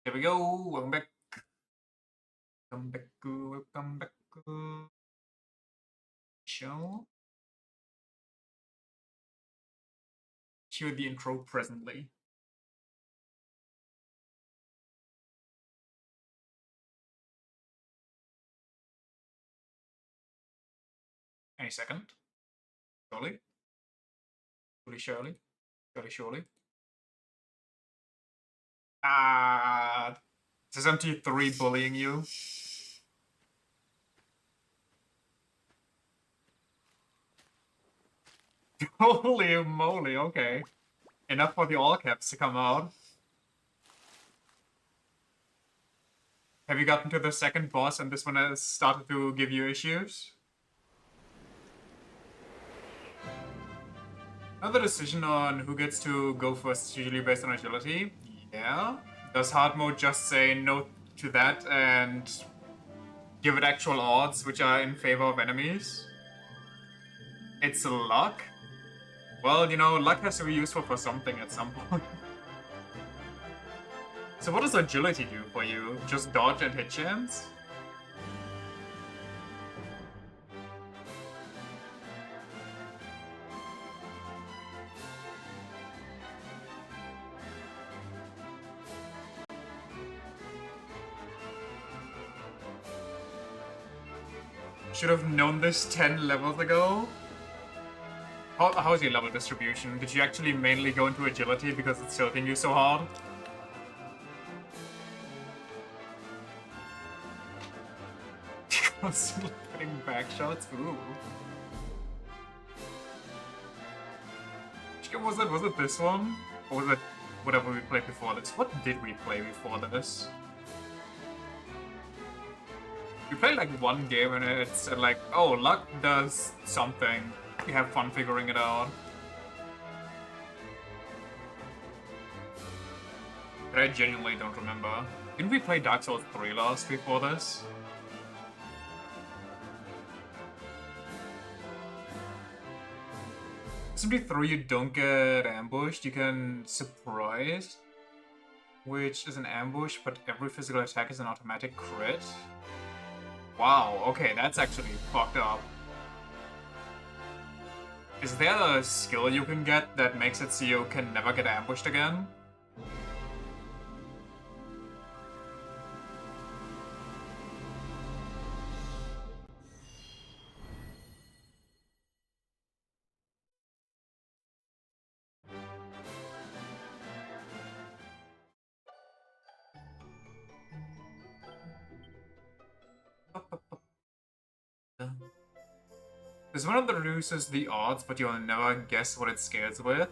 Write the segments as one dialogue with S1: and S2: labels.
S1: Here we go. Welcome back. Welcome back. Welcome back. Show. Cue the intro presently. Any second. Surely. Surely. Surely. Ah. Is MT3 bullying you? Holy moly, okay. Enough for the all caps to come out. Have you gotten to the second boss and this one has started to give you issues? Another decision on who gets to go first is usually based on agility. Yeah. Does hard mode just say no to that and give it actual odds which are in favor of enemies? It's luck? Well, you know, luck has to be useful for something at some point. So what does agility do for you? Just dodge and hit chance? Should have known this 10 levels ago? How's your level distribution? Did you actually mainly go into agility because it's tilting you so hard? Constantly getting back shots? Ooh. Which game was it? Was it this one? Or was it whatever we played before this? What did we play before this? We played like one game and it said like, oh, luck does something. We have fun figuring it out. But I genuinely don't remember. Didn't we play Dark Souls 3 last before this? SMT3 you don't get ambushed, you can surprise, which is an ambush, but every physical attack is an automatic crit. Wow, okay, that's actually fucked up. Is there a skill you can get that makes it so you can never get ambushed again? There's one that reduces the odds, but you'll never guess what it scales with.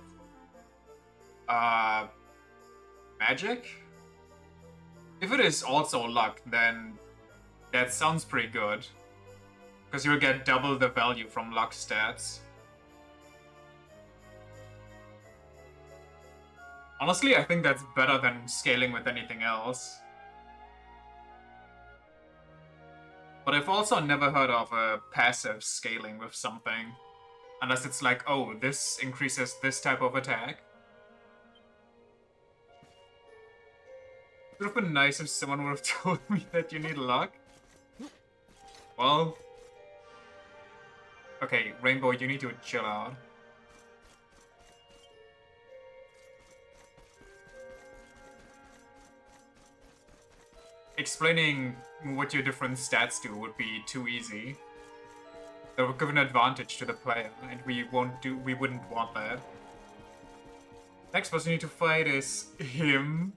S1: Magic? If it is also luck, then that sounds pretty good. Because you'll get double the value from luck stats. Honestly, I think that's better than scaling with anything else. But I've also never heard of a passive scaling with something. Unless it's like, oh, this increases this type of attack. It would have been nice if someone would have told me that you need luck. Well... Okay, Rainbow, you need to chill out. Explaining what your different stats do would be too easy. That would give an advantage to the player, and we wouldn't want that. Next person you need to fight is him.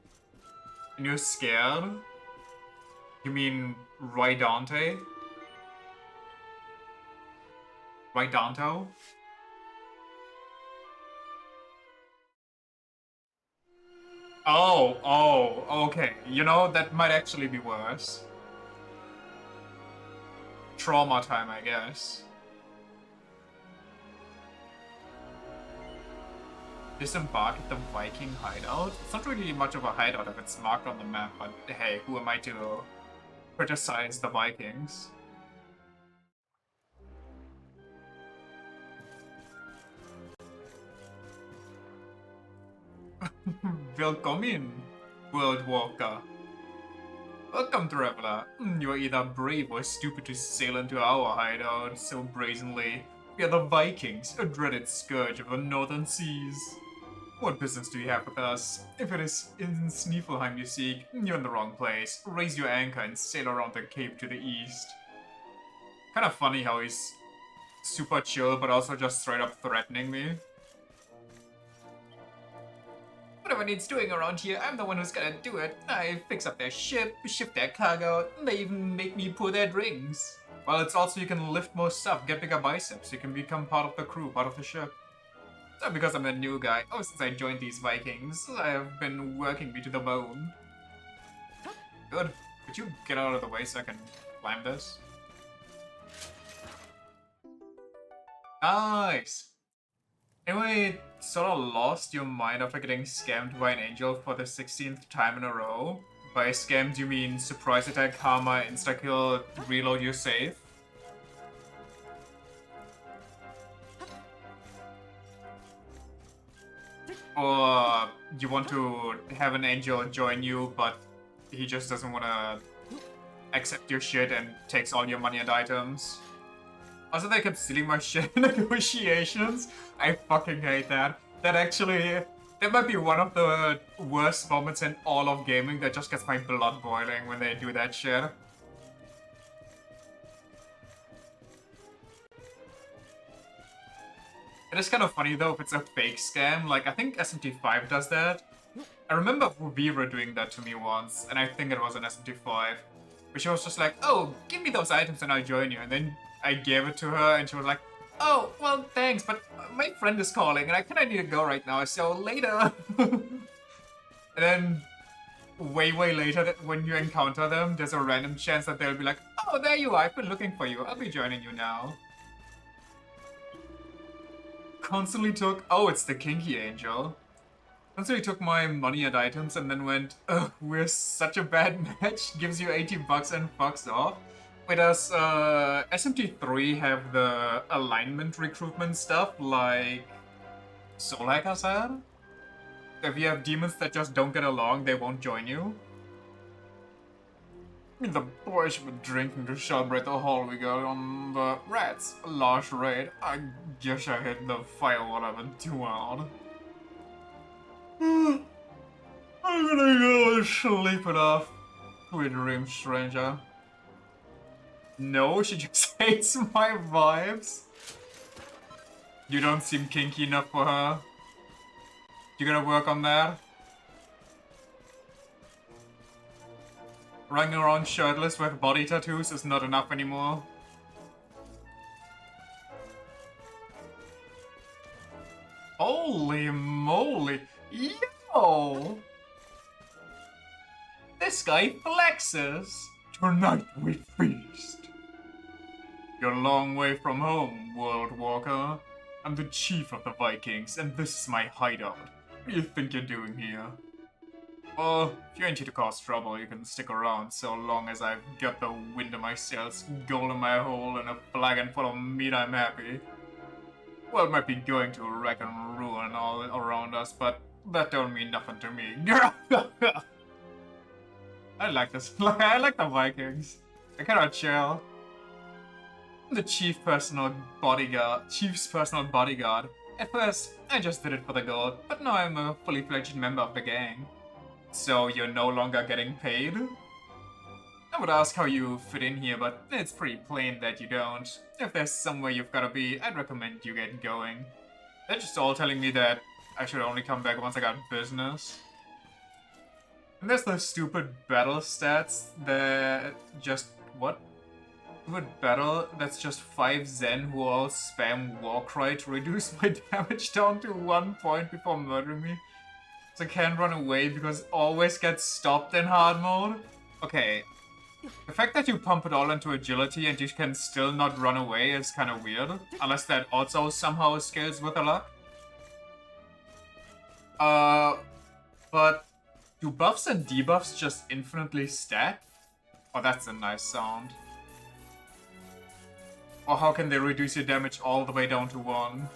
S1: And you're scared? You mean Rydante? Rydanto? Oh, okay. You know, that might actually be worse. Trauma time, I guess. Disembark at the Viking hideout? It's not really much of a hideout if it's marked on the map, but hey, who am I to criticize the Vikings? Willkommen, World Walker. Welcome, traveler. You are either brave or stupid to sail into our hideout so brazenly. We are the Vikings, a dreaded scourge of the northern seas. What business do you have with us? If it is in Snifelheim you seek, you're in the wrong place. Raise your anchor and sail around the cape to the east. Kind of funny how he's super chill, but also just straight up threatening me. Whatever needs doing around here, I'm the one who's gonna do it. I fix up their ship, ship their cargo, and they even make me pour their drinks. Well, it's also you can lift more stuff, get bigger biceps, you can become part of the crew, part of the ship. So because I'm a new guy, since I joined these Vikings, I have been working me to the bone. Good. Could you get out of the way so I can climb this? Nice! Anyway, sort of lost your mind after getting scammed by an angel for the 16th time in a row. By scammed, you mean surprise attack, karma, insta-kill, reload your save? Or you want to have an angel join you, but he just doesn't want to accept your shit and takes all your money and items? Also, they kept stealing my shit in negotiations. I fucking hate that. That might be one of the worst moments in all of gaming that just gets my blood boiling when they do that shit. It is kind of funny though if it's a fake scam. Like, I think SMT5 does that. I remember Vera doing that to me once, and I think it was an SMT5. But she was just like, oh, give me those items and I'll join you. And then I gave it to her and she was like, oh, well, thanks, but my friend is calling and I kind of need to go right now, so later. And then way later, when you encounter them, there's a random chance that they'll be like, oh, there you are, I've been looking for you, I'll be joining you now. Constantly took, oh, it's the Kinky Angel. Constantly took my money and items and then went, ugh, we're such a bad match, gives you 80 bucks and fucks off. Wait, does SMT3 have the alignment recruitment stuff like Soul Hackers had? If you have demons that just don't get along, they won't join you? The boys were drinking to celebrate the haul we got on the rats. A large raid. I guess I hit the firewall a bit too hard. I'm gonna go and sleep it off. Sweet dreams, stranger. No, she just hates my vibes. You don't seem kinky enough for her. You gonna work on that? Running around shirtless with body tattoos is not enough anymore. Holy moly! Yo! This guy flexes! Tonight we feast! You're a long way from home, World Walker. I'm the chief of the Vikings, and this is my hideout. What do you think you're doing here? Well, if you ain't here to cause trouble, you can stick around so long as I've got the wind in my sails, gold in my hole, and a flagon full of meat. I'm happy. Well, it might be going to wreck and ruin all around us, but that don't mean nothing to me. I like this. I like the Vikings. I cannot chill. I'm the chief's personal bodyguard. At first, I just did it for the gold, but now I'm a fully fledged member of the gang. So you're no longer getting paid? I would ask how you fit in here, but it's pretty plain that you don't. If there's somewhere you've gotta be, I'd recommend you get going. They're just all telling me that I should only come back once I got business. And there's the stupid battle stats that just... what? Stupid battle that's just 5 Zen who all spam Warcry to reduce my damage down to 1 point before murdering me. So I can't run away because always get stopped in hard mode. Okay. The fact that you pump it all into agility and you can still not run away is kind of weird. Unless that also somehow scales with the luck. But do buffs and debuffs just infinitely stack? Oh, that's a nice sound. Or how can they reduce your damage all the way down to 1?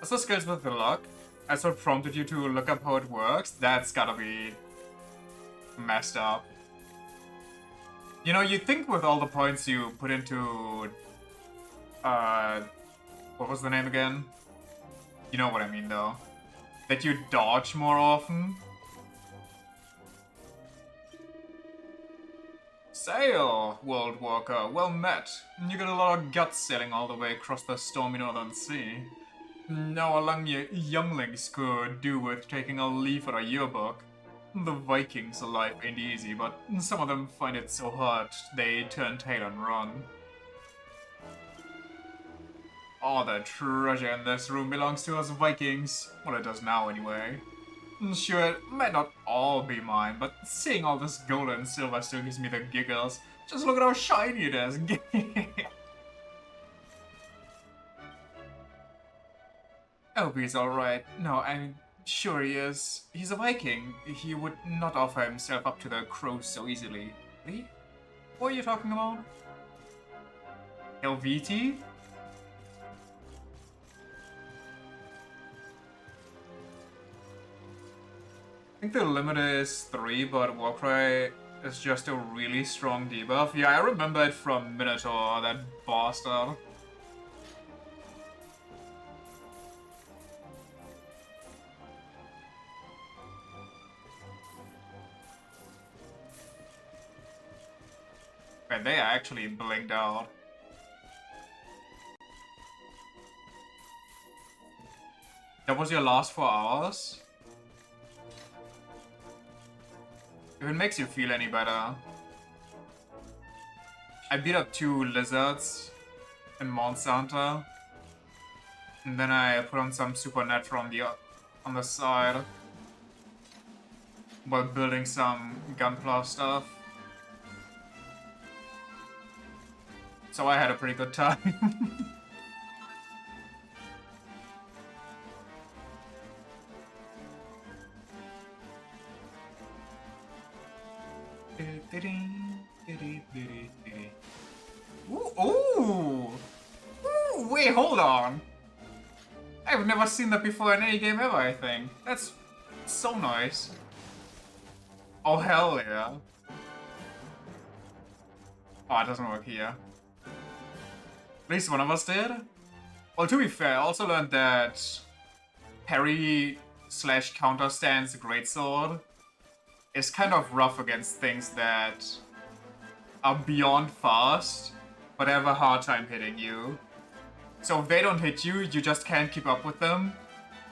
S1: Also scales with the luck. That's what prompted you to look up how it works? That's gotta be messed up. You know, you'd think with all the points you put into... what was the name again? You know what I mean, though. That you dodge more often. Sail, World Walker. Well met. You got a lot of guts sailing all the way across the stormy northern sea. No along your younglings could do with taking a leaf out of your book. The Vikings' life ain't easy, but some of them find it so hard they turn tail and run. All the treasure in this room belongs to us Vikings. Well, it does now anyway. Sure, it might not all be mine, but seeing all this gold and silver still gives me the giggles. Just look at how shiny it is. Hope he's alright. No, I'm sure he is. He's a Viking. He would not offer himself up to the crows so easily. Really? What are you talking about? Helviti? I think the limit is 3, but Warcry is just a really strong debuff. Yeah, I remember it from Minotaur, that bastard. And they actually blinked out. That was your last 4 hours? If it makes you feel any better. I beat up 2 lizards in Mount Santa. And then I put on some supernatural on the side. While building some gunpla stuff. So I had a pretty good time. Ooh! Ooh! Wait, hold on! I've never seen that before in any game ever, I think. That's so nice. Oh, hell yeah. Oh, it doesn't work here. At least one of us did. Well, to be fair, I also learned that parry / counter stance greatsword is kind of rough against things that are beyond fast, but have a hard time hitting you. So if they don't hit you, you just can't keep up with them.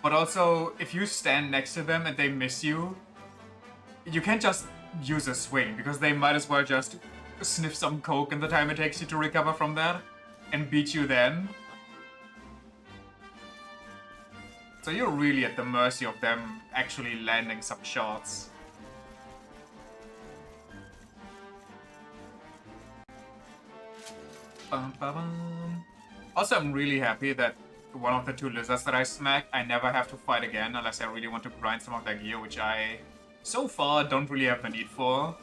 S1: But also, if you stand next to them and they miss you, you can't just use a swing, because they might as well just sniff some coke in the time it takes you to recover from that, and beat you then. So you're really at the mercy of them actually landing some shots. Also, I'm really happy that one of the 2 lizards that I smacked, I never have to fight again unless I really want to grind some of their gear, which I, so far, don't really have the need for.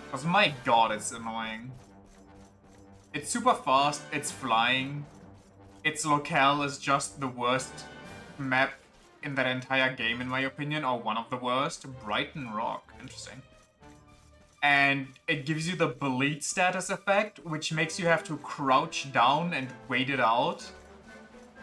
S1: Because my god, it's annoying. It's super fast, it's flying. Its locale is just the worst map in that entire game, in my opinion, or one of the worst. Brighton Rock, interesting. And it gives you the bleed status effect, which makes you have to crouch down and wait it out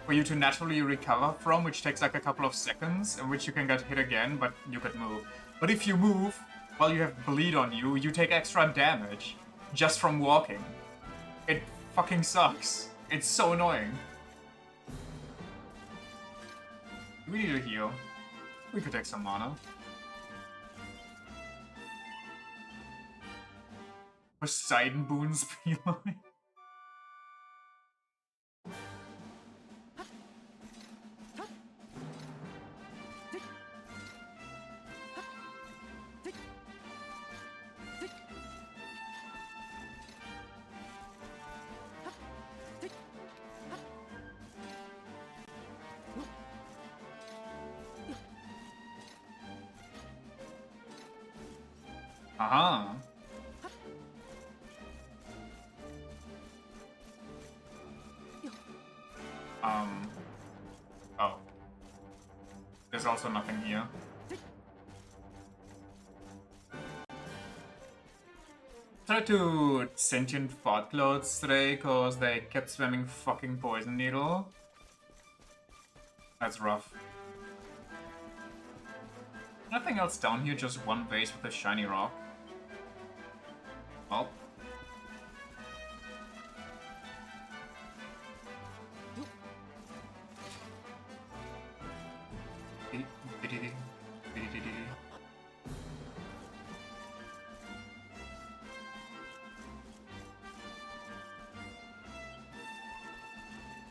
S1: for you to naturally recover from, which takes like a couple of seconds, in which you can get hit again, but you could move. But if you move while you have bleed on you, you take extra damage just from walking. It fucking sucks. It's so annoying. We need to heal. We could take some mana. Poseidon boons be like. Uh-huh. Oh. There's also nothing here. Tried to sentient fart clothes today because they kept spamming fucking poison needle. That's rough. Nothing else down here, just one base with a shiny rock. Well.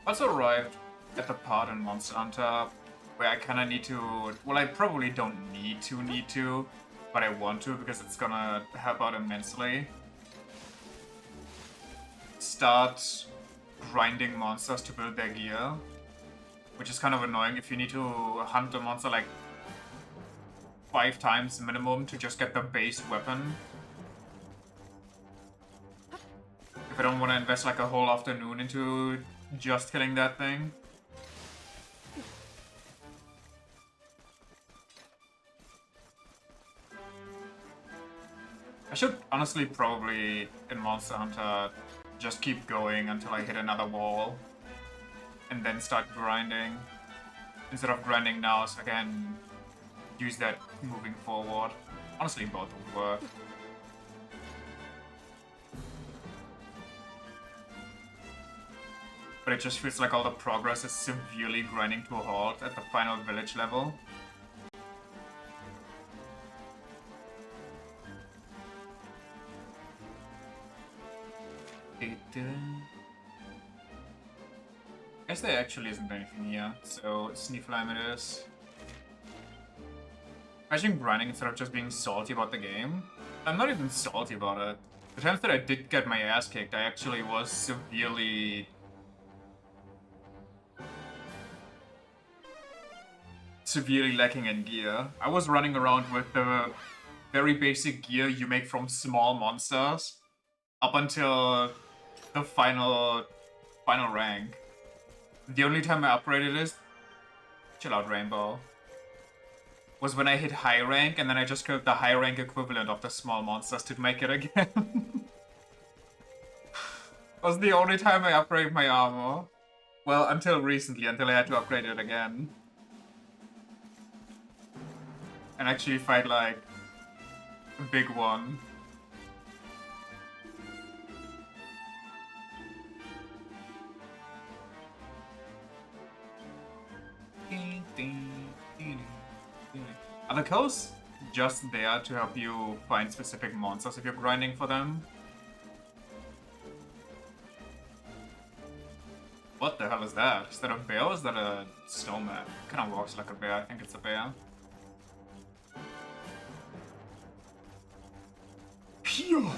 S1: Also arrived at the part in Monster Hunter where I kinda need to, well, I probably don't need to, but I want to because it's gonna help out immensely. Start grinding monsters to build their gear, which is kind of annoying if you need to hunt a monster like 5 times minimum to just get the base weapon. If I don't want to invest like a whole afternoon into just killing that thing. I should honestly probably, in Monster Hunter, just keep going until I hit another wall. And then start grinding. Instead of grinding now, so I can use that moving forward. Honestly, both would work. But it just feels like all the progress is severely grinding to a halt at the final village level. I guess there actually isn't anything here, so Sneeflime it is. Imagine grinding instead of just being salty about the game. I'm not even salty about it. The times that I did get my ass kicked, I actually was severely lacking in gear. I was running around with the very basic gear you make from small monsters up until the final rank. The only time I upgraded is, chill out, Rainbow, was when I hit high rank and then I just killed the high rank equivalent of the small monsters to make it again. Was the only time I upgraded my armor. Well, until recently, until I had to upgrade it again. And actually fight like a big one. Are the codes just there to help you find specific monsters if you're grinding for them? What the hell is that? Is that a bear or is that a snowman? Kinda walks like a bear, I think it's a bear. Phew!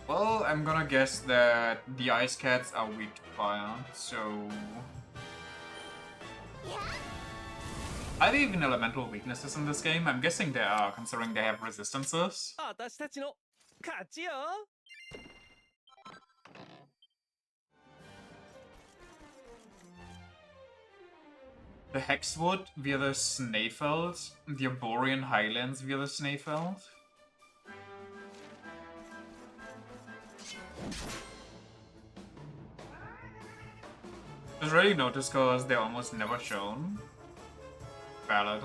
S1: Well, I'm gonna guess that the ice cats are weak to fire, so... Are there even elemental weaknesses in this game? I'm guessing there are, considering they have resistances. The Hexwood via the Snæfell, the Arborean Highlands via the Snæfell. It's really noticed because they're almost never shown. Valid.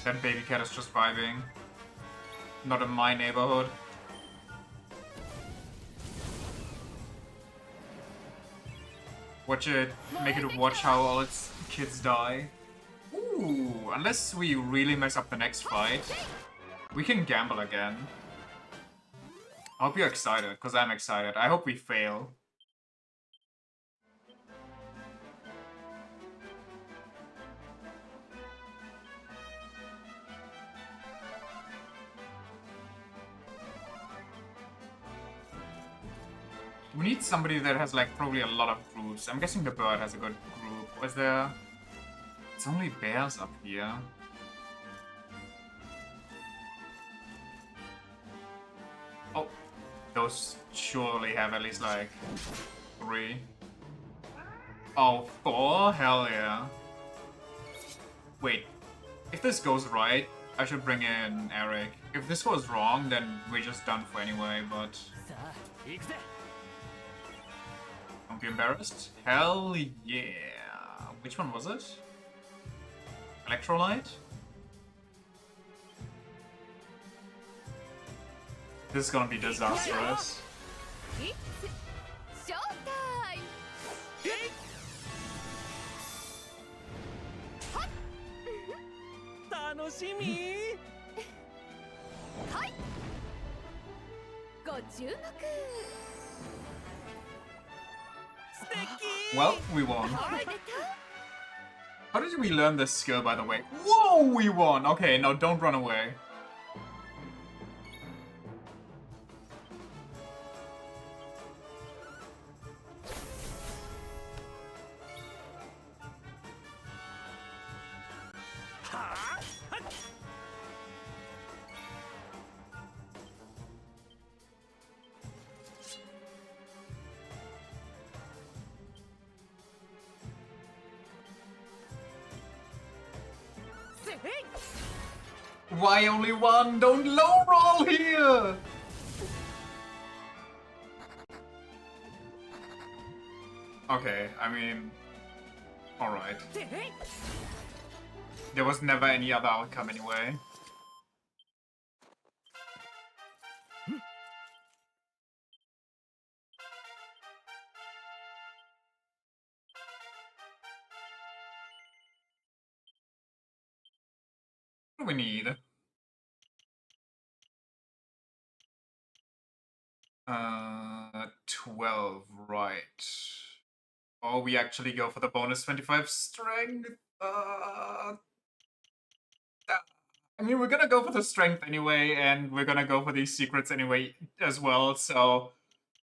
S1: That baby cat is just vibing. Not in my neighborhood. Watch it, make it watch how all its kids die. Ooh, unless we really mess up the next fight, we can gamble again. I hope you're excited, because I'm excited. I hope we fail. We need somebody that has like probably a lot of groups. I'm guessing the bird has a good group. Was there? It's only bears up here. Oh, those surely have at least like 3. Oh, 4? Hell yeah. Wait, if this goes right, I should bring in Eric. If this goes wrong, then we're just done for anyway, but... Don't be embarrassed. Hell yeah. Which one was it? Electrolyte? This is gonna be disastrous.
S2: 楽しみはいご注目
S1: Well, we won. How did we learn this skill, by the way? Whoa, we won! Okay, no, don't run away. Why only one? Don't low roll here! Okay, I mean... Alright. There was never any other outcome anyway. What do we need? 12, right. Or we actually go for the bonus 25 strength. I mean, we're gonna go for the strength anyway, and we're gonna go for these secrets anyway as well, so...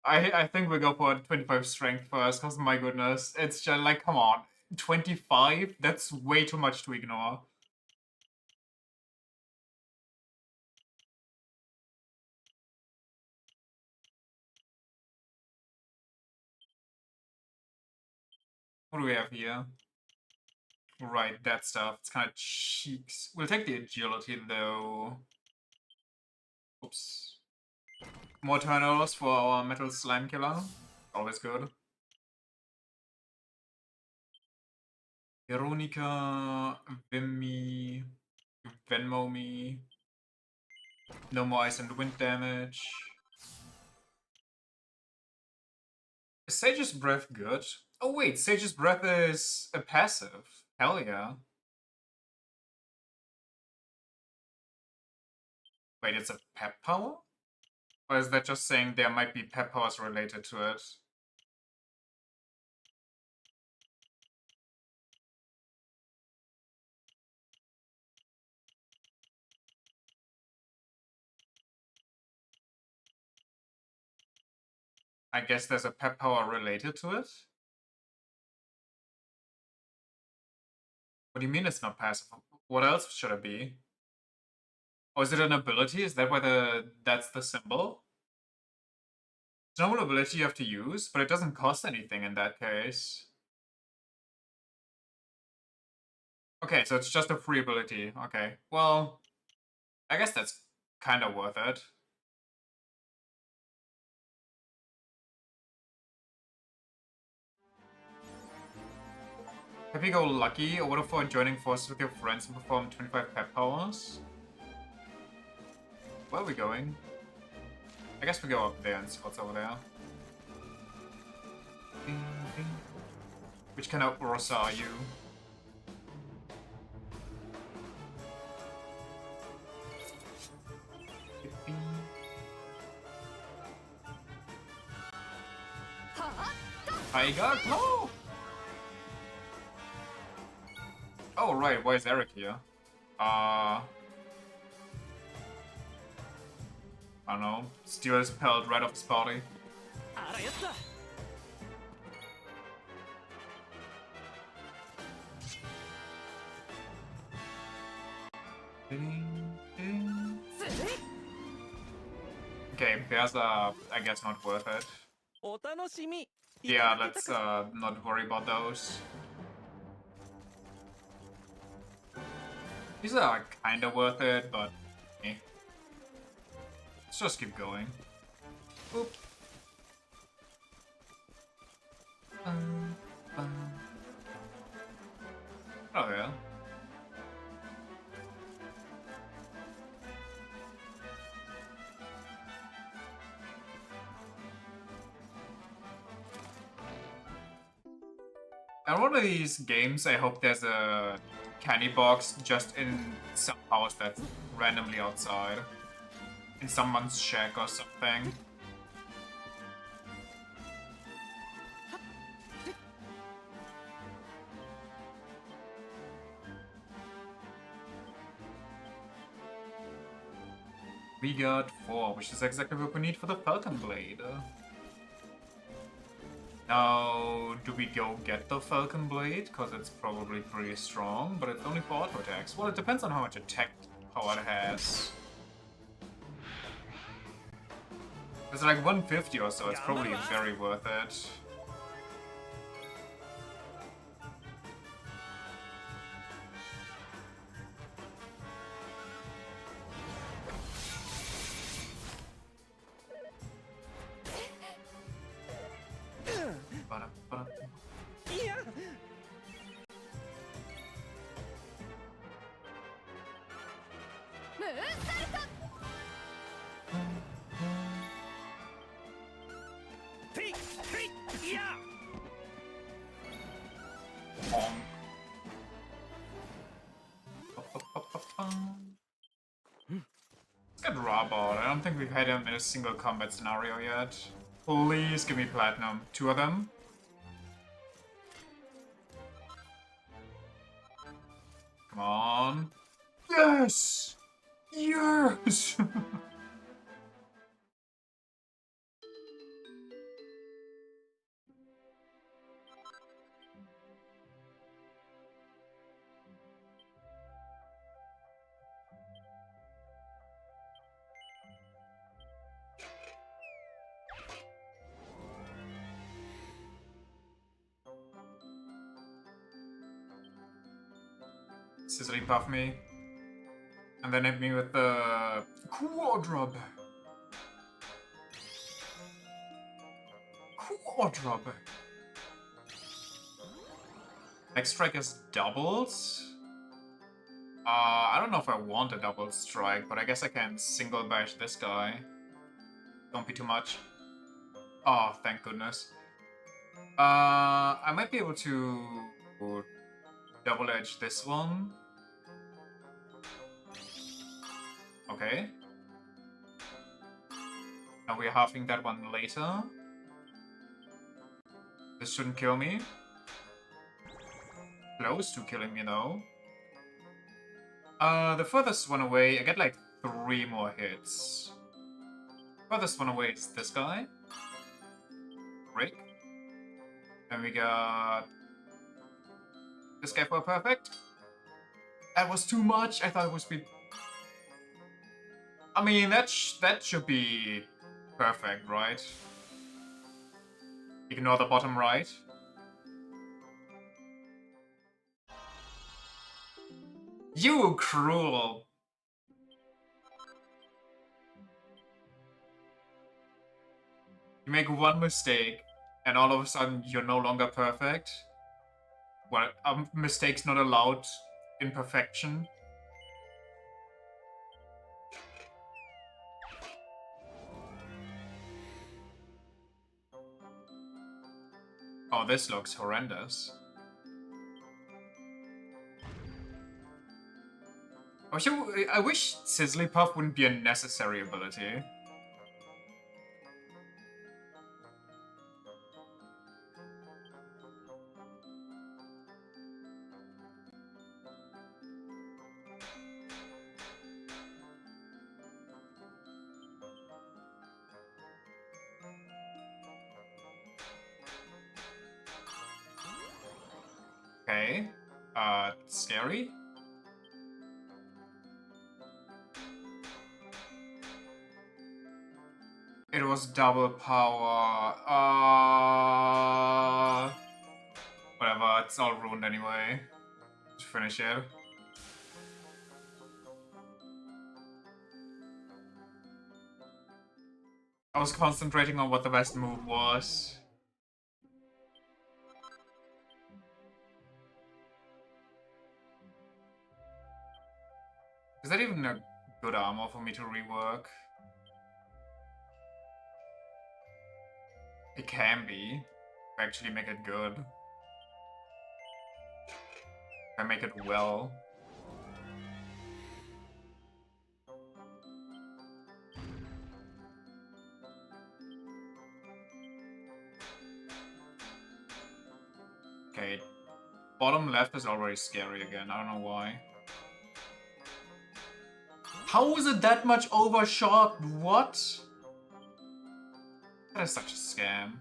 S1: I think we go for 25 strength first, because my goodness, it's just like, come on. 25? That's way too much to ignore. What do we have here? Right, that stuff. It's kind of cheeks. We'll take the agility, though. Oops. More turnovers for our metal slime killer. Always good. Veronica, Vimmy, Venmo me. No more ice and wind damage. Is Sage's Breath good? Oh wait, Sage's Breath is a passive. Hell yeah. Wait, it's a pep power? Or is that just saying there might be pep powers related to it? I guess there's a pep power related to it? What do you mean it's not passive? What else should it be? Or is it an ability? Is that why that's the symbol? It's a normal ability you have to use, but it doesn't cost anything in that case. Okay, so it's just a free ability. Okay, well, I guess that's kind of worth it. Happy-go-lucky, a order for joining forces with your friends and perform 25 pep powers. Where are we going? I guess we go up there and see what's over there. Ding, ding. Which kind of Ursa are you? Tiger Claw! Oh right, why is Eric here? I don't know. Steel is pelled right off his body.
S2: あらやった
S1: Okay, bears are, I guess, not worth it.
S2: お楽しみ
S1: Yeah, let's not worry about those. These are kinda worth it, but eh. Let's just keep going. Oop. Oh yeah. And one of these games, I hope there's a candy box just in some house that's randomly outside. In someone's shack or something. We got 4, which is exactly what we need for the Falcon Blade. Now, do we go get the Falcon Blade? Because it's probably pretty strong, but it's only for auto attacks. Well, it depends on how much attack power it has. It's like 150 or so, it's probably very worth it.
S2: Yeah. Yeah.
S1: Let's get Robot. I don't think we've had him in a single combat scenario yet. Please give me Platinum. 2 of them. Come on. Yes! Yes! Sizzly buff me. And then hit me with the Quadrub. Quadrub. Next strike is doubles. I don't know if I want a double strike, but I guess I can single bash this guy. Don't be too much. Oh, thank goodness. I might be able to double edge this one. Okay. Now we're halving that one later. This shouldn't kill me. Close to killing me though. The furthest one away, I get like 3 more hits. Furthest one away is this guy. Rick. And we got this guy for a perfect. That was too much. I thought it was be. I mean, that should be perfect, right? Ignore the bottom right. You cruel. You make one mistake, and all of a sudden you're no longer perfect. Well, mistakes not allowed in perfection. Oh, this looks horrendous. I wish Sizzly Puff wouldn't be a necessary ability. Okay. Scary. It was double power. Whatever, it's all ruined anyway. Just finish it. I was concentrating on what the best move was. Is that even a good armor for me to rework? It can be. If I actually make it good. If I make it well. Okay. Bottom left is already scary again. I don't know why. How is it that much overshot? What? That is such a scam.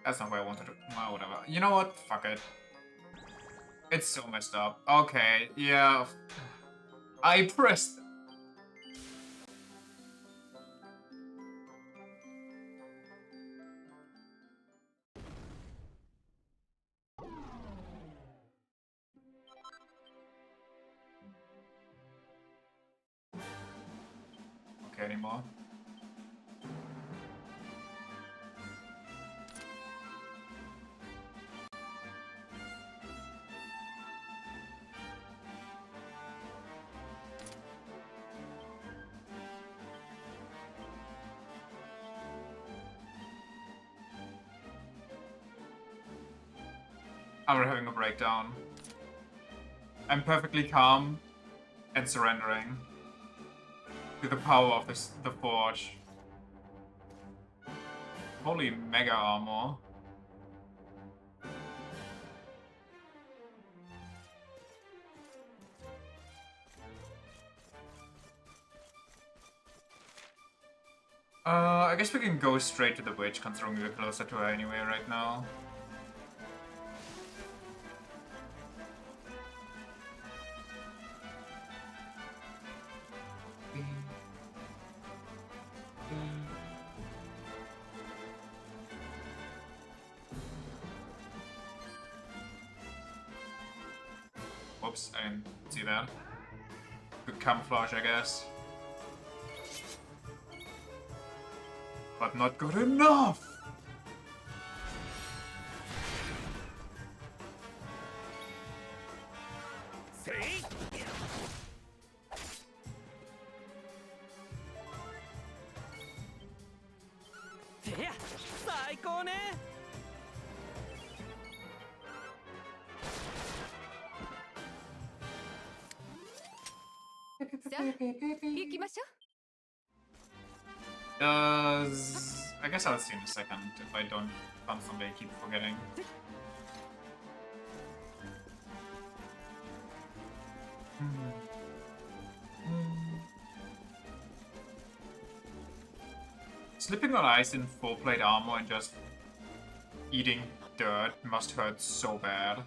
S1: That's not what I wanted to... Well, whatever. You know what? Fuck it. It's so messed up. Okay, yeah. I pressed... Okay, anymore. I'm having a breakdown. I'm perfectly calm and surrendering to the power of the forge. Holy mega armor. I guess we can go straight to the witch, considering we're closer to her anyway right now. Whoops, I didn't see that. Good camouflage, I guess. But not good enough!
S2: Yeah,
S3: さあ行きましょう
S1: Does... I guess I'll see in a second if I don't constantly keep forgetting. Slipping on ice in full plate armor and just eating dirt must hurt so bad.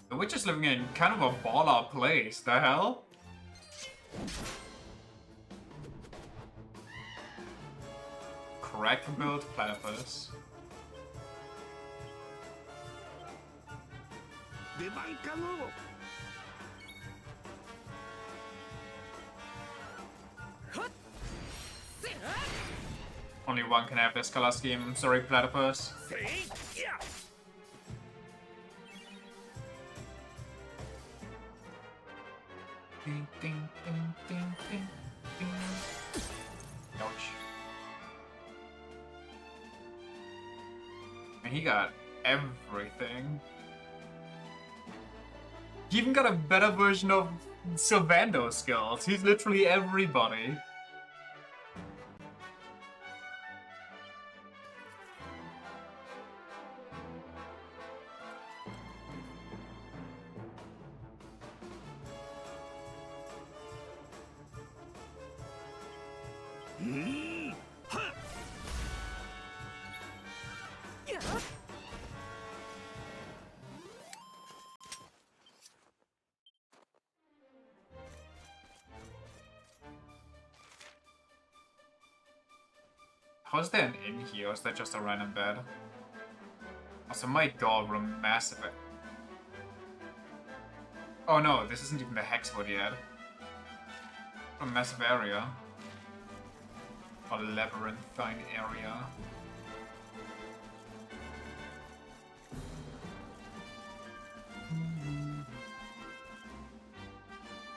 S1: The witch is living in kind of a baller place, the hell? Crack build platypus.
S2: 出番かの
S1: Only one can have this color scheme. Sorry, platypus. Ding, ding, ding, ding, ding, ding. Ouch. And he got everything. He even got a better version of Sylvando's skills. He's literally everybody.
S2: やっ
S1: How is there an inn here, or is that just a random bed? Also, my god, what a massive... Oh no, this isn't even the Hexwood yet. What a massive area. A labyrinthine area.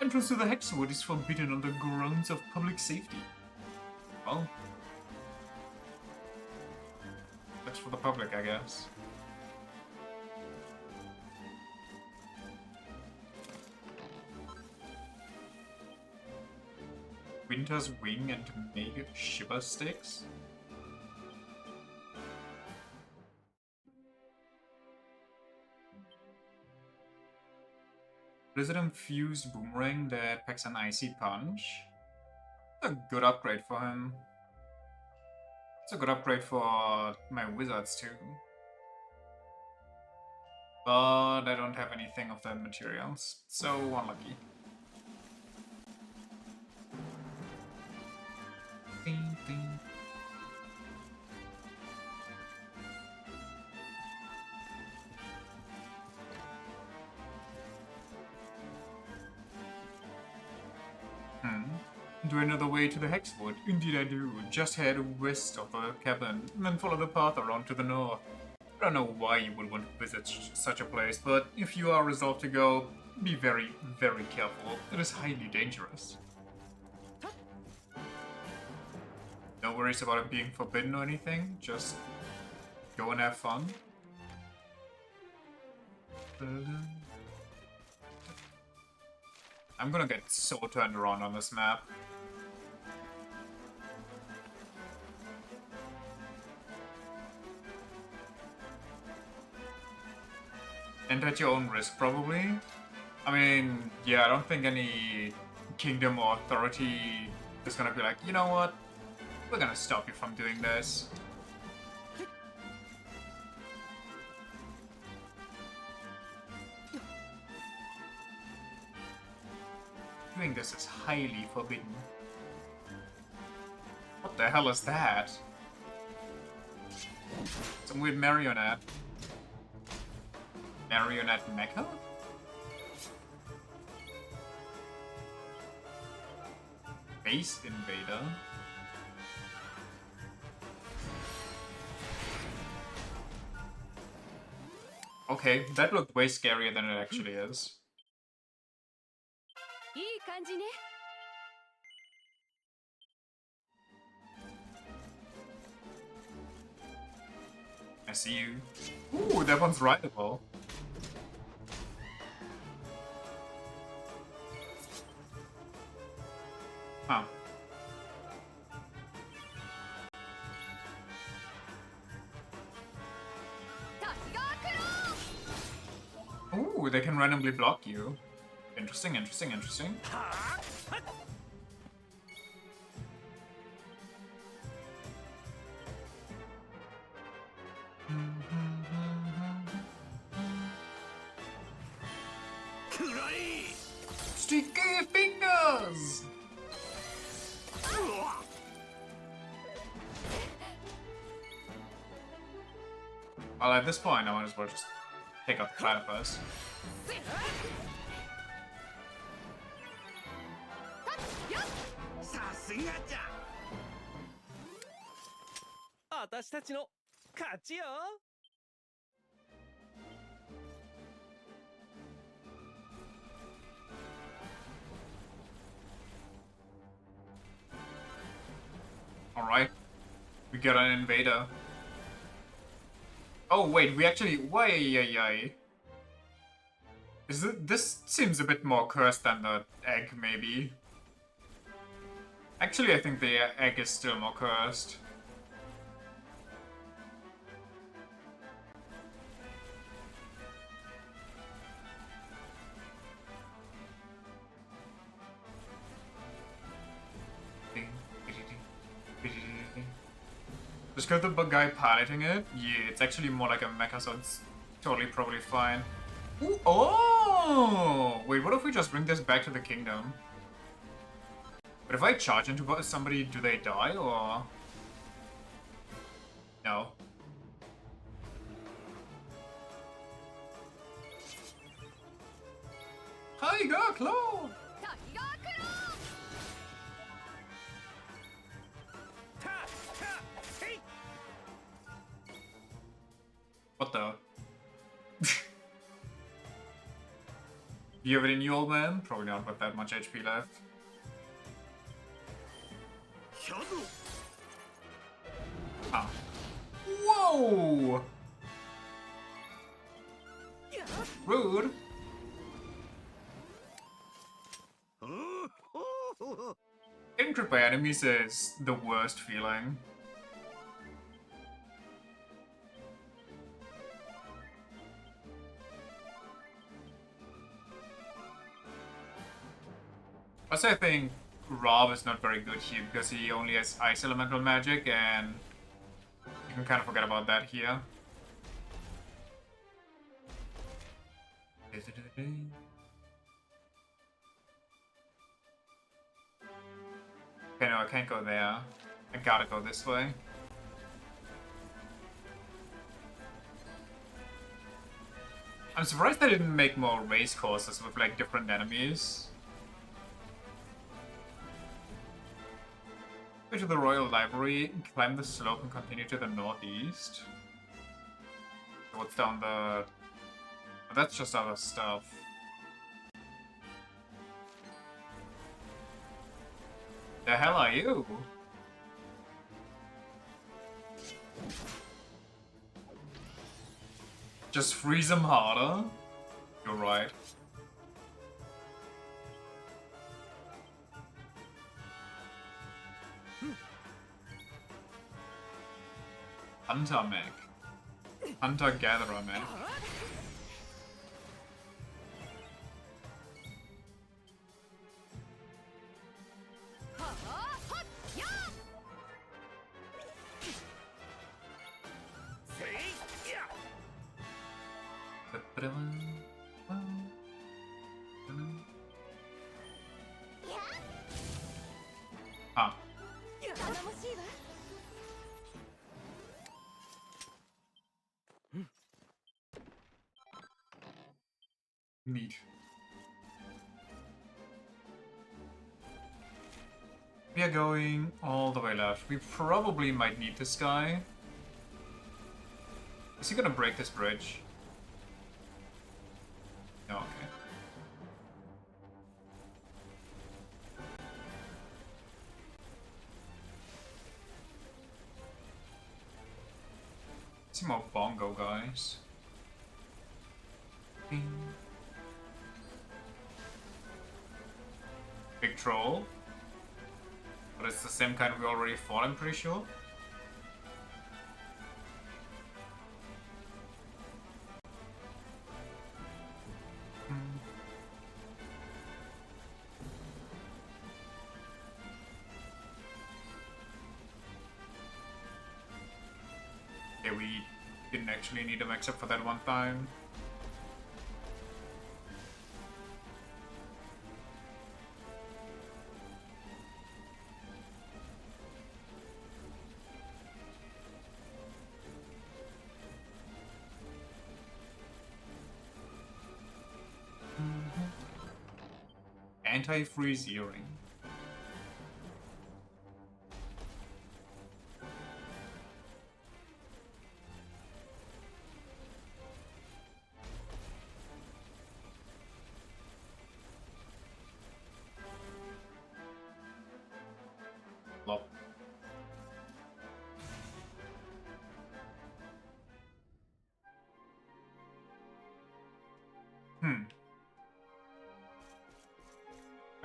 S1: Entrance to the Hexwood is forbidden on the grounds of public safety. Well... that's for the public, I guess. Winter's Wing and Meg Shiver Sticks? Blizzard Infused Boomerang that packs an Icy Punch? It's a good upgrade for him. It's a good upgrade for my wizards too. But I don't have anything of the materials, so unlucky. Ding, ding. Do I know the way to the Hexwood? Indeed I do. Just head west of the cabin, and then follow the path around to the north. I don't know why you would want to visit such a place, but if you are resolved to go, be very, very careful. It is highly dangerous. No worries about it being forbidden or anything, just go and have fun. I'm gonna get so turned around on this map. And at your own risk, probably. I mean, yeah, I don't think any kingdom or authority is gonna be like, you know what? We're gonna stop you from doing this. Doing this is highly forbidden. What the hell is that? Some weird marionette. Marionette mecha? Base Invader? Okay, that looked way scarier than it actually is.
S3: いい感じね。
S1: I see you. Ooh, that one's rideable. Huh. Ooh, they can randomly block you. Interesting, interesting, interesting.
S2: くらい
S1: Sticky fingers! Well, at this point, I might as well just take out the platypus.
S2: さすがじゃ私たちの勝ちよ
S1: Alright. We got an invader. Oh, wait, we actually... Why? Is it... This seems a bit more cursed than the egg, maybe. Actually, I think the egg is still more cursed. Just got the bug guy piloting it. Yeah, it's actually more like a mecha, so it's totally probably fine. Ooh, oh! Wait, what if we just bring this back to the kingdom? But if I charge into somebody, do they die, or...? No. Tiger Claw! What the? You have it in you, old man? Probably not with that much HP left. Ah. Whoa! Rude. Getting crit by enemies is the worst feeling. Also, I think Rob is not very good here because he only has Ice Elemental magic, and you can kind of forget about that here. Okay, no, I can't go there. I gotta go this way. I'm surprised they didn't make more race courses with like different enemies. Go to the Royal Library, climb the slope and continue to the northeast. So what's down the... Oh, that's just other stuff. The hell are you? Just freeze them harder? You're right. Hunter mech. Hunter-gatherer mech. Ah. Neat. We are going all the way left. We probably might need this guy. Is he gonna break this bridge? No, okay. See more bongo guys. Big troll. But it's the same kind we already fought, I'm pretty sure. Okay, we didn't actually need them except for that one time. Anti-freeze earring. Lop.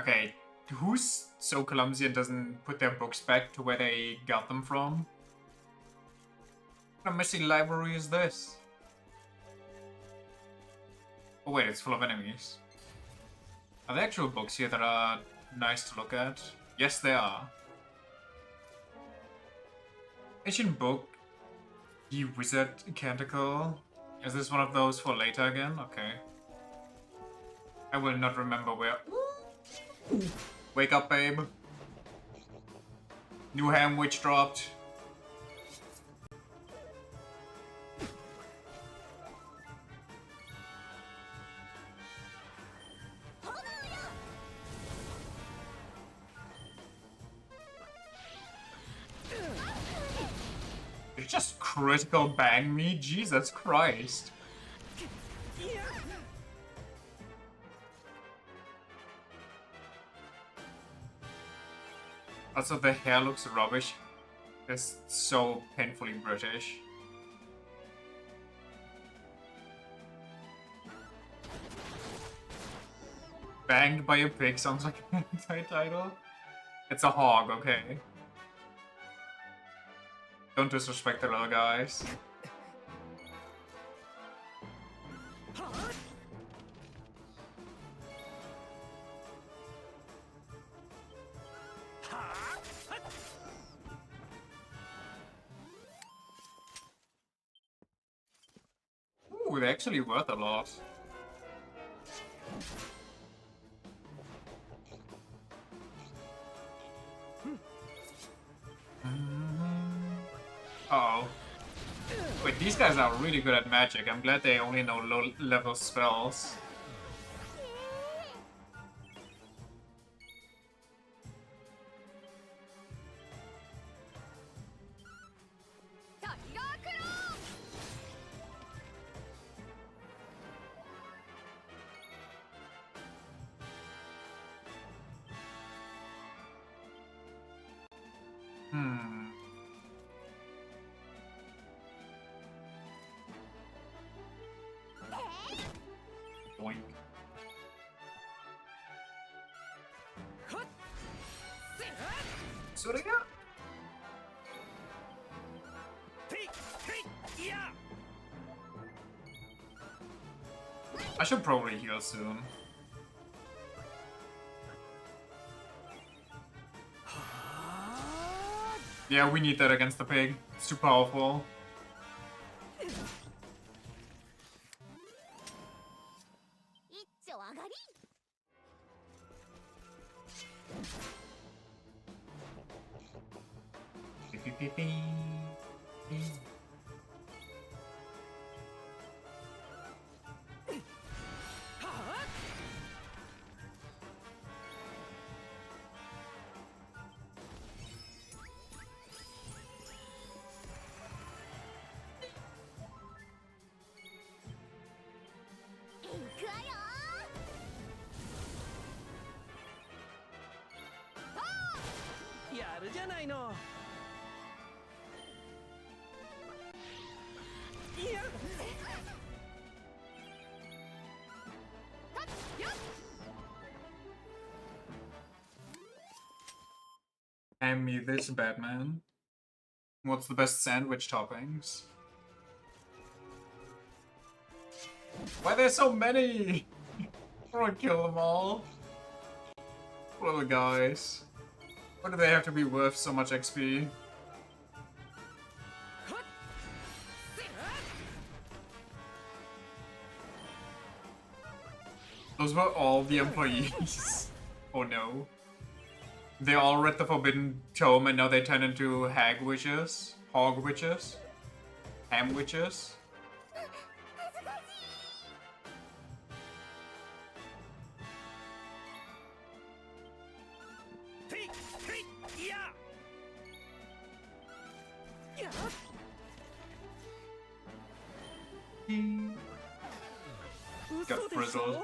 S1: Okay, who's so clumsy and doesn't put their books back to where they got them from? What a messy library is this? Oh wait, it's full of enemies. Are there actual books here that are nice to look at? Yes, there are. Ancient book. The wizard canticle. Is this one of those for later again? Okay. I will not remember where. Wake up, babe. New ham witch dropped. You just critical bang me? Jesus Christ. Also, the hair looks rubbish. It's so painfully British. Banged by a pig sounds like an anti-title. It's a hog, okay. Don't disrespect the little guys. Ooh, they're actually worth a lot. Uh-oh. Wait, these guys are really good at magic. I'm glad they only know low-level spells. Boink. Suringa? I should probably heal soon. Yeah, we need that against the pig. It's too powerful. Hand me this, Batman. What's the best sandwich toppings? Why are there so many? I want to kill them all. What are the guys? Why do they have to be worth so much XP? Those were all the employees. Oh no. They all read the Forbidden Tome and now they turn into hag witches, hog witches, ham witches. Got frizzled.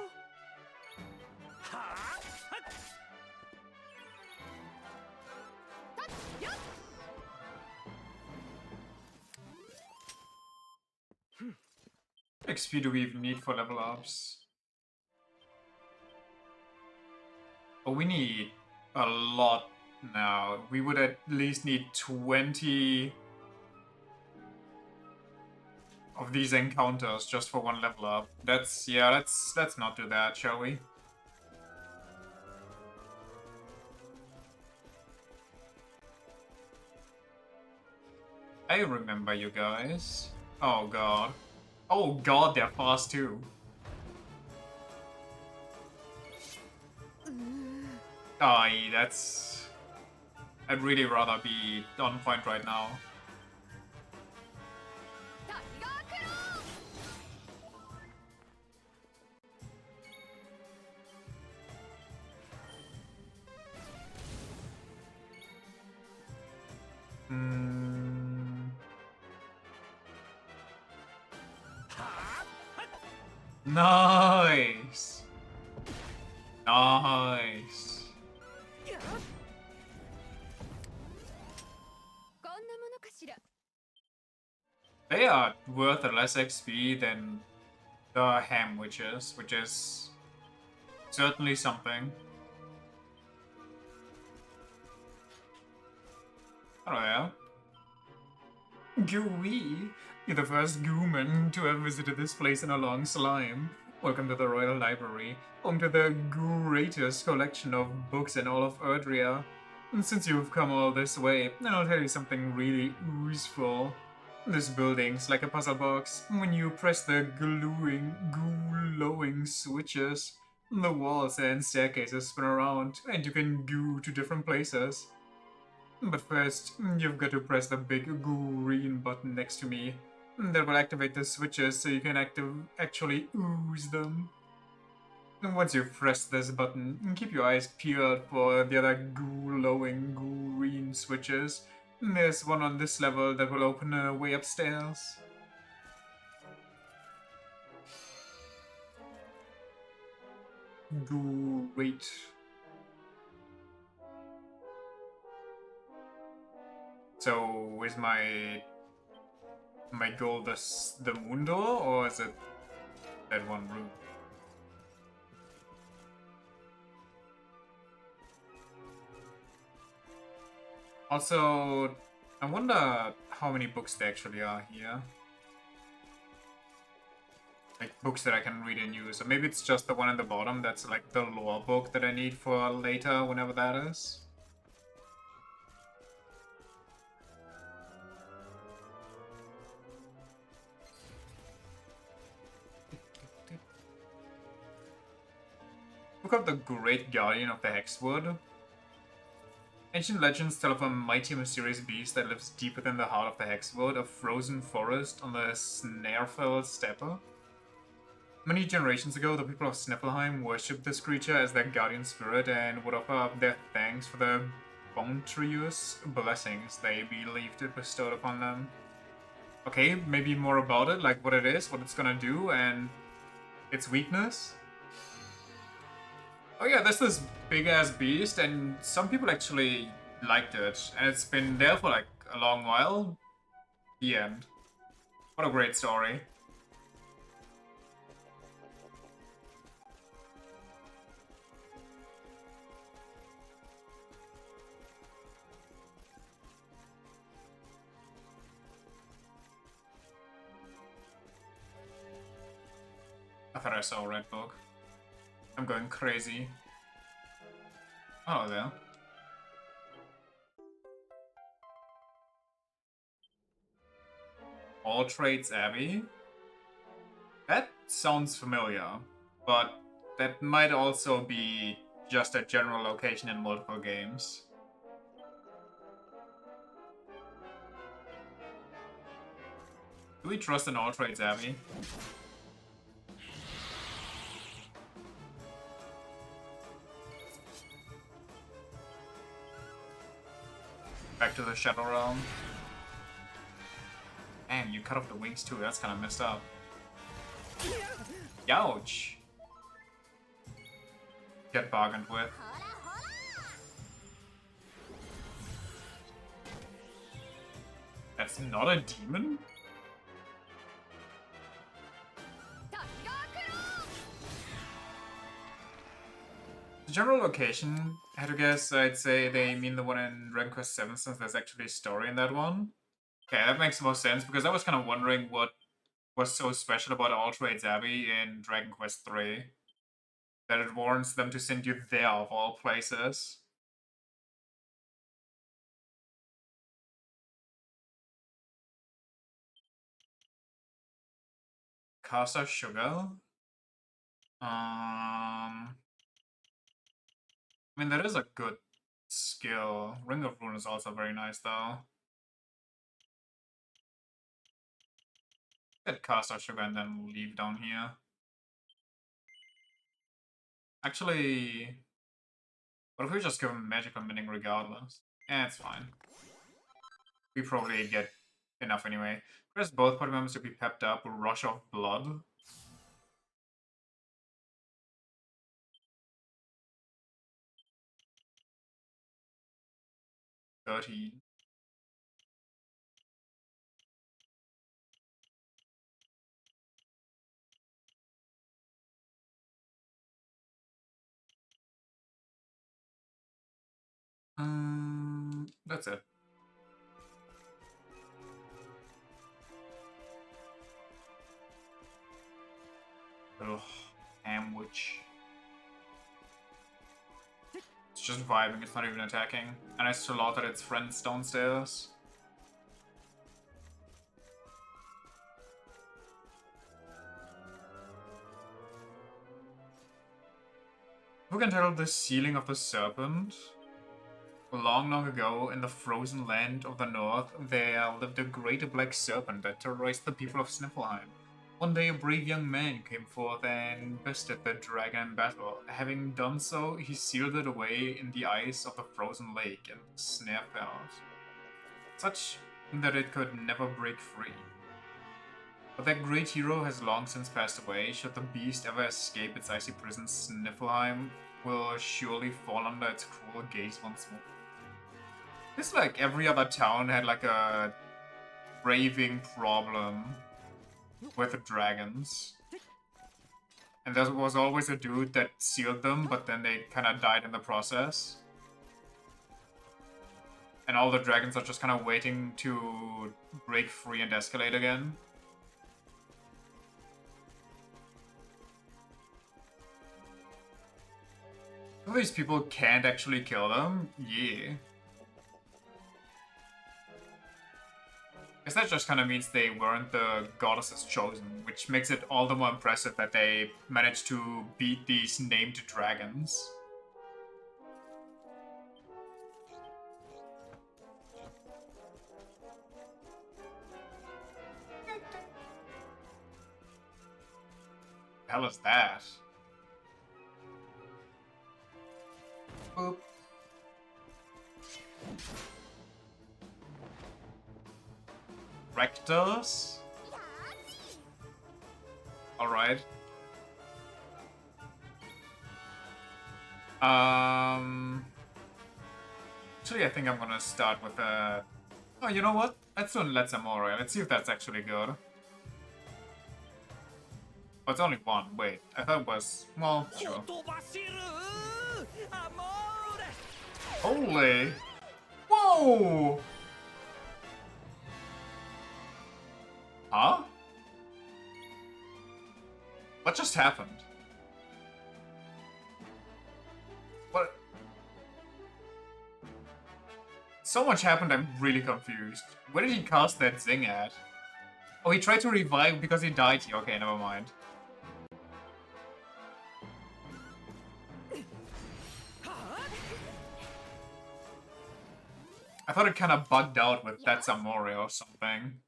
S1: XP do we even need for level ups? Oh, we need a lot now. We would at least need 20 of these encounters just for one level up. Yeah, let's not do that, shall we? I remember you guys. Oh god. Oh god, they're fast too. Aye, that's... I'd really rather be on point right now. Hmm. Nice! Nice! They are worth less XP than the Ham Witches, which is certainly something. Oh yeah. Gooey! You're the first Gooman to have visited this place in a long slime. Welcome to the Royal Library, home to the greatest collection of books in all of Erdrea. And since you've come all this way, I'll tell you something really useful. This building's like a puzzle box. When you press the glowing switches, the walls and staircases spin around, and you can go to different places. But first, you've got to press the big green button next to me. That will activate the switches so you can actually ooze them. And once you've pressed this button, keep your eyes peeled for the other glowing green switches. There's one on this level that will open a way upstairs. Great. So, is my goal the moon door, or is it that one room? Also, I wonder how many books there actually are here. Like, books that I can read and use. Or maybe it's just the one at the bottom that's like the lore book that I need for later, whenever that is. Look up the Great Guardian of the Hexwood. Ancient legends tell of a mighty mysterious beast that lives deep within the heart of the Hexwood, a frozen forest on the Snarefell Steppe. Many generations ago, the people of Sniffelheim worshipped this creature as their guardian spirit and would offer up their thanks for the bounteous blessings they believed it bestowed upon them. Okay, maybe more about it, like what it is, what it's gonna do, and its weakness. Oh yeah, there's this big-ass beast, and some people actually liked it, and it's been there for like a long while. The end. What a great story. I thought I saw a red book. I'm going crazy. Oh, there. All Trades Abbey? That sounds familiar, but that might also be just a general location in multiple games. Do we trust an All Trades Abbey? Back to the Shadow Realm. Man, you cut off the wings too, that's kind of messed up. Youch! Get bargained with. That's not a demon? The general location, I had to guess, I'd say they mean the one in Dragon Quest VII since there's actually a story in that one. Okay, that makes more sense because I was kind of wondering what was so special about All Trades Abbey in Dragon Quest III that it warrants them to send you there of all places. Casa Sugar. I mean, that is a good skill. Ring of Ruin is also very nice, though. Get Casa Sugar and then leave down here. Actually, what if we just give him Magical Mining regardless? Eh, it's fine. We probably get enough anyway. Press both party members to be pepped up. Rush of Blood. $13. That's it. Ugh, sandwich. It's just vibing, it's not even attacking. And I slaughtered its friends downstairs. Who can tell the Sealing of the Serpent? Long, long ago, in the frozen land of the north, there lived a great black serpent that terrorized the people of Sniffleheim. One day, a brave young man came forth and bested the dragon in battle. Having done so, he sealed it away in the ice of the frozen lake, and the snare fell, such that it could never break free. But that great hero has long since passed away. Should the beast ever escape its icy prison, Sniffleheim will surely fall under its cruel gaze once more. It's like every other town had like a raving problem with the dragons. And there was always a dude that sealed them, but then they kind of died in the process. And all the dragons are just kind of waiting to break free and escalate again. So these people can't actually kill them? Yeah. Guess that just kind of means they weren't the goddesses chosen, which makes it all the more impressive that they managed to beat these named dragons. The hell is that? Boop. Rectors? Alright. Actually, I think I'm gonna start with a... Oh, you know what? Let's do Let's Amore. Let's see if that's actually good. Oh, it's only one. Wait, I thought it was... Well, sure. Holy! Whoa! Huh? What just happened? What? So much happened, I'm really confused. Where did he cast that Zing at? Oh, he tried to revive because he died here. Okay, never mind. I thought it kind of bugged out with That's Amore or something.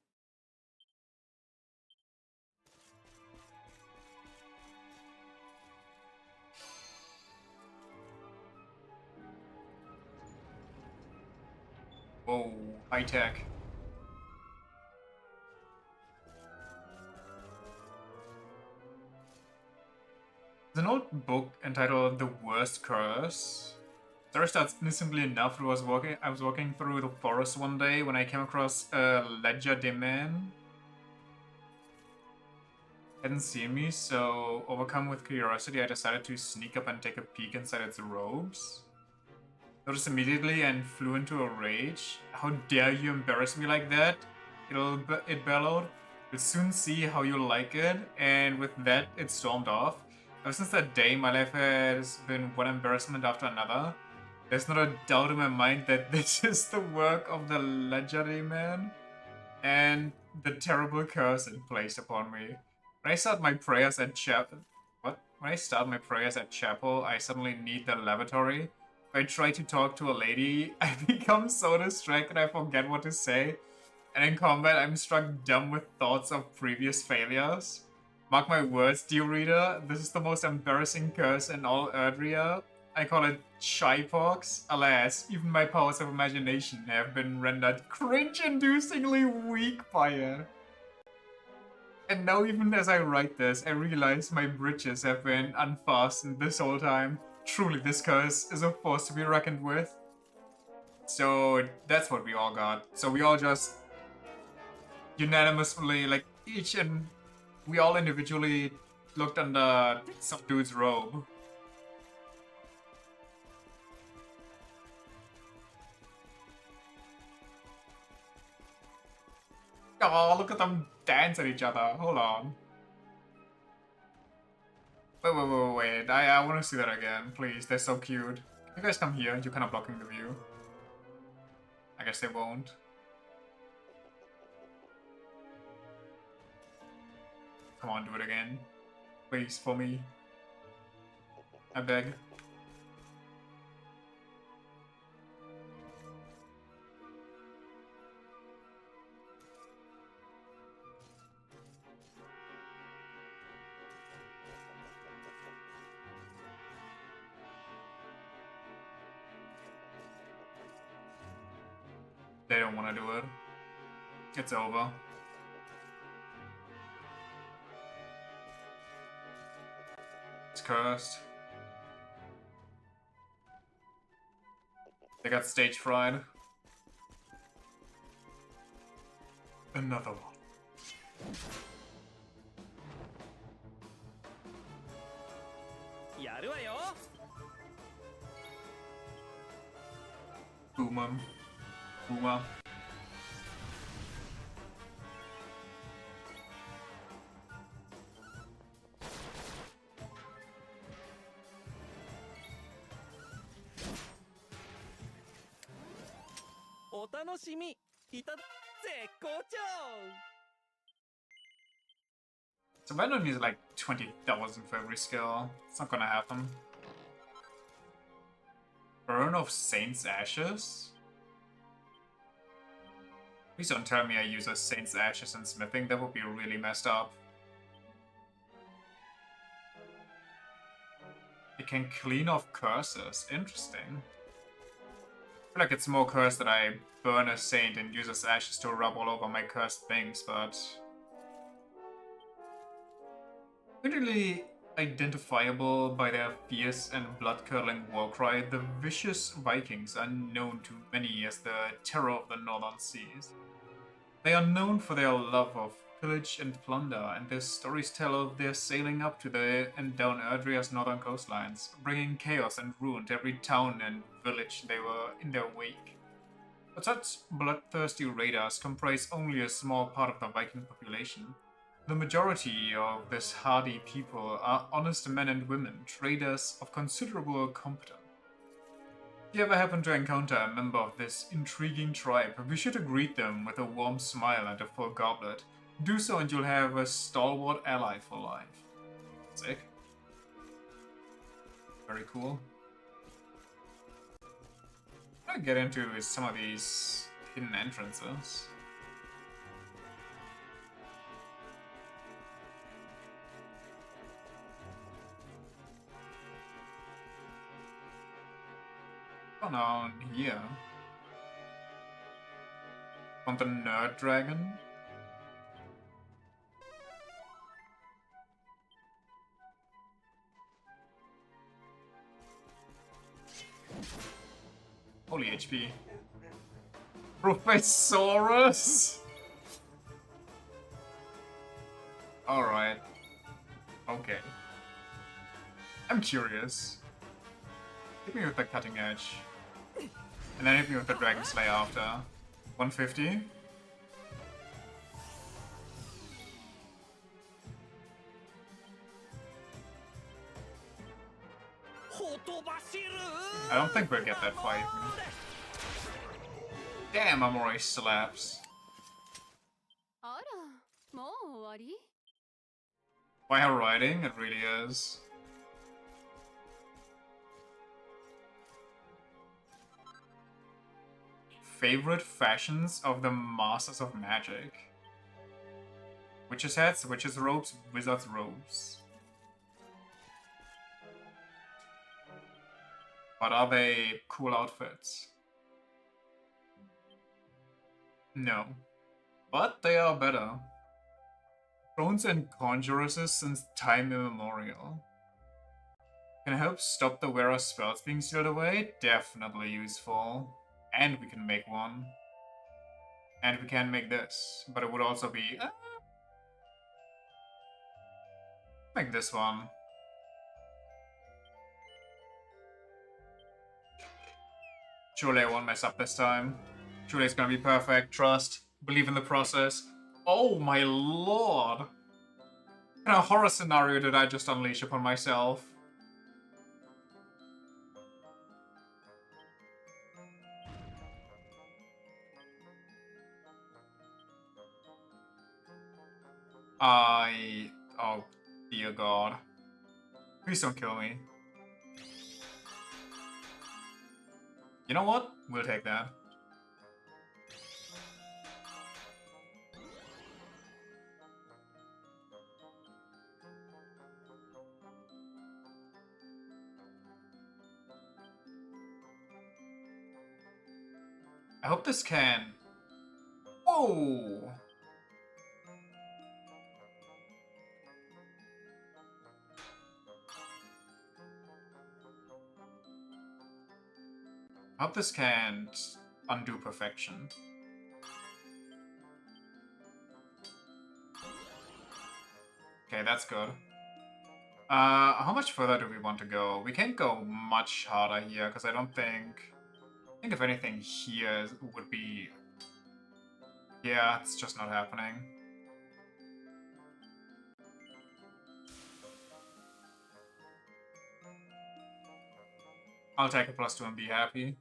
S1: Whoa, high tech. There's an old book entitled The Worst Curse. Story starts innocently enough. I was walking through the forest one day when I came across a Ledger Demon. Hadn't seen me, so overcome with curiosity, I decided to sneak up and take a peek inside its robes. Noticed immediately and flew into a rage. How dare you embarrass me like that? It bellowed. You'll soon see how you like it. And with that, it stormed off. Ever since that day, my life has been one embarrassment after another. There's not a doubt in my mind that this is the work of the Legendary Man and the terrible curse it placed upon me. When I start my prayers at chapel, When I start my prayers at chapel, I suddenly need the lavatory. If I try to talk to a lady, I become so distracted I forget what to say. And in combat, I'm struck dumb with thoughts of previous failures. Mark my words, dear reader, this is the most embarrassing curse in all Erdrea. I call it Shypox. Alas, even my powers of imagination have been rendered cringe-inducingly weak by it. And now even as I write this, I realize my bridges have been unfastened this whole time. Truly, this curse is a force to be reckoned with. So that's what we all got. So we all just unanimously, like, we all individually looked under some dude's robe. Oh, look at them dance at each other. Hold on. Wait. I want to see that again, please. They're so cute. You guys come here. You're kind of blocking the view. I guess they won't. Come on, do it again. Please, for me. I beg. They don't want to do it. It's over. It's cursed. They got stage fried. Another one. Boomer. Boomer. So I don't use like 20,000 for every skill. It's not gonna happen. Burn of Saint's Ashes? Please don't tell me I use a Saint's Ashes in smithing, that would be really messed up. It can clean off curses, interesting. I feel like it's more cursed that I burn a saint and use his ashes to rub all over my cursed things, but... Really identifiable by their fierce and blood-curdling war cry, the vicious Vikings are known to many as the terror of the northern seas. They are known for their love of pillage and plunder, and their stories tell of their sailing up to the and down Erdrea's northern coastlines, bringing chaos and ruin to every town and village they were in their wake. But such bloodthirsty raiders comprise only a small part of the Viking population. The majority of this hardy people are honest men and women, traders of considerable competence. If you ever happen to encounter a member of this intriguing tribe, be sure to greet them with a warm smile and a full goblet. Do so and you'll have a stalwart ally for life. Sick. Very cool. What I get into is some of these hidden entrances. Going on here? On the Nerd Dragon? Holy HP. Professorus? Alright. Okay. I'm curious. Hit me with the cutting edge. And then hit me with the Dragon Slayer after. 150? I don't think we'll get that fight. Damn, Amorai slaps. By her writing, it really is. Favorite fashions of the Masters of Magic. Witches' hats, witches' robes, wizards' robes. But are they cool outfits? No. But they are better. Thrones and conjuresses since time immemorial. Can help stop the wearer's spells being sealed away? Definitely useful. And we can make one. And we can make this. But it would also be... make this one. Surely I won't mess up this time. Surely it's gonna be perfect. Trust. Believe in the process. Oh my lord! What kind of horror scenario did I just unleash upon myself? Oh, dear god. Please don't kill me. You know what? We'll take that. I hope this can... Whoa! I hope this can't undo perfection. Okay, that's good. How much further do we want to go? We can't go much harder here, because I don't think... I think if anything here would be... Yeah, it's just not happening. I'll take a +2 and be happy.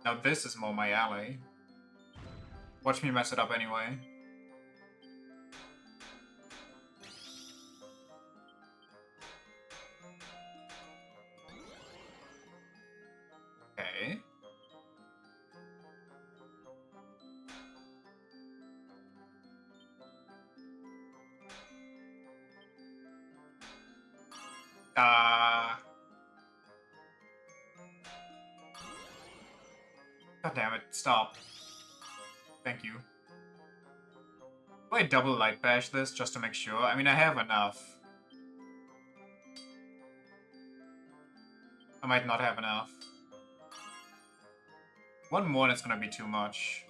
S1: Now this is more my alley. Watch me mess it up anyway. Okay. God damn it, stop. Thank you. Do I double light bash this just to make sure? I mean, I have enough. I might not have enough. One more and it's gonna be too much.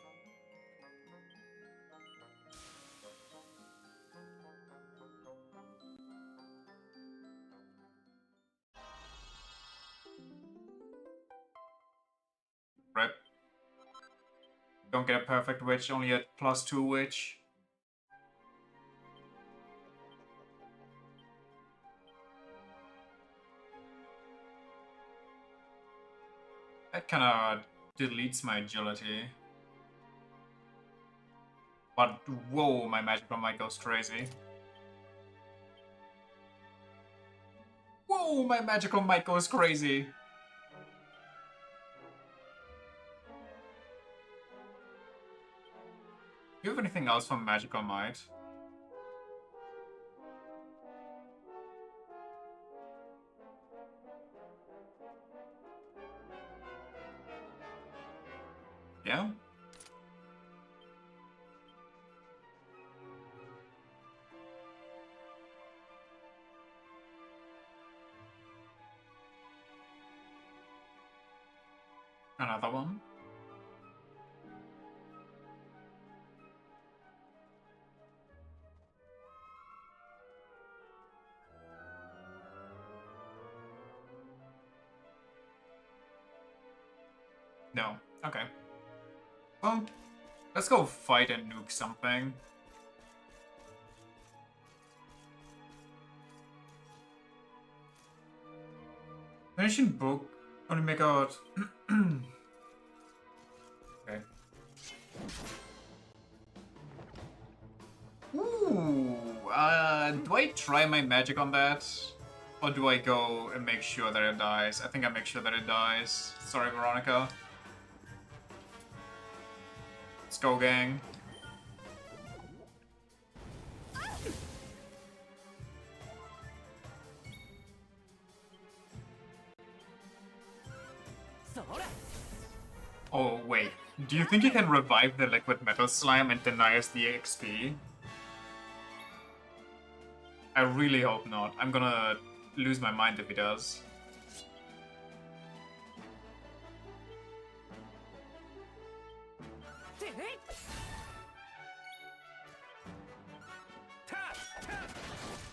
S1: Rip. Don't get a perfect witch, only a +2 witch. That kinda deletes my agility. But whoa, my magical might goes crazy. Whoa, my magical might goes crazy. Do you have anything else from Magical Might? Yeah? Another one? No. Okay. Well, Let's go fight and nuke something. Ancient book. Only make out. Okay. Ooh. Do I try my magic on that? Or do I go and make sure that it dies? I think I make sure that it dies. Sorry, Veronica. Let's go, gang. Oh, wait. Do you think you can revive the liquid metal slime and deny us the XP? I really hope not. I'm gonna lose my mind if he does.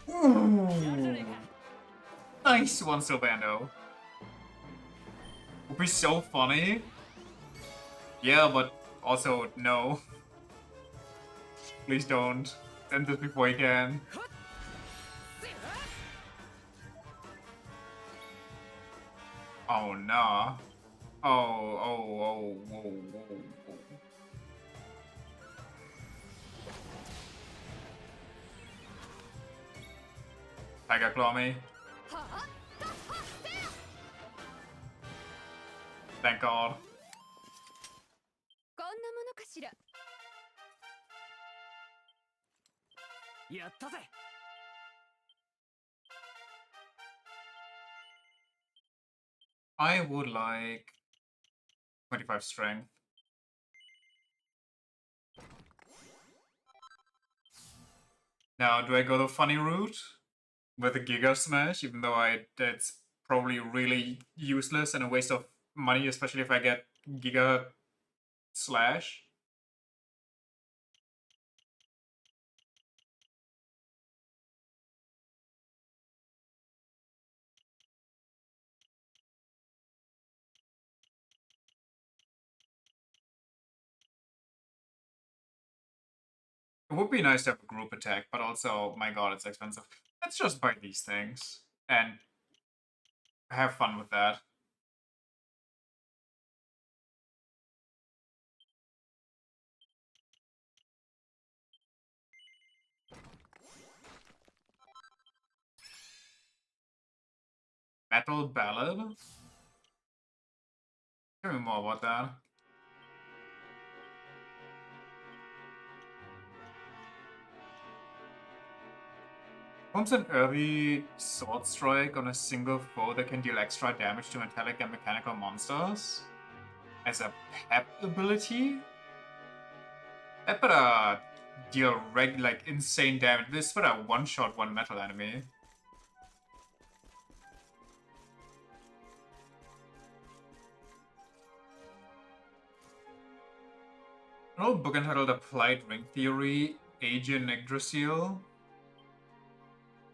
S1: Ooh. Nice one, Sylvando. Would be so funny. Yeah, but also no. Please don't. End this before you can. Oh nah. Whoa. Tiger Claw me. Thank God.
S3: こんなものかしら。
S2: やったぜ。
S1: I would like 25 strength. Now, do I go the funny route with a Giga Smash, even though it's probably really useless and a waste of money, especially if I get Giga Slash? It would be nice to have a group attack, but also, my god, it's expensive. Let's just buy these things and have fun with that. Metal Ballad? Tell me more about that. Forms an early sword strike on a single foe that can deal extra damage to metallic and mechanical monsters. As a pep ability? That better deal insane damage. This better one-shot one metal enemy. An old book entitled Applied Ring Theory, Aegean Yggdrasil.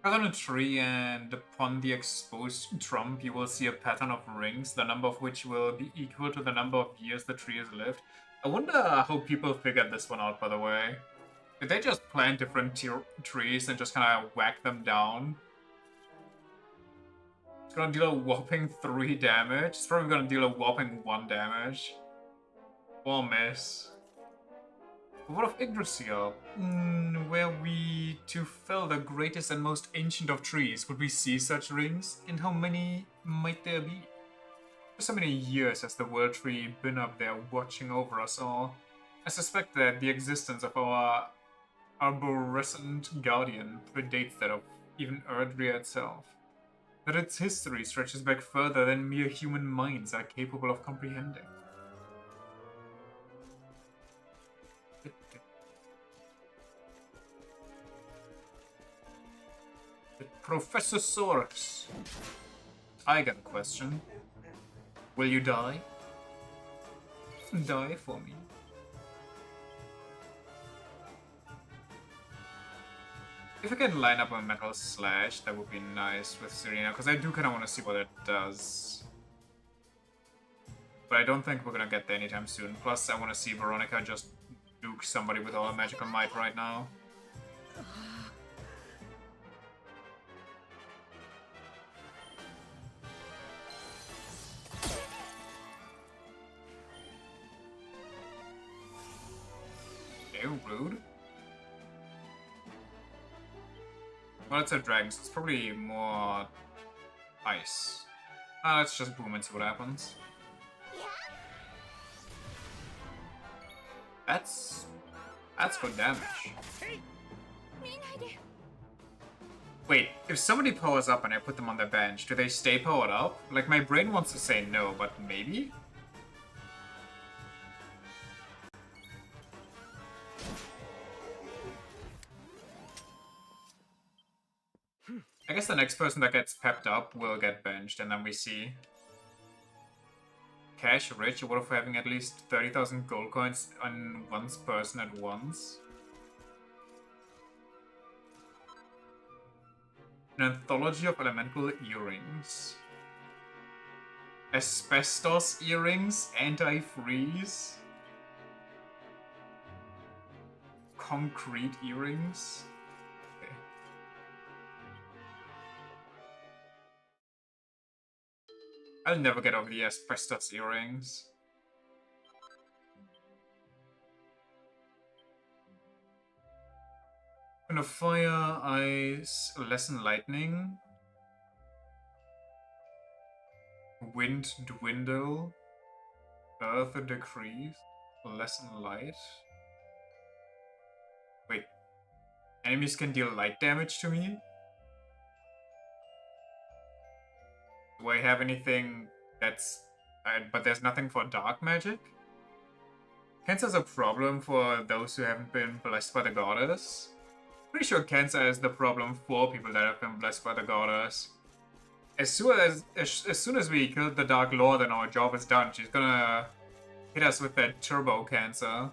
S1: Cut on a tree and upon the exposed trunk you will see a pattern of rings, the number of which will be equal to the number of years the tree has lived. I wonder how people figured this one out, by the way. Did they just plant different trees and just kind of whack them down? It's gonna deal a whopping 3 damage. It's probably gonna deal a whopping 1 damage. Or miss. What of Yggdrasil? Were we to fell the greatest and most ancient of trees, would we see such rings? And how many might there be? For so many years has the World Tree been up there watching over us all. I suspect that the existence of our arborescent guardian predates that of even Erdrea itself. That its history stretches back further than mere human minds are capable of comprehending. Professor Sorax, I got a question. Will you die? Die for me. If I can line up a Metal Slash, that would be nice with Serena, because I do kind of want to see what it does. But I don't think we're gonna get there anytime soon. Plus, I want to see Veronica just nuke somebody with all magical might right now. Okay, rude. Well, it's a dragon, so it's probably more ice. Let's just boom and see what happens. That's good damage. Wait, if somebody powers up and I put them on their bench, do they stay powered up? Like, my brain wants to say no, but maybe? I guess the next person that gets pepped up will get benched, and then we see. Cash rich, what if we're having at least 30,000 gold coins on one person at once? An anthology of elemental earrings. Asbestos earrings, anti-freeze. Concrete earrings. Okay. I'll never get over the asbestos earrings. Gonna fire, ice, lessen lightning. Wind dwindle. Earth decrease. Lessen light. Wait. Enemies can deal light damage to me? Do I have anything that's... but there's nothing for dark magic? Cancer's a problem for those who haven't been blessed by the goddess. Pretty sure cancer is the problem for people that have been blessed by the goddess. As soon as we kill the Dark Lord and our job is done, she's gonna hit us with that turbo cancer.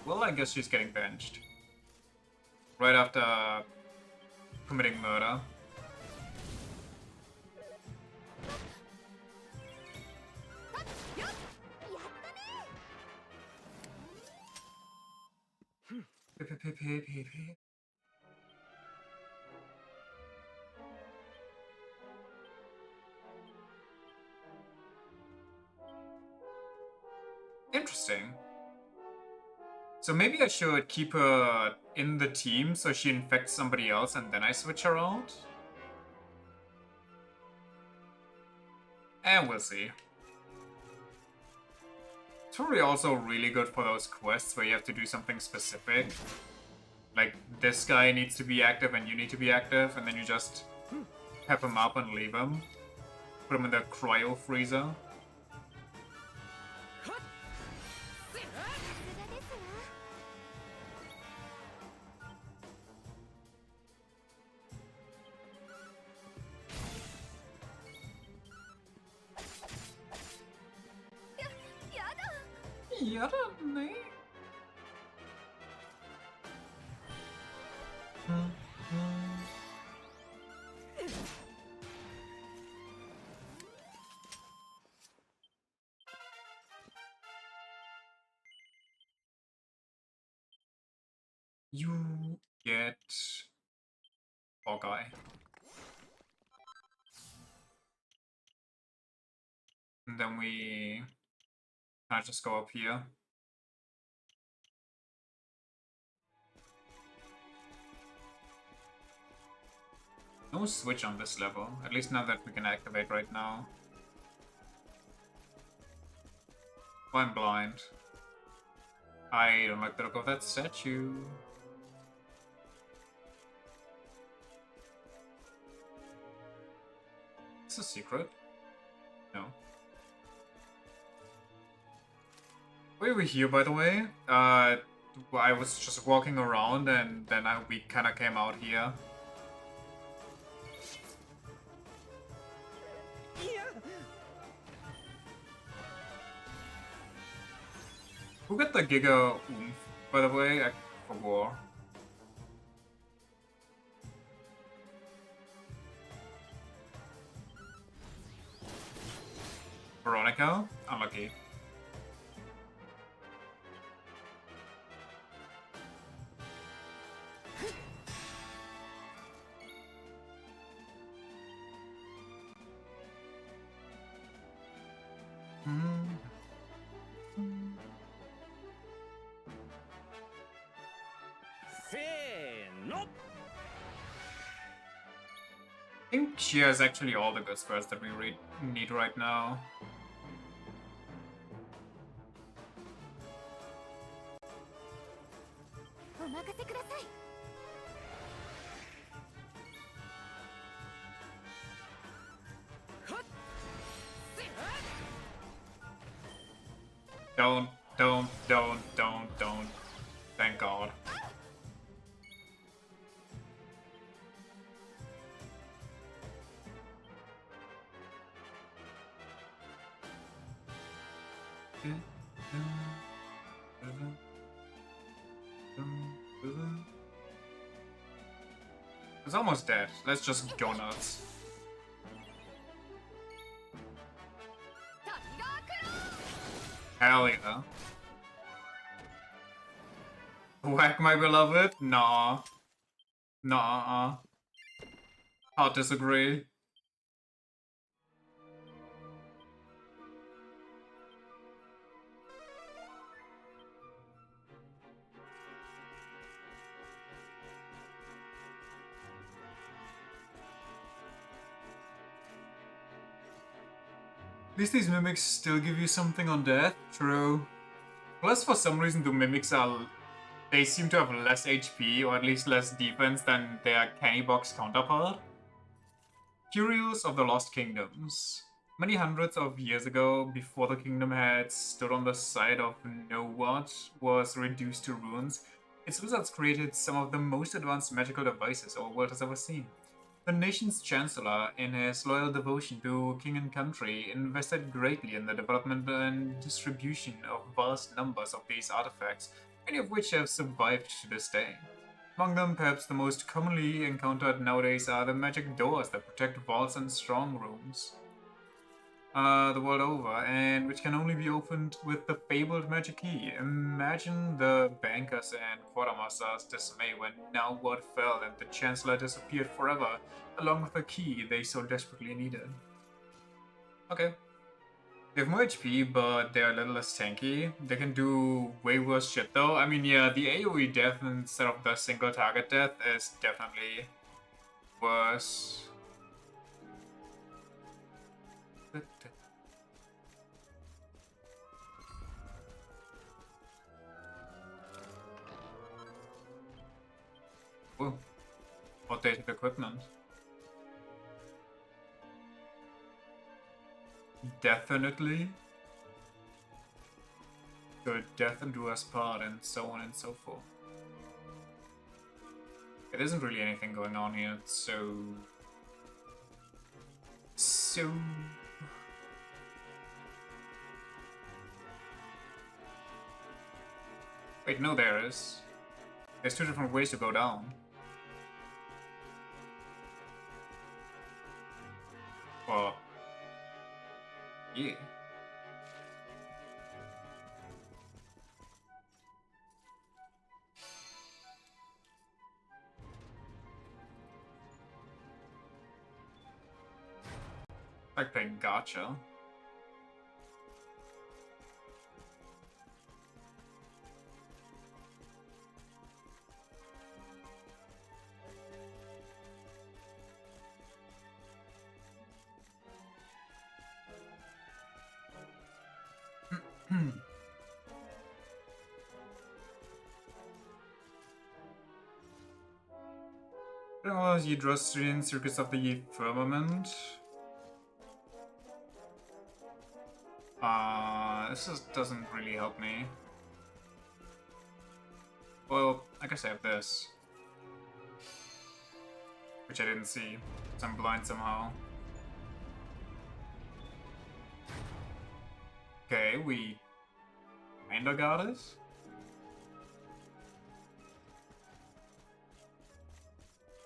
S1: Well, I guess she's getting benched. Right after committing murder. Interesting. So maybe I should keep her in the team so she infects somebody else and then I switch her out? And we'll see. It's probably also really good for those quests where you have to do something specific. Like, this guy needs to be active and you need to be active, and then you just pep him up and leave him. Put him in the cryo freezer. You get Hawkeye. And then we kind of just go up here. No switch on this level, at least none that we can activate right now. Oh, I'm blind. I don't like the look of that statue. Is this a secret? No. Why are we here, by the way? I was just walking around and then we kind of came out here. Who got the Giga Oomph, by the way, for war? Veronica? Unlucky. I think she has actually all the good spells that we need right now. Don't. Thank God. It's almost dead. Let's just go nuts. Hell yeah. Whack my beloved? Nah. Nah. I'll disagree. At least these mimics still give you something on death. True. Plus, for some reason, the mimics are... They seem to have less HP, or at least less defense, than their Canny Box counterpart. Curios of the Lost Kingdoms. Many hundreds of years ago, before the kingdom had stood on the side of what was reduced to ruins, its wizards created some of the most advanced magical devices our world has ever seen. The nation's chancellor, in his loyal devotion to king and country, invested greatly in the development and distribution of vast numbers of these artifacts, many of which have survived to this day. Among them, perhaps the most commonly encountered nowadays are the magic doors that protect vaults and strong rooms the world over, and which can only be opened with the fabled magic key. Imagine the bankers and quartermasters' dismay when now word fell and the Chancellor disappeared forever, along with the key they so desperately needed. Okay. They have more HP, but they're a little less tanky. They can do way worse shit though. I mean, yeah, the AoE death instead of the single target death is definitely worse. Ooh. Outdated equipment. Definitely. Till death and do us part, and so on and so forth. There isn't really anything going on here, so... Wait, no, there is. There's two different ways to go down. Well... Yeah. Like playing gacha. Yggdrasil, Circus of the Firmament. This doesn't really help me. Well, I guess I have this. Which I didn't see, because I'm blind somehow. Okay, we kinda got it.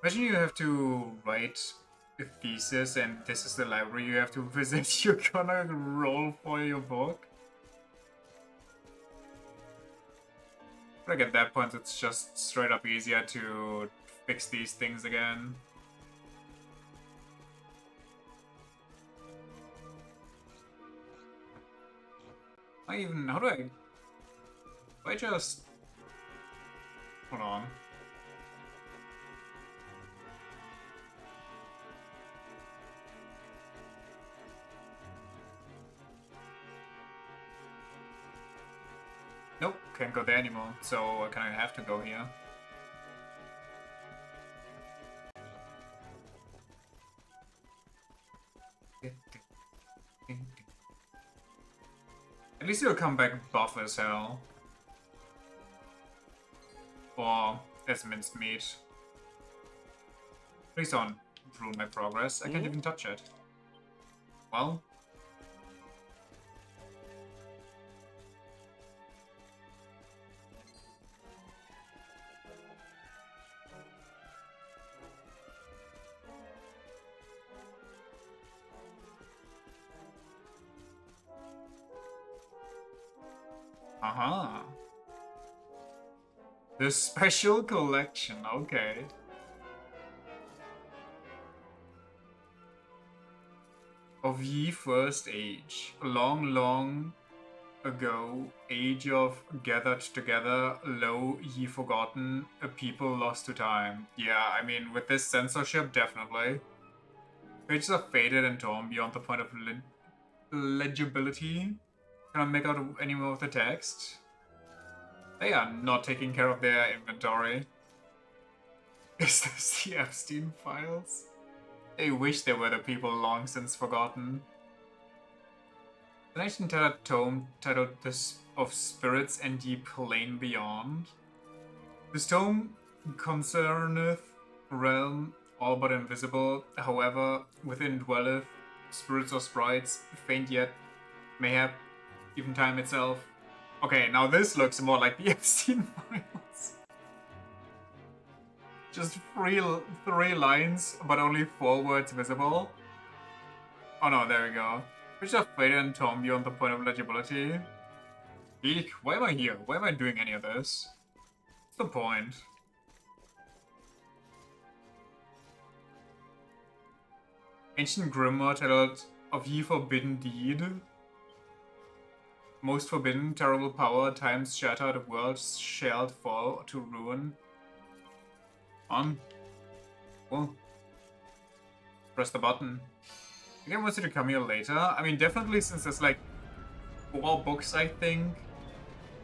S1: Imagine you have to write a thesis and this is the library you have to visit. You're gonna roll for your book. Like at that point, it's just straight up easier to fix these things again. How do I just... Hold on. Nope, can't go there anymore, so I kinda have to go here. At least he'll come back buff as hell. Or as minced meat. Please don't ruin my progress. I can't even touch it. Well. Uh-huh. The special collection, okay. Of ye first age, long, long ago, age of gathered together, lo, ye forgotten, a people lost to time. Yeah, I mean, with this censorship, definitely. Pages are faded and torn beyond the point of legibility. Cannot make out any more of the text. They are not taking care of their inventory. Is this the Epstein files? They wish they were the people long since forgotten. The ancient tattered tome titled "This of Spirits and Ye Plain Beyond." This tome concerneth realm all but invisible, however, within dwelleth spirits or sprites, faint yet, mayhap, even time itself. Okay, now this looks more like the Epstein files. Just three lines, but only 4 words visible. Oh no, there we go. Which are faded and torn beyond the point of legibility. Eek, why am I here? Why am I doing any of this? What's the point? Ancient grimoire titled "Of Ye Forbidden Deed." Most forbidden, terrible power, times shattered, worlds shall fall to ruin. On. Cool. Press the button. I think I want you to come here later. I mean, definitely since there's like 4 books, I think,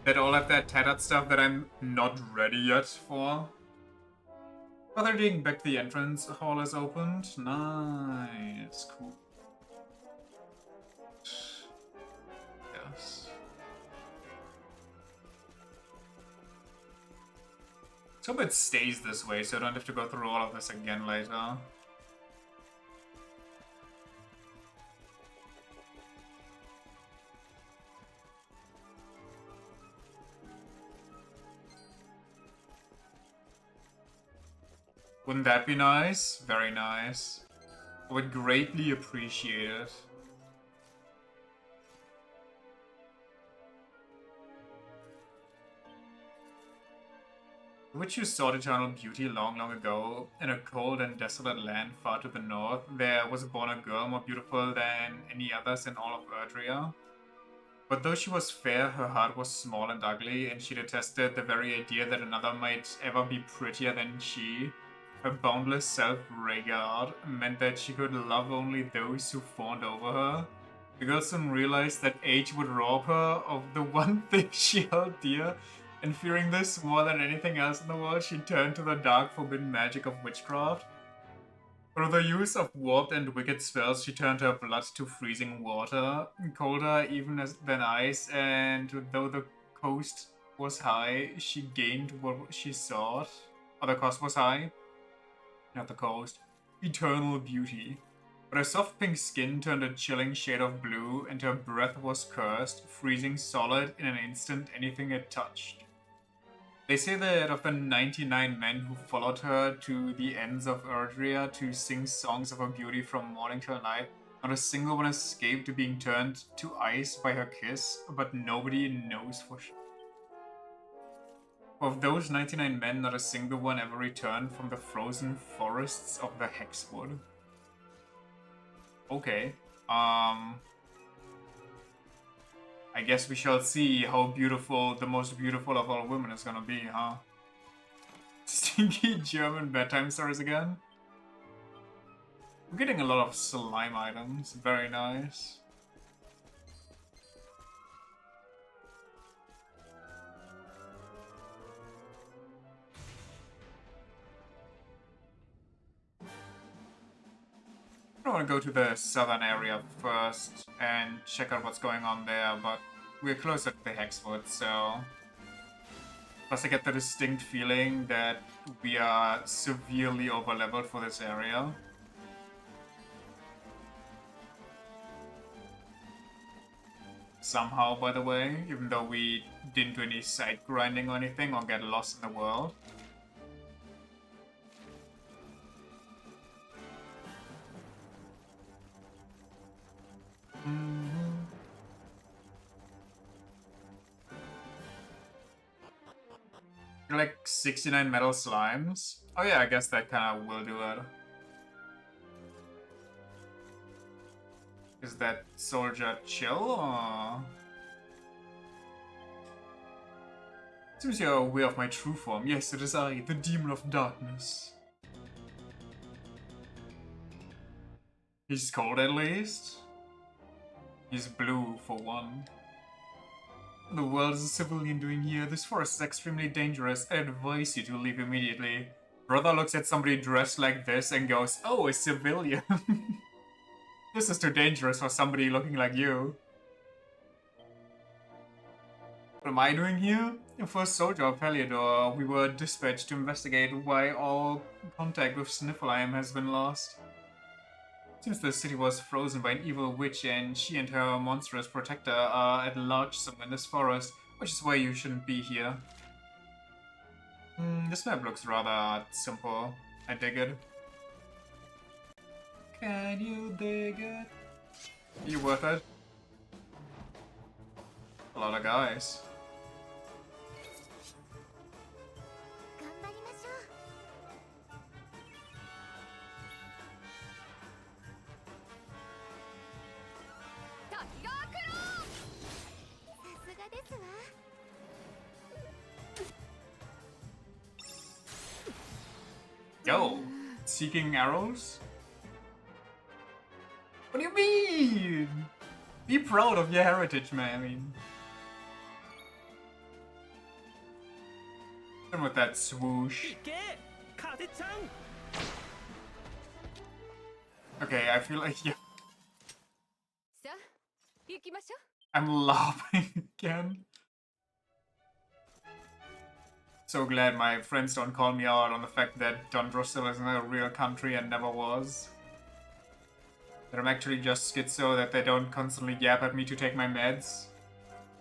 S1: that all have that tattered stuff that I'm not ready yet for. Other digging back to the entrance hall is opened. Nice. Cool. Yes. So hope it stays this way so I don't have to go through all of this again later. Wouldn't that be nice? Very nice. I would greatly appreciate it. Which you sought eternal beauty long, long ago, in a cold and desolate land far to the north, there was born a girl more beautiful than any others in all of Erdrea. But though she was fair, her heart was small and ugly, and she detested the very idea that another might ever be prettier than she. Her boundless self-regard meant that she could love only those who fawned over her. The girl soon realized that age would rob her of the one thing she held dear, and fearing this more than anything else in the world, she turned to the dark, forbidden magic of witchcraft. Through the use of warped and wicked spells, she turned her blood to freezing water, colder even than ice, and though the cost was high, she gained what she sought. Or the cost was high, not the cost. Eternal beauty. But her soft pink skin turned a chilling shade of blue, and her breath was cursed, freezing solid in an instant anything it touched. They say that of the 99 men who followed her to the ends of Erdrea to sing songs of her beauty from morning till night, not a single one escaped being turned to ice by her kiss, but nobody knows for sure. Of those 99 men, not a single one ever returned from the frozen forests of the Hexwood. Okay. I guess we shall see how beautiful the most beautiful of all women is gonna be, huh? Stinky German bedtime stories again? We're getting a lot of slime items. Very nice. I want to go to the southern area first and check out what's going on there, but we're closer to the Hexwood, so... Plus I get the distinct feeling that we are severely overleveled for this area. Somehow, by the way, even though we didn't do any side grinding or anything or get lost in the world. Like 69 metal slimes. Oh yeah, I guess that kind of will do it. Is that soldier chill or? Seems you're aware of my true form. Yes, it is I, the demon of darkness. He's cold at least. He's blue for one. What the world is a civilian doing here? This forest is extremely dangerous. I advise you to leave immediately. Brother looks at somebody dressed like this and goes, "Oh, a civilian." This is too dangerous for somebody looking like you. What am I doing here? The first soldier of Heliodor, we were dispatched to investigate why all contact with Sniffleheim has been lost. Since the city was frozen by an evil witch and she and her monstrous protector are at large somewhere in this forest, which is why you shouldn't be here. This map looks rather simple. I dig it. Can you dig it? Are you worth it? A lot of guys. Yo, seeking arrows? What do you mean? Be proud of your heritage, man. I mean, and with that swoosh. Okay, I feel like I'm laughing again. So glad my friends don't call me out on the fact that Dondrosil isn't a real country and never was. That I'm actually just schizo, that they don't constantly yap at me to take my meds.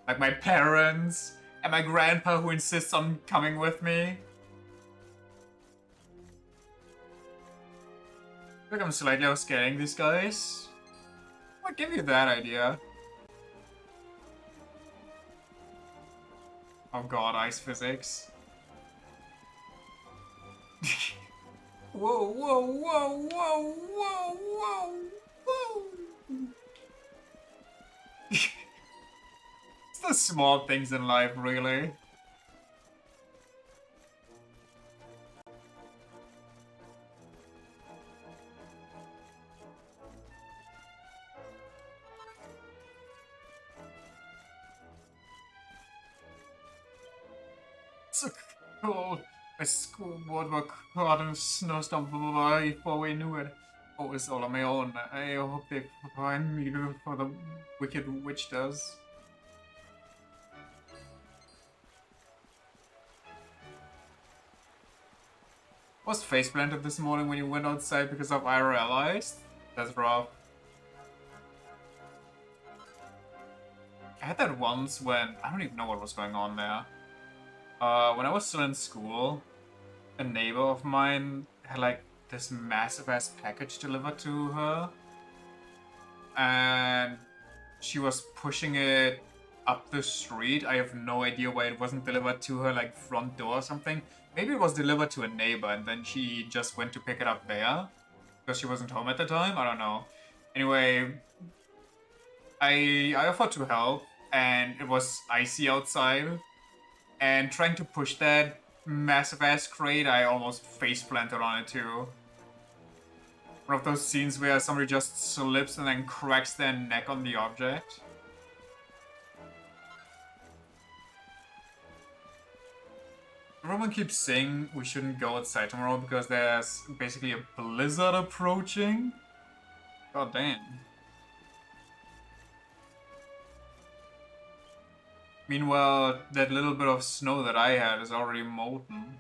S1: Like my parents and my grandpa who insists on coming with me. I feel like I'm slightly outscaling these guys. What gave you that idea? Oh god, ice physics. Whoa, whoa, whoa, whoa, whoa, whoa, whoa. It's the small things in life, really. So cold. My schoolboard were caught in a snowstorm before we knew it. Oh, it's all on my own. I hope they find me before the wicked witch does. Was face planted this morning when you went outside because of IRL ice? That's rough. I had that once when I don't even know what was going on there. When I was still in school, a neighbor of mine had like this massive ass package delivered to her, and she was pushing it up the street. I have no idea why it wasn't delivered to her like front door or something. Maybe it was delivered to a neighbor and then she just went to pick it up there because she wasn't home at the time. I don't know. Anyway, I offered to help and it was icy outside. And trying to push that massive ass crate, I almost face planted on it too. One of those scenes where somebody just slips and then cracks their neck on the object. Everyone keeps saying we shouldn't go outside tomorrow because there's basically a blizzard approaching. God damn. Meanwhile, that little bit of snow that I had is already molten.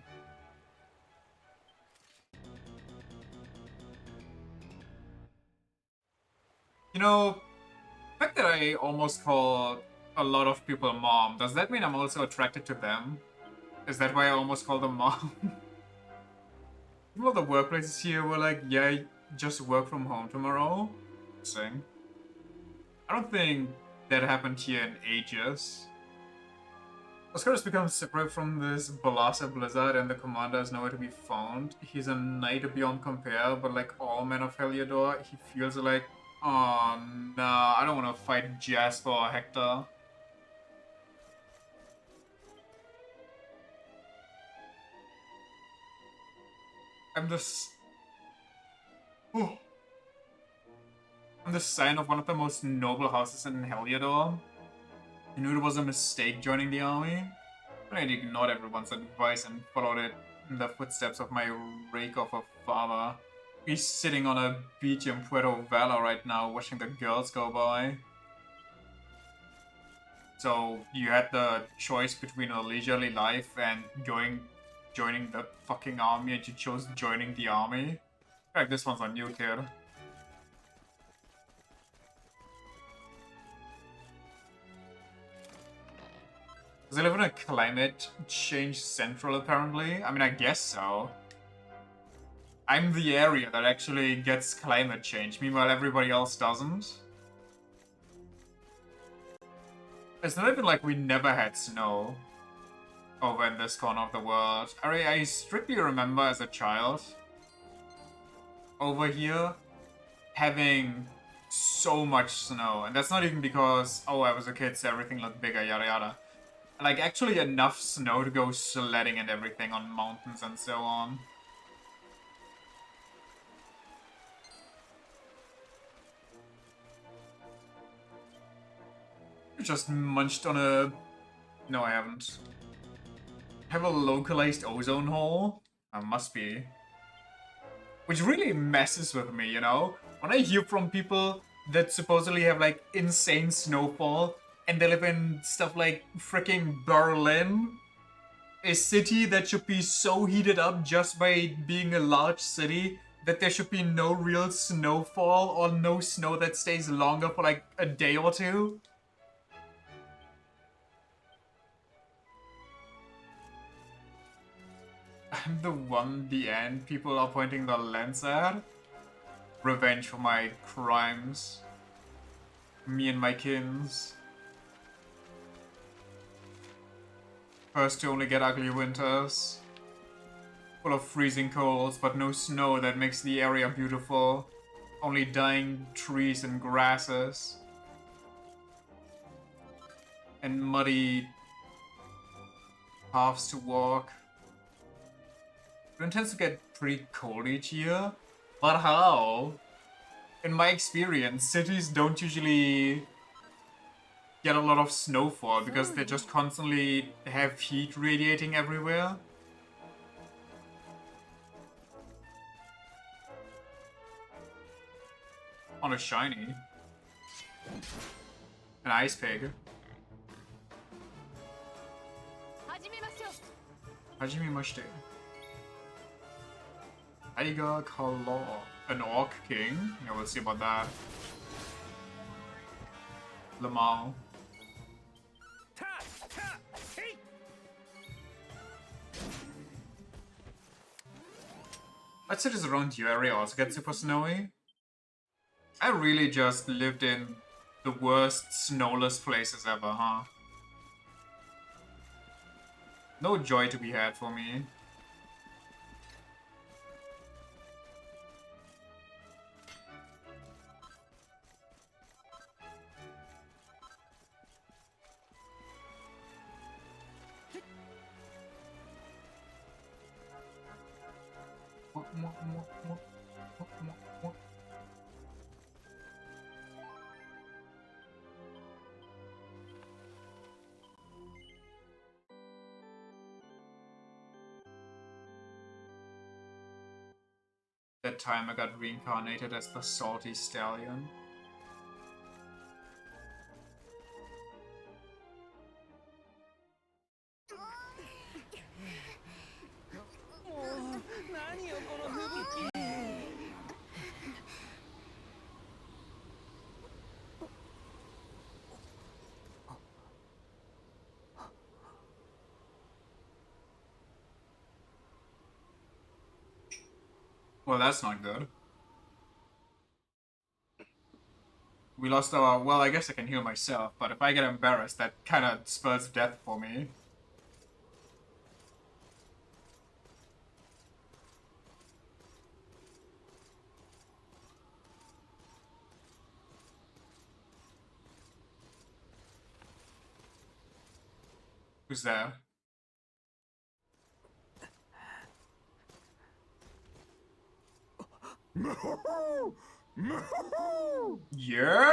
S1: You know, the fact that I almost call a lot of people mom, does that mean I'm also attracted to them? Is that why I almost call them mom? People at the workplaces here were like, yeah, just work from home tomorrow. Sing. I don't think that happened here in ages. Oscar has become separate from this Balasa Blizzard and the commander is nowhere to be found. He's a knight beyond compare, but like all men of Heliodor, he feels like, oh nah, I don't want to fight Jasper or Hector. I'm this... Oh. I'm the son of one of the most noble houses in Heliodor. I knew it was a mistake joining the army, but I ignored everyone's advice and followed it in the footsteps of my rake of a father. He's sitting on a beach in Puerto Valor right now, watching the girls go by. So you had the choice between a leisurely life and joining the fucking army, and you chose joining the army. Like this one's on you, kid. Does it live in a climate change central, apparently? I mean, I guess so. I'm the area that actually gets climate change, meanwhile everybody else doesn't. It's not even like we never had snow over in this corner of the world. I strictly remember as a child over here having so much snow. And that's not even because, oh, I was a kid so everything looked bigger, yada yada. Like, actually enough snow to go sledding and everything on mountains and so on. Just munched on a... No, I haven't. Have a localized ozone hole? Must be. Which really messes with me, you know? When I hear from people that supposedly have, like, insane snowfall, and they live in stuff like freaking Berlin, a city that should be so heated up just by being a large city that there should be no real snowfall or no snow that stays longer for like a day or two. I'm the one, the end, people are pointing the lens at. Revenge for my crimes. Me and my kins. First to only get ugly winters. Full of freezing colds, but no snow that makes the area beautiful. Only dying trees and grasses. And muddy paths to walk. It tends to get pretty cold each year. But how? In my experience, cities don't usually get a lot of snowfall because they just constantly have heat radiating everywhere. On a shiny. An ice pig. Hajime mashite. Aiga Kala. an Orc King. Yeah, we'll see about that. Lamal. I'd say this around your area also gets super snowy. I really just lived in the worst snowless places ever, huh? No joy to be had for me. That time I got reincarnated as the Salty Stallion. Well, that's not good. We lost our... Well, I guess I can heal myself, but if I get embarrassed, that kind of spells death for me. Who's there? Yeah!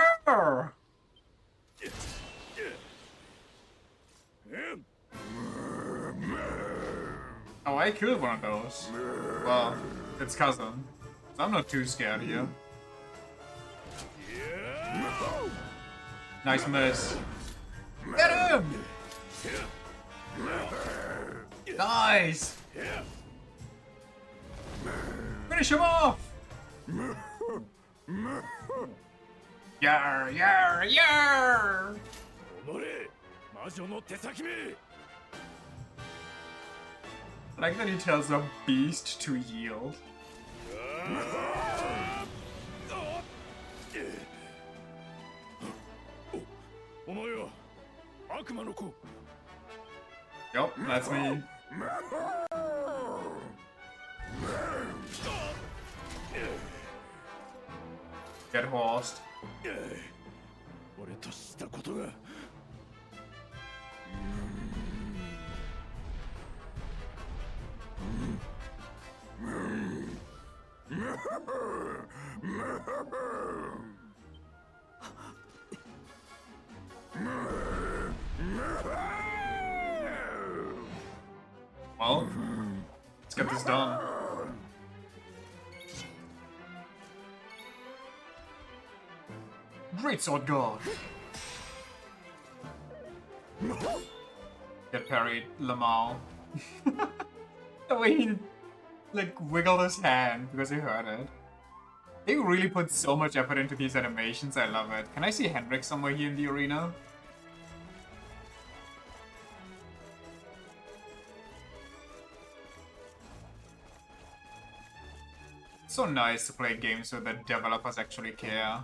S1: Oh, I killed one of those. Well, it's cousin. So I'm not too scared here. Nice miss. Get him! Nice! Finish him off! Yar, yar, yar! I like that he tells a beast to yield. Yup, that's me. Get horsed. Well, let's get this done. Great Sword God! Get parried, Lamal. The way he, like, wiggled his hand because he heard it. They really put so much effort into these animations, I love it. Can I see Hendrik somewhere here in the arena? It's so nice to play games where the developers actually care.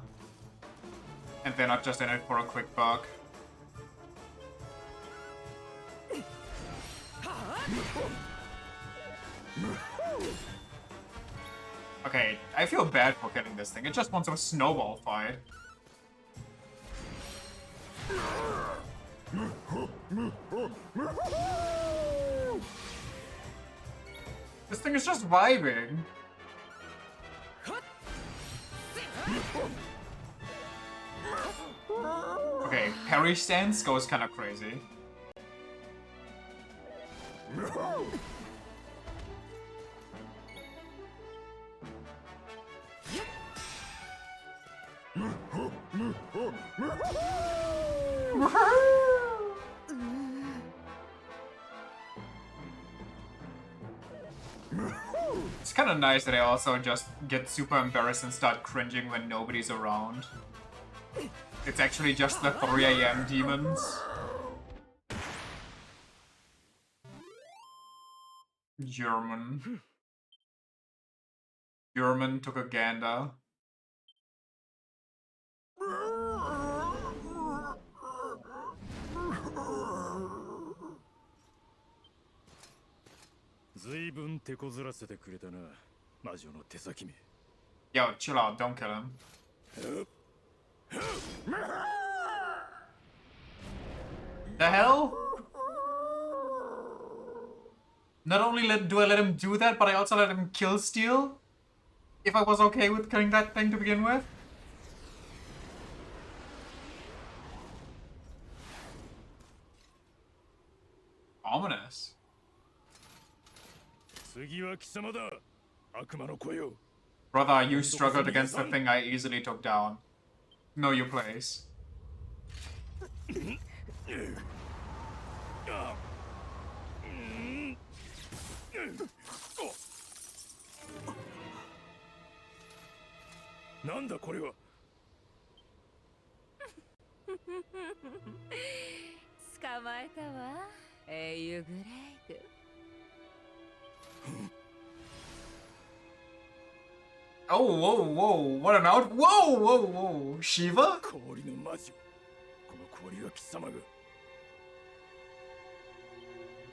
S1: And they're not just in it for a quick buck. Okay, I feel bad for killing this thing. It just wants a snowball fight. This thing is just vibing. Okay, parry stance goes kind of crazy. It's kind of nice that I also just get super embarrassed and start cringing when nobody's around. It's actually just the 3 a.m. demons. German. German took a gander. Yo, chill out, don't kill him. The hell? Not only do I let him do that, but I also let him kill Steel? If I was okay with killing that thing to begin with? Ominous. Brother, you struggled against the thing I easily took down. Know your place. Oh, whoa, whoa, what an out. Whoa, whoa, whoa. Shiva?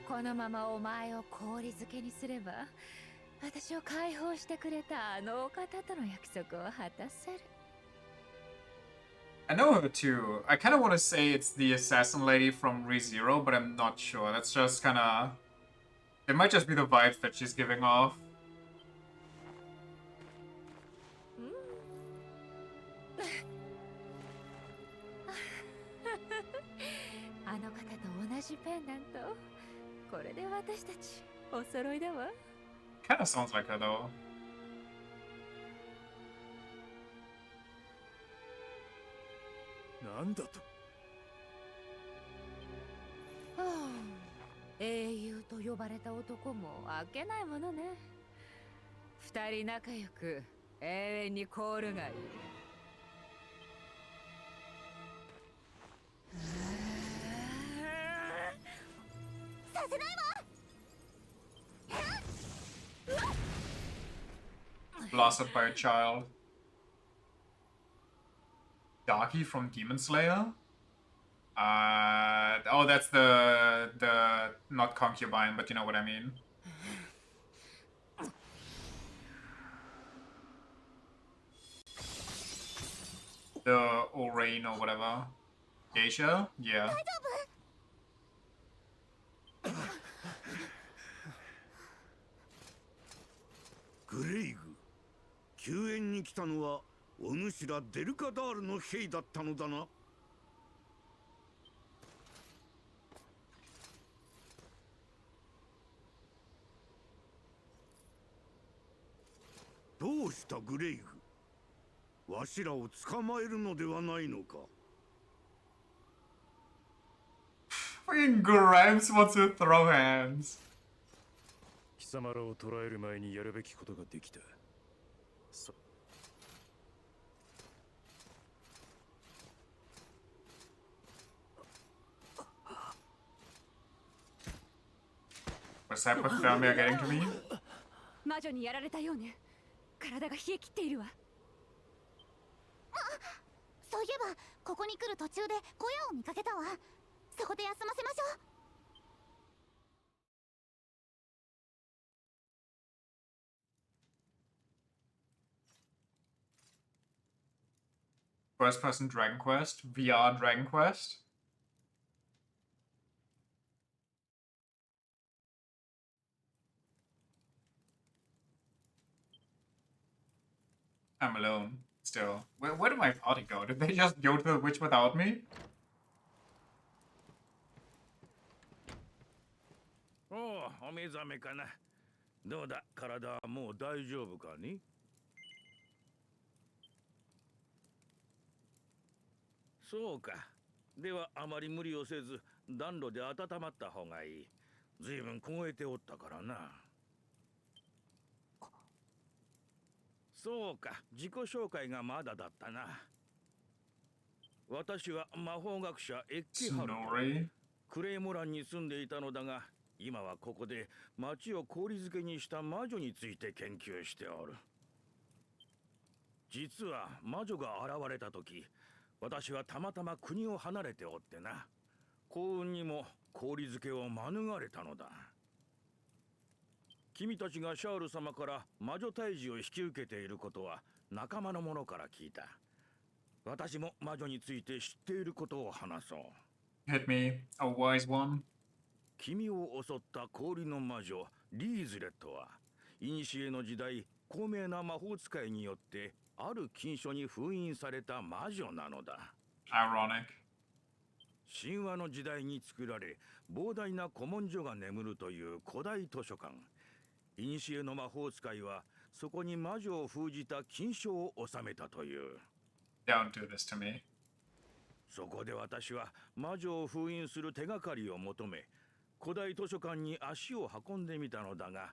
S3: このままお前を氷漬けにすれば、私を解放してくれたあのお方との約束を果たせる。
S1: I know her too. I kind of want to say it's the assassin lady from ReZero, but I'm not sure. That's just kind of... It might just be the vibes that she's giving off.
S3: あの方と同じペンダント。これで私たちお揃いだわ。
S1: Kind of sounds like her though.
S2: なんだと。
S3: はあ、英雄と呼ばれた男もあけないものね。二人仲良く永遠にコールがいい。させないわ。
S1: Blasted by a child. Darky from Demon Slayer? Oh, that's the not concubine, but you know what I mean. The Orain or whatever. Geisha? Yeah.
S4: グレイグ、救援に来たのはお主らデルカダールの兵だったのだな。どうしたグレイグ、わしらを捕まえるのではないのか。
S1: Fucking Grimes wants to throw hands.
S2: 貴様らを捕らえる前にやるべきことができた。
S1: Was hypothermia getting to me?
S3: 魔女にやられたようね。体が冷え切っているわ。
S5: そういえばここに来る途中で小屋を見かけたわ。そこで休ませましょう。
S1: First person Dragon Quest? VR Dragon Quest? I'm alone, still. Where did my party go? Did they just go to the witch without me?
S4: おお、お目覚めかな。どうだ、体はもう大丈夫かね。そうか。ではあまり無理をせず、暖炉で温まった方がいい。ずいぶん凍えておったからな。そうか、自己紹介がまだだったな。私は魔法学者エッキハルト。
S1: Snorri.
S4: クレイモランに住んでいたのだが、今はここで町を氷漬けにした魔女について研究しておる。実は魔女が現れた時、私はたまたま国を離れておってな。幸運にも氷漬けを免れたのだ。君たちがシャール様から魔女退治を引き受けていることは仲間の者から聞いた。私も魔女について知っていることを話そう。
S1: Hit me, a wise one.
S4: 君を襲った氷の魔女リーズレットは、古の時代高名な魔法使いによってある禁書に封印された魔女なのだ。
S1: Ironic.
S4: 神話の時代に作られ、膨大な古文書が眠るという古代図書館。古の魔法使いはそこに魔女を封じた禁書を収めたという。
S1: Don't do this to me.
S4: そこで私は魔女を封印する手がかりを求め、古代図書館に足を運んでみたのだが、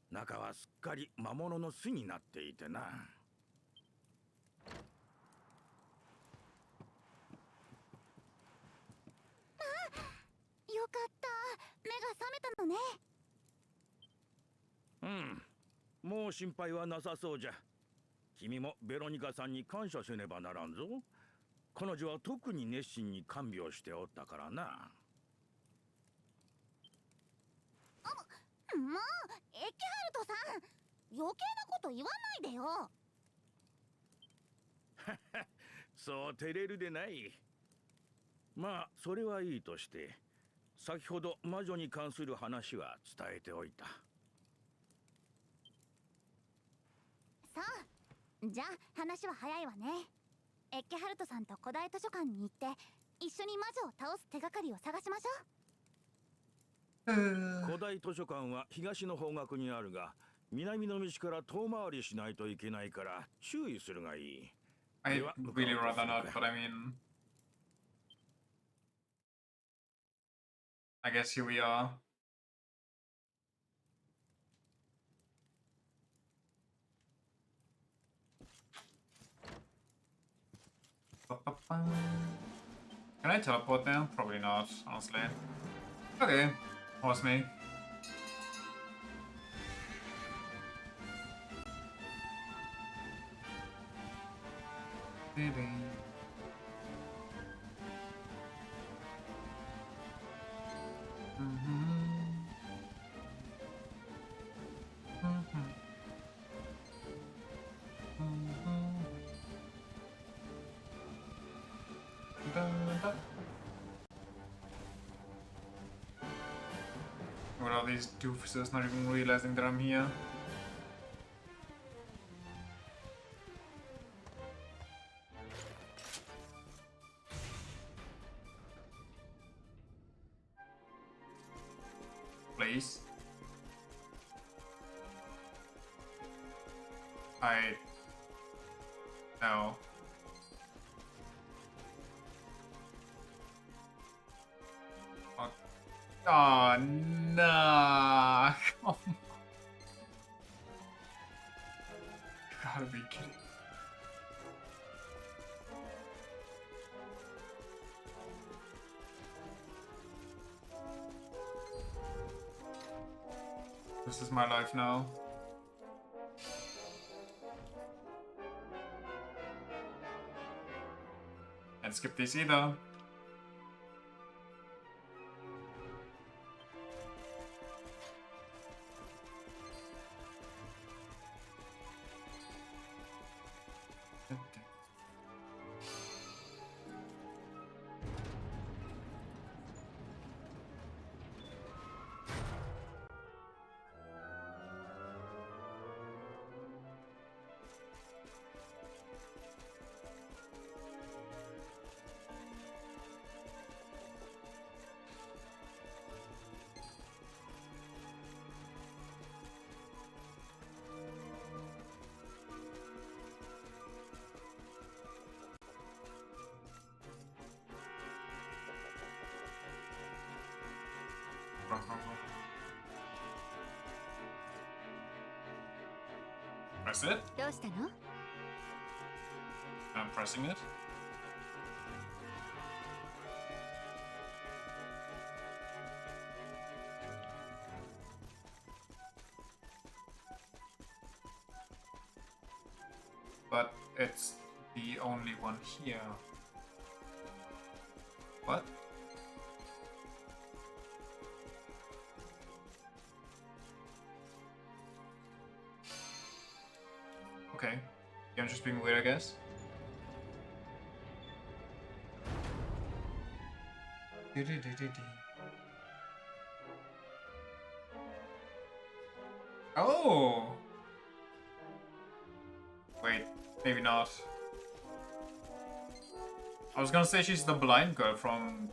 S4: 中はすっかり魔物の巣になっていてな。
S5: よかった。目が覚めたのね。
S4: うん、もう心配はなさそうじゃ。君もベロニカさんに感謝せねばならんぞ。彼女は特に熱心に看病しておったからな。
S5: もうエキハルトさん、余計なこと言わないでよ。
S4: そう照れるでない。まあそれはいいとして、先ほど魔女に関する話は伝えておいた。
S5: さあ、じゃあ話は早いわね。エッケハルトさんと古代図書館に行って一緒に魔女を倒す手がかりを探しましょう。
S4: 古代図書館は東の方角にあるが、南の道から遠回りしないといけないから注意するがいい。
S1: I really rather not, but I mean, I guess here we are. Can I teleport there? Probably not, honestly. Okay, horse me. What are these doofuses not even realizing that I'm here? Please. No. Oh, nah. Come on. You gotta be kidding. This is my life now. Can't skip this either. Press it.
S5: どうしたの？
S1: I'm pressing it. But it's the only one here. What? Okay. Yeah, I'm just being weird, I guess. Oh! Wait, maybe not. I was gonna say she's the blind girl from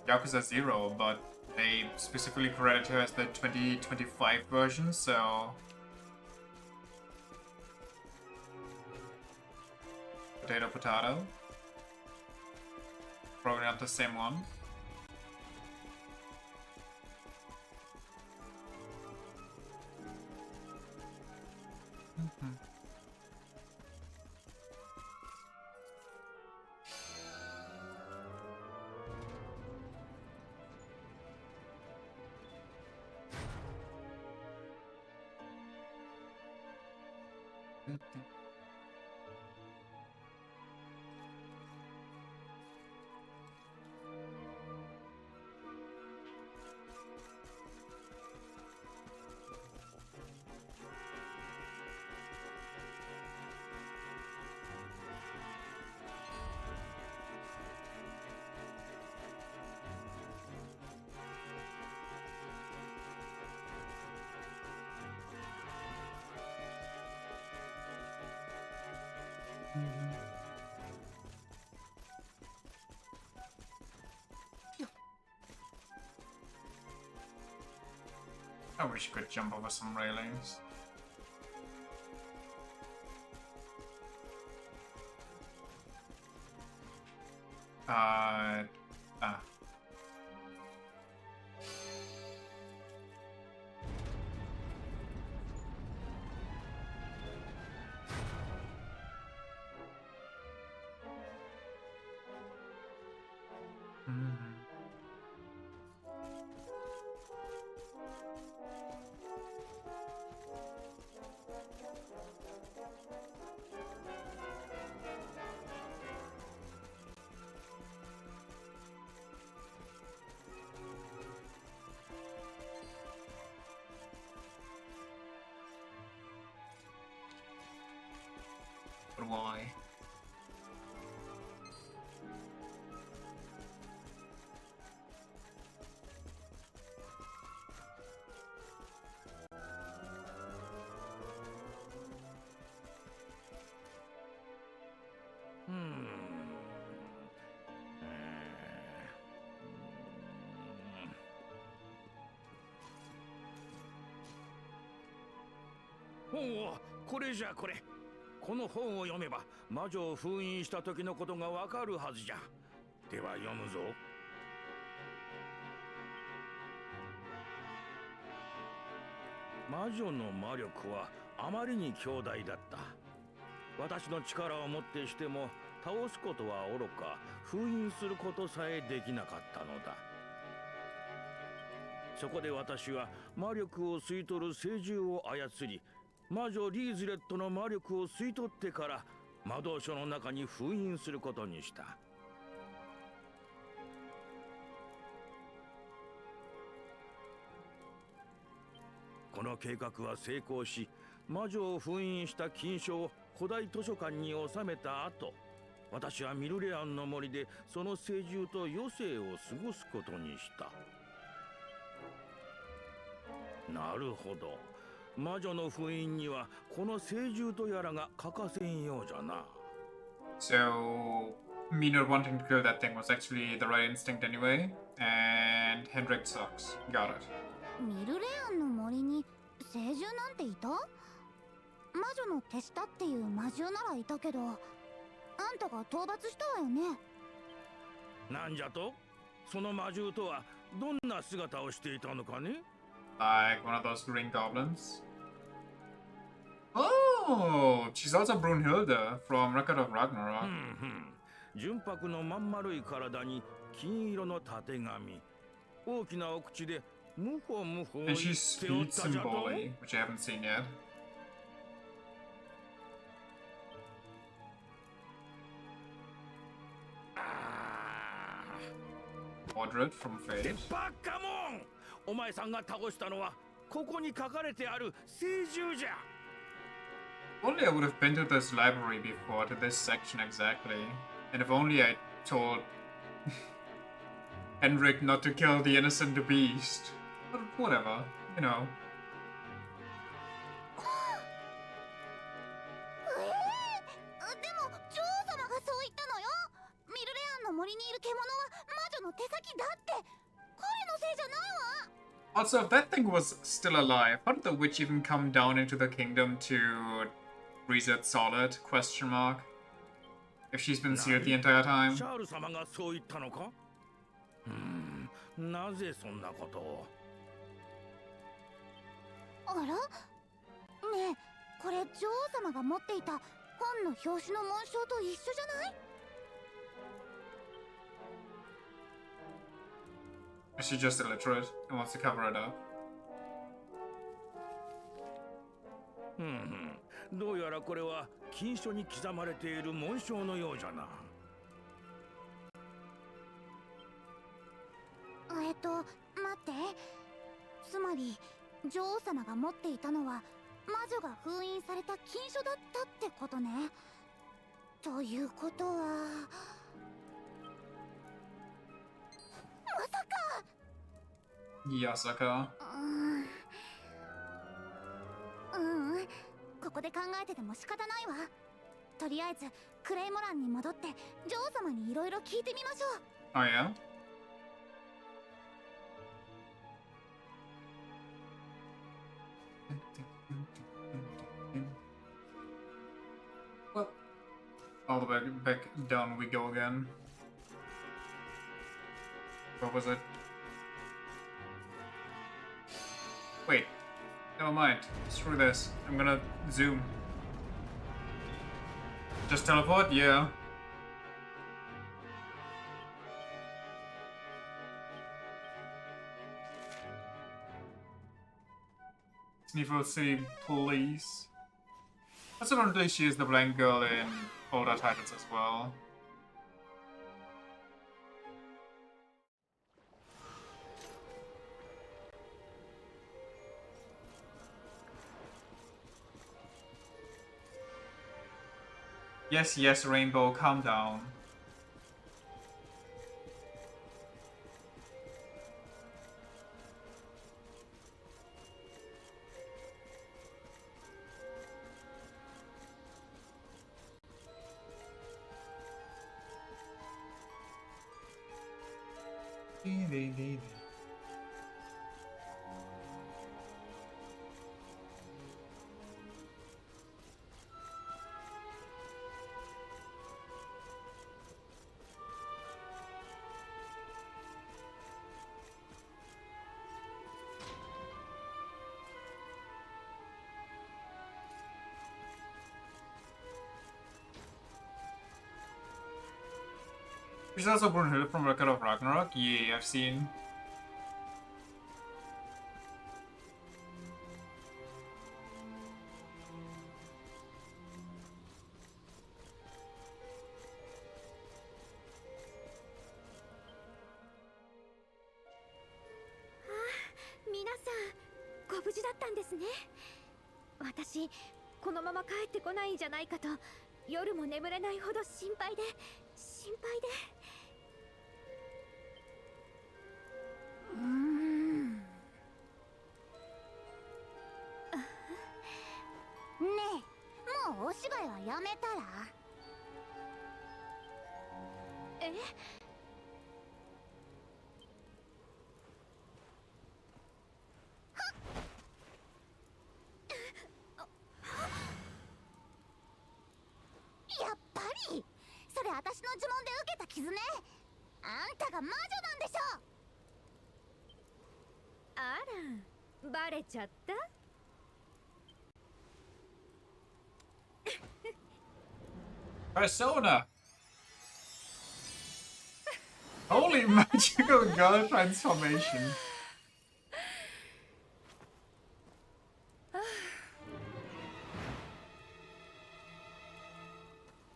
S1: Yakuza 0, but they specifically credit her as the 2025 version, so... Potato, potato. Probably not the same one. I wish you could jump over some railings. Ah. But why?
S4: おお、これじゃこれ。この本を読めば魔女を封印した時のことがわかるはずじゃ。では読むぞ。魔女の魔力はあまりに強大だった。私の力をもってしても倒すことはおろか封印することさえできなかったのだ。そこで私は魔力を吸い取る聖獣を操り、魔女リーズレットの魔力を吸い取ってから魔導書の中に封印することにした。この計画は成功し、魔女を封印した金書を古代図書館に収めた後、私はミルレアンの森でその聖獣と余生を過ごすことにした。なるほど。魔女の封印にはこの聖獣とやらが欠かせんようじゃな。
S1: So, me not wanting to kill that thing was actually the right instinct anyway, and Hendrik sucks. Got it.
S5: ミルレアンの森に聖獣なんていた？魔女の手下っていう魔獣ならいたけど、あんたが討伐したわよね。
S4: なんじゃと？その魔獣とはどんな姿をしていたのかね？
S1: Like one of those green goblins. Oh, she's also Brunhilde from Record of Ragnarok.
S4: 純白のまん丸い体に金色のたてがみ、大きなお口でムホムホ
S1: And
S4: 言
S1: she
S4: っておっ
S1: speaks
S4: た
S1: in
S4: じゃと。
S1: Boli, which I haven't seen yet. Mordred from
S4: で
S1: Fate.
S4: バカモン、お前さんが倒したのはここに書かれてある聖獣じゃ。
S1: If only I would have been to this library before, to this section exactly. And if only I told Henrik not to kill the innocent beast. But whatever, you know.
S5: でも女王様がそう言ったのよ。ミルレアンの森にいる獣は魔女の手先だって。彼のせいじゃないわ。
S1: Also, if that thing was still alive, how did the witch even come down into the kingdom to reset Solid? Question mark. If she's been sealed the entire time.
S4: シャール様がそう言ったのか。なぜそんなことを。
S5: あらねえ、これ女王様が持っていた本の表紙の紋章と一緒じゃない？
S1: Is she just illiterate and wants to cover it up?
S4: どうやらこれは金書に刻まれている紋章のようじゃな。
S5: 待って。つまり女王様が持っていたのは魔女が封印された金書だったってことね。ということはまさか。
S1: Yasaka.
S5: ここで考えてても仕方ないわ。とりあえずクレイモランに戻って女王様にいろいろ聞いてみましょう。
S1: Oh yeah? Well, all the way back down we go again. What was it? Wait, never mind. Screw this. I'm gonna zoom. Just teleport? Yeah. Sneeville City Police. Also, apparently she is the blind girl in older titles as well. Yes, yes, Rainbow, calm down. She's also Brunhilde from Record of Ragnarok. Yeah, I've seen.
S5: Ah, 皆さん、ご無事だったんですね。私、このまま帰ってこないんじゃないかと、夜も眠れないほど心配で。ねえ、もうお芝居はやめたら？え？やっぱりそれ私の呪文で受けた傷ね。あんたが魔女なんでしょ。
S3: あら、バレちゃった？
S1: Persona! Holy magical girl transformation.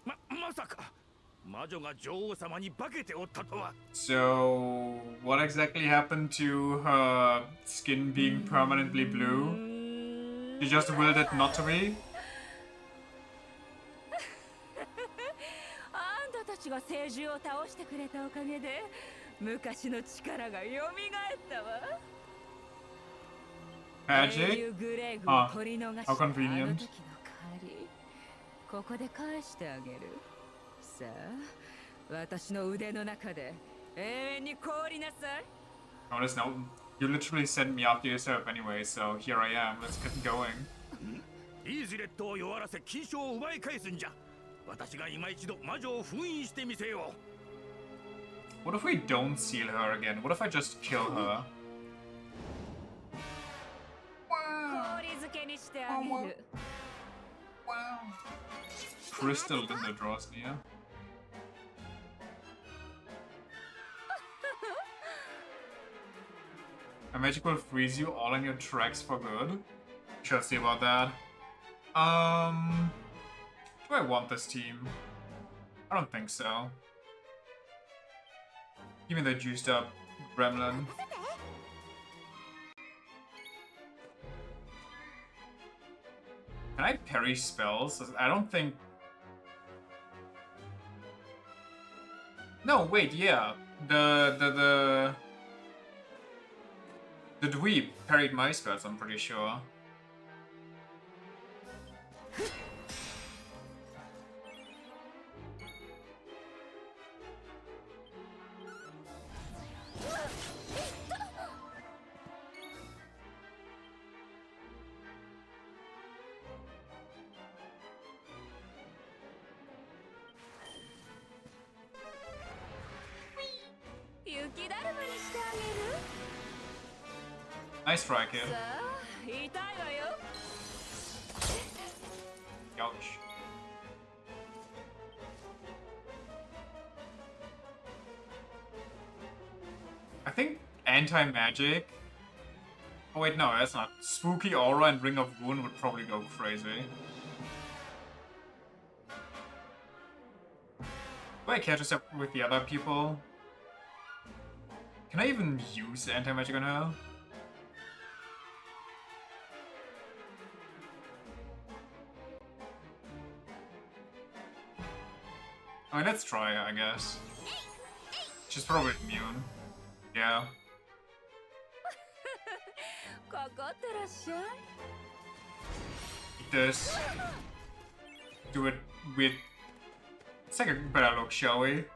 S4: まさか魔女が女王様に化けておったとは。
S1: So, what exactly happened to her skin being permanently blue? She just willed it not to be?
S3: あんたたちが聖獣を倒してくれたおかげで昔の力が蘇ったわ。 英
S1: Magic?
S3: 雄グレーグを取り逃した
S1: how
S3: あの
S1: convenient.
S3: 時の借り、ここで返してあげる。さあ、私の腕の中で永遠に凍りなさい。
S1: Notice now, you literally sent me after yourself anyway, so here I am. Let's get going.
S4: イージレットを弱らせ金賞を奪い返すんじゃ。私が今一度魔女を封印してみせよう。
S1: What if we don't seal her again? What if I just kill her?
S3: 氷漬けにしてあげる。
S1: Crystal Linda draws near. A magic will freeze you all on your tracks for good. Shall see about that. Do I want this team? I don't think so. Give me the juiced up gremlin. Can I parry spells? I don't think... No, wait, yeah. The dweeb parried my spells, I'm pretty sure. Nice try, kid.
S3: さあ、痛いわよ。
S1: Ouch. I think anti-magic... Oh wait, no, that's not. Spooky Aura and Ring of Ruin would probably go crazy. Do I catch up with the other people? Can I even use anti-magic on her? I mean, let's try, I guess. She's probably immune. Yeah.
S3: かかってらっしゃい。
S1: Eat this. Do it with... Let's take a better look, shall we?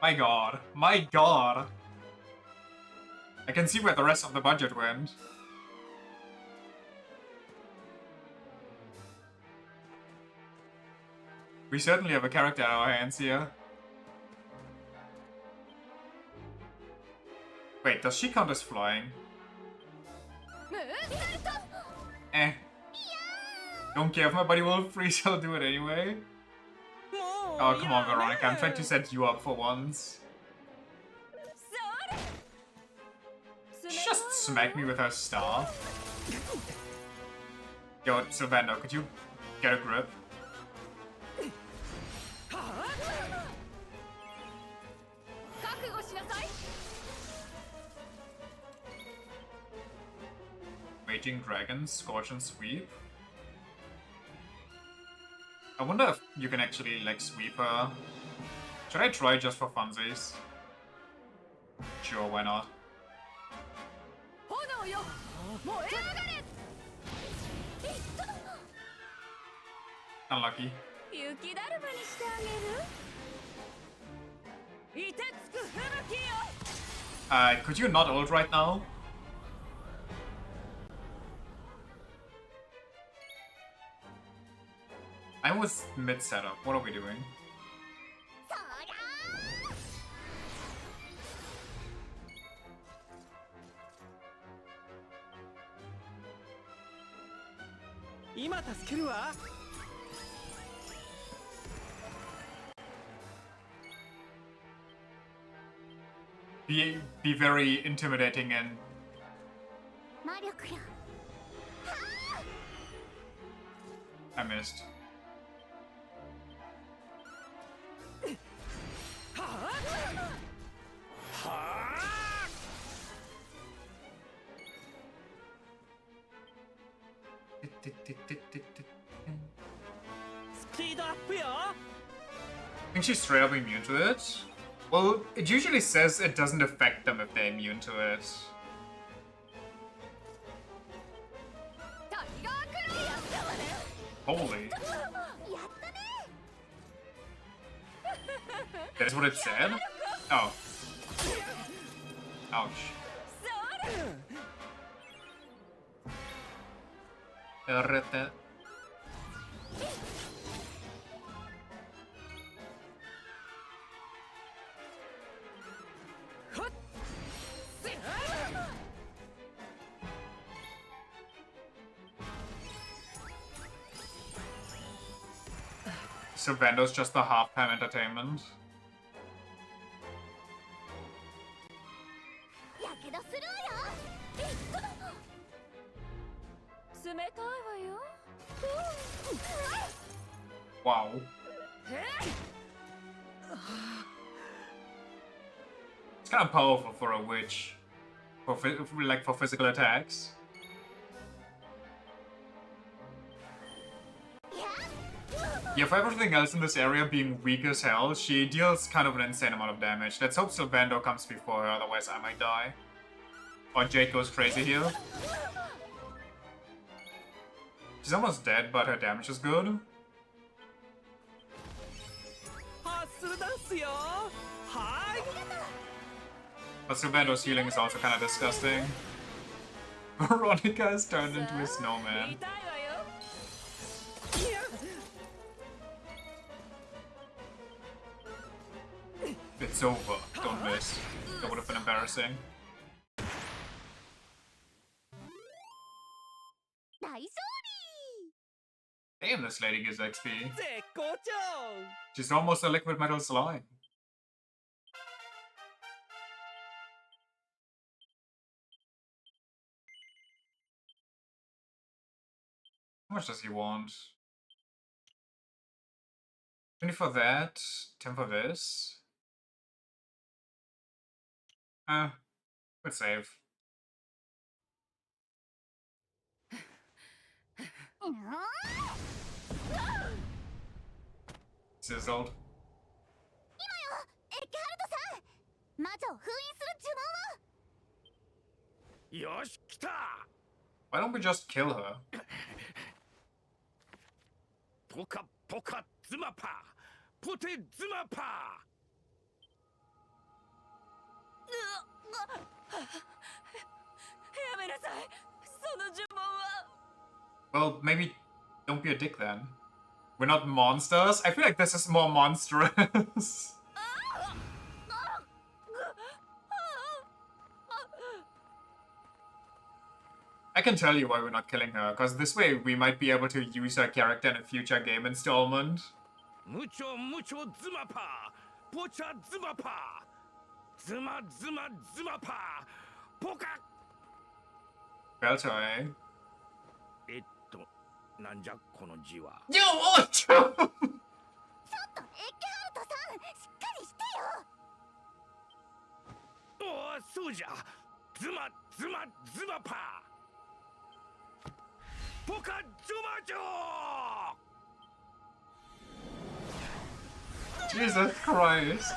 S1: My god. My god! I can see where the rest of the budget went. We certainly have a character in our hands here. Wait, does she count as flying? Eh. Don't care if my buddy will freeze, I'll do it anyway. Oh, come on, Veronica, I'm trying to set you up for once. She just smacked me with her staff. Yo, Sylvando, could you get a grip? Raging Dragon, Scorch and Sweep. I wonder if you can actually, like, sweep her. Should I try just for funsies? Sure, why not? Unlucky. Could you not ult right now? I was mid-setup. What are we doing? be very intimidating and
S5: 魔力よ
S1: I missed. I think she's straight up immune to it. Well, it usually says it doesn't affect them if they're immune to it. Holy. That's what it said? Oh. Ouch. Errete. So Vando's just the half-time entertainment.
S5: やけどするわよ
S3: 冷たいわよ
S1: Wow. It's kind of powerful for a witch. For for physical attacks. Yeah, for everything else in this area being weak as hell, she deals kind of an insane amount of damage. Let's hope Sylvando comes before her, otherwise I might die. Or Jade goes crazy here. She's almost dead, but her damage is good. But Sylvando's healing is also kind of disgusting. Veronica has turned into a snowman. It's over. Don't miss. That would have been embarrassing.
S5: 大勝利
S1: Damn, this lady gives XP. She's almost a liquid metal slime. How much does he want? 20 for that, 10 for this. Good save. Sizzled.
S5: エッケハルトさん魔女を封印する呪文を
S4: よし来た
S1: Why don't we just kill her?
S4: ポカポカズマパーポテズマパ
S3: やめなさいその呪文は
S1: Well, maybe don't be a dick then. We're not monsters? I feel like this is more monstrous. I can tell you why we're not killing her, because this way we might be able to use her character in a future game installment.
S4: ムチョムチョズマパーポチャズマパーズマズマズマパーポカ
S1: Belter, eh?
S4: なんじゃこの字は
S1: Yo, what?
S5: ちょっとエッケハルトさんしっかりしてよ
S4: おおそうじゃズマズマズマパーポカズマジョー
S1: Jesus Christ.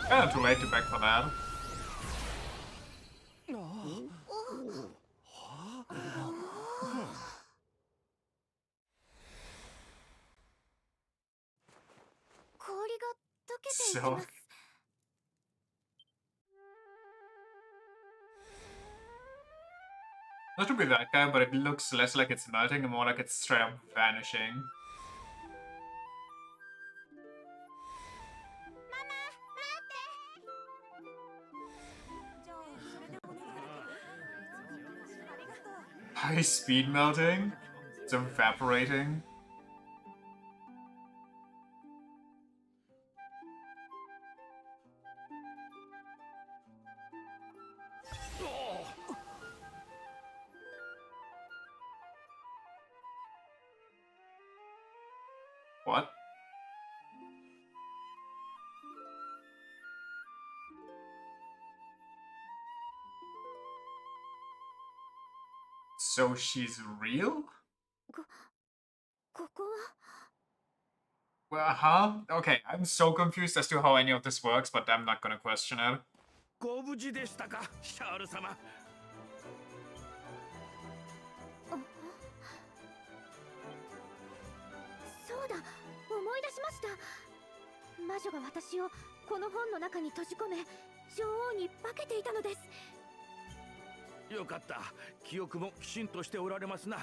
S1: Kinda too late to beg for that.
S5: 氷が溶けていきます
S1: Not to be that guy, but it looks less like it's melting and more like it's straight up vanishing. high speed melting? It's evaporating. What? So she's real?
S5: ここは
S1: Well, huh? Okay, I'm so confused as to how any of this works, but I'm not gonna question it.
S4: ご無事でしたか、シャール様。
S5: そうだ、思い出しました。魔女が私をこの本の中に閉じ込め、女王に化けていたのです。
S4: よかった。記憶もきちんとしておられますな。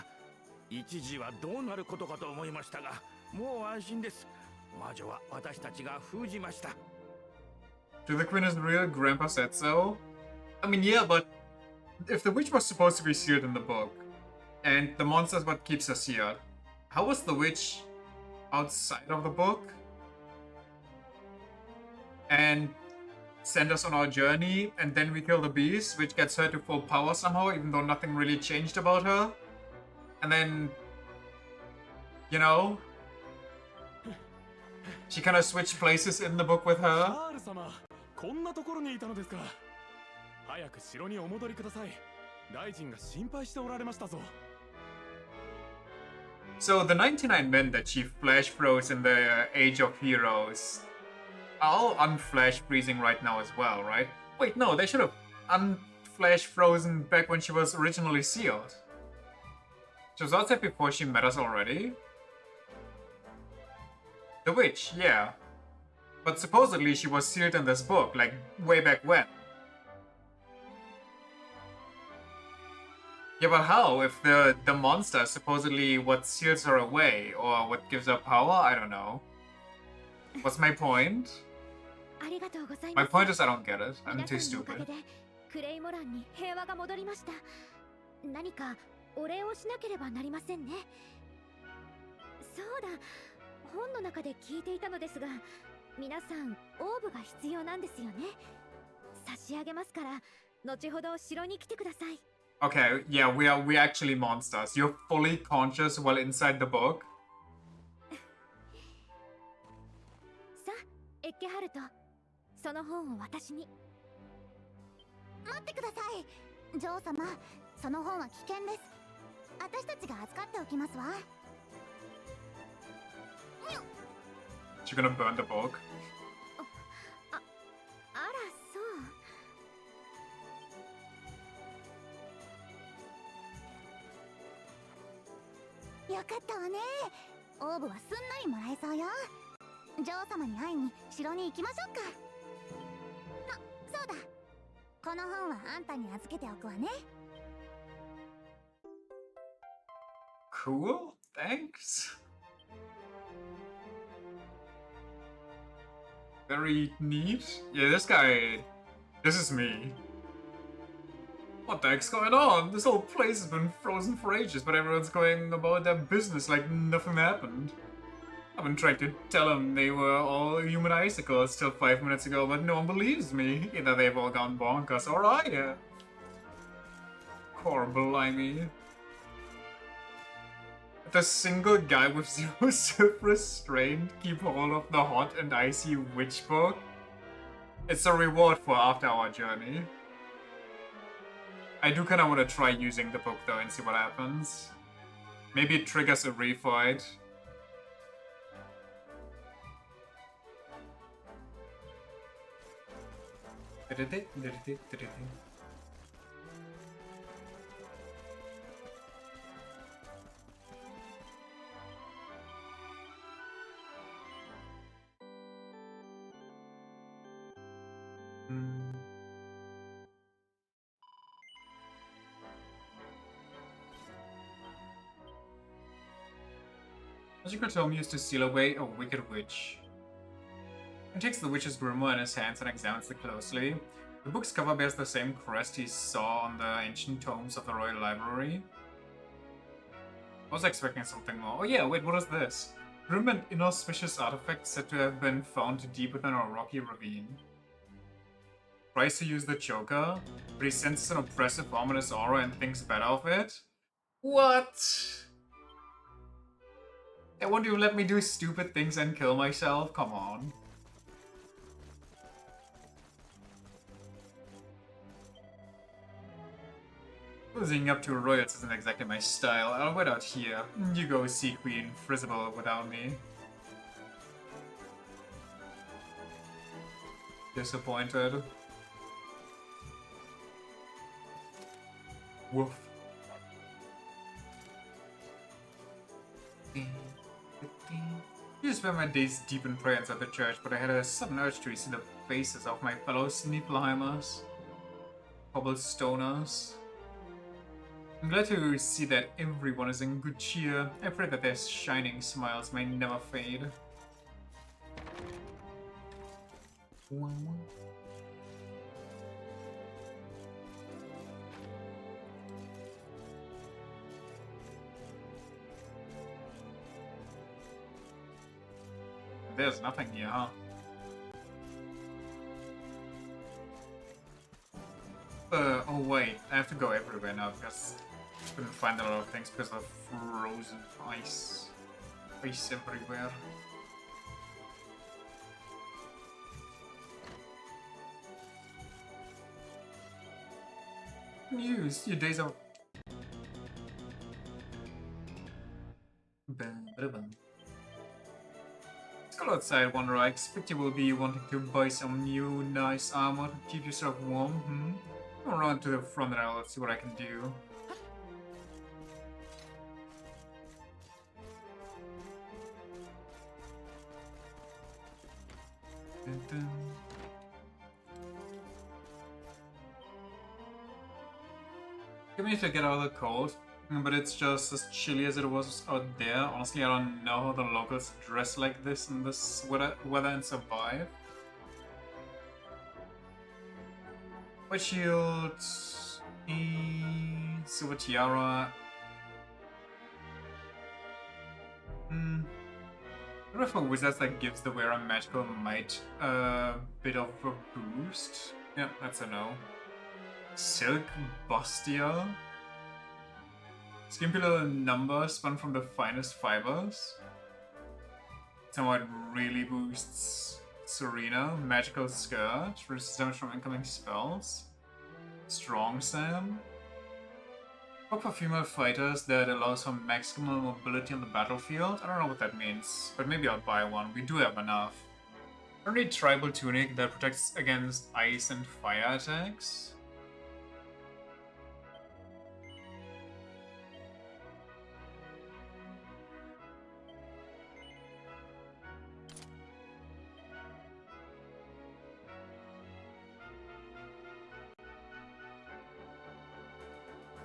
S4: 一時はどうなることかと思いましたが、もう安心です。魔女は私たちが封じました。
S1: Do the queen is real? Grandpa said so. I mean, yeah, but if the witch was supposed to be sealed in the book, and the monster is what keeps her sealed, how was the witch outside of the book? And send us on our journey, and then we kill the beast, which gets her to full power somehow, even though nothing really changed about her. And then, you know, she kind of switched places in the book with
S2: シ
S1: her.
S2: ャール様、こんなところにいたのですか。早く城にお戻りください。大臣が心配しておられましたぞ。
S1: So the 99 men that she flash froze in the Age of Heroes are all unflash freezing right now as well, right? Wait, no, they should have unflash frozen back when she was originally sealed. She was outside before she met us already. The witch, yeah. But supposedly she was sealed in this book, like way back when. Yeah, but how? If the monster is supposedly what seals her away, or what gives her power? I don't know. What's my point?
S5: ありがとうござい
S1: My
S5: ます。
S1: point is I don't get it. I'm
S5: 皆
S1: too
S5: さんのおかげ
S1: stupid.
S5: でクレイモランに平和が戻りました。何かお礼をしなければなりませんね。そうだ、本の中で聞いていたのですが、皆さんオーブが必要なんですよね。差し上げますから、後ほど城に来てください。
S1: Okay, yeah, we're actually monsters. You're fully conscious while inside the book.
S5: さあ、エッケハルト、その本を私に。待ってください。女王様、その本は危険です。私たちが預かっておきますわ。
S1: You're gonna burn the book.
S5: あら、そう。よかったわね。オーブはすんなりもらえそうよ。女王様に会いに城に行きましょうか。あ、そうだ。この本はあんたに預けておくわね。
S1: Cool, thanks. Very neat. Yeah, this guy... This is me. What the heck's going on? This whole place has been frozen for ages, but everyone's going about their business like nothing happened. I've been trying to tell them they were all human icicles till 5 minutes ago, but no one believes me. Either they've all gone bonkers, or I have. Poor blimey. The single guy with zero self-restraint keep hold of the hot and icy witch book. It's a reward for after our journey. I do kind of want to try using the book though and see what happens. Maybe it triggers a refight. Magical tome used to seal away a wicked witch. He takes the witch's grimoire in his hands and examines it closely. The book's cover bears the same crest he saw on the ancient tomes of the Royal Library. was expecting something more. Oh yeah, wait, what is this? Grim and inauspicious artifact said to have been found deep within a rocky ravine. Tries to use the Joker, but he senses an oppressive, ominous aura and thinks better of it? What? And won't you let me do stupid things and kill myself? Come on. Losing up to royals isn't exactly my style. I'll wait out here. You go see Queen Frizzable without me. Disappointed. Woof. I used to spend my days deep in prayer inside the church, but I had a sudden urge to see the faces of my fellow Sneefleheimers. Cobblestoners. I'm glad to see that everyone is in good cheer. I pray that their shining smiles may never fade. There's nothing here, huh? Oh wait, I have to go everywhere now because I couldn't find a lot of things because of frozen ice. Ice everywhere. News, your days are... Let's go outside, Wanderer. I expect you will be wanting to buy some new nice armor to keep yourself warm, I'll run to the front and I'll see what I can do. Dun dun. Give me to get out of the cold, but it's just as chilly as it was out there. Honestly, I don't know how the locals dress like this in this weather and survive. White shield, silver tiara. I don't know if a wizard that gives the wearer magical might a bit of a boost. Yeah, that's a no. Silk bustier. Skimpy little number spun from the finest fibers. Somehow it really boosts Serena. Magical skirt. Resist damage from incoming spells. Strong Sam. Book for female fighters that allows for maximum mobility on the battlefield. I don't know what that means, but maybe I'll buy one. We do have enough. I don't need tribal tunic that protects against ice and fire attacks.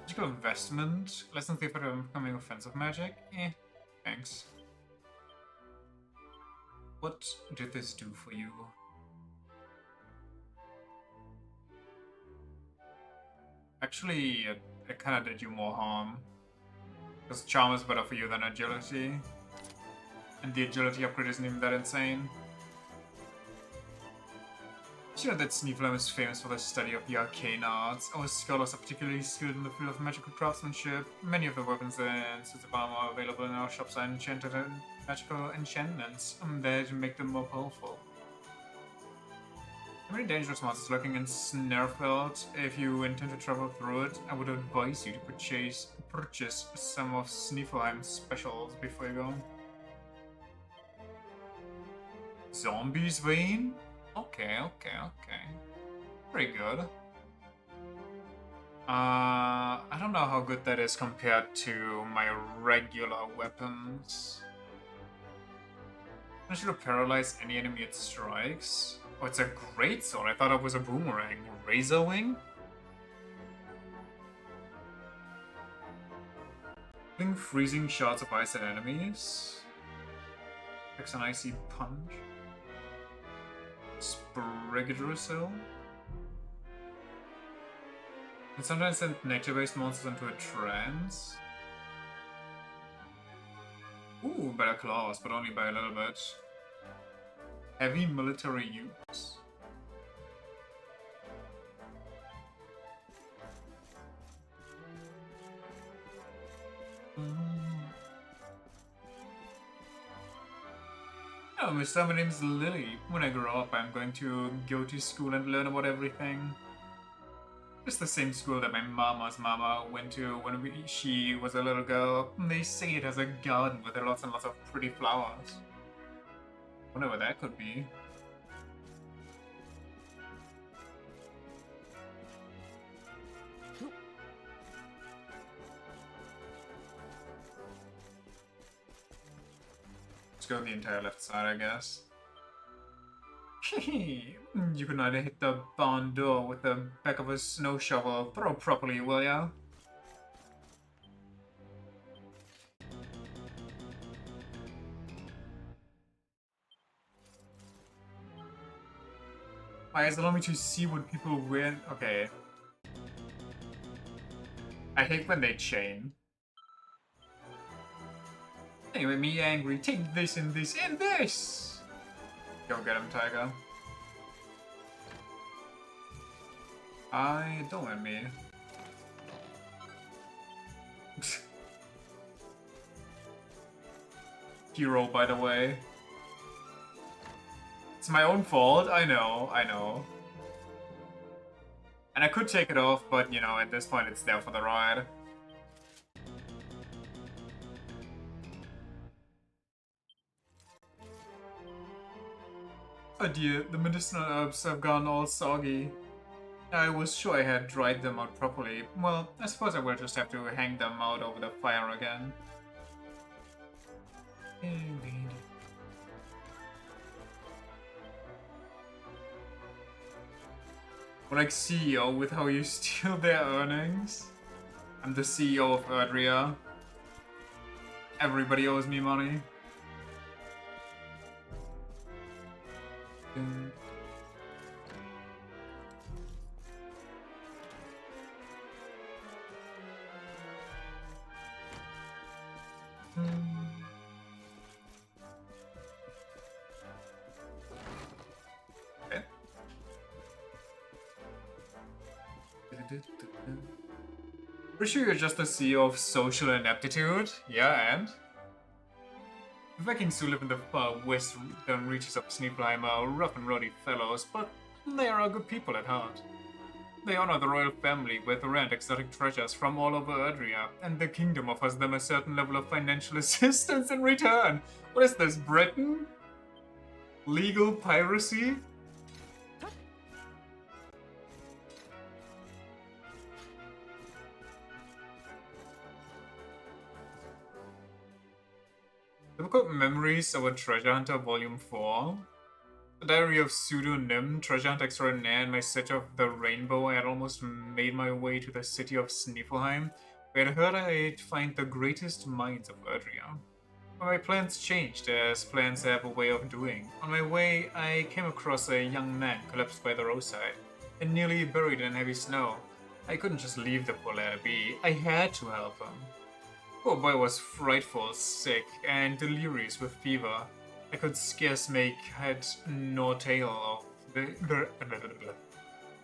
S1: Magical investment. Lessons the effect of becoming offensive magic. Thanks. What did this do for you? Actually, it kind of did you more harm. Because charm is better for you than agility. And the agility upgrade isn't even that insane. Did you know that Sneefleheim is famous for the study of the arcane arts? Our scholars are particularly skilled in the field of magical craftsmanship. Many of the weapons and suits of armor available in our shops are enchanted and magical enchantments there to make them more powerful. There are many dangerous monsters lurking in Snarfeld. If you intend to travel through it, I would advise you to purchase some of Sneefleheim's specials before you go. Zombies vein? Okay. Pretty good. I don't know how good that is compared to my regular weapons. I should paralyze any enemy it strikes. Oh, it's a great sword. I thought it was a boomerang. Razor wing? Fling freezing shots of ice at enemies. Takes an icy punch. Sprigadrusel. And sometimes send nature-based monsters into a trance. Ooh, better claws, but only by a little bit. Heavy military use. Oh, Mister, my name's Lily. When I grow up, I'm going to go to school and learn about everything. It's the same school that my mama's mama went to when she was a little girl. They say it has a garden with lots and lots of pretty flowers. Wonder what that could be. Let's go the entire left side, I guess. You could not hit the barn door with the back of a snow shovel. Throw properly, will ya? My eyes allow me to see what people wear. Okay. I hate when they chain. Anyway, me angry. Take this and this and this! Go get him, Tiger. Don't let me. Hero, by the way. It's my own fault, I know. And I could take it off, but you know, at this point it's there for the ride. Oh dear, the medicinal herbs have gone all soggy. I was sure I had dried them out properly. Well, I suppose I will just have to hang them out over the fire again. Indeed. We're like CEO with how you steal their earnings. I'm the CEO of Erdrea. Everybody owes me money. Okay. Pretty sure you're just the CEO of social ineptitude? Yeah, and? The Vikings who live in the far western reaches of Sneeflheim are rough and rowdy fellows, but they are good people at heart. They honor the royal family with rare and exotic treasures from all over Erdrea, and the kingdom offers them a certain level of financial assistance in return. What is this, Britain? Legal piracy? Difficult Memories of a Treasure Hunter Volume 4. The Diary of Pseudo Nim, Treasure Hunter Extraordinaire. In my search of the rainbow, I had almost made my way to the city of Sneeflheim. I had heard I'd find the greatest minds of Erdrea. But my plans changed, as plans have a way of doing. On my way, I came across a young man collapsed by the roadside and nearly buried in heavy snow. I couldn't just leave the poor lad be. I had to help him. Poor boy was frightful, sick, and delirious with fever. I could scarce make head nor tail of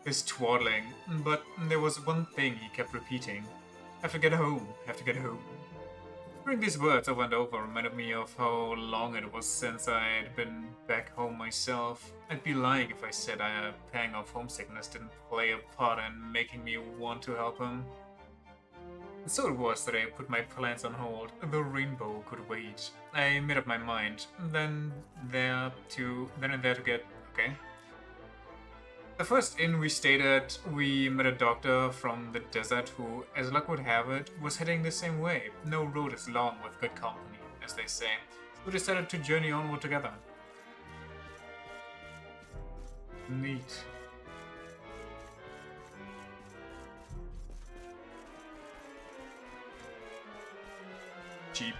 S1: his twaddling, but there was one thing he kept repeating. Have to get home, have to get home. Hearing these words over and over reminded me of how long it was since I'd been back home myself. I'd be lying if I said a pang of homesickness didn't play a part in making me want to help him. And so it was that I put my plans on hold. The rainbow could wait. I made up my mind. Then and there to get... Okay. The first inn we stayed at, we met a doctor from the desert who, as luck would have it, was heading the same way. No road is long with good company, as they say. So we decided to journey onward together. Neat. Cheap.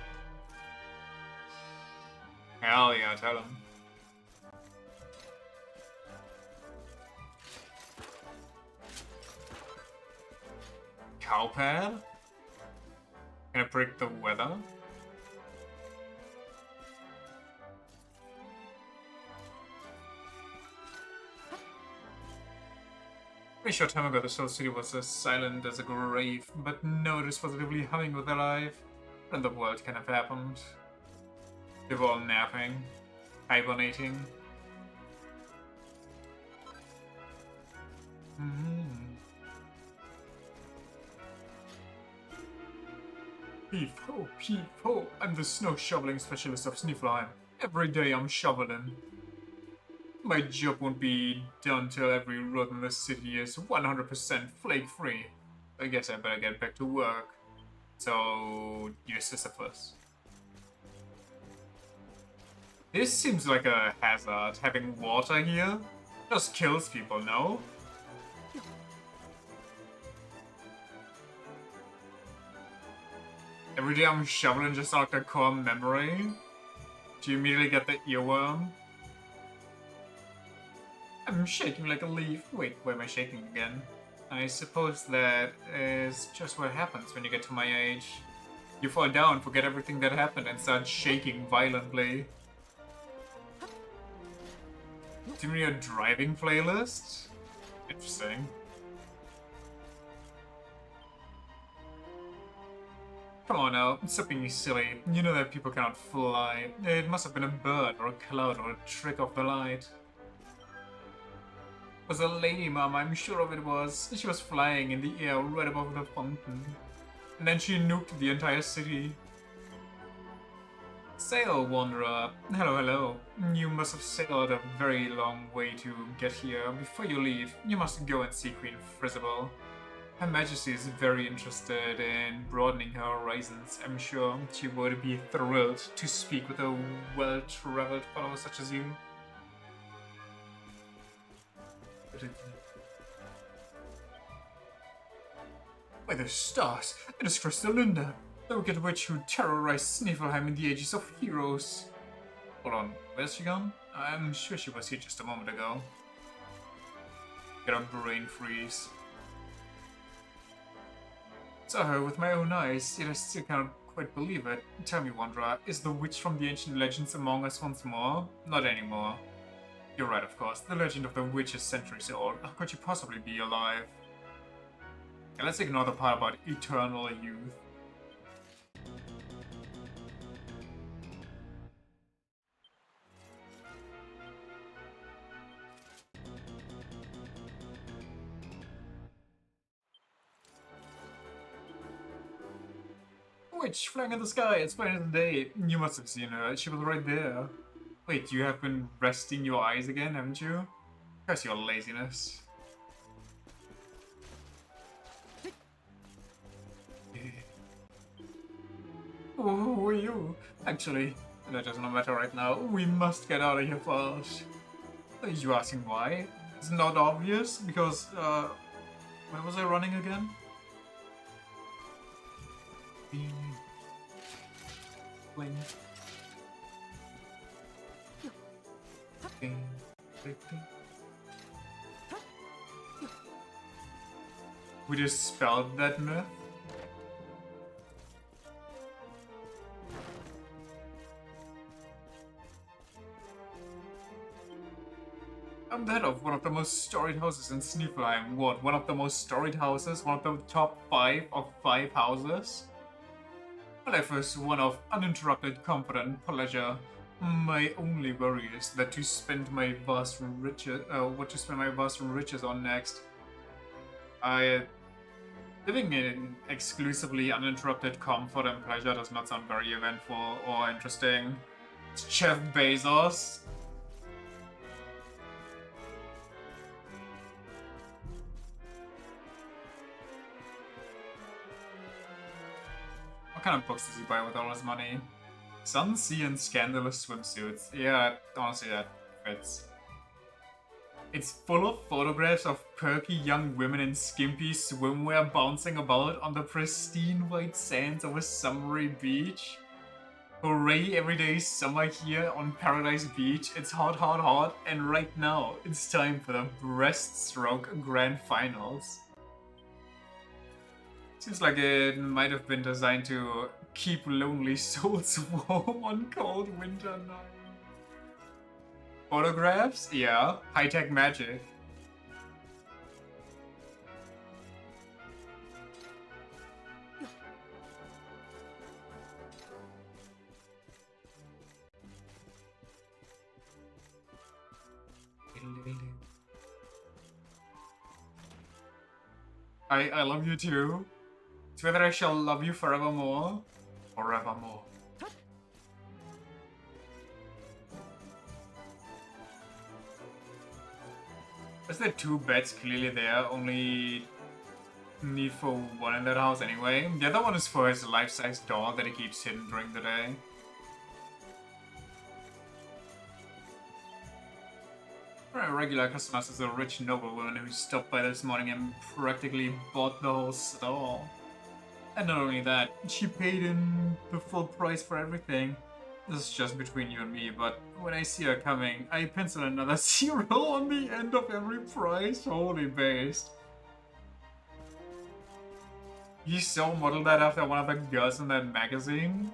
S1: Hell yeah, tell him. Cowpad? Can I predict the weather? Pretty sure time ago the Soul City was as silent as a grave, but no, it was positively humming with their life. What in the world can have happened? They were all napping, hibernating. Heave ho, heave ho! I'm the snow shoveling specialist of Sniflheim. Every day I'm shoveling. My job won't be done till every road in the city is 100% flake-free. I guess I better get back to work. So, dear Sisyphus. This seems like a hazard, having water here. Just kills people, no? Every day I'm shoveling just like a core memory. Do you immediately get the earworm? I'm shaking like a leaf. Wait, why am I shaking again? I suppose that is just what happens when you get to my age. You fall down, forget everything that happened, and start shaking violently. Do you mean a driving playlist? Interesting. Come on now, stop being silly. You know that people cannot fly. It must have been a bird or a cloud or a trick of the light. It was a lady, Mom, I'm sure of it was. She was flying in the air right above the fountain. And then she nuked the entire city. Sail, Wanderer. Hello, hello. You must have sailed a very long way to get here. Before you leave, you must go and see Queen Frizzable. Her Majesty is very interested in broadening her horizons. I'm sure she would be thrilled to speak with a well-traveled fellow such as you. By the stars, it is Crystallinda, the wicked witch who terrorized Sniflheim in the ages of heroes. Hold on, where's she gone? I'm sure she was here just a moment ago. Get a brain freeze. Saw her with my own eyes, yet I still cannot quite believe it. Tell me, Wanderer, is the witch from the ancient legends among us once more? Not anymore. You're right, of course. The legend of the witch is centuries old. How could she possibly be alive? And let's ignore the part about eternal youth. Witch flying in the sky, it's plain as day. You must have seen her, she was right there. Wait, you have been resting your eyes again, haven't you? Curse your laziness. Who are you? Actually, that does not matter right now. We must get out of here first. Are you asking why? It's not obvious, because, where was I running again? Bing. Bling. Bing. Bing. Bing. We dispelled that myth. I'm the head of one of the most storied houses in Sniflheim. What? One of the most storied houses? One of the top 5 of 5 houses? My life is one of uninterrupted comfort and pleasure. My only worry is that to spend my vast riches, what to spend my vast riches on next. Living in exclusively uninterrupted comfort and pleasure does not sound very eventful or interesting. It's Jeff Bezos. What kind of books does he buy with all his money? Sun, Sea, and Scandalous swimsuits. Yeah, honestly, that fits. It's full of photographs of perky young women in skimpy swimwear bouncing about on the pristine white sands of a summery beach. Hooray, every day is summer here on Paradise Beach. It's hot, hot, hot, and right now it's time for the breaststroke grand finals. Seems like it might have been designed to keep lonely souls warm on cold winter nights. Photographs? Yeah. High-tech magic. I love you too. It's whether I shall love you forevermore. Forevermore. Is there two beds clearly there? Only need for one in that house anyway. The other one is for his life-size doll that he keeps hidden during the day. For a regular customer is a rich noblewoman who stopped by this morning and practically bought the whole stall. And not only that, she paid in the full price for everything. This is just between you and me, but when I see her coming, I pencil another 0 on the end of every price. Holy based. You so modeled that after one of the girls in that magazine?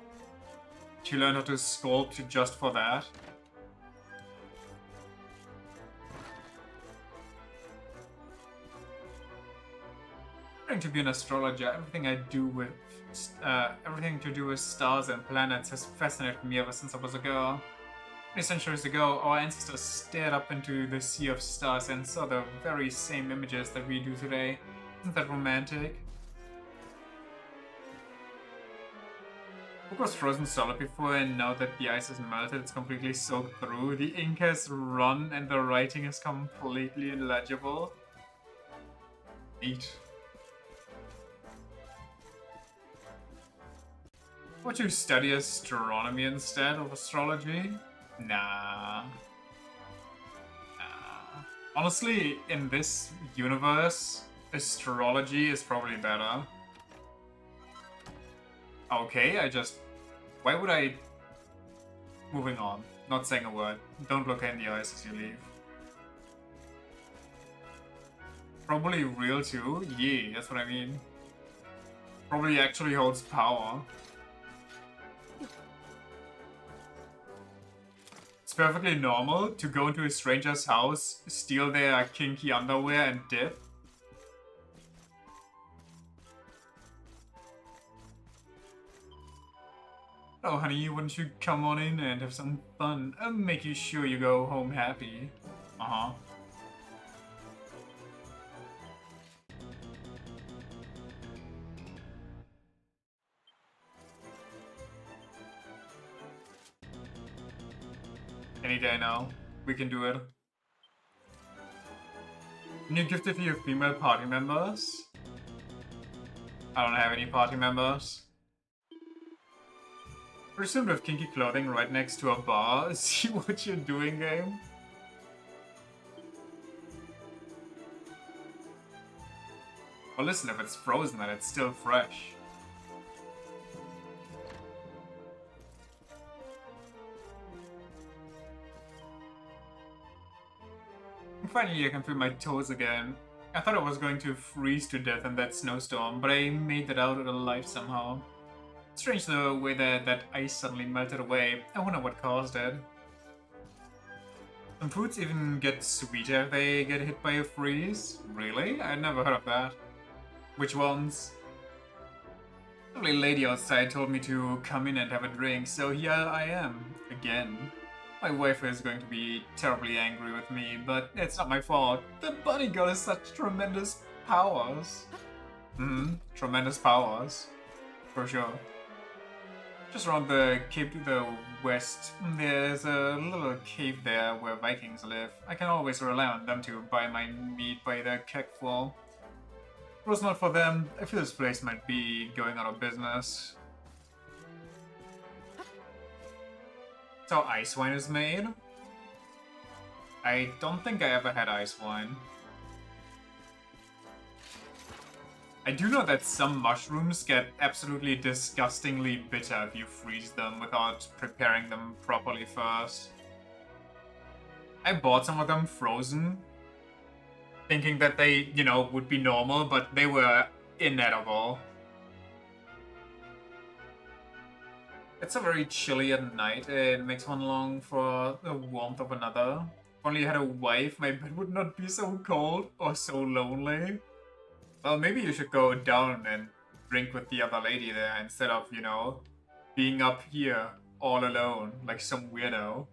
S1: She learned how to sculpt just for that. Trying to be an astrologer, everything to do with stars and planets has fascinated me ever since I was a girl. Many centuries ago, our ancestors stared up into the sea of stars and saw the very same images that we do today. Isn't that romantic? The book was frozen solid before, and now that the ice has melted, it's completely soaked through. The ink has run and the writing is completely illegible. Neat. Would you study astronomy instead of astrology? Nah. Honestly, in this universe, astrology is probably better. Okay, why would I... Moving on. Not saying a word. Don't look her in the eyes as you leave. Probably real too? Yeah, that's what I mean. Probably actually holds power. It's perfectly normal to go into a stranger's house, steal their kinky underwear, and dip. Oh, honey, wouldn't you come on in and have some fun? I'll make you sure you go home happy. Uh-huh. Any day now. We can do it. New gifted for your female party members? I don't have any party members. Presumed with kinky clothing right next to a bar. See what you're doing, game? Well, listen, if it's frozen, then it's still fresh. Finally, I can feel my toes again. I thought I was going to freeze to death in that snowstorm, but I made it out alive somehow. Strange the way that ice suddenly melted away. I wonder what caused it. Some foods even get sweeter if they get hit by a freeze? Really? I'd never heard of that. Which ones? A lovely lady outside told me to come in and have a drink, so here I am. Again. My wife is going to be terribly angry with me, but it's not my fault. The bunny girl has such tremendous powers. Tremendous powers. For sure. Just around the cave to the west, there's a little cave there where Vikings live. I can always rely on them to buy my meat by the kegful. If it was not for them, I feel this place might be going out of business. That's how ice wine is made? I don't think I ever had ice wine. I do know that some mushrooms get absolutely disgustingly bitter if you freeze them without preparing them properly first. I bought some of them frozen, thinking that they, you know, would be normal, but they were inedible. It's so very chilly at night, it makes one long for the warmth of another. If only I had a wife, my bed would not be so cold or so lonely. Well, maybe you should go down and drink with the other lady there instead of, you know, being up here all alone like some weirdo.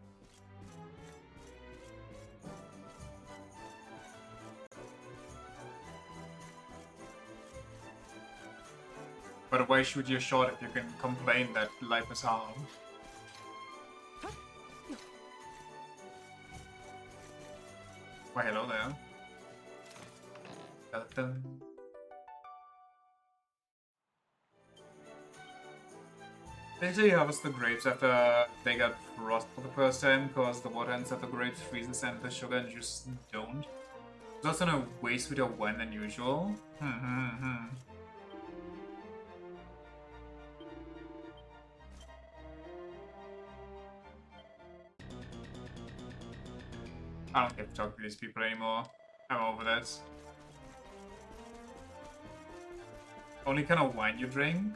S1: But why shoot your shot if you can complain that life is hard? Why, hello there. Dun-dun. They usually harvest the grapes after they got frost for the first time because the water inside the grapes freezes and the sugar and juice don't. It's also in a way sweeter wine than usual. I don't get to talk to these people anymore. I'm over that. Only kind of wine you drink?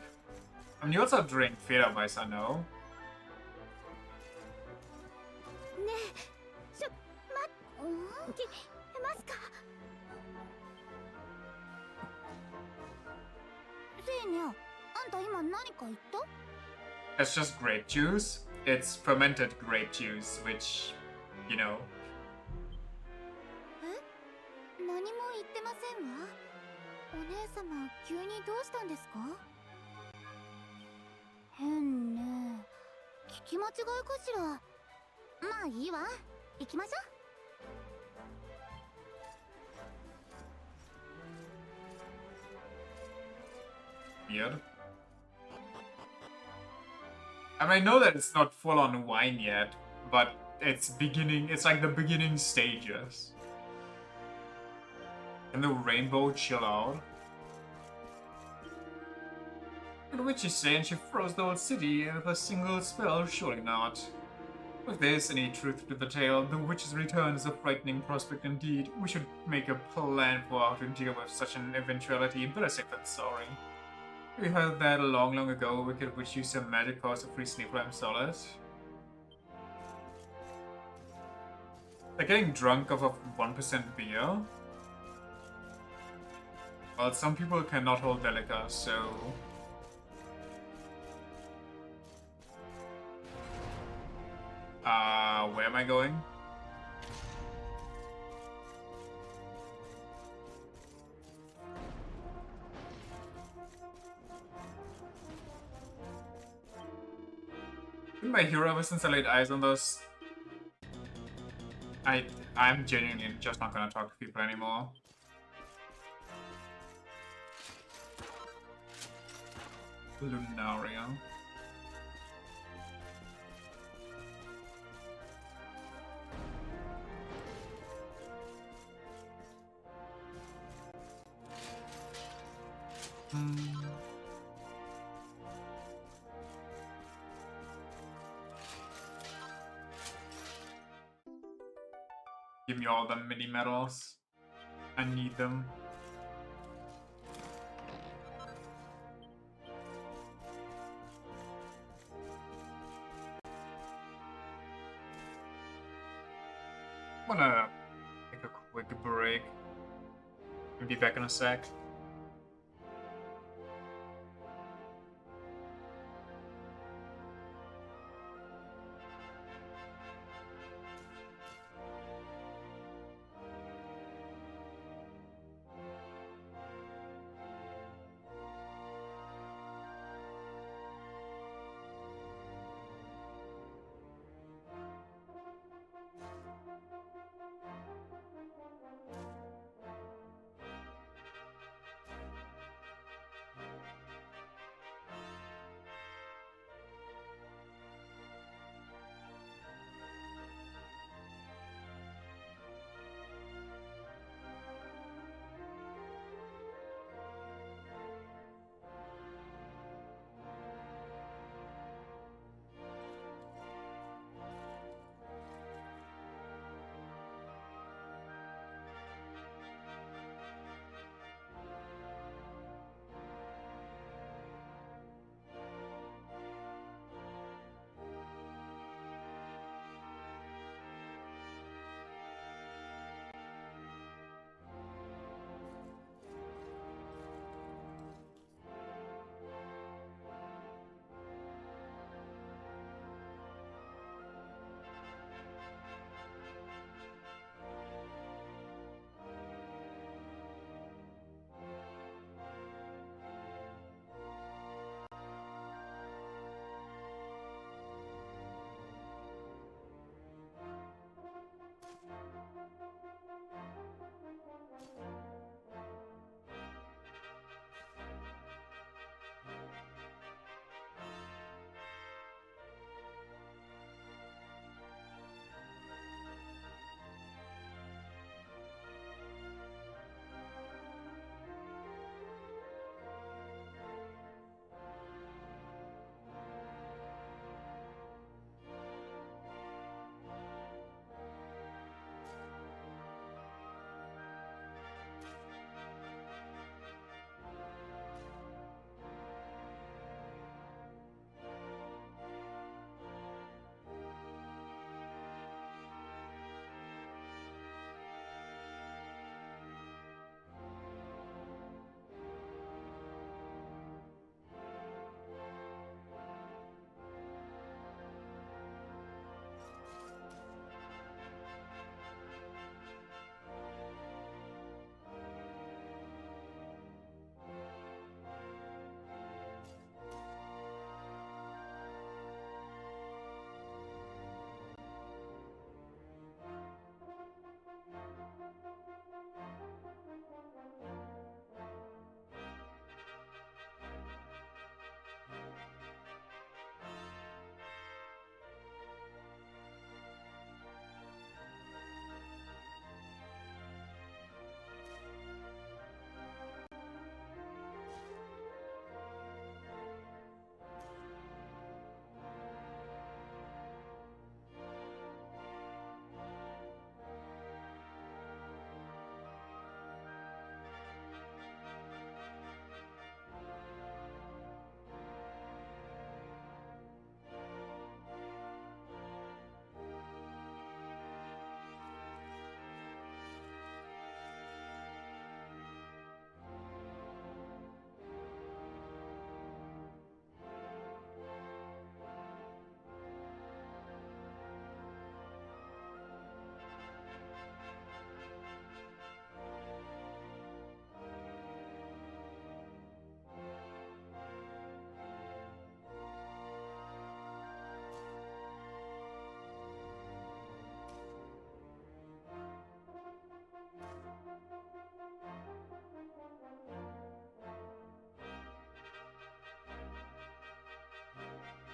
S1: I mean, you also drink Federweiss, I know.
S5: ねえちょますかせいにゃあんた今何か言った
S1: It's just grape juice. It's fermented grape juice, which, you know.
S5: 何も言ってませんわお姉様急にどうしたんですか変ね聞き間違いかしらまあいいわ行きましょう
S1: Weird. I mean, I know that it's not full on wine yet, but it's beginning, it's like the beginning stages. Can the rainbow chill out? The witch is saying she froze the whole city with a single spell, surely not. If there's any truth to the tale, the witch's return is a frightening prospect indeed. We should make a plan for how to deal with such an eventuality, better safe than sorry. We heard that long ago, a wicked witch used her magic powers to free sleep from solace. Like getting drunk off of 1% beer? Well, some people cannot hold their liquor, so... where am I going? My hero ever since I laid eyes on those. I'm genuinely just not gonna talk to people anymore. Lunaria. Give me all the mini medals. I need them. I'm gonna take a quick break. I'll be back in a sec.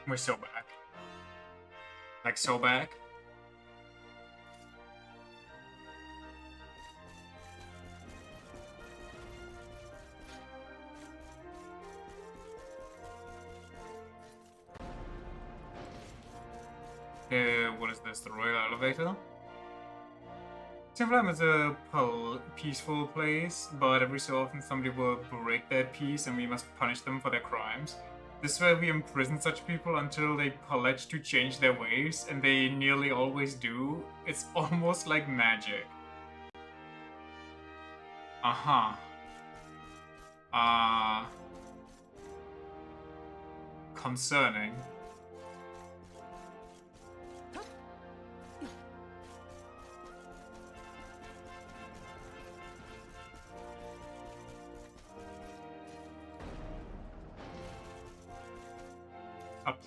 S1: We're so back. Like, so back. What is this? The Royal Elevator? Sniflheim is a peaceful place, but every so often somebody will break their peace and we must punish them for their crimes. This is where we imprison such people until they pledge to change their ways, and they nearly always do. It's almost like magic. Uh-huh. Concerning.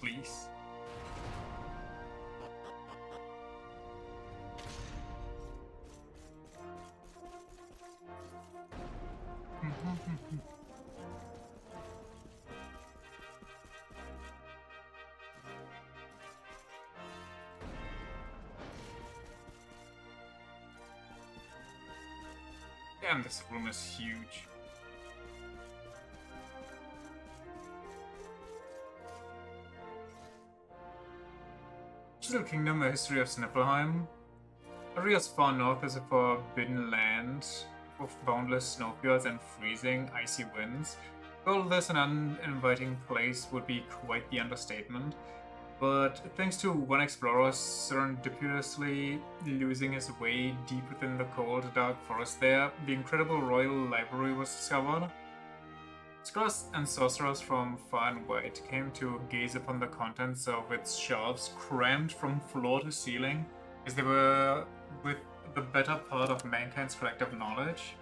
S1: Please. Damn, this room is huge. Digital Kingdom, A History of Sniflheim. Areas far north is a forbidden land of boundless snowfields and freezing, icy winds. Call this an uninviting place would be quite the understatement, but thanks to one explorer serendipitously losing his way deep within the cold, dark forest there, the incredible royal library was discovered. Scholars and sorcerers from far and wide came to gaze upon the contents of its shelves, crammed from floor to ceiling, as they were with the better part of mankind's collective knowledge.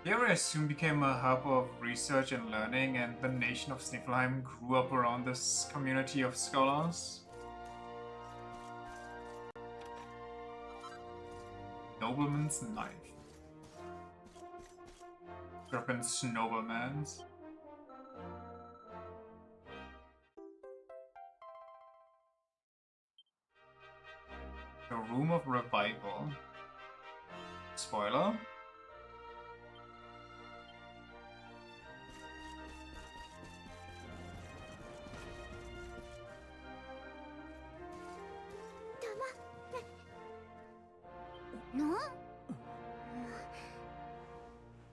S1: The area soon became a hub of research and learning, and the nation of Sniflheim grew up around this community of scholars. Nobleman's Knife. Serpent's Nobleman's. The Room of Revival. Spoiler?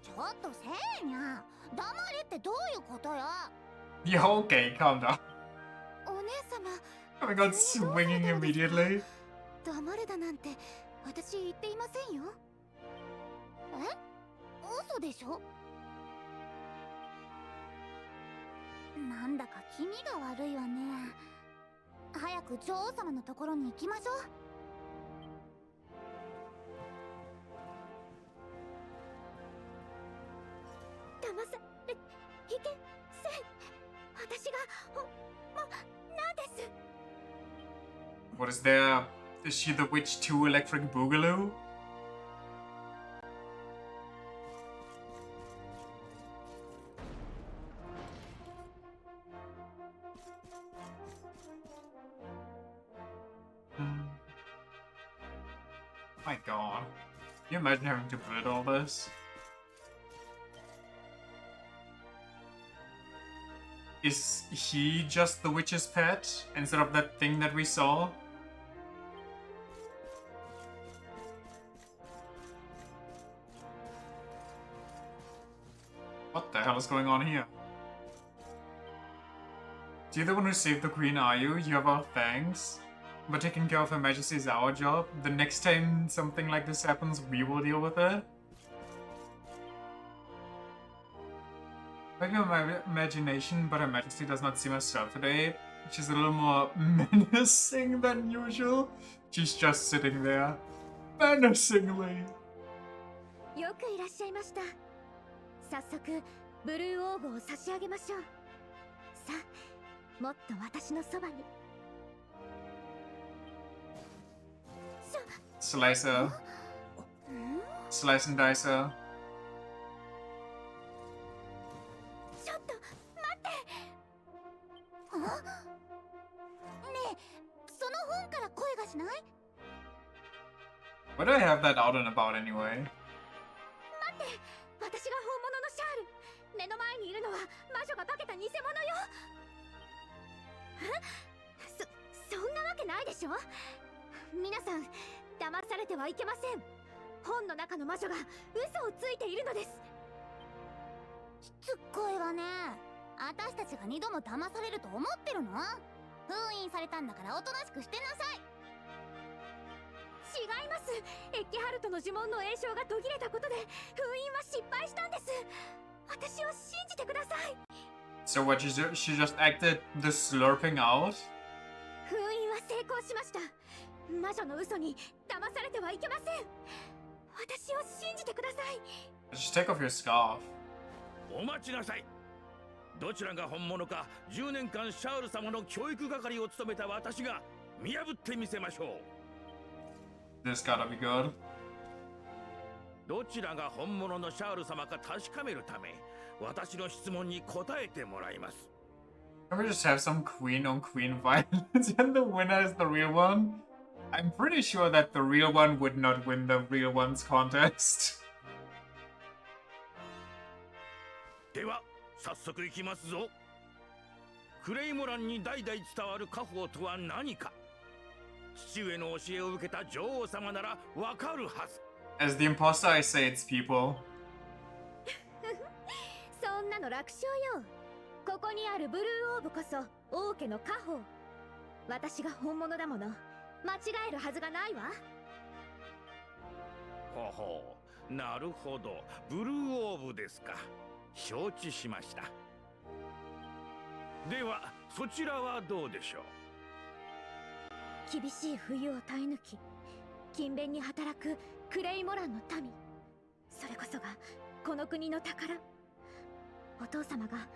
S5: ちょっとせいにゃ黙れってどういうことよ。
S1: Yeah, okay, calm down.
S5: お姉様
S1: Oh my god, swinging immediately.
S5: 黙れだなんて私言っていませんよ。え？嘘でしょ？なんだか気味が悪いわね。早く女王様のところに行きましょう。騙されいけせん。私がなんです。
S1: What is there? Is she the witch too, Electric Boogaloo? My god. Can you imagine having to build all this? Is he just the witch's pet instead of that thing that we saw? What the hell is going on here? You're the one who saved the queen, are you? You have our thanks. But taking care of Her Majesty is our job. The next time something like this happens, we will deal with it. Maybe my imagination, but Her Majesty does not seem herself today. She's a little more menacing than usual. She's just sitting there. Menacingly.
S5: よくいらっしゃいました。早速ブルーオーブを差し上げましょう。さあ、もっと私のそばに。
S1: Slicer. Slice and dicer.
S5: ちょっと待って。しない？
S1: Why do I have that out and about anyway?
S5: 私が本物のシャール。目の前にいるのは魔女が化けた偽物よ。そんなわけないでしょ。皆さん騙されてはいけません。本の中の魔女が嘘をついているのです。しつこいわね。私たちが2度も騙されると思ってるの？封印されたんだからおとなしくしてなさい。違います。エッキハルトの呪文の詠唱が途切れたことで封印は失敗したんです。私を信じてください。
S1: So what, she just acted the slurping out?
S5: 封印は成功しました。魔女の嘘に騙されてはいけません。私を信じてください。
S1: Just take off your scarf.
S4: お待ちなさい。どちらが本物か10年間シャール様の教育係を務めた私が見破ってみせましょう。
S1: This gotta be good.
S4: どちらが本物のシャール様か確かめるため私の質問に答えてもらいます。
S1: Can we just have some queen on queen violence and the winner is the real one? I'm pretty sure that the real one would not win the real one's contest.
S4: では早速いきますぞ。クレイモランに代々伝わる家宝とは何か。父上の教えを受けた女王様ならわかるはず。
S1: As the imposter, I say it's people.
S5: そんなの楽勝よ。ここにあるブルーオーブこそ王家の家宝。私が本物だもの。間違えるはずがないわ。
S4: ほほう、なるほど。ブルーオーブですか。承知しました。ではそちらはどうでしょう。
S5: 厳しい冬を耐え抜き勤勉に働くクレイモランの民、それこそがこの国の宝。お父様が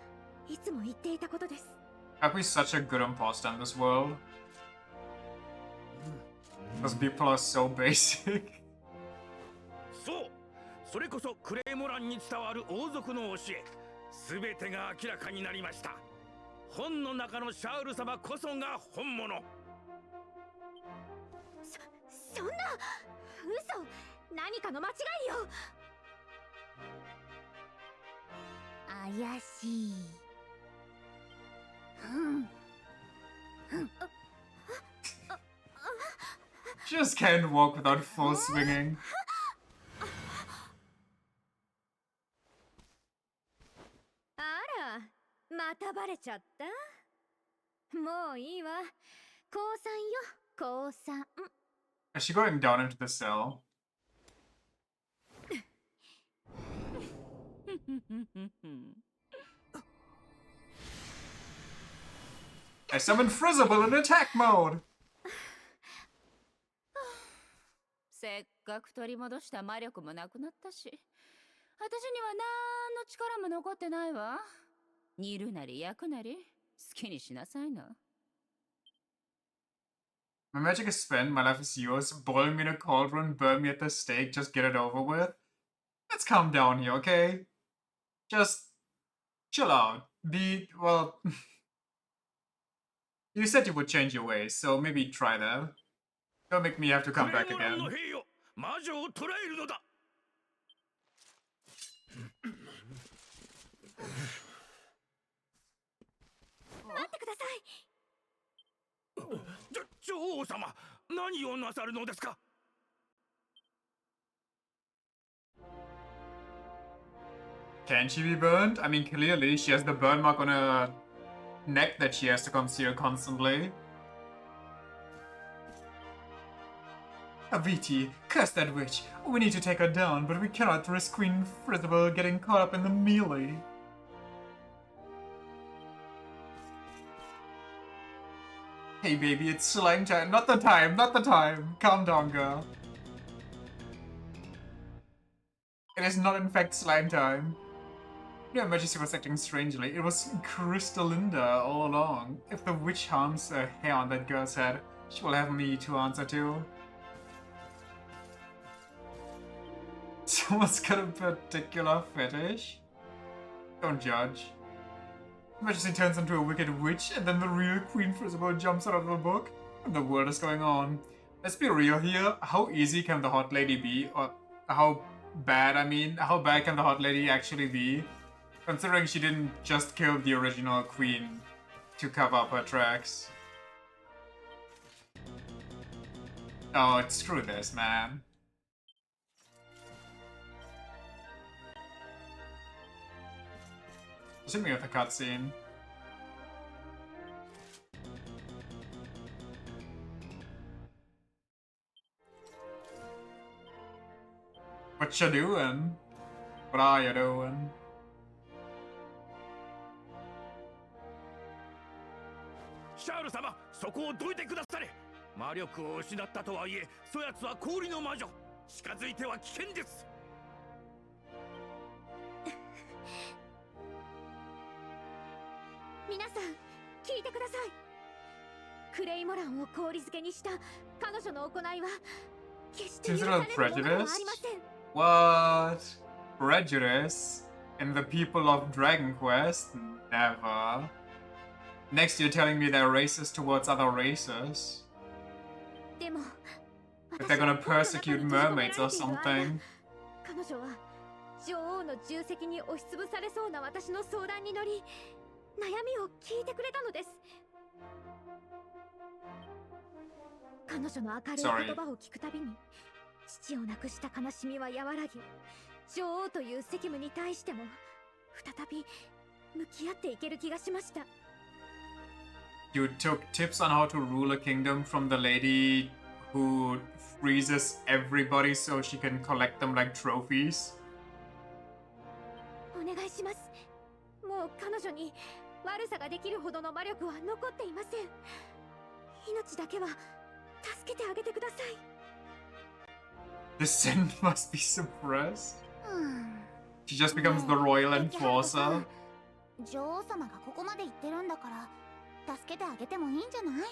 S5: いつも言っていたことです。
S1: Are we such a good imposter in this world? Because people are so basic.
S4: そう、それこそクレイモランに伝わる王族の教え、すべてが明らかになりました。本の中のシャール様こそが本物。
S5: そんな嘘、何かの間違いよ。怪しい。
S1: She just can't walk without full swinging.
S5: あら、またバレちゃった。もういいわ。降参よ、降参。
S1: Is she going down into the cell? I summon Frizzable in attack mode!
S3: せっかく取り戻した魔力もなくなったし、私には何の力も残ってないわ。煮るなり焼くなり好きにしなさいな。
S1: My magic is spent, my life is yours. Boil me in a cauldron, burn me at the stake, just get it over with. Let's calm down here, okay? Just chill out. Well, you said you would change your ways, so maybe try that. Don't make me have to come back
S4: クレイモラン
S1: again.
S4: の兵よ、魔女を捕らえるのだ。
S5: 待ってください。
S4: 女王様、何をなさるのですか。
S1: Can she be burned? I mean, clearly she has the burn mark on her neck that she has to conceal constantly. Aviti, curse that witch. We need to take her down, but we cannot risk Queen Frizzable getting caught up in the melee. Hey baby, it's slime time. Not the time, not the time. Calm down, girl. It is not in fact slime time. Your Majesty was acting strangely. It was Crystalinda all along. If the witch harms a hair on that girl's head, she will have me to answer to. Someone's got a particular fetish? Don't judge. Majesty turns into a wicked witch, and then the real Queen Frizzable jumps out of the book. What in the world is going on? Let's be real here. How easy can the hot lady be? Or how bad, how bad can the hot lady actually be? Considering she didn't just kill the original queen to cover up her tracks. Oh, screw this, man. Just hit me with a cutscene. What you doing? What are you doing?
S4: シャール様、そこをどいてくだされ。魔力を失ったとはいえ、そやつは氷の魔女。近づいては危険です。
S5: 皆さん聞いてください。クレイモランを氷漬けにした彼女の行いは決して許されるものではありません。
S1: What? Prejudice? In the people of Dragon Quest? Never. Next, you're telling me they're racist towards other races?
S5: でも
S1: If they're gonna persecute mermaids or something.
S5: 彼女は女王の重責に押しつぶされそうな私の相談に乗り、悩みを聞いてくれたのです。彼女の明るい言葉を聞くたびに、父を亡くした悲しみは和らぎ、女王という責務に対しても再び向き合っていける気がしました。
S1: You took tips on how to rule a kingdom from the lady who freezes everybody so she can collect them like trophies?
S5: お願いします。もう彼女に悪さができるほどの魔力は残っていません。命だけは助けてあげてください。
S1: The sin must be suppressed?
S6: うん。
S1: She just becomes the royal
S6: ねえキャロルさ
S1: enforcer?
S6: ん、女王様がここまで言ってるんだから助けてあげてもいいんじゃない？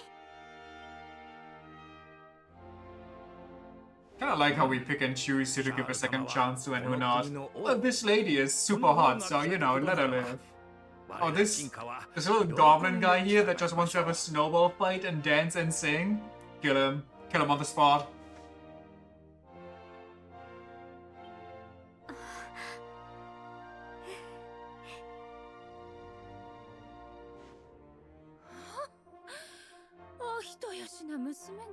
S1: Kinda like how we pick and choose who to give a second chance to and who not. Well, this lady is super hot, so you know, let her live. Oh, this little goblin guy here that just wants to have a snowball fight and dance and sing? Kill him. Kill him on the spot.
S3: お人よしな娘ね。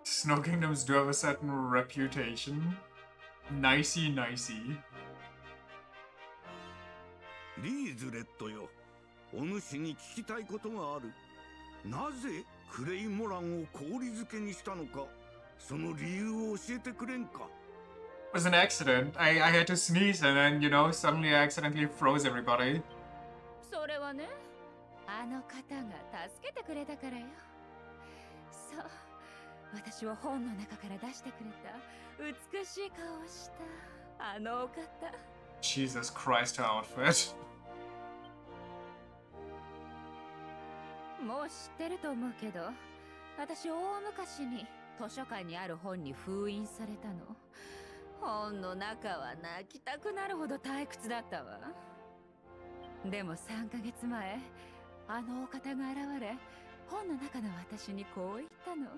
S1: Snow Kingdoms do have a certain reputation. Nicey, nicey.
S7: リーズレットよ、お主に聞きたいことがある。なぜクレイモランを氷漬けにしたのか、その理由を教えてくれんか。
S1: It was an accident. I had to sneeze and then, you know, suddenly I accidentally froze everybody.
S3: それはね、あの方が助けてくれたからよ。そう、私を本の中から出してくれた美しい顔をしたあのお方。
S1: Jesus Christ, her outfit.
S3: もう知ってると思うけど、私大昔に図書館にある本に封印されたの。本の中は泣きたくなるほど退屈だったわ。でも3ヶ月前、あのお方が現れ、本の中の私にこう言ったの。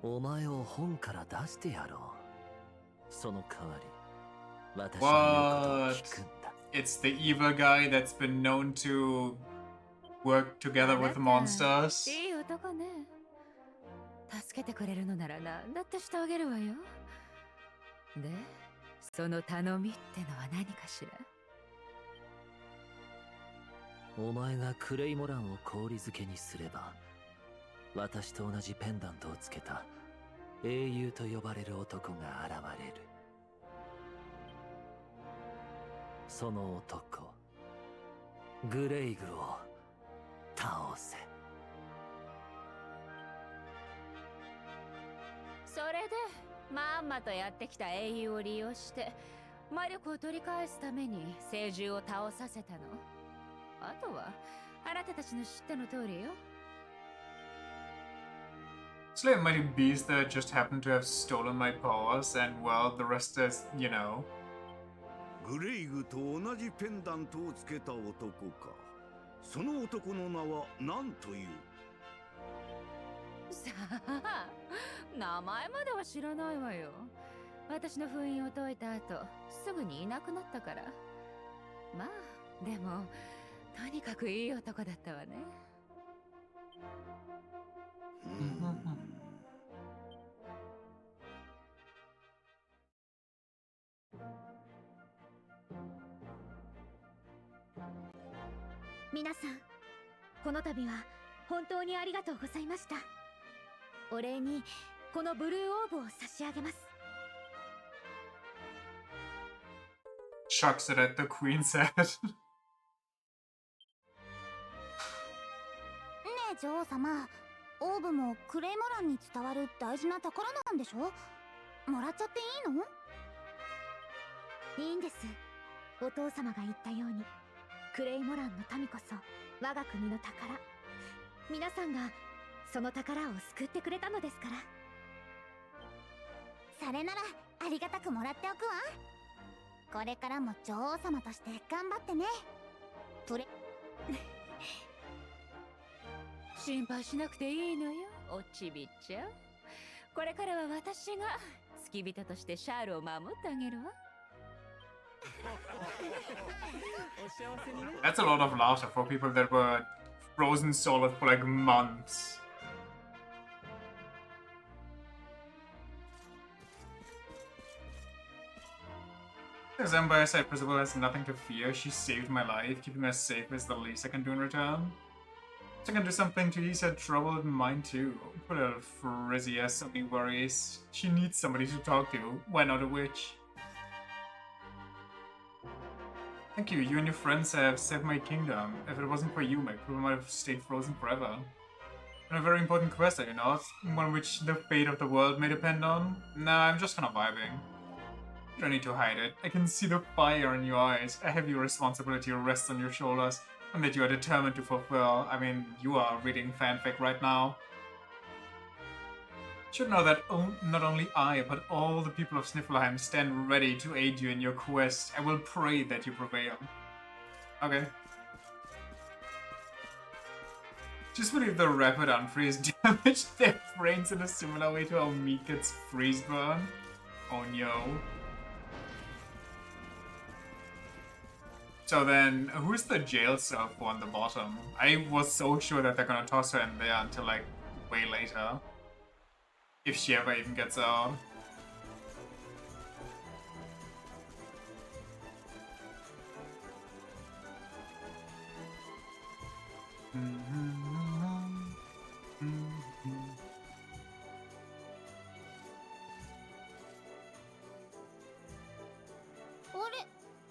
S8: お前を本から出してやろう。その代わり、私の言うことを聞くんだ。
S1: It's the evil guy that's been known to work together with monsters.
S3: いい男ね。助けてくれるのなら何だってしてあげるわよ。で、その頼みってのは何かしら。
S8: お前がクレイモランを氷漬けにすれば、私と同じペンダントをつけた英雄と呼ばれる男が現れる。その男、グレイグを倒せ。
S3: それでまんまとやってきた英雄を利用して魔力を取り返すために聖獣を倒させたの。あとはあなたたちの知っての通りよ。
S1: It's like mighty beast that just happened to have stolen my powers, and well, the rest is, you know.
S7: グレイグと同じペンダントをつけた男か。その男の名は何という？
S3: さあ、名前までは知らないわよ。私の封印を解いた後、すぐにいなくなったから。まあ、でも、とにかくいい男だったわね。
S5: 皆さん、この度は本当にありがとうございました。お礼にこのブルーオーブを差し上げます。
S1: Chucks it at the queen said.
S6: ねえ女王様、オーブもクレイモランに伝わる大事な宝なんでしょ？もらっちゃっていいの？
S5: いいんです。お父様が言ったように、クレイモランの民こそ我が国の宝。皆さんがその宝を救ってくれたのですから。
S6: それならありがたくもらっておくわ。これからも女王様として頑張ってね。プレ
S3: 心配しなくていいのよ、おちびちゃん。これからは私が付き人としてシャールを守ってあげるわ。
S1: That's a lot of laughter for people that were frozen solid for like months. As Empire said, Principal has nothing to fear. She saved my life. Keeping her safe is the least I can do in return. So I can do something to ease her troubled mind too. Poor little Frizzy has so many worries. She needs somebody to talk to. Why not a witch? Thank you. You and your friends have saved my kingdom. If it wasn't for you, my people might have stayed frozen forever. And a very important quest, are you not? One which the fate of the world may depend on? Nah, I'm just kind of vibing. You don't need to hide it. I can see the fire in your eyes. A heavy responsibility rests on your shoulders, and that you are determined to fulfill. I mean, you are reading fanfic right now. You should know that not only I, but all the people of Sniffelheim stand ready to aid you in your quest. I will pray that you prevail. Okay. Just believe the rapid unfreeze damaged their brains in a similar way to how meat gets freeze burn. Oh no. So then, who's the jail cell for on the bottom? I was so sure that they're gonna toss her in there until like way later. If she ever even gets out.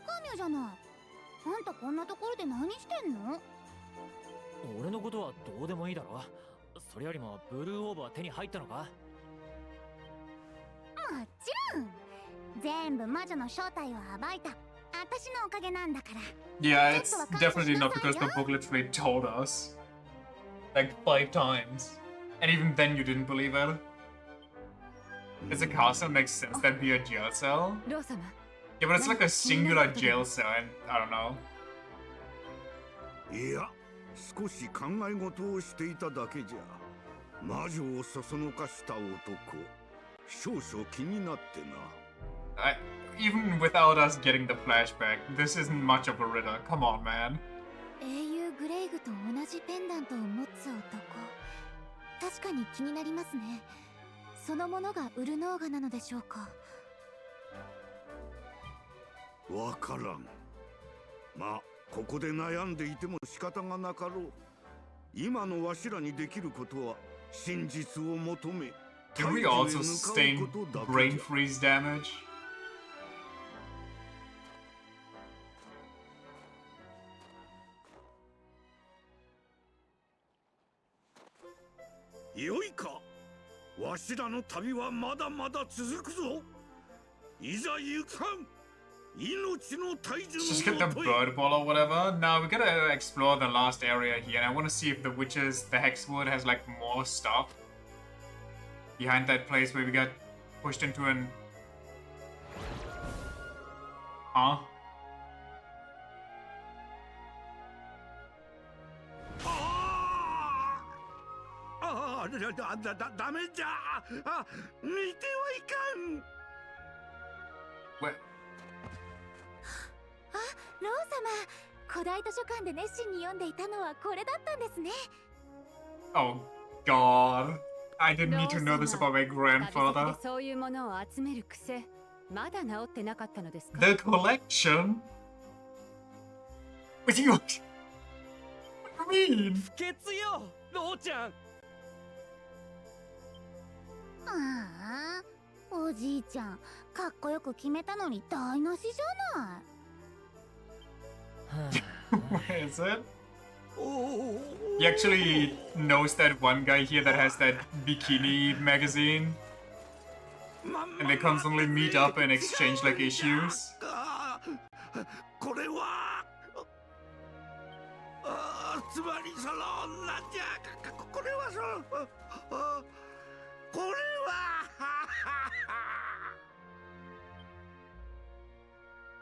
S6: Kamio じゃない。あんたこんなところで何してんの？
S9: 俺のことはどうでもいいだろ。それよりもブルーオーブは手に入ったのか？
S6: もちろん。全部魔女の正体を暴いた私のおかげなんだから。
S1: Yeah, it's definitely not because the book literally told us. Like 5 times. And even then you didn't believe it. Does a castle make sense that'd be a jail cell?
S3: ロー様。
S1: Yeah, but it's like a singular jail cell, and I don't know.
S7: いや、少し考え事をしていただけじゃ。魔女をそそのかした男、少々気になってな。
S1: Even without us getting the flashback, this isn't much of a riddle. Come on, man.
S5: 英雄グレイグと同じペンダントを持つ男。確かに気になりますね。そのものがウルノーガなのでしょうか。
S7: わからん。まあ、ここで悩んでいても仕方がなかろう。今のわしらにできることは真実を求め。
S1: Can we also sustain brain freeze damage?
S7: よいか。わしらの旅はまだまだ続くぞ。いざ行かん。
S1: Just get the bird ball or whatever. Now we gotta explore the last area here, and I want to see if the witches, the Hexwood has like more stuff behind that place where we got pushed into an. Huh?
S7: ダメじゃ。あ、見てはいかん。
S1: What?
S5: ロー様、古代図書館で熱心に読んでいたのはこれだったんですね。
S1: Oh God. I didn't need to know this about my
S10: 旅
S1: grandfather.
S10: 先でそういうものを集める癖、まだ治ってなかったのですか？
S1: The collection? What do you mean?
S9: 不潔よローちゃん。
S6: ああ、おじいちゃんかっこよく決めたのに台無しじゃない。
S1: Where is it? He actually knows that one guy here that has that bikini magazine. And they constantly meet up and exchange like issues.
S7: これはつまりそのなんじゃこれはそのこれは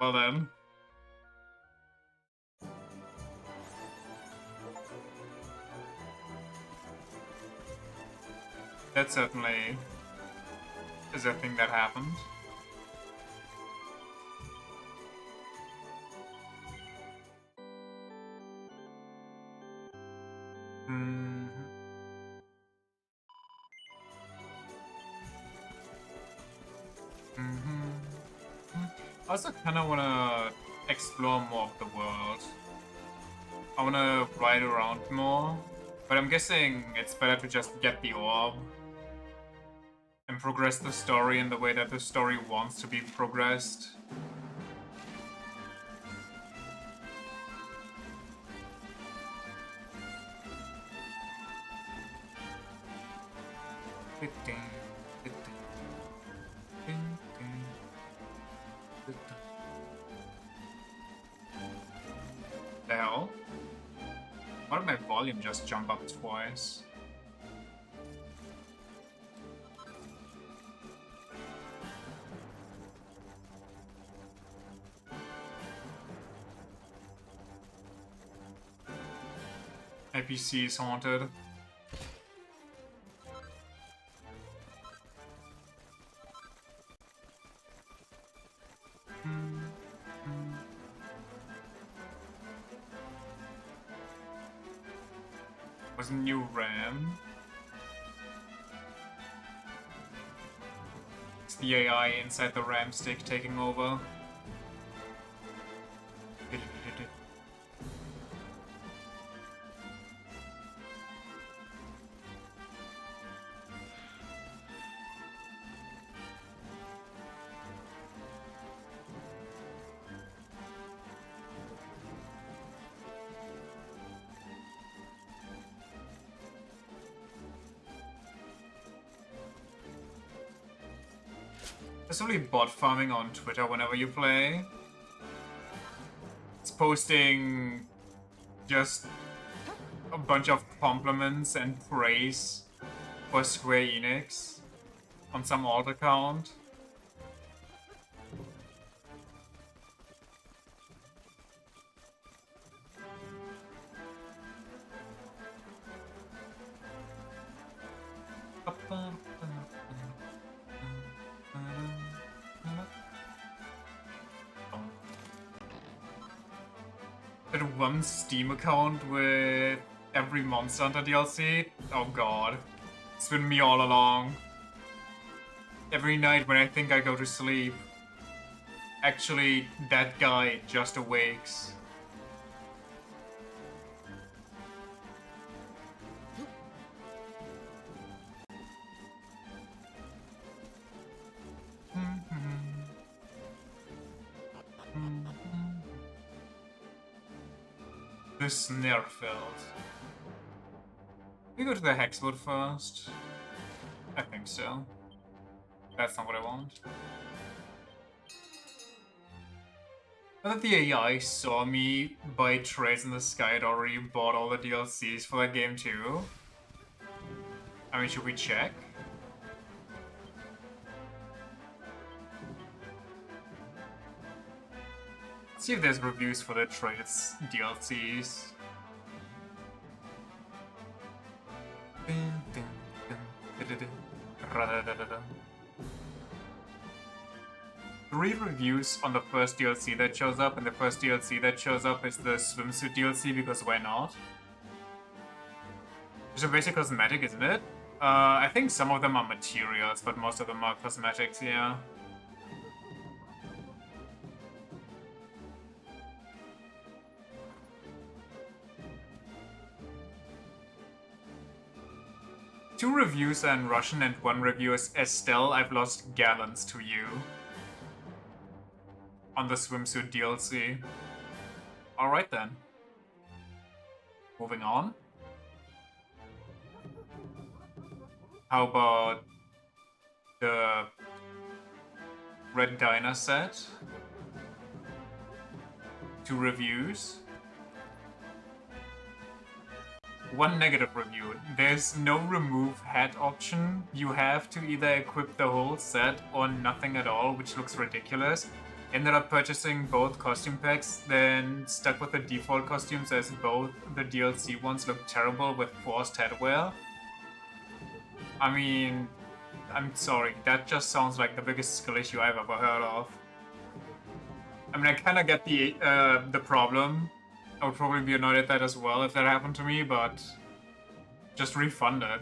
S1: Well then. That certainly is a thing that happened. I also kind of want to explore more of the world. I want to ride around more, but I'm guessing it's better to just get the orb and progress the story in the way that the story wants to be progressed. The hell? Why did my volume just jump up twice? My PC is haunted. Was a new RAM. It's the AI inside the RAM stick taking over. There's only bot farming on Twitter whenever you play. It's posting just a bunch of compliments and praise for Square Enix on some alt account. That one Steam account with every Monster Hunter DLC? Oh god. It's been me all along. Every night when I think I go to sleep, actually that guy just awakes. The Snare Field. We go to the Hexwood first. I think so. That's not what I want. I thought the AI saw me buy Trace in the Sky had already bought all the DLCs for that game too. I mean, should we check? See if there's reviews for the Trace DLCs. 3 reviews on the first DLC that shows up, and the first DLC that shows up is the swimsuit DLC, because why not? It's a basic cosmetic, isn't it? I think some of them are materials, but most of them are cosmetics, yeah. Two reviews are in Russian and one review is Estelle, I've lost gallons to you. On the swimsuit DLC. Alright then. Moving on. How about the Red Diner set? 2 reviews. 1 negative review. There's no remove hat option. You have to either equip the whole set or nothing at all, which looks ridiculous. Ended up purchasing both costume packs, then stuck with the default costumes as both the DLC ones look terrible with forced headwear. I mean, I'm sorry, that just sounds like the biggest skill issue I've ever heard of. I mean, I kind of get the problem. I would probably be annoyed at that as well if that happened to me, but just refund it.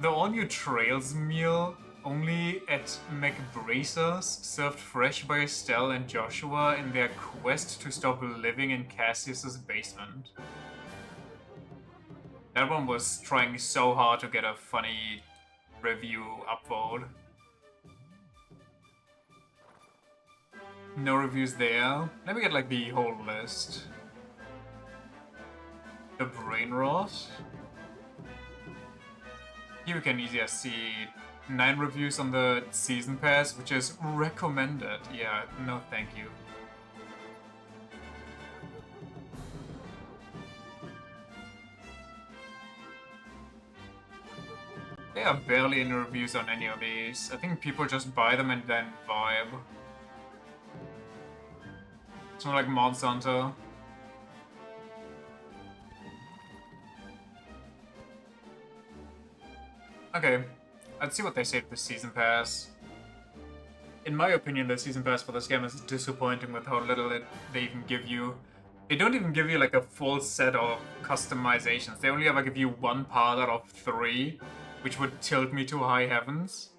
S1: The all-new Trails meal only at McBracer's, served fresh by Estelle and Joshua in their quest to stop living in Cassius's basement. That one was trying so hard to get a funny review upvote. No reviews there. Let me get like the whole list. The Brain Rot. Here we can easier see 9 reviews on the Season Pass, which is recommended. Yeah, no thank you. There are barely any reviews on any of these. I think people just buy them and then vibe. It's not like Monster Hunter. Okay, let's see what they say to the Season Pass. In my opinion, the Season Pass for this game is disappointing with how little they even give you. They don't even give you like a full set of customizations. They only ever give you 1 part out of 3, which would tilt me to high heavens.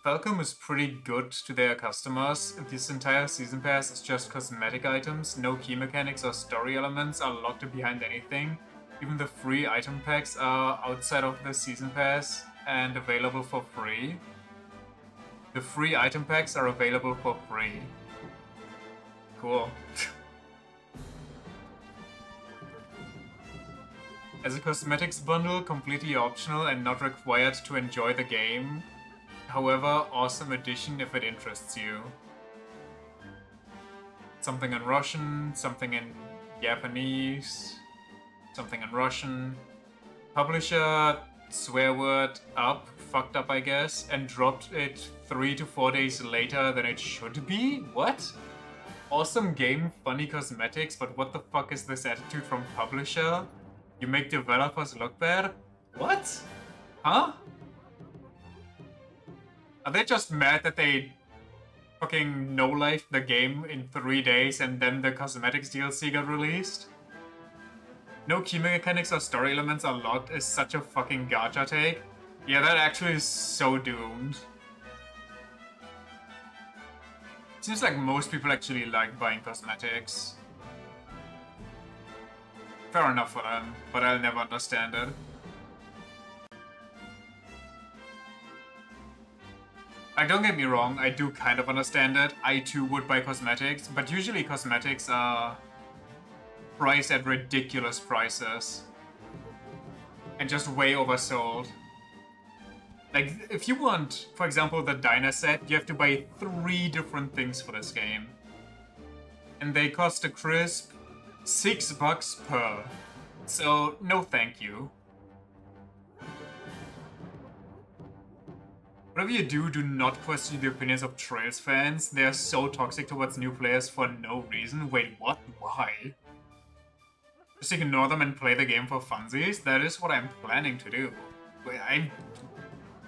S1: Falcom is pretty good to their customers. This entire Season Pass is just cosmetic items, no key mechanics or story elements are locked behind anything. Even the free item packs are outside of the Season Pass and available for free. The free item packs are available for free. Cool. As a cosmetics bundle, completely optional and not required to enjoy the game. However, awesome addition if it interests you. Something in Russian, something in Japanese, something in Russian. Publisher, swear word up, fucked up I guess, and dropped it 3 to 4 days later than it should be? What? Awesome game, funny cosmetics, but what the fuck is this attitude from publisher? You make developers look bad? What? Huh? Are they just mad that they fucking no-life the game in 3 days and then the cosmetics DLC got released? No key mechanics or story elements are locked is such a fucking gacha take. Yeah, that actually is so doomed. Seems like most people actually like buying cosmetics. Fair enough for them, but I'll never understand it. Like, don't get me wrong, I do kind of understand it. I too would buy cosmetics, but usually cosmetics are priced at ridiculous prices. And just way oversold. Like, if you want, for example, the diner set, you have to buy 3 different things for this game. And they cost a crisp $6 per. So, no thank you. Whatever you do, do not question the opinions of Trails fans. They are so toxic towards new players for no reason. Wait, what? Why? Just ignore them and play the game for funsies? That is what I'm planning to do.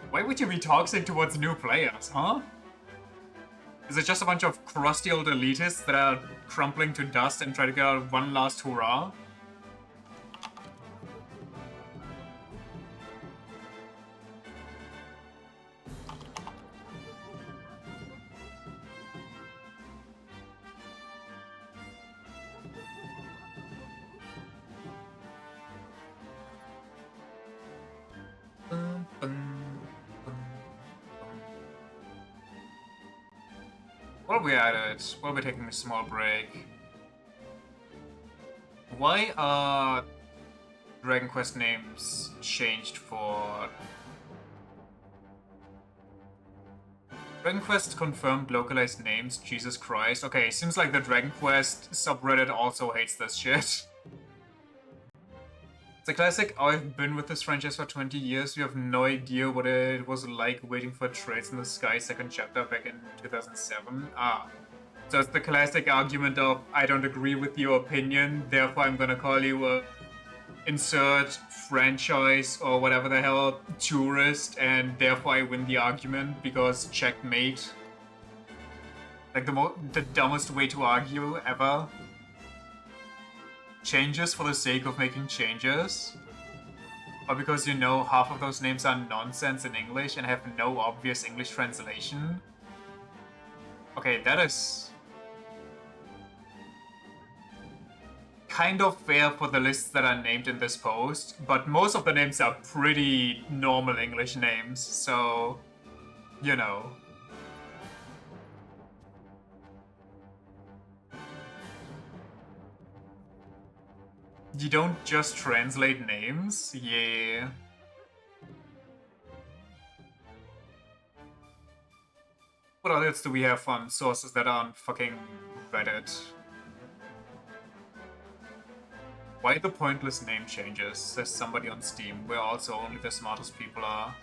S1: Why would you be toxic towards new players, huh? Is it just a bunch of crusty old elitists that are crumpling to dust and try to get out one last hurrah? While we're at it, while we're taking a small break, why are Dragon Quest names changed for... Dragon Quest confirmed localized names, Jesus Christ. Okay, seems like the Dragon Quest subreddit also hates this shit. It's a classic, I've been with this franchise for 20 years, you have no idea what it was like waiting for Trails in the Sky second chapter back in 2007. So it's the classic argument of, I don't agree with your opinion, therefore I'm gonna call you a insert franchise or whatever the hell tourist, and therefore I win the argument because checkmate. Like the dumbest way to argue ever. Changes for the sake of making changes, or because you know half of those names are nonsense in English and have no obvious English translation. Okay, that is kind of fair for the lists that are named in this post, but most of the names are pretty normal English names, so, you know. You don't just translate names? Yeah. What else do we have on sources that aren't fucking Reddit? Why the pointless name changes, says somebody on Steam, where also only the smartest people are.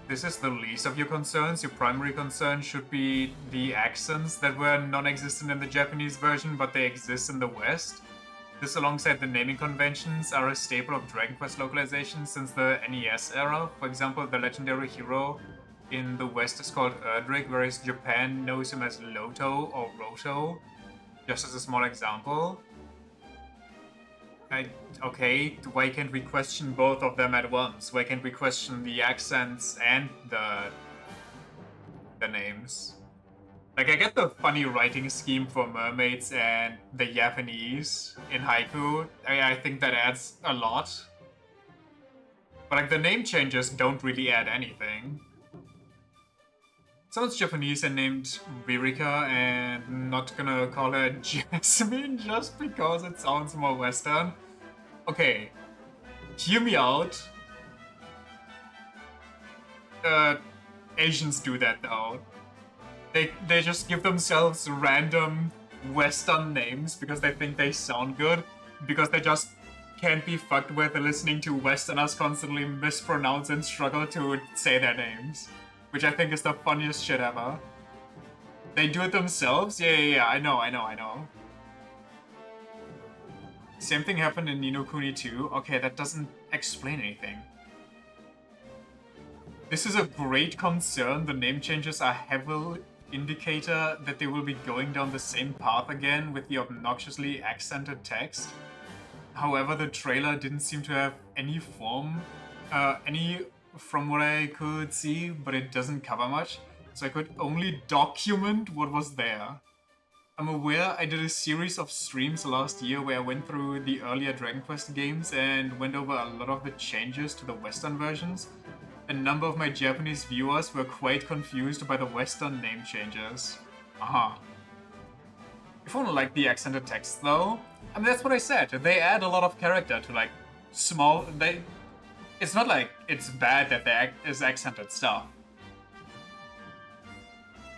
S1: This is the least of your concerns. Your primary concern should be the accents that were non-existent in the Japanese version, but they exist in the West. This, alongside the naming conventions, are a staple of Dragon Quest localization since the NES era. For example, the legendary hero in the West is called Erdrick, whereas Japan knows him as Loto or Roto, just as a small example. Okay, why can't we question both of them at once? Why can't we question the accents and the names? Like, I get the funny writing scheme for mermaids and the Japanese in Haiku. I think that adds a lot. But like, the name changes don't really add anything. Someone's Japanese and named Virika, and I'm not gonna call her Jasmine just because it sounds more Western. Okay, hear me out. Asians do that though. They just give themselves random Western names because they think they sound good, because they just can't be fucked with listening to Westerners constantly mispronounce and struggle to say their names. Which I think is the funniest shit ever. They do it themselves? Yeah, I know. Same thing happened in Ni no Kuni 2. Okay, that doesn't explain anything. This is a great concern. The name changes are heavy indicator that they will be going down the same path again with the obnoxiously accented text. However, the trailer didn't seem to have any from what I could see, but it doesn't cover much, so I could only document what was there. I'm aware I did a series of streams last year where I went through the earlier Dragon Quest games and went over a lot of the changes to the Western versions. A number of my Japanese viewers were quite confused by the Western name changes. If you don't like the accented text though, I mean, that's what I said, they add a lot of character to like small... It's not like it's bad that there is accented stuff.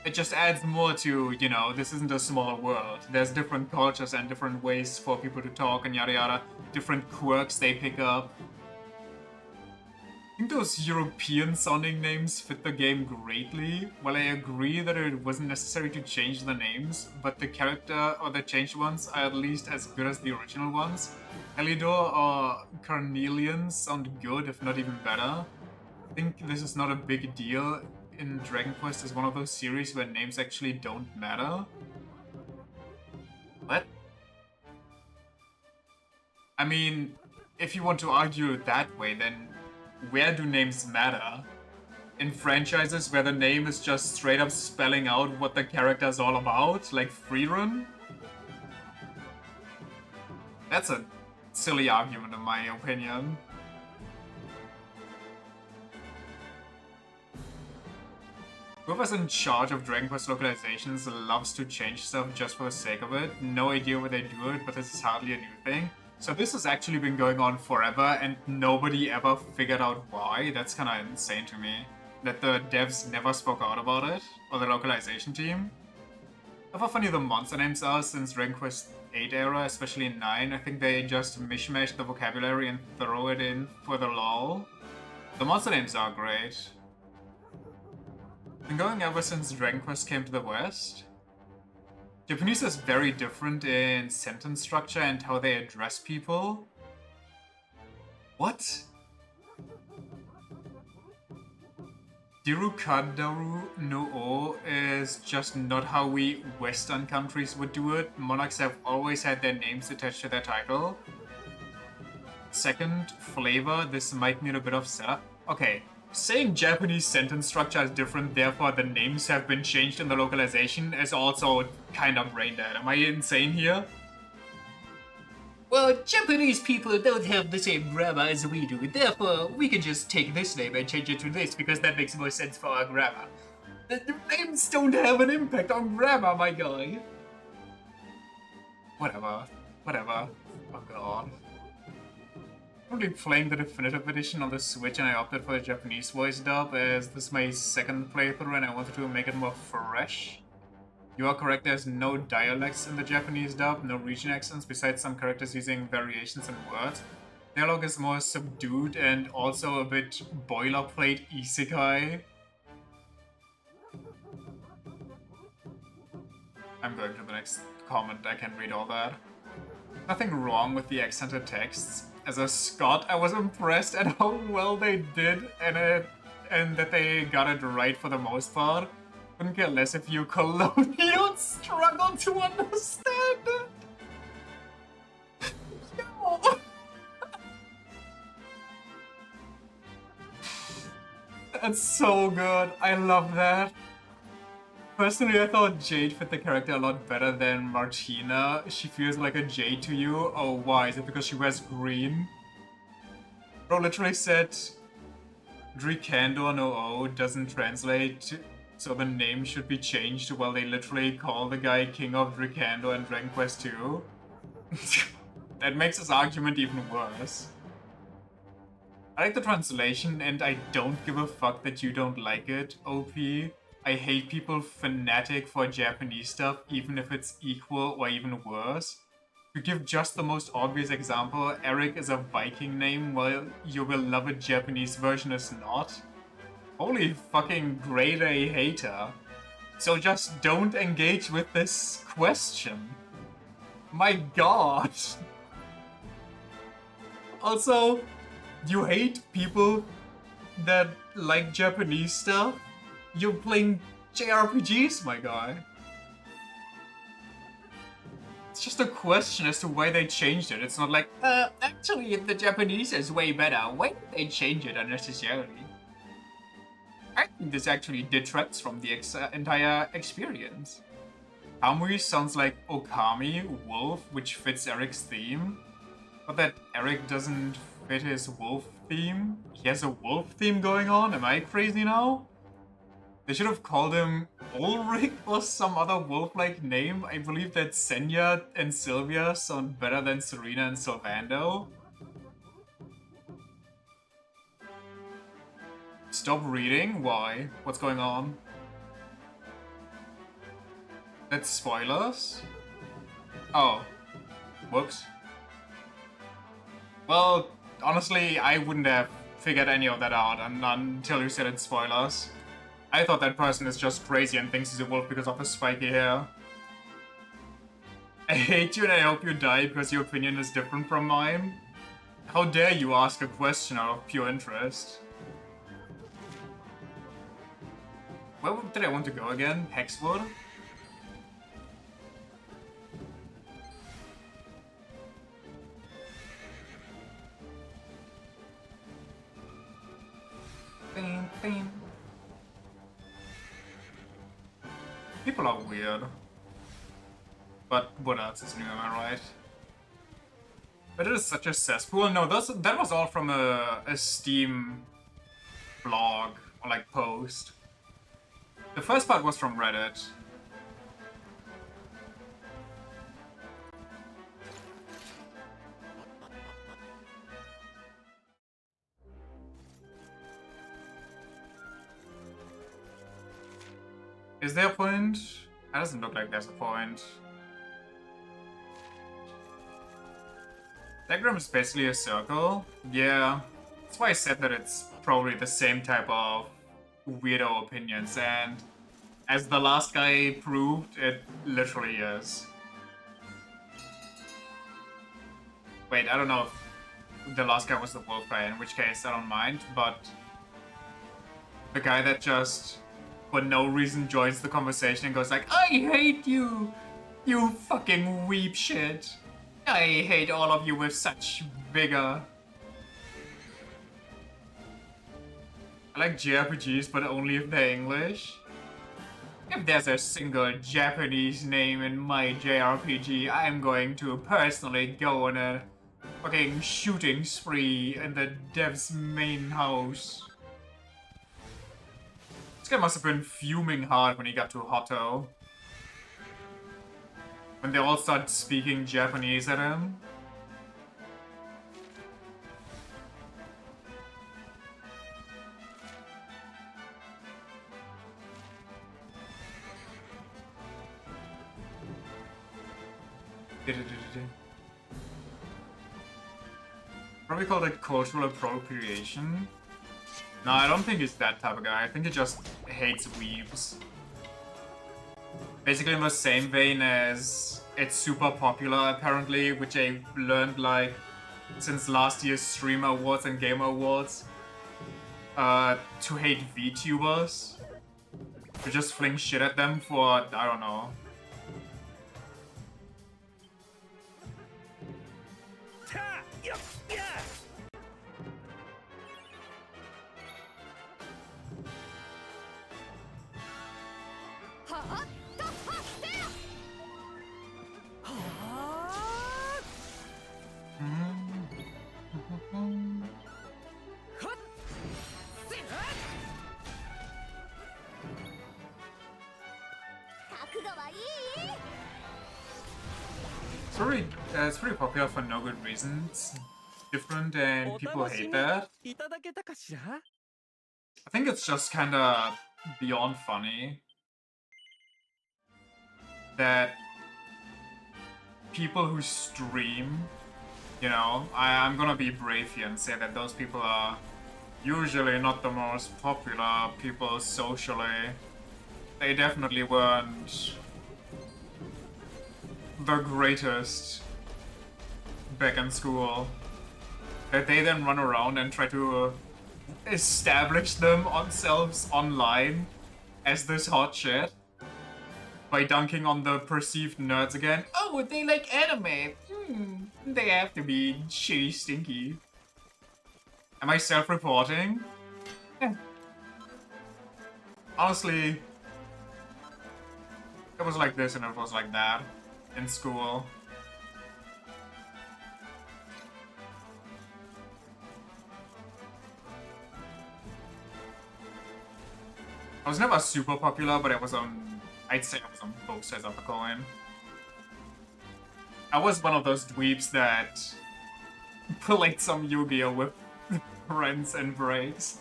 S1: It just adds more to, you know, this isn't a small world. There's different cultures and different ways for people to talk and yada yada. Different quirks they pick up. think those European sounding names fit the game greatly. While I agree that it wasn't necessary to change the names, but the character or the changed ones are at least as good as the original ones. Elidor or Carnelian sound good, if not even better. I think this is not a big deal in Dragon Quest as one of those series where names actually don't matter. What? I mean, if you want to argue it that way, then where do names matter? In franchises where the name is just straight up spelling out what the character is all about, like Freerun? That's a silly argument in my opinion. Whoever's in charge of Dragon Quest localizations loves to change stuff just for the sake of it. No idea why they do it, but this is hardly a new thing. So this has actually been going on forever and nobody ever figured out why. That's kind of insane to me. That the devs never spoke out about it, or the localization team. How funny the monster names are since Dragon Quest 8 era, especially in 9. I think they just mishmash the vocabulary and throw it in for the lol. The monster names are great. Been going ever since Dragon Quest came to the West. Japanese is very different in sentence structure and how they address people. What? Dirukadaru no O is just not how we Western countries would do it. Monarchs have always had their names attached to their title. Second, flavor, this might need a bit of setup. Okay. Saying Japanese sentence structure is different, therefore the names have been changed in the localization, is also kind of brain dead. Am I insane here? Well, Japanese people don't have the same grammar as we do, therefore we can just take this name and change it to this because that makes more sense for our grammar. The names don't have an impact on grammar, my guy. Whatever. Oh god. I'm currently playing the definitive edition on the Switch and I opted for the Japanese voice dub as this is my second playthrough and I wanted to make it more fresh. You are correct, there's no dialects in the Japanese dub, no region accents besides some characters using variations in words. Dialogue is more subdued and also a bit boilerplate isekai. I'm going to the next comment, I can read all that. Nothing wrong with the accented texts. As a Scot, I was impressed at how well they did and that they got it right for the most part. Couldn't care less if you colonials struggle to understand it. No. That's so good. I love that. Personally, I thought Jade fit the character a lot better than Martina. She feels like a Jade to you. Oh, why? Is it because she wears green? Bro literally said Drikandor no O doesn't translate, so the name should be changed while they literally call the guy King of Drikandor in Dragon Quest 2. That makes this argument even worse. I like the translation and I don't give a fuck that you don't like it, OP. I hate people fanatic for Japanese stuff, even if it's equal or even worse. To give just the most obvious example, Eric is a Viking name, while your beloved Japanese version is not. Holy fucking grade A hater. So just don't engage with this question. My god. Also, you hate people that like Japanese stuff? You're playing JRPGs, my guy. It's just a question as to why they changed it. It's not like, actually the Japanese is way better. Why did they change it unnecessarily? I think this actually detracts from the entire experience. Kamui sounds like Okami, wolf, which fits Eric's theme. But that Eric doesn't fit his wolf theme? He has a wolf theme going on? Am I crazy now? They should have called him Ulrich or some other wolf-like name. I believe that Senya and Sylvia sound better than Serena and Sylvando. Stop reading? Why? What's going on? That's spoilers? Oh. Whoops. Well, honestly, I wouldn't have figured any of that out until you said it spoilers. I thought that person is just crazy and thinks he's a wolf because of his spiky hair. I hate you and I hope you die because your opinion is different from mine. How dare you ask a question out of pure interest? Where did I want to go again? Hexwood? Bam, bam. People are weird. But what else is new, am I right? But it is such a cesspool. No, that was all from a Steam blog or like post. The first part was from Reddit. Is there a point? That doesn't look like there's a point. Diagram is basically a circle. Yeah, that's why I said that it's probably the same type of weirdo opinions, and as the last guy proved, it literally is. Wait, I don't know if the last guy was the wolf guy, in which case I don't mind, but the guy that just for no reason joins the conversation and goes like, I hate you! You fucking weep shit! I hate all of you with such vigor. I like JRPGs, but only if they're English. If there's a single Japanese name in my JRPG, I'm going to personally go on a fucking shooting spree in the dev's main house. This guy must have been fuming hard when he got to Hotto. When they all started speaking Japanese at him. Probably called it cultural appropriation. No, I don't think he's that type of guy. I think he just hates weebs. Basically in the same vein as it's super popular apparently, which I learned like since last year's Streamer Awards and Gamer Awards, to hate VTubers. To just fling shit at them for, I don't know. It's pretty popular for no good reason. It's different and people hate that. I think it's just kinda beyond funny that people who stream, you know, I'm gonna be brave here and say that those people are usually not the most popular people socially. They definitely weren't the greatest back in school. That they then run around and try to establish themselves online as this hot shit by dunking on the perceived nerds again. Oh, they like anime. They have to be shitty stinky. Am I self-reporting? Yeah. Honestly, it was like this and it was like that in school. I was never super popular, but I was on, I'd say I was on both sides of the coin. I was one of those dweebs that played some Yu-Gi-Oh! With friends and breaks.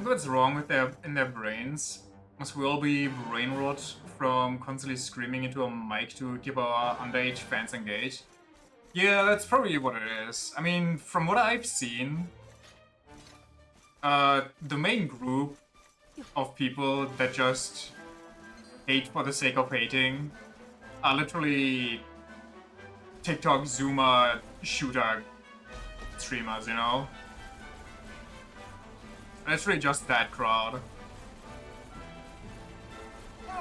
S1: wonder what's wrong with their brains. Must we all be brain rot from constantly screaming into a mic to keep our underage fans engaged? Yeah, that's probably what it is. I mean, from what I've seen, the main group of people that just hate for the sake of hating are literally TikTok Zoomer shooter streamers, you know? Literally just that crowd.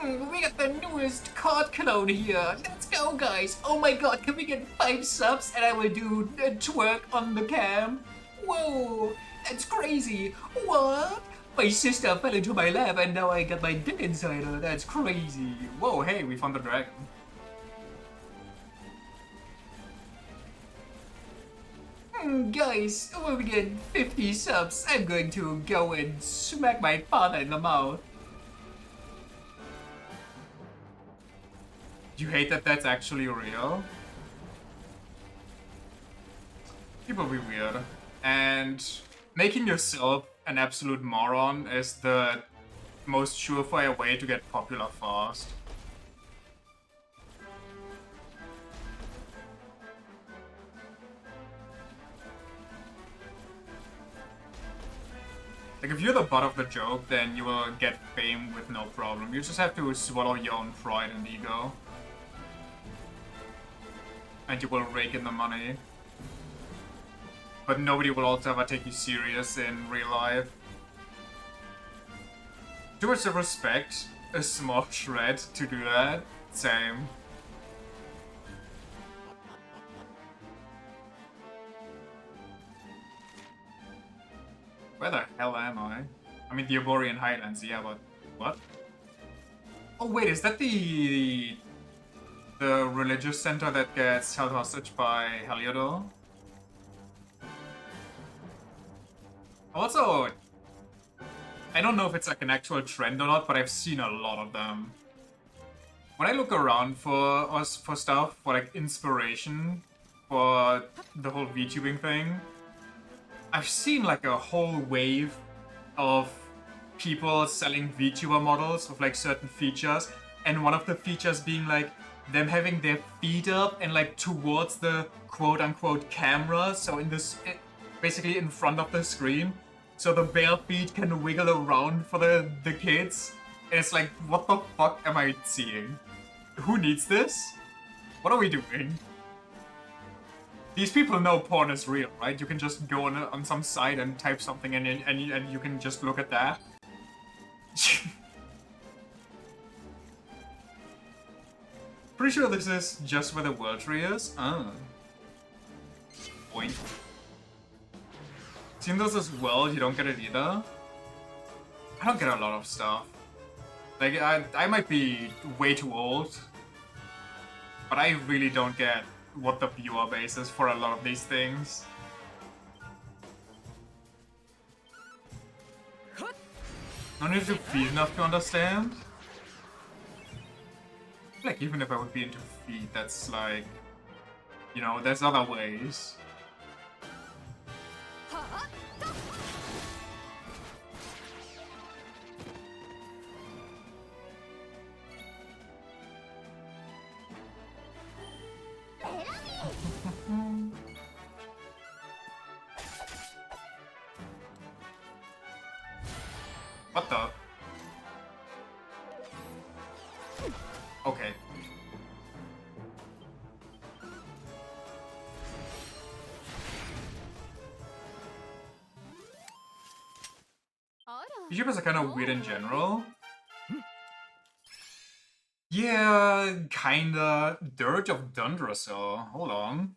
S1: We got the newest card clone here. Let's go, guys. Oh my god, can we get 5 subs and I will do a twerk on the cam? Whoa, that's crazy. What? My sister fell into my lap and now I got my dick inside her. That's crazy. Whoa, hey, we found the dragon. Guys, when we get 50 subs, I'm going to go and smack my father in the mouth. Do you hate that that's actually real? People be weird. And making yourself an absolute moron is the most surefire way to get popular fast. Like, if you're the butt of the joke, then you will get fame with no problem. You just have to swallow your own pride and ego. And you will rake in the money. But nobody will also ever take you serious in real life. Too much of respect, a small shred to do that. Same. Where the hell am I? I mean, the Aborian Highlands, yeah, but what? Oh wait, is that the religious center that gets held hostage by Heliodor? Also, I don't know if it's like an actual trend or not, but I've seen a lot of them. When I look around for stuff, for like inspiration for the whole VTubing thing, I've seen like a whole wave of people selling VTuber models with like certain features, and one of the features being like them having their feet up and like towards the quote-unquote camera, so in this basically in front of the screen, so the bare feet can wiggle around for the kids. And it's like, what the fuck am I seeing? Who needs this? What are we doing? These people know porn is real, right? You can just go on some site and type something in and you can just look at that. Pretty sure this is just where the World Tree is. Oh. Point. Seeing those as well, you don't get it either. I don't get a lot of stuff. Like, I might be way too old, but I really don't get what the viewer base is for a lot of these things. No need to feed enough to understand. Like, even if I would be into feed, that's like, you know, there's other ways. What the? Okay. YouTubers are kind of weird in general. Yeah, kinda. Dirge of Dundrasil. Hold on.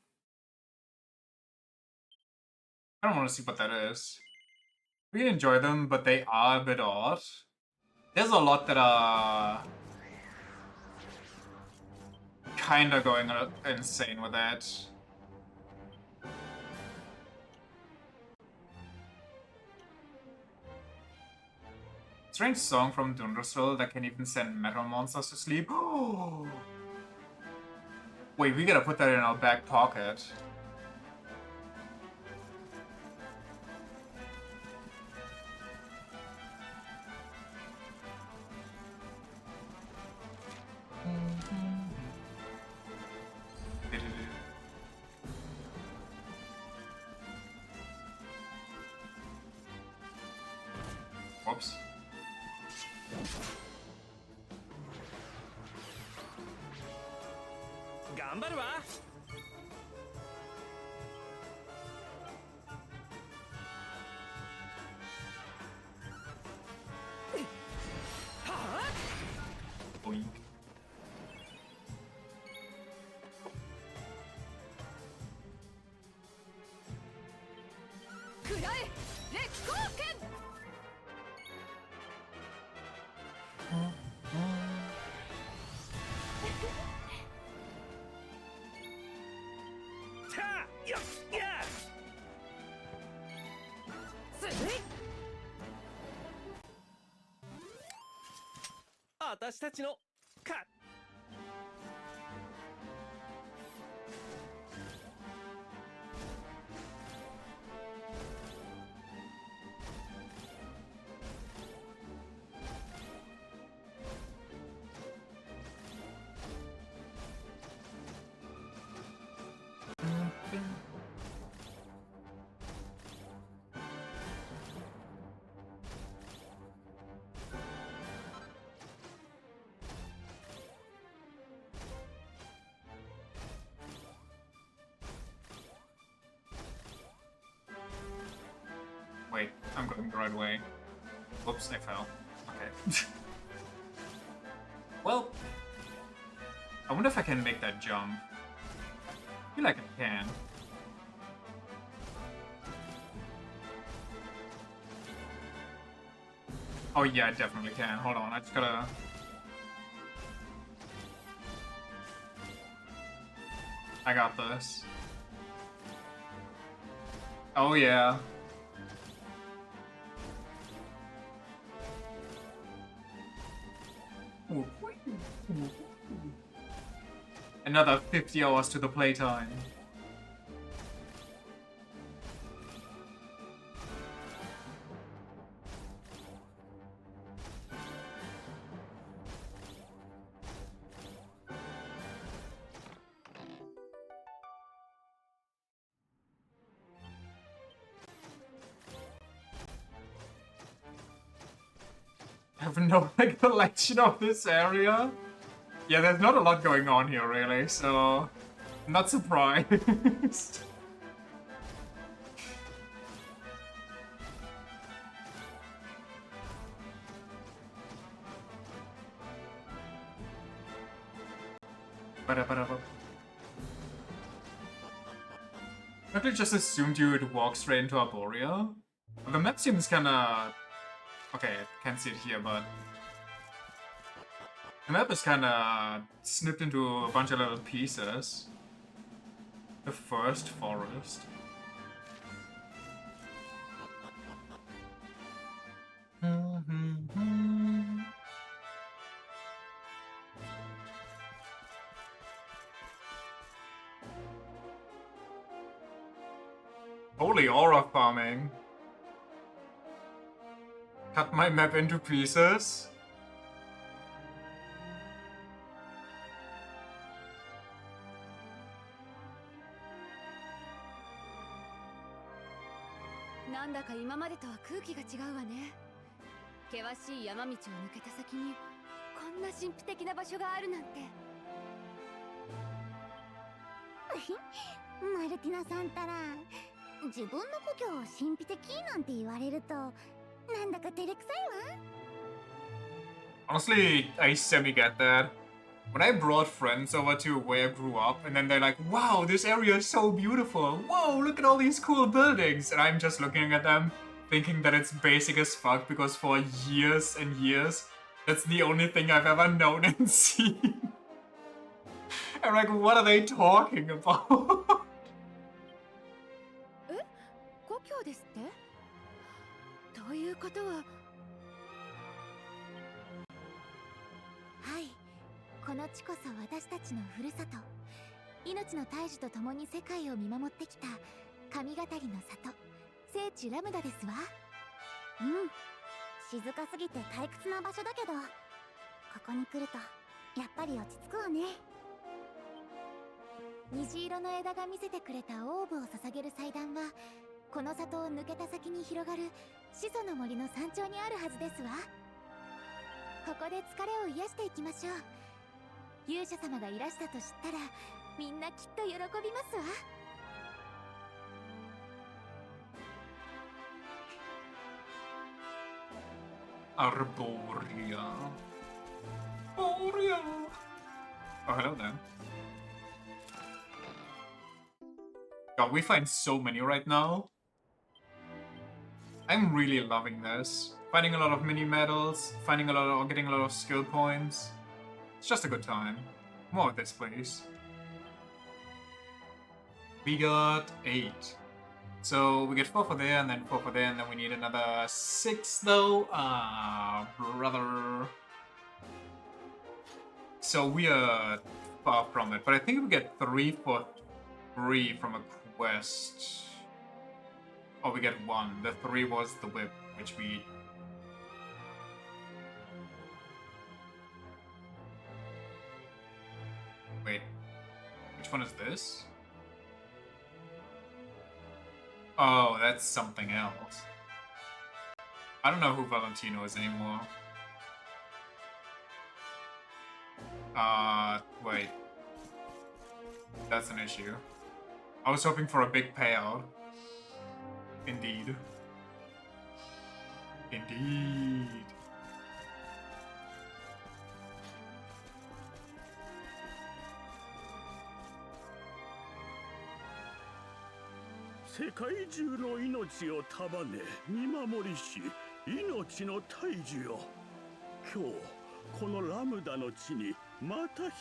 S1: I don't want to see what that is. We enjoy them, but they are a bit odd. There's a lot that are kinda going insane with that. Strange song from Dundrasil that can even send metal monsters to sleep. Wait, we gotta put that in our back pocket. Whoops.
S2: 頑張るわ。
S1: Boink.
S10: くらえ烈光剣。
S2: たよっや。
S10: つい。
S2: 私たちのか。
S1: Wait, I'm going the right way. Whoops, I fell. Okay. Well, I wonder if I can make that jump. I feel like I can. Oh yeah, I definitely can. Hold on, I just gotta... I got this. Oh yeah. Another 50 hours to the playtime. I have no recollection of this area. Yeah, there's not a lot going on here, really, so I'm not surprised. I actually just assumed you would walk straight into Arborea. The map seems kinda... Okay, I can't see it here, but... The map is kinda snipped into a bunch of little pieces. The first forest. Holy aura farming. Cut my map into pieces.
S10: なんだか今までとは空気が違うわね。険しい山道を抜けた先にこんな神秘的な場所があるなんて。
S6: マルティナさんたら自分の故郷を神秘的なんて言われるとなんだか照れくさいわ。
S1: Honestly, I semi get that. When I brought friends over to where I grew up, and then they're like, wow, this area is so beautiful. Whoa, look at all these cool buildings. And I'm just looking at them, thinking that it's basic as fuck, because for years and years, that's the only thing I've ever known and seen. I'm like, what are they talking about?
S10: え、故郷ですって？ということは。
S6: はい、この地こそ私たちのふるさと。命の大樹と共に世界を見守ってきた神語りの里、聖地ラムダですわ。うん、静かすぎて退屈な場所だけど、ここに来るとやっぱり落ち着くわね。虹色の枝が見せてくれたオーブを捧げる祭壇はこの里を抜けた先に広がる始祖の森の山頂にあるはずですわ。ここで疲れを癒していきましょう。勇者様がいらしたと知ったらみんなきっと喜びますわ。
S1: Arboria. Arboria. Oh, hello there. God, we find so many right now. I'm really loving this. Finding a lot of mini medals, getting a lot of skill points. It's just a good time. More of this, please. We got 8. So we get 4 for there, and then 4 for there, and then we need another 6 though. Ah, brother. So we are far from it, but I think we get 3 for 3 from a quest. Oh, we get 1. The 3 was the whip, which we... Wait, which one is this? Oh, that's something else. I don't know who Valentino is anymore. Wait. That's an issue. I was hoping for a big payout. Indeed. Indeed.
S7: 世界中の命を束ね見守りし命の大樹よ。今日このラムダの地にまた一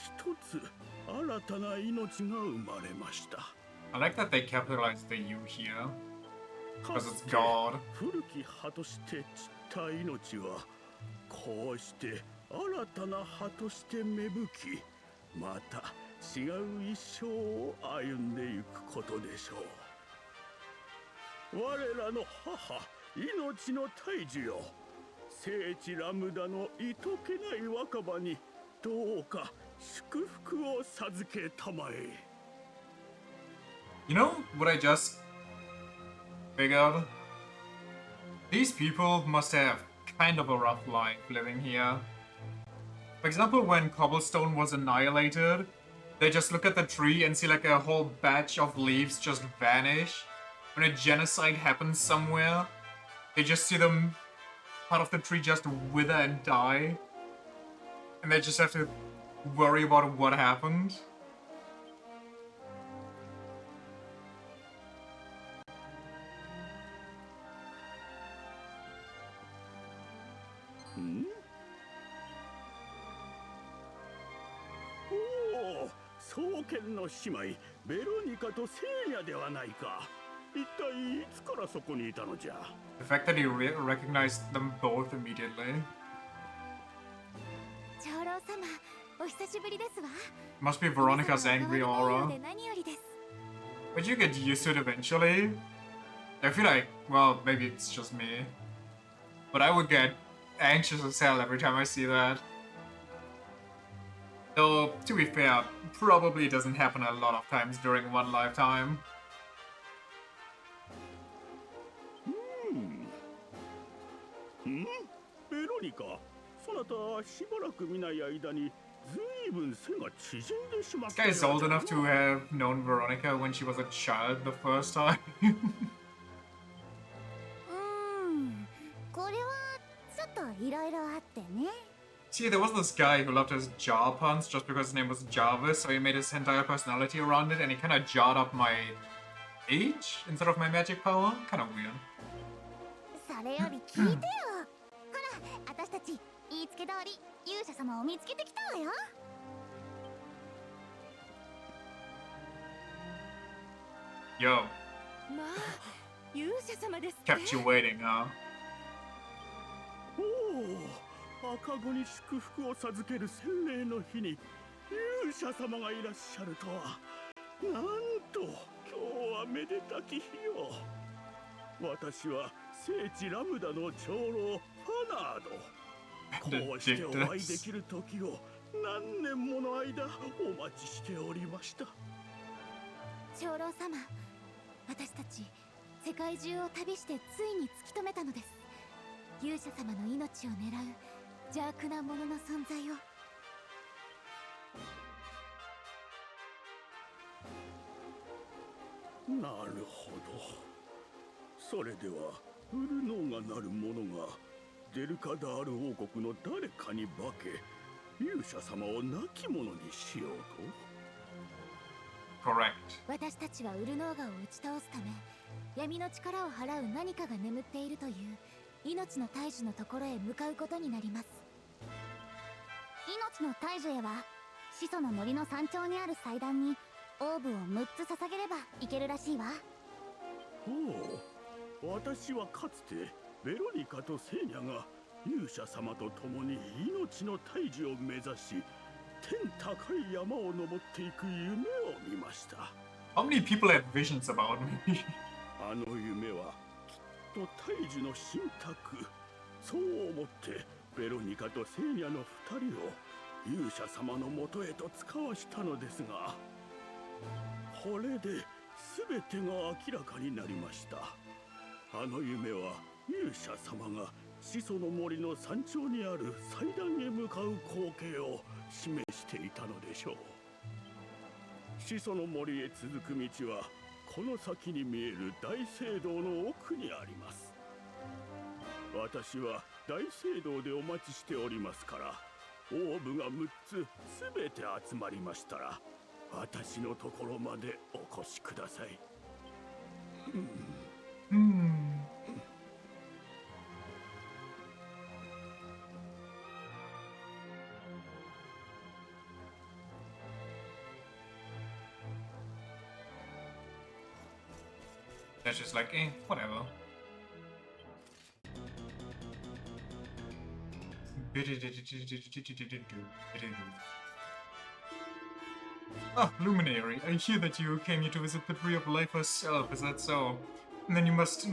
S7: つ新たな命が生まれました。
S1: I like that they capitalized the U here. Because it's God.
S7: 古き葉として散った命はこうして新たな葉として芽吹き、また違う一生を歩んでいくことでしょう。我らの母、命の大樹よ。聖地ラムダのいとけない若葉にどうか祝福を授けたまえ。
S1: You know what I just figured? These people must have kind of a rough life living here. For example, when cobblestone was annihilated, they just look at the tree and see like a whole batch of leaves just vanish. When a genocide happens somewhere, they just see them, part of the tree just wither and die. And they just have to worry about what happened.
S7: Oh, 双剣の姉妹ベロニカとセーニャではないか。一体いつからそこにいたのじゃ。
S1: The fact that he recognized them both immediately.
S6: 長老様、お久しぶりですわ。
S1: Must be Veronica's angry aura.
S6: 何よりです。
S1: But you get used to it eventually. I feel like, well, maybe it's just me. But I would get anxious as hell every time I see that. Though, to be fair, probably doesn't happen a lot of times during one lifetime.
S7: ベロニカ、そなたしばらく見ない間にずいぶん背が縮んでしまった。
S1: This guy's old enough to have known Veronica when she was a child the first time.
S6: これはちょっといろいろあってね。
S1: See, there was this guy who loved his jar puns just because his name was Jarvis, so he made his entire personality around it, and he kind of jarred up my age instead of my magic power. Kind of weird.
S6: それより聞いてよ。ほら、私たち言いつけ通り勇者様を見つけてきたわよ。
S1: Yo,
S10: まあ勇者様ですって。
S1: kept you waiting, huh?
S7: おお、赤子に祝福を授ける洗礼の日に勇者様がいらっしゃるとは。なんと今日はめでたき日よ。私は聖地ラムダの長老ファナード。こうしてお会いできる時を何年もの間お待ちしておりました。
S6: 長老様、私たち世界中を旅してついに突き止めたのです。勇者様の命を狙う邪悪な者の存在を。
S7: なるほど。それではウルノーがなる者がデルカダール王国の誰かに化け勇者様を亡き者にしようと。
S1: Correct.
S6: 私たちはウルノーガを打ち倒すため闇の力を払う何かが眠っているという命の大樹のところへ向かうことになります。命の大樹へは始祖の森の山頂にある祭壇にオーブを6つ捧げればいけるらしいわ。
S7: おお、私はかつてベロニカとセーニャが勇者様と共に命の大樹を目指し天高い山を登っていく夢を見ました。
S1: How many people had visions about me?
S7: あの夢はきっと大樹の神託。そう思ってベロニカとセーニャの2人を勇者様のもとへと使わしたのですが、これで全てが明らかになりました。あの夢は勇者様が始祖の森の山頂にある祭壇へ向かう光景を示していたのでしょう。始祖の森へ続く道はこの先に見える大聖堂の奥にあります。私は大聖堂でお待ちしておりますから、オーブが6つ全て集まりましたら私のところまでお越しください。
S1: That's just like, whatever. Ah, Luminary, I hear that you came here to visit the Tree of Life herself, is that so? And then you must...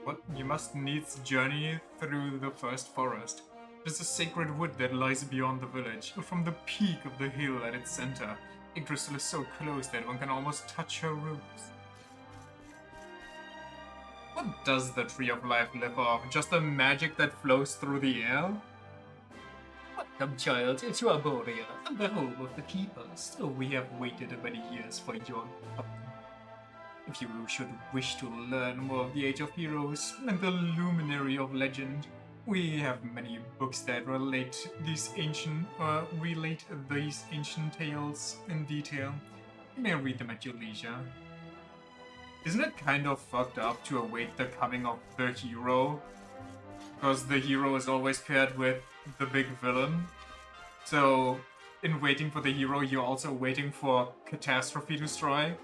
S1: what? You must needs journey through the first forest. There's a sacred wood that lies beyond the village. From the peak of the hill at its center, Yggdrasil is so close that one can almost touch her roots. What does the Tree of Life live off? Just the magic that flows through the air? Welcome, child, to Arborea, the home of the keepers. So we have waited many years for your company. If you should wish to learn more of the Age of Heroes and the Luminary of Legend, we have many books that relate these ancient tales in detail. You may read them at your leisure. Isn't it kind of fucked up to await the coming of the hero? Because the hero is always paired with the big villain. So, in waiting for the hero, you're also waiting for Catastrophe to strike.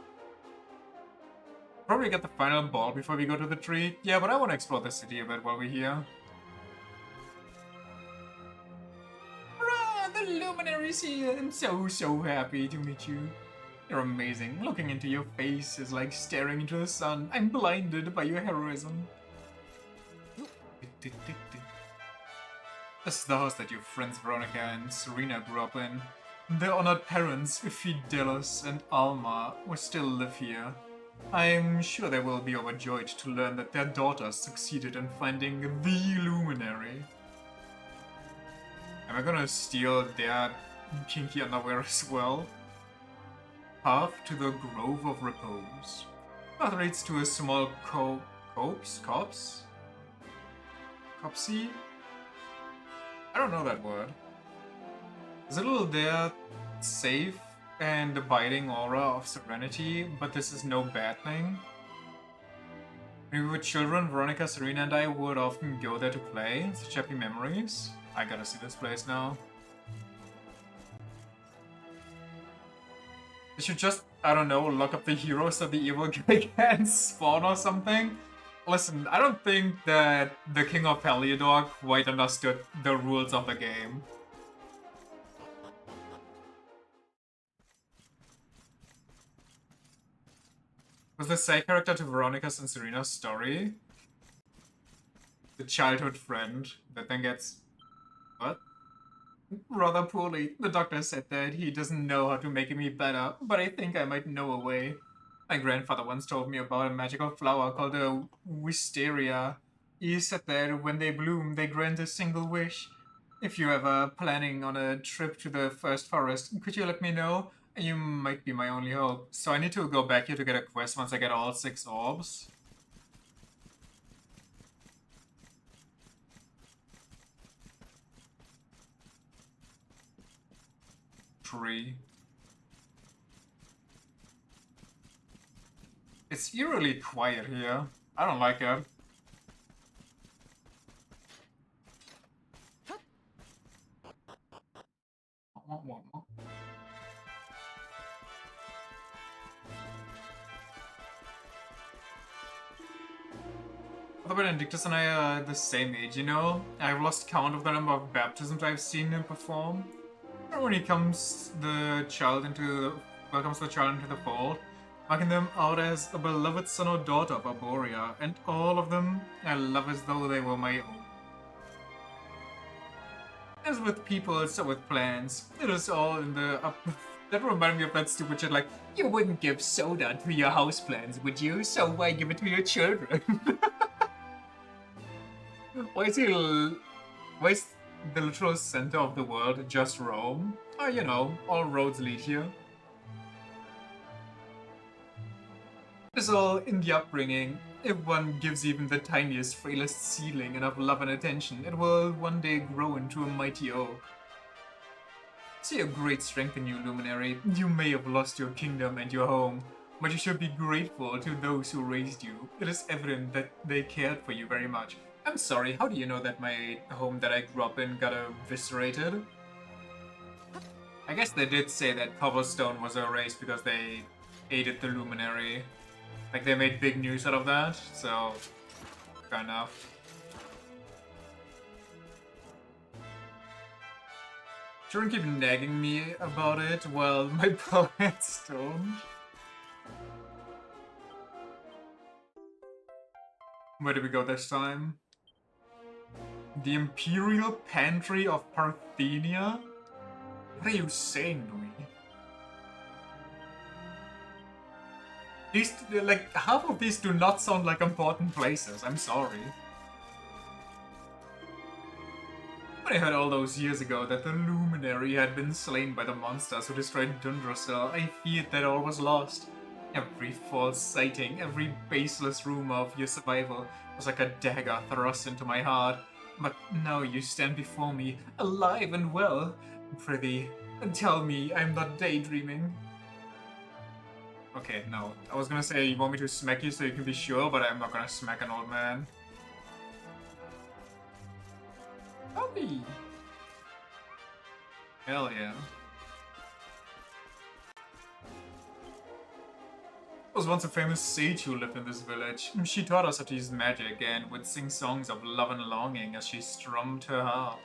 S1: Probably get the final ball before we go to the tree. Yeah, but I want to explore the city a bit while we're here. Hurrah! The Luminary's here! I'm so happy to meet you. You're amazing. Looking into your face is like staring into the sun. I'm blinded by your heroism. This is the house that your friends Veronica and Serena grew up in. Their honored parents, Fidelis and Alma, will still live here. I'm sure they will be overjoyed to learn that their daughter succeeded in finding the Luminary. Am I gonna steal their kinky underwear as well? Path to the Grove of Repose. Path leads to a small copse? Copsy? I don't know that word. There's a little there safe and abiding aura of serenity, but this is no bad thing. When we were children, Veronica, Serena, and I would often go there to play. Such happy memories. I gotta see this place now. They should just, I don't know, lock up the hero so the evil guy can't spawn or something. Listen, I don't think that the King of Heliodor quite understood the rules of the game. Was the side character to Veronica's and Serena's story? The childhood friend that then gets... what? Rather poorly. The doctor said that he doesn't know how to make me better, but I think I might know a way. My grandfather once told me about a magical flower called a wisteria. He said that when they bloom, they grant a single wish. If you're ever planning on a trip to the first forest, could you let me know? You might be my only hope. So I need to go back here to get a quest once I get all 6 orbs. Tree. It's eerily quiet here. I don't like it. Although Benedictus and I are the same age, you know? I've lost count of the number of baptisms I've seen him perform. When he welcomes the child into the fold, marking them out as a beloved son or daughter of Arborea, and all of them I love as though they were my own. As with people, so with plans. It is all in the up. That reminded me of that stupid shit like, you wouldn't give soda to your houseplants, would you? So why give it to your children? Why is the literal center of the world just Rome? Oh, you know, all roads lead here. It's all in the upbringing. If one gives even the tiniest, frailest seedling enough love and attention, it will one day grow into a mighty oak. See a great strength in you, Luminary. You may have lost your kingdom and your home, but you should be grateful to those who raised you. It is evident that they cared for you very much. I'm sorry, how do you know that my home that I grew up in got eviscerated? I guess they did say that Cobblestone was erased because they aided the Luminary. Like, they made big news out of that, so fair enough. Children keep nagging me about it while my planet's stoned. Where did we go this time? The Imperial Pantry of Parthenia? What are you saying to me? These, like, half of these do not sound like important places, I'm sorry. When I heard all those years ago that the Luminary had been slain by the monsters who destroyed Dundrassil, I feared that all was lost. Every false sighting, every baseless rumor of your survival was like a dagger thrust into my heart. But now you stand before me, alive and well. Prithee, tell me I'm not daydreaming. Okay, no. I was gonna say you want me to smack you so you can be sure, but I'm not gonna smack an old man. Puppy! Hell yeah. There was once a famous sage who lived in this village. She taught us how to use magic and would sing songs of love and longing as she strummed her harp.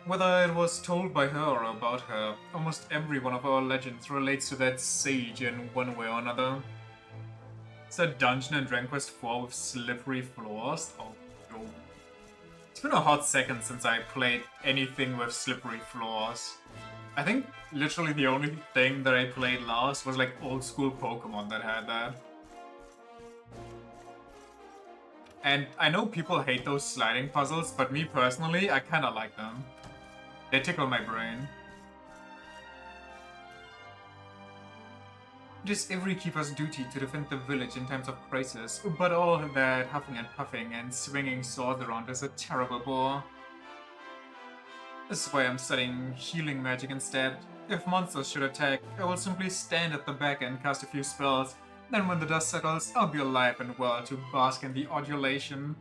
S1: Whether it was told by her or about her, almost every one of our legends relates to that sage in one way or another. It's a dungeon in Dragon Quest IV with slippery floors. Oh, no. It's been a hot second since I played anything with slippery floors. I think literally the only thing that I played last was like old school Pokemon that had that. And I know people hate those sliding puzzles, but me personally, I kinda like them. They tickle my brain. It is every keeper's duty to defend the village in times of crisis, but all that huffing and puffing and swinging swords around is a terrible bore. This is why I'm studying healing magic instead. If monsters should attack, I will simply stand at the back and cast a few spells. Then when the dust settles, I'll be alive and well to bask in the adulation.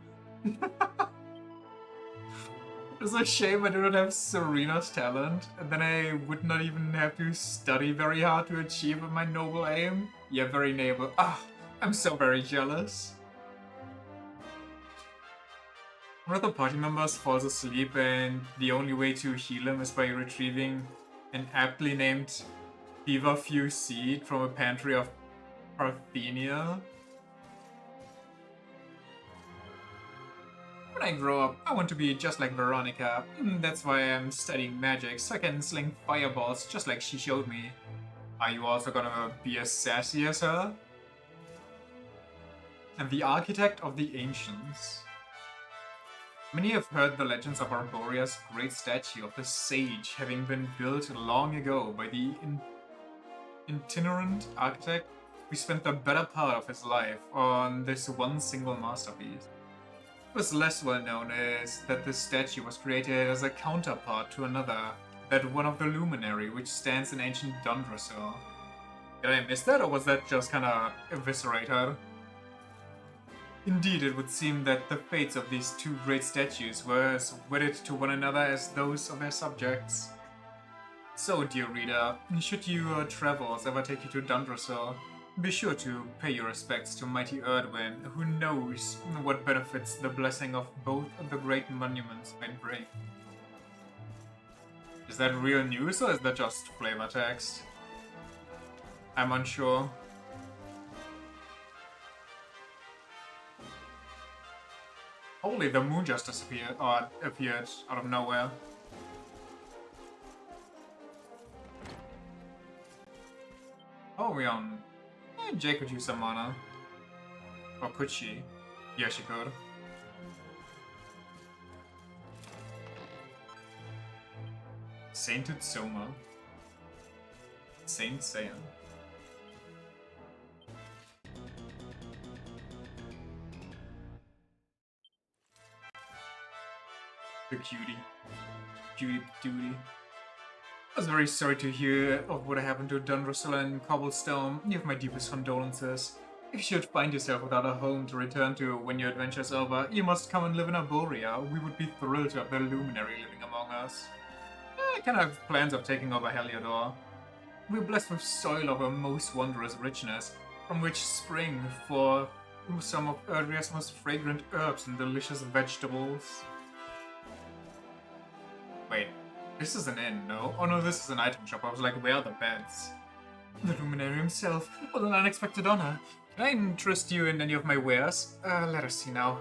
S1: It's a shame I do not have Serena's talent, and then I would not even have to study very hard to achieve my noble aim. Yeah, very noble. Ah, I'm so very jealous. One of the party members falls asleep and the only way to heal him is by retrieving an aptly named Feverfew seed from a pantry of Parthenia. When I grow up, I want to be just like Veronica. That's why I'm studying magic, so I can sling fireballs just like she showed me. Are you also gonna be as sassy as her? And the architect of the ancients. Many have heard the legends of Arboria's great statue of the sage having been built long ago by the itinerant architect who spent the better part of his life on this one single masterpiece. What's less well known is that this statue was created as a counterpart to another, that one of the Luminary, which stands in ancient Dundrasil. Did I miss that, or was that just kinda eviscerated? Indeed, it would seem that the fates of these two great statues were as wedded to one another as those of their subjects. So, dear reader, should your travels ever take you to Dundrasil, be sure to pay your respects to mighty Erdwin, who knows what benefits the blessing of both of the great monuments might bring. Is that real news, or is that just flavor text? I'm unsure. Holy, the moon just disappeared, or appeared out of nowhere. Oh, we on. Jay could use some mana. Or could she? Yeah, she could. Sainted Soma. Saint Saiyan. The cutie. Cutie duty. I was very sorry to hear of what happened to Dundrasil and Cobblestone. You have my deepest condolences. If you should find yourself without a home to return to when your adventure's over, you must come and live in Arboria. We would be thrilled to have the Luminary living among us. I kind of have plans of taking over Heliodor. We're blessed with soil of a most wondrous richness, from which spring forth some of Erdria's most fragrant herbs and delicious vegetables. Wait, this is an inn, no? Oh no, this is an item shop. I was like, where are the beds? The Luminary himself. What an unexpected honor. Can I interest you in any of my wares? Let us see now.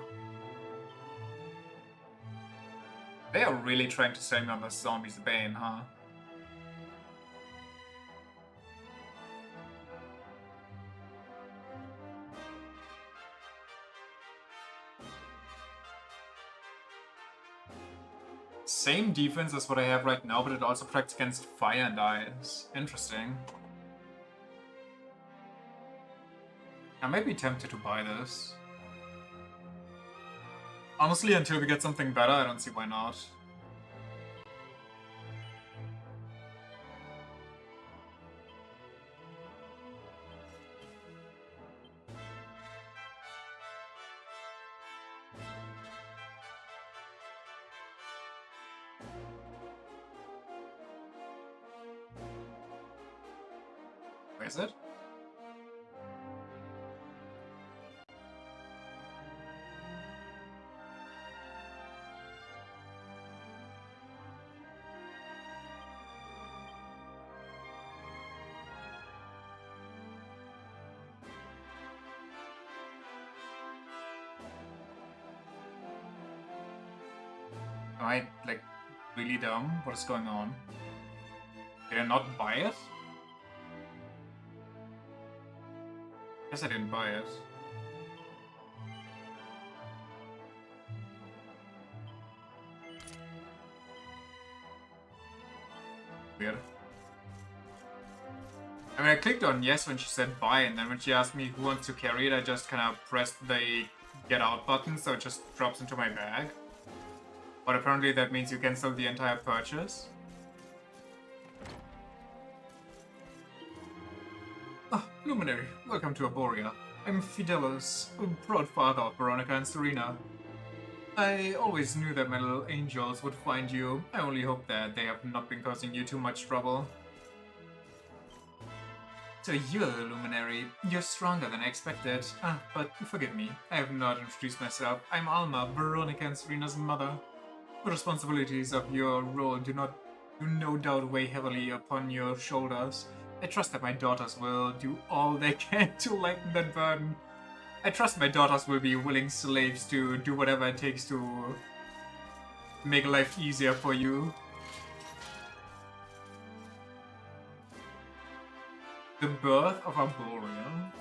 S1: They are really trying to sell me on the zombie's bane, huh? Same defense as what I have right now, but it also protects against fire and ice. Interesting. I may be tempted to buy this. Honestly, until we get something better, I don't see why not. Where is it? Am I, like, really dumb? What is going on? Did I not buy it? Guess I didn't buy it. Weird. I mean, I clicked on yes when she said buy, and then when she asked me who wants to carry it, I just kind of pressed the get out button, so it just drops into my bag. But apparently that means you cancel the entire purchase. Ah, Luminary, welcome to Arboria. I'm Fidelis, a proud father of Veronica and Serena. I always knew that my little angels would find you. I only hope that they have not been causing you too much trouble. So you're the Luminary. You're stronger than I expected. But forgive me, I have not introduced myself. I'm Alma, Veronica and Serena's mother. The responsibilities of your role do no doubt weigh heavily upon your shoulders. I trust that my daughters will do all they can to lighten that burden. I trust my daughters will be willing slaves to do whatever it takes to make life easier for you. The birth of Arborea.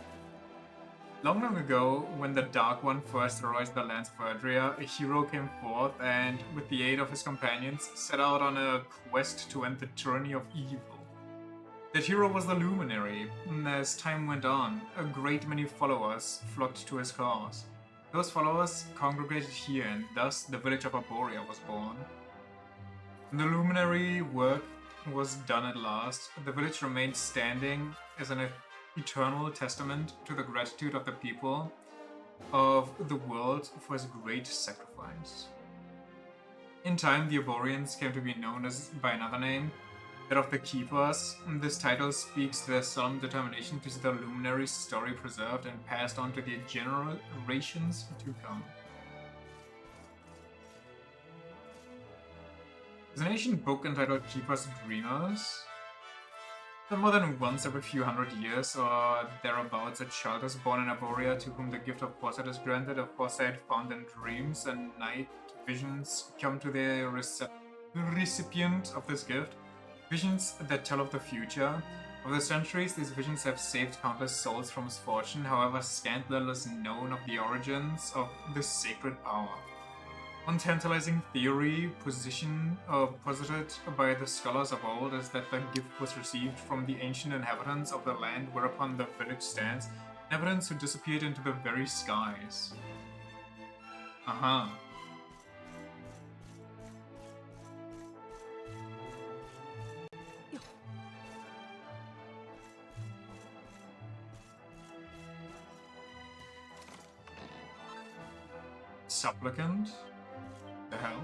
S1: Long, long ago, when the Dark One first terrorized the lands of Erdrea, a hero came forth and, with the aid of his companions, set out on a quest to end the tyranny of evil. That hero was the Luminary, and as time went on, a great many followers flocked to his cause. Those followers congregated here, and thus the village of Arborea was born. When the Luminary work was done at last, the village remained standing as an eternal testament to the gratitude of the people of the world for his great sacrifice. In time, the Arboreans came to be known as by another name, that of the Keepers. This title speaks to their solemn determination to see the Luminary's story preserved and passed on to the generations to come. There's an ancient book entitled Keepers Dreamers. That more than once every few hundred years or thereabouts, a child is born in Arborea to whom the gift of foresight is granted. A foresight found in dreams and night visions come to the recipient of this gift. Visions that tell of the future. Over the centuries, these visions have saved countless souls from misfortune. However, scant little is known of the origins of this sacred power. One tantalizing theory posited by the scholars of old is that the gift was received from the ancient inhabitants of the land whereupon the village stands, inhabitants who disappeared into the very skies. Uh-huh. Supplicant? The hell?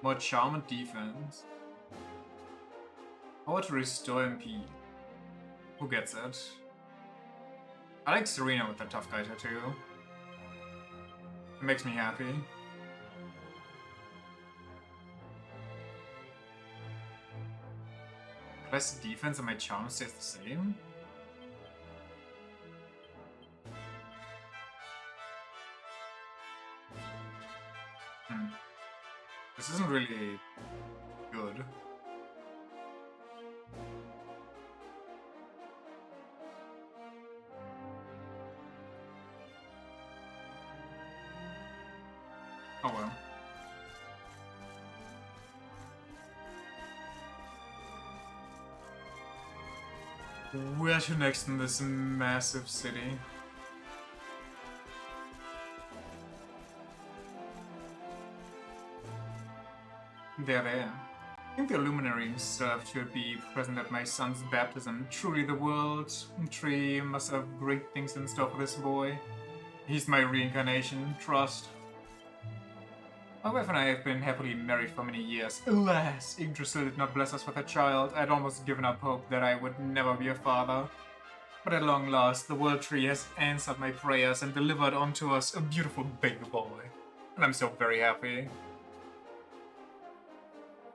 S1: More charm and defense. Power to restore MP. Who gets it? I like Serena with the tough guy tattoo. It makes me happy. Plus defense and my charm stays the same? This isn't really good. Oh well. Where to next in this massive city? There. I think the Luminary himself should be present at my son's baptism. Truly the world tree must have great things in store for this boy. He's my reincarnation, trust. My wife and I have been happily married for many years. Alas, Yggdrasil did not bless us with a child. I'd almost given up hope that I would never be a father. But at long last, the world tree has answered my prayers and delivered unto us a beautiful big boy. And I'm so very happy.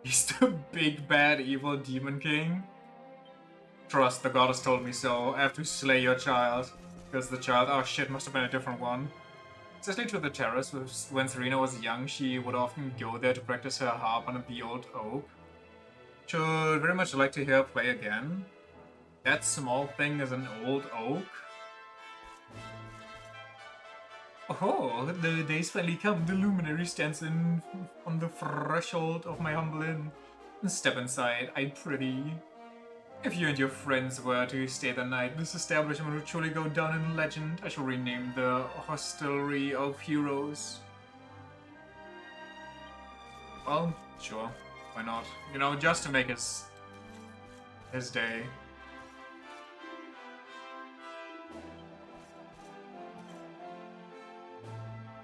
S1: He's the big, bad, evil Demon King. Trust, the goddess told me so. I have to slay your child. Because the child, oh shit, must have been a different one. Especially to the terrace, when Serena was young, she would often go there to practice her harp on the old oak. Should very much like to hear her play again. That small thing is an old oak. Oh, the days finally come. The Luminary stands on the threshold of my humble inn. Step inside, I prithee. If you and your friends were to stay the night, this establishment would surely go down in legend. I shall rename the Hostelry of Heroes. Well, sure. Why not? You know, just to make his day.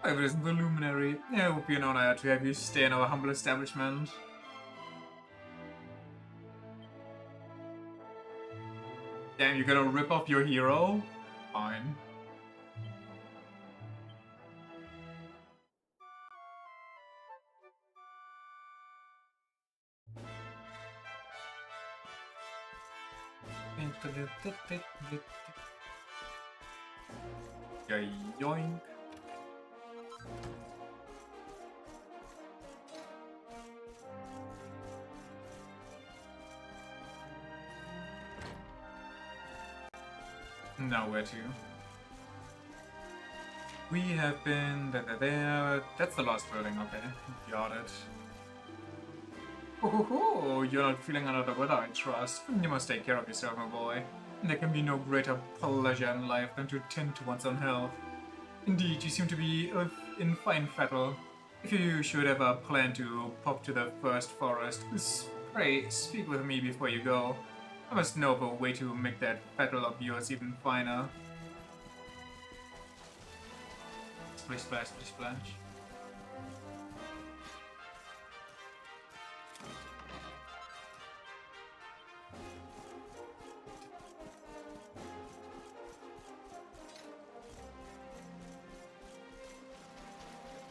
S1: If it isn't the Luminary, it would be an honor to have you stay in our humble establishment. Damn, you're gonna rip off your hero? Fine. Yoink. Now where to? We have been there. That's the last building, okay. Got it. Oh, you're not feeling under the weather, I trust. You must take care of yourself, my boy. There can be no greater pleasure in life than to tend to one's own health. Indeed, you seem to be in fine fettle. If you should ever plan to pop to the first forest, pray speak with me before you go. I must know of a way to make that fettle of yours even finer. Splish splash, splish splash.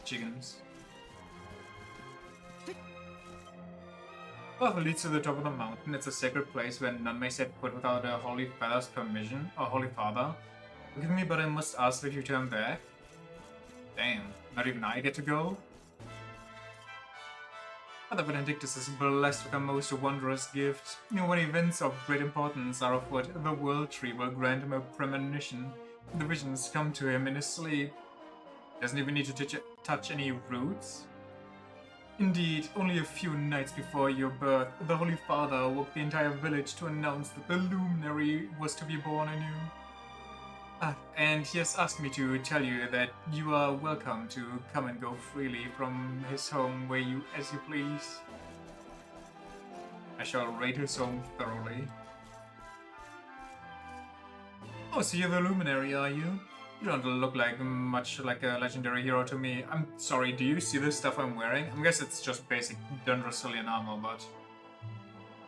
S1: Chickens. Path leads to the top of the mountain. It's a sacred place where none may set foot without a holy father's permission. A holy father. Forgive me, but I must ask that you turn back. Damn, not even I get to go? Father Benedictus is blessed with a most wondrous gift. When events of great importance are afoot, the World Tree will grant him a premonition. The visions come to him in his sleep. Doesn't even need to touch any roots. Indeed, only a few nights before your birth, the Holy Father awoke the entire village to announce that the luminary was to be born anew. And he has asked me to tell you that you are welcome to come and go freely from his home as you please. I shall raid his home thoroughly. Oh, so you're the luminary, are you? You don't look much like a legendary hero to me. I'm sorry, do you see the stuff I'm wearing? I guess it's just basic Dundrosilian armor, but...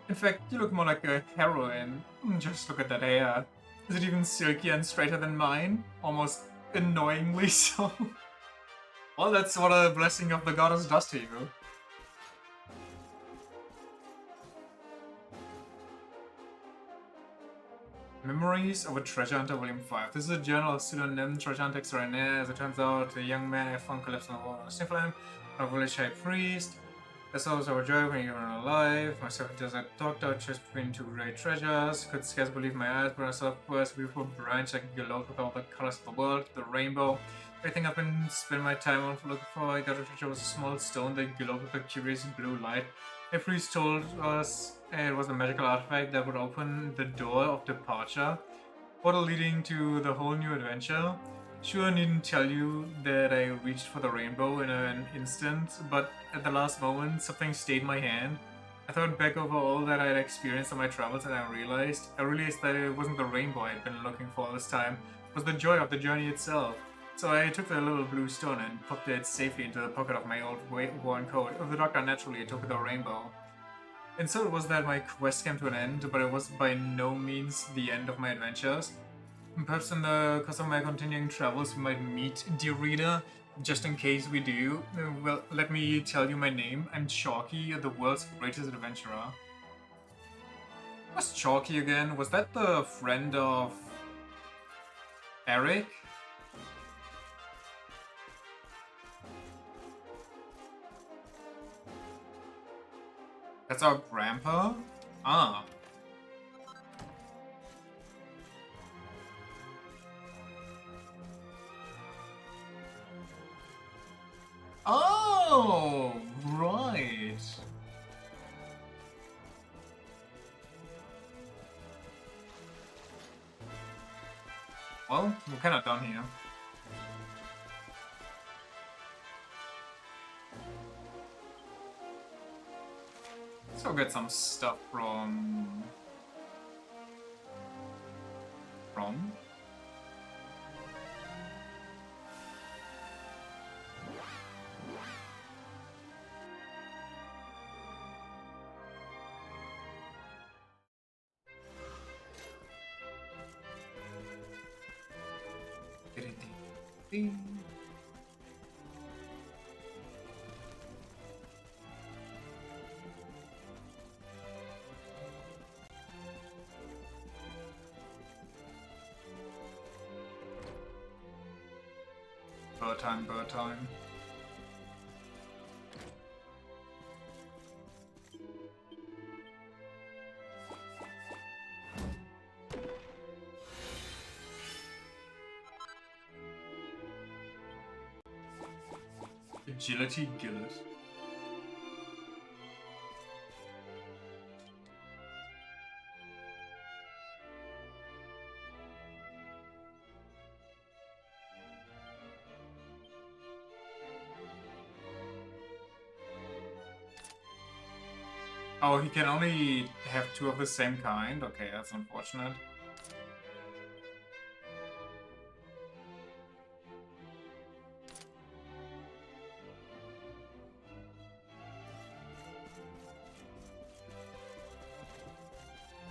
S1: In fact, you look more like a heroine. Just look at that hair. Is it even silkier and straighter than mine? Almost annoyingly so. Well, that's what a blessing of the goddess does to you. Memories of a Treasure Hunter, Volume 5. This is a journal of pseudonym Treasure Hunter extraordinaire. As it turns out, a young man found collapsed on the wall on a sniffle a village high priest. The souls of a joy when you were alive. Myself a desert doctor, choose between two great treasures. Could scarce believe my eyes, but I saw first beautiful branch that glowed with all the colors of the world, the rainbow. Everything I've been spending my time on looking for, I got a treasure was a small stone that glowed with a curious blue light. A priest told us it was a magical artifact that would open the door of departure, portal leading to the whole new adventure. Sure, I needn't tell you that I reached for the rainbow in an instant, but at the last moment, something stayed my hand. I thought back over all that I had experienced on my travels, and I realized that it wasn't the rainbow I had been looking for this time. It was the joy of the journey itself. So I took the little blue stone and popped it safely into the pocket of my old worn coat. The doctor naturally took the rainbow. And so it was that my quest came to an end, but it was by no means the end of my adventures. Perhaps in the course of my continuing travels we might meet, dear reader. Just in case we do, well, let me tell you my name. I'm Chalky, the world's greatest adventurer. What's Chalky again? Was that the friend of Eric? That's our grandpa? Ah. Oh, right. Well, we're kind of done here. Let's go get some stuff from... Bird time. Agility Gillet. Oh, he can only have 2 of the same kind? Okay, that's unfortunate.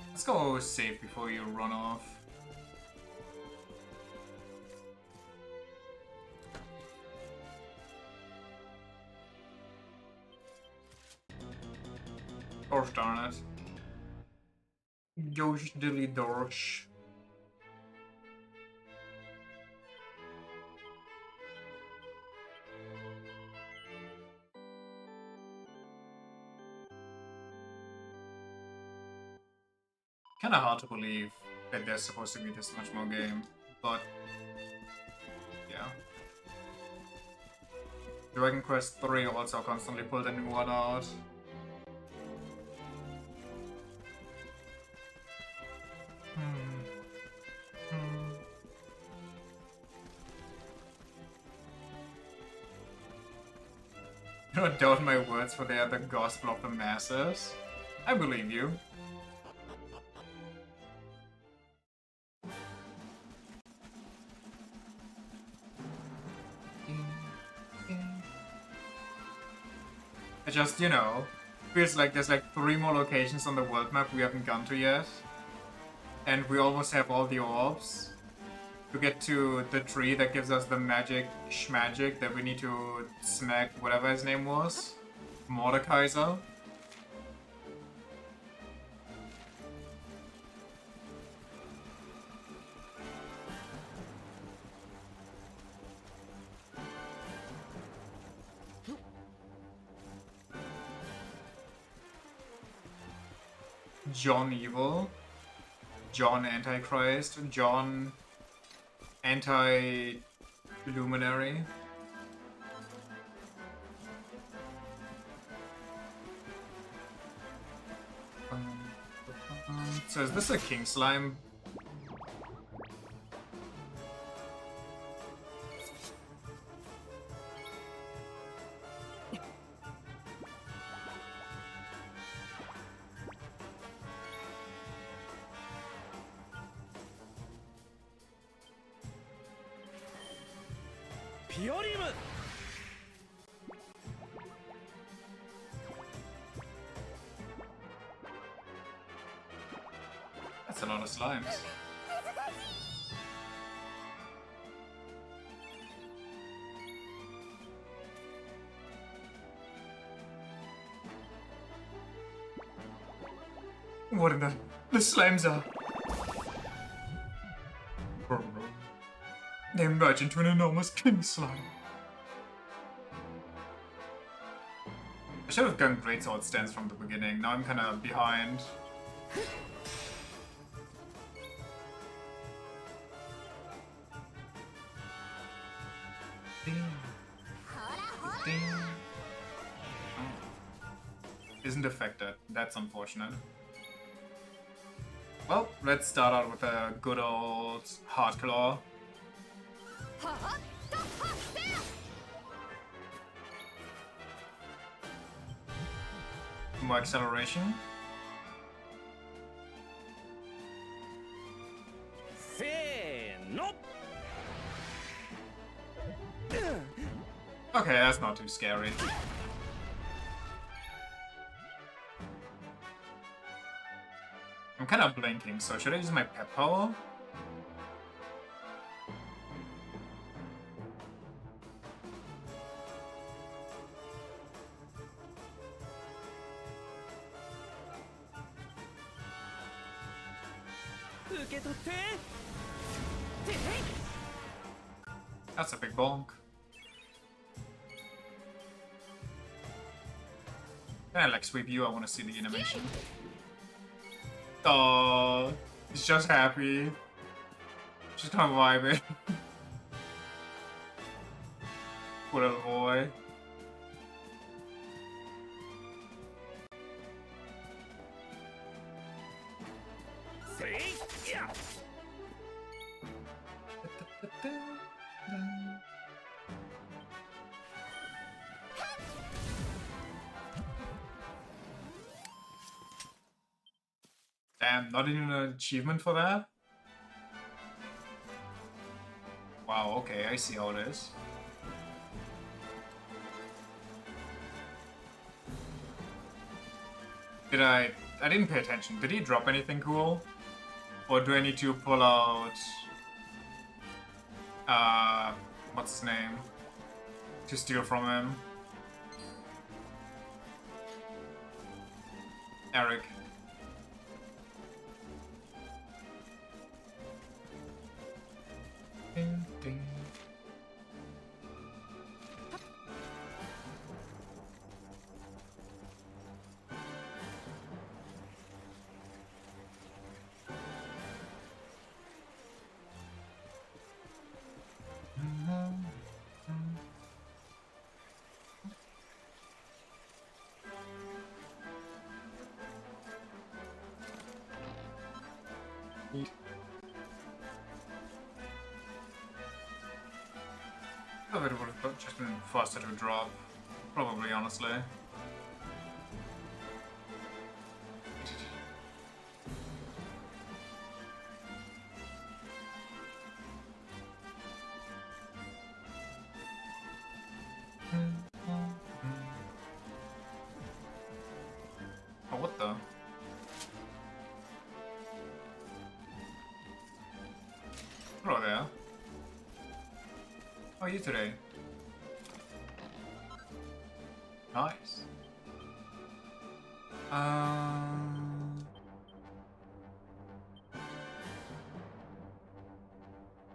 S1: Let's go save before you run off. Gosh darn it. Gosh dilly dorsh. Kinda hard to believe that there's supposed to be this much more game, but yeah. Dragon Quest 3 also constantly pulled a new one out. You don't doubt my words, for they are the gospel of the masses. I believe you. It just, you know, feels like there's like 3 more locations on the world map we haven't gone to yet. And we almost have all the orbs to get to the tree that gives us the magic schmagic that we need to smack whatever his name was. Mordekaiser. John Evil, John Antichrist, John Anti-Luminary. So is this a king slime?
S9: Piorium!
S1: That's a lot of slimes. What in the slimes are? They merge into an enormous king slime. I should have gone greatsword stance from the beginning. Now I'm kinda behind. Isn't affected. That's unfortunate. Well, let's start out with a good old hard claw. More acceleration. Okay, that's not too scary. I'm kind of blinking, so should I use my pet power? That's a big bonk. Can I like sweep you? I want to see the animation. Oh, he's just happy. Just kind of vibing. Poor little boy. Damn, not even an achievement for that? Wow, okay, I see how it is. I didn't pay attention. Did he drop anything cool? Or do I need to pull out... what's his name? To steal from him? Eric. Ding, ding. I thought it would have just been faster to drop. Probably, honestly. Oh, what the? Hello there. How are you today? Nice.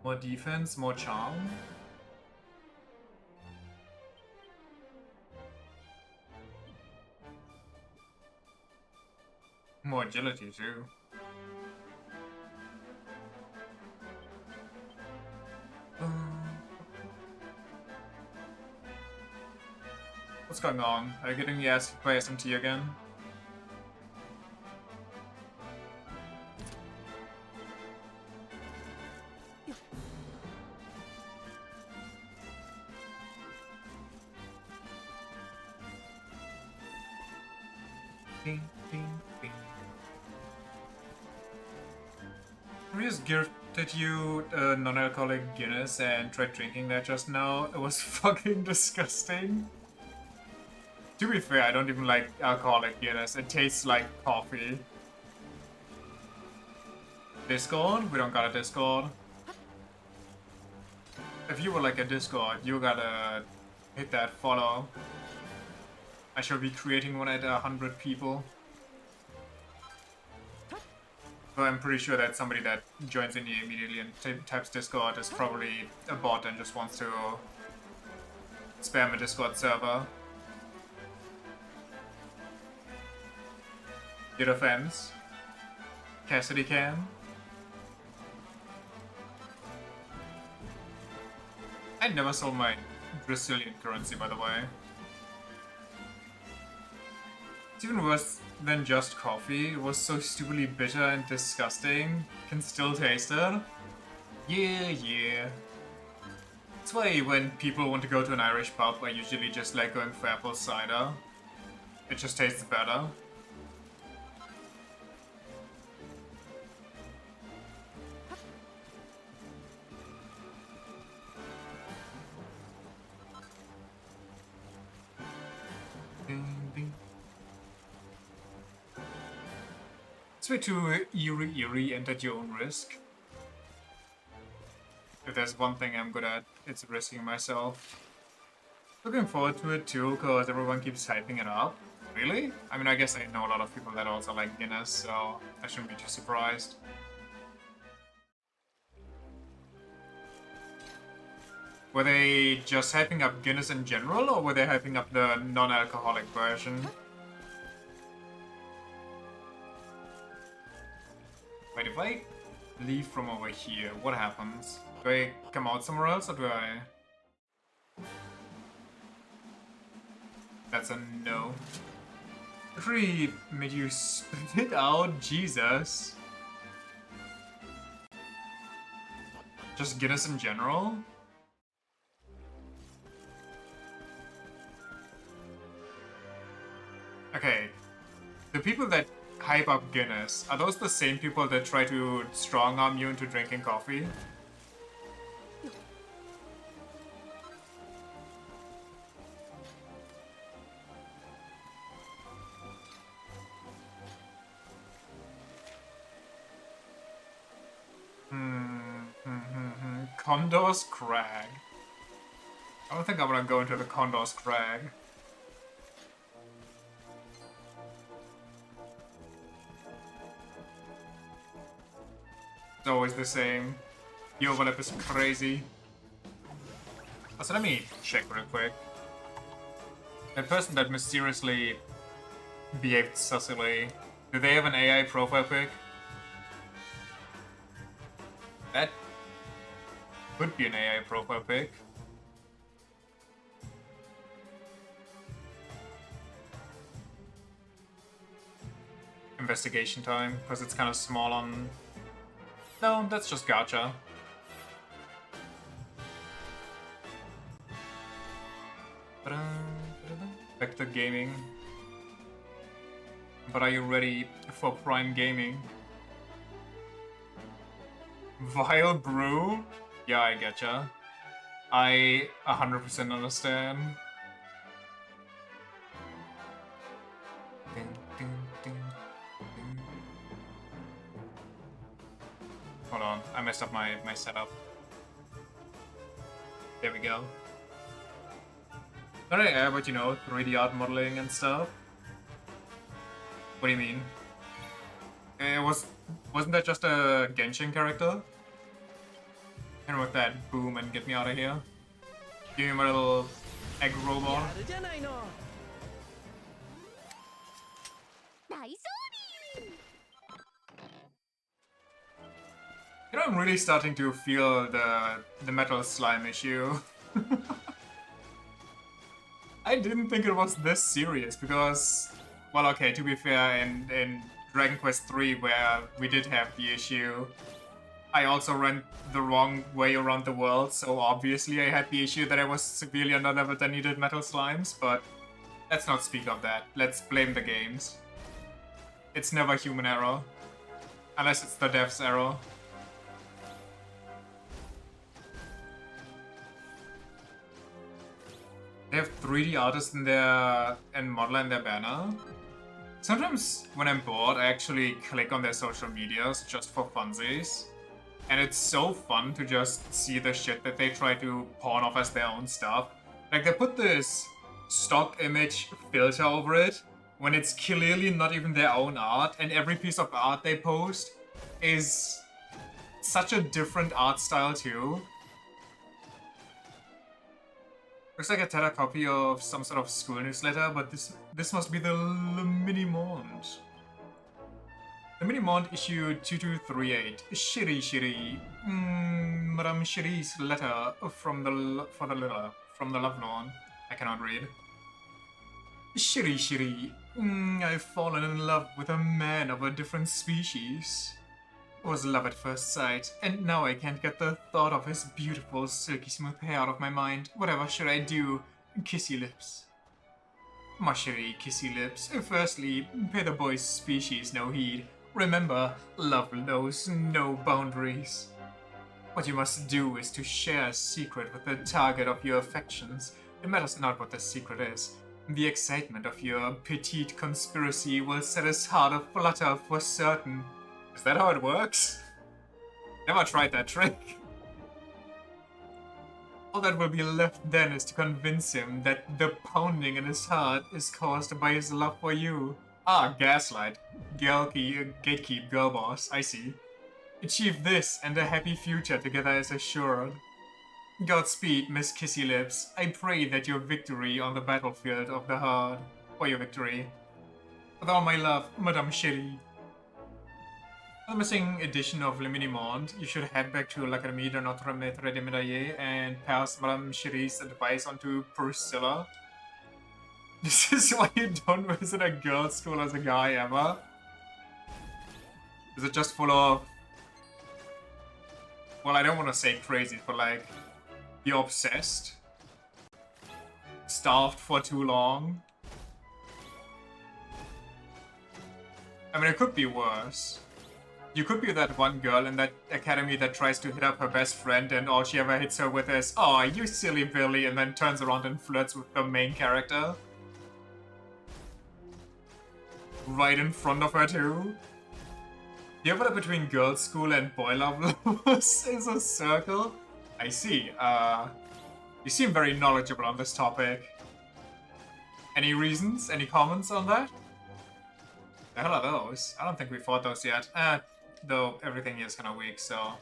S1: More defense, more charm. More agility too. What's going on? Are you getting the ass by SMT again? Ding, ding, ding. We just gifted you non-alcoholic Guinness and tried drinking that just now. It was fucking disgusting. To be fair, I don't even like alcoholic Guinness. It tastes like coffee. Discord? We don't got a Discord. If you were like a Discord, you gotta hit that follow. I shall be creating one at 100 people. So I'm pretty sure that somebody that joins in immediately and types Discord is probably a bot and just wants to spam a Discord server. Your offense. Cassidy can. I never sold my Brazilian currency, by the way. It's even worse than just coffee. It was so stupidly bitter and disgusting. Can still taste it. Yeah. That's why when people want to go to an Irish pub, I usually just like going for apple cider. It just tastes better. It's way too eerie and at your own risk. If there's one thing I'm good at, it's risking myself. Looking forward to it too, because everyone keeps hyping it up. Really? I mean, I guess I know a lot of people that also like Guinness, so I shouldn't be too surprised. Were they just hyping up Guinness in general, or were they hyping up the non-alcoholic version? Wait, if I leave from over here, what happens? Do I come out somewhere else, or do I... That's a no. It really made you spit it out? Jesus. Just Guinness in general? Okay. The people that hype up Guinness, are those the same people that try to strong arm you into drinking coffee? Condor's Crag. I don't think I'm gonna go into the Condor's Crag. It's always the same. The overlap is crazy. So let me check real quick. The person that mysteriously behaved sussily, do they have an AI profile pic? That could be an AI profile pic. Investigation time, because it's kind of small on... No, that's just gacha. Back to gaming. But are you ready for Prime Gaming? Vile Brew? Yeah, I getcha. I 100% understand. Hold on, I messed up my setup. There we go. Not AI, but you know, 3D art modeling and stuff. What do you mean? Wasn't that just a Genshin character? And with that, boom, and get me out of here. Give me my little egg robot. You know, I'm really starting to feel the metal slime issue. I didn't think it was this serious because, well, okay, to be fair, in Dragon Quest III, where we did have the issue, I also went the wrong way around the world, so obviously I had the issue that I was severely underleveled and needed metal slimes, but let's not speak of that. Let's blame the games. It's never human error. Unless it's the dev's error. They have 3D artists in their and modeler in their banner. Sometimes when I'm bored, I actually click on their social medias just for funsies. And it's so fun to just see the shit that they try to pawn off as their own stuff. Like, they put this stock image filter over it when it's clearly not even their own art, and every piece of art they post is such a different art style too. Looks like a tattered copy of some sort of school newsletter, but this must be the Mini Monde. The Mini Monde issue 2238. Shiri. Madame Shiri's letter from the Lovelorn. I cannot read. Shiri. I've fallen in love with a man of a different species. It was love at first sight, and now I can't get the thought of his beautiful, silky smooth hair out of my mind. Whatever should I do? Kissy lips. My Shiri, kissy lips. Firstly, pay the boy's species no heed. Remember, love knows no boundaries. What you must do is to share a secret with the target of your affections. It matters not what the secret is. The excitement of your petite conspiracy will set his heart aflutter for certain. Is that how it works? Never tried that trick. All that will be left then is to convince him that the pounding in his heart is caused by his love for you. Ah, gaslight. Gatekeep, girl boss, I see. Achieve this, and a happy future together is assured. Godspeed, Miss Kissy Lips. I pray that your victory on the battlefield of the heart, for your victory. With all my love, Madame Shiri. For the missing edition of Le Mini Monde, you should head back to l'Académie de Notre Maître des Médaillés and pass Madame Shiri's advice on to Priscilla. This is why you don't visit a girls' school as a guy ever? Is it just full of well, I don't want to say crazy, but like, you're obsessed. Starved for too long. I mean, it could be worse. You could be that one girl in that academy that tries to hit up her best friend and all she ever hits her with is, "Oh, you silly Billy," and then turns around and flirts with the main character. Right in front of her too. The overlap between girls' school and boy love is a circle. I see. You seem very knowledgeable on this topic. Any reasons? Any comments on that? The hell are those? I don't think we fought those yet. Though everything here is kind of weak, so...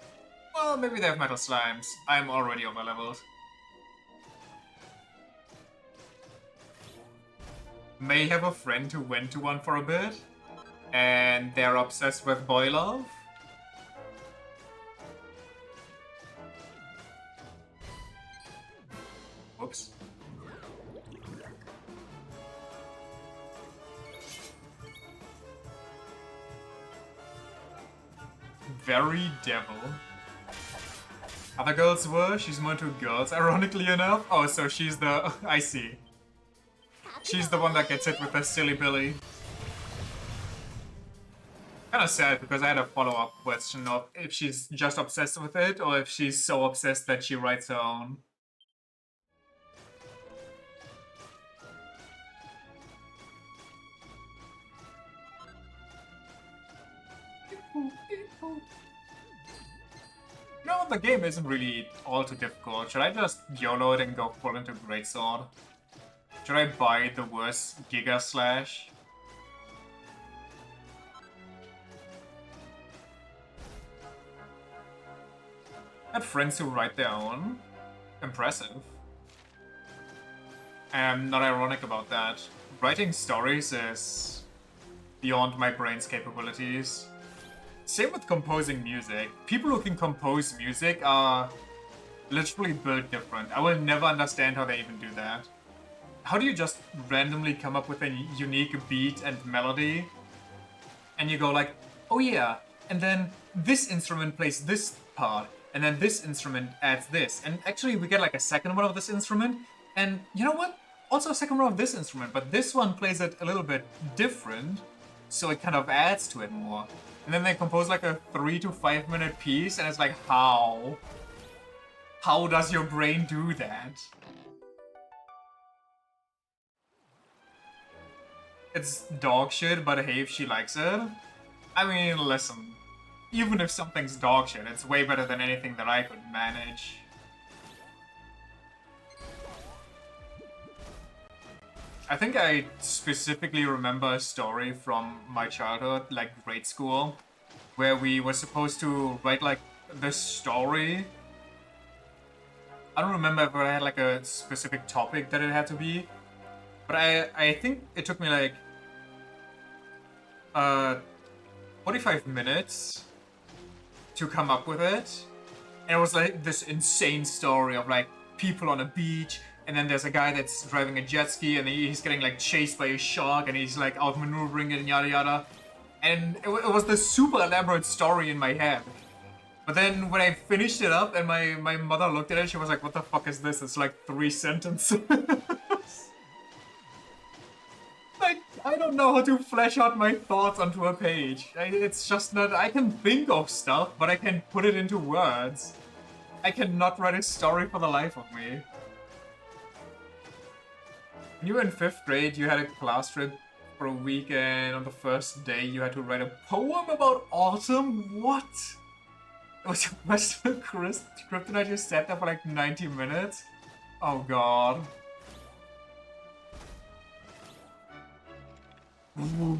S1: Well, maybe they have metal slimes. I'm already overleveled. May have a friend who went to one for a bit, and they're obsessed with boy love. Whoops. Very devil. Other girls were? She's more into girls, ironically enough. Oh, so she's the... I see. She's the one that gets hit with the silly Billy. Kinda sad, because I had a follow-up question of if she's just obsessed with it, or if she's so obsessed that she writes her own. No, the game isn't really all too difficult. Should I just YOLO it and go full into Greatsword? Should I buy the worst Giga Slash? Had friends who write their own? Impressive. I'm not ironic about that. Writing stories is beyond my brain's capabilities. Same with composing music. People who can compose music are literally built different. I will never understand how they even do that. How do you just randomly come up with a unique beat and melody? And you go like, oh yeah, and then this instrument plays this part, and then this instrument adds this. And actually we get like a second one of this instrument, and you know what? Also a second one of this instrument, but this one plays it a little bit different, so it kind of adds to it more. And then they compose like a 3 to 5 minute piece, and it's like, how? How does your brain do that? It's dog shit, but hey, if she likes it. I mean, listen. Even if something's dog shit, it's way better than anything that I could manage. I think I specifically remember a story from my childhood, like grade school, where we were supposed to write like this story. I don't remember if I had like a specific topic that it had to be, but I think it took me like 45 minutes to come up with it. And it was like this insane story of like people on a beach, and then there's a guy that's driving a jet ski and he's getting like chased by a shark and he's like outmaneuvering it and yada yada. And it was this super elaborate story in my head. But then when I finished it up and my mother looked at it, she was like, what the fuck is this? It's like 3 sentences. Like, I don't know how to flesh out my thoughts onto a page. It's just not... I can think of stuff, but I can put it into words. I cannot write a story for the life of me. When you were in 5th grade, you had a class trip for a week, and on the first day you had to write a poem about autumn? What? It was your Western Kryptonite, you sat there for like 90 minutes? Oh god. Ooh.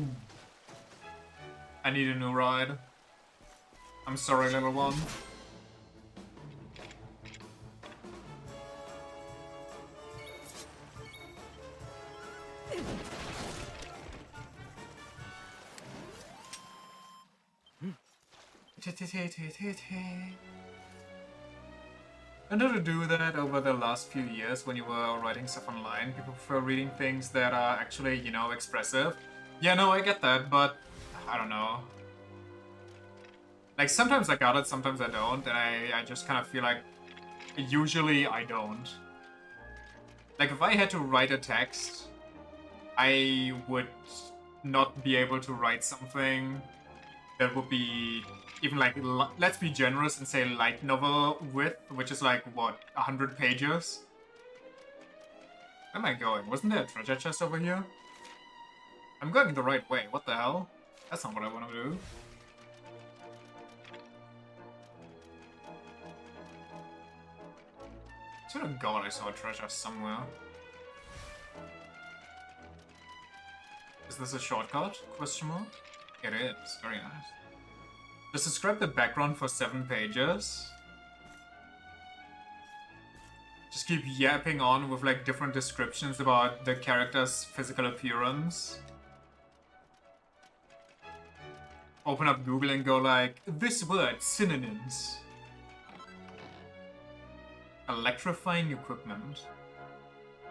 S1: I need a new ride. I'm sorry, little one. And did you do that over the last few years when you were writing stuff online? People prefer reading things that are actually, you know, expressive. Yeah, no, I get that, but I don't know. Like, sometimes I got it, sometimes I don't, and I just kind of feel like usually I don't. Like, if I had to write a text, I would not be able to write something that would be even like, let's be generous and say light novel width, which is like, what, 100 pages? Where am I going? Wasn't there a treasure chest over here? I'm going the right way. What the hell? That's not what I want to do. I swear to God, I saw a treasure somewhere. Is this a shortcut? Question mark? It is. Very nice. Just describe the background for 7 pages. Just keep yapping on with like different descriptions about the character's physical appearance. Open up Google and go like, this word, synonyms. Electrifying equipment.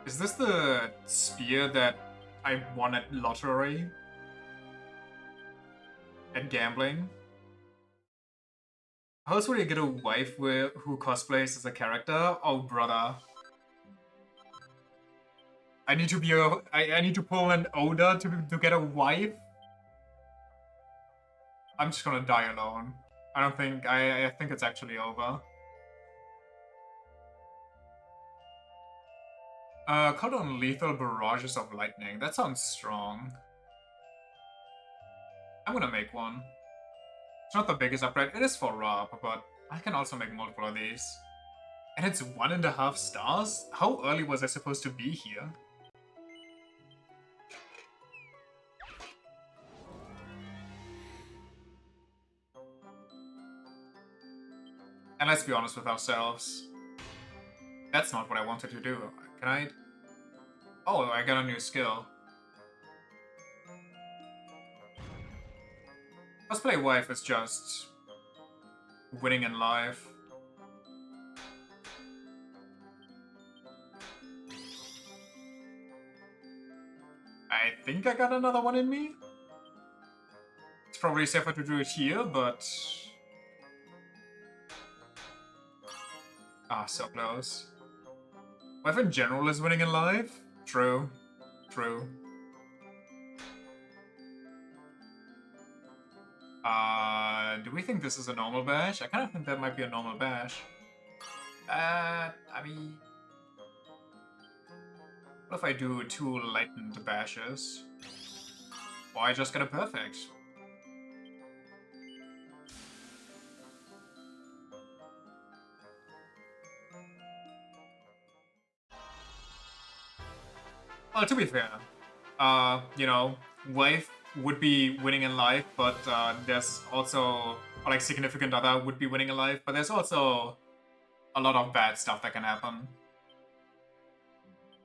S1: Is this the spear that I won at lottery? At gambling? How else would you get a wife who cosplays as a character? Oh, brother. I need to be I need to pull an Oda to get a wife? I'm just gonna die alone. I don't think, I think it's actually over. Called on lethal barrages of lightning. That sounds strong. I'm gonna make one. It's not the biggest upgrade. It is for Rob, but I can also make multiple of these. And it's 1.5 stars? How early was I supposed to be here? And let's be honest with ourselves. That's not what I wanted to do. Can I? Oh, I got a new skill. Cosplay wife is just winning in life. I think I got another one in me. It's probably safer to do it here, but... Ah, so close. Wife in general is winning in life? True. True. Do we think this is a normal bash? I kind of think that might be a normal bash. I mean... What if I do 2 lightened bashes? Or I just get a perfect? Well, to be fair, you know, wife would be winning in life, but there's also, or like significant other would be winning in life, but there's also a lot of bad stuff that can happen.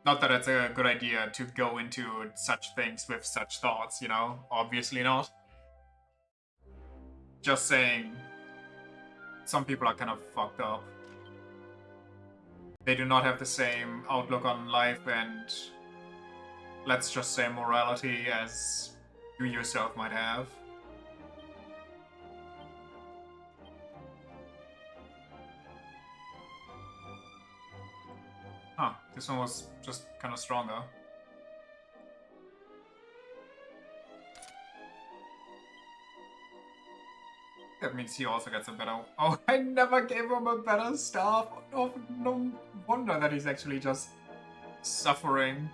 S1: Not that it's a good idea to go into such things with such thoughts, you know? Obviously not. Just saying, some people are kind of fucked up. They do not have the same outlook on life and, let's just say, morality as you yourself might have. Huh, this one was just kind of stronger. That means he also gets a better... Oh, I never gave him a better staff. Oh, no wonder that he's actually just suffering.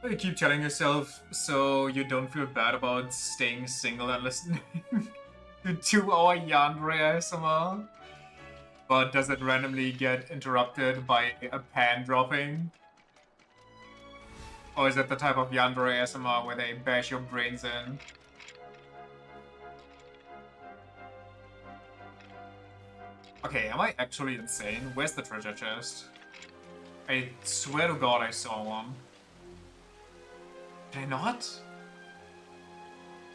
S1: You keep telling yourself so you don't feel bad about staying single and listening to 2-hour Yandere ASMR. But does it randomly get interrupted by a pan dropping? Or is it the type of Yandere ASMR where they bash your brains in? Okay, am I actually insane? Where's the treasure chest? I swear to God I saw one. Did I not?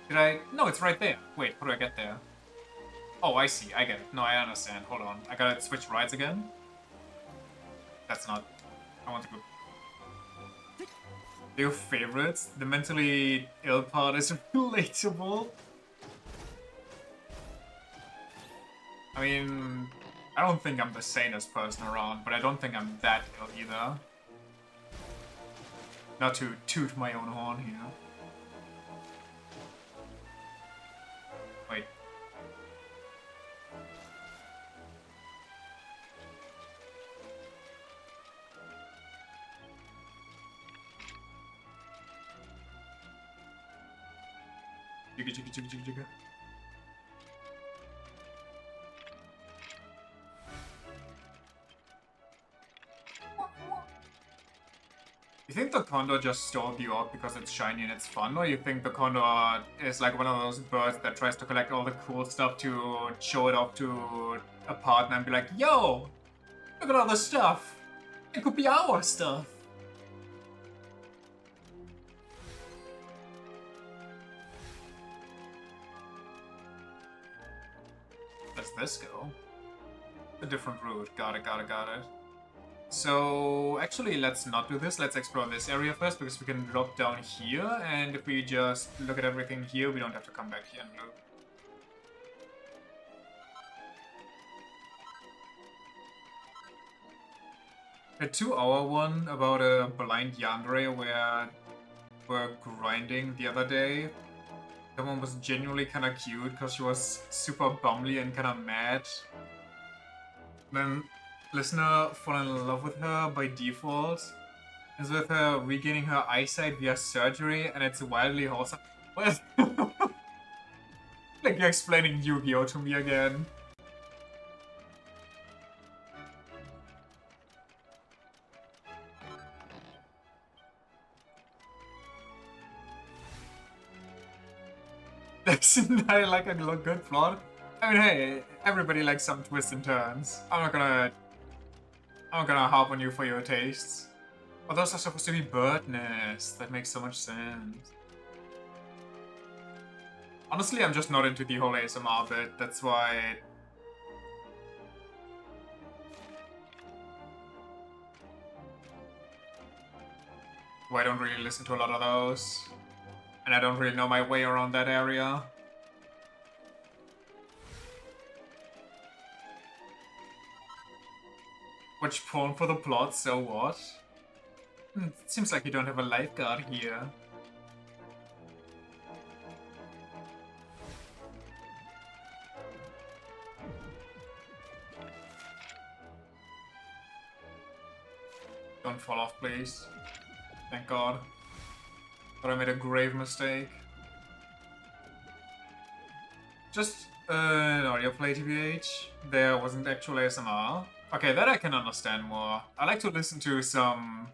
S1: Did I? No, it's right there. Wait, how do I get there? Oh, I see. I get it. No, I understand. Hold on. I gotta switch rides again. That's not... I want to go... Your favorites? The mentally ill part is relatable. I mean... I don't think I'm the sanest person around, but I don't think I'm that ill either. Not to toot my own horn here. Wait. Jigga jigga jigga jigga jigga. You think the condor just stole you up because it's shiny and it's fun, or you think the condor is like one of those birds that tries to collect all the cool stuff to show it off to a partner and be like, yo, look at all this stuff. It could be our stuff. Where's this go? A different route. Got it, got it, got it. So, actually, let's not do this. Let's explore this area first, because we can drop down here, and if we just look at everything here, we don't have to come back here and look. A 2-hour one about a blind yandere where we're grinding the other day. That one was genuinely kind of cute, because she was super bumbly and kind of mad. Then listener fall in love with her by default. Is with her regaining her eyesight via surgery, and it's wildly wholesome. What? Like you're explaining Yu-Gi-Oh to me again. That's not like a good plot. I mean, hey, everybody likes some twists and turns. I'm not gonna harp on you for your tastes. Oh, those are supposed to be bird nests. That makes so much sense. Honestly, I'm just not into the whole ASMR bit. That's why... I don't really listen to a lot of those. And I don't really know my way around that area. Watch porn for the plot, so what? It seems like you don't have a lifeguard here. Don't fall off, please. Thank God. Thought I made a grave mistake. Just an audio play, TBH. There wasn't actual ASMR. Okay, that I can understand more. I like to listen to some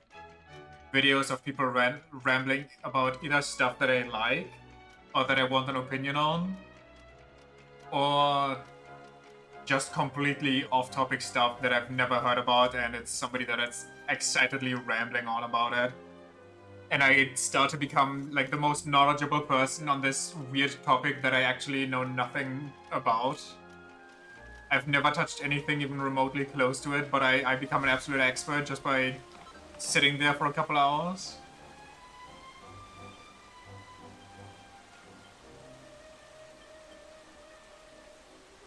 S1: videos of people rambling about either stuff that I like, or that I want an opinion on, or just completely off-topic stuff that I've never heard about, and it's somebody that is excitedly rambling on about it. And I start to become like the most knowledgeable person on this weird topic that I actually know nothing about. I've never touched anything even remotely close to it, but I become an absolute expert just by sitting there for a couple hours.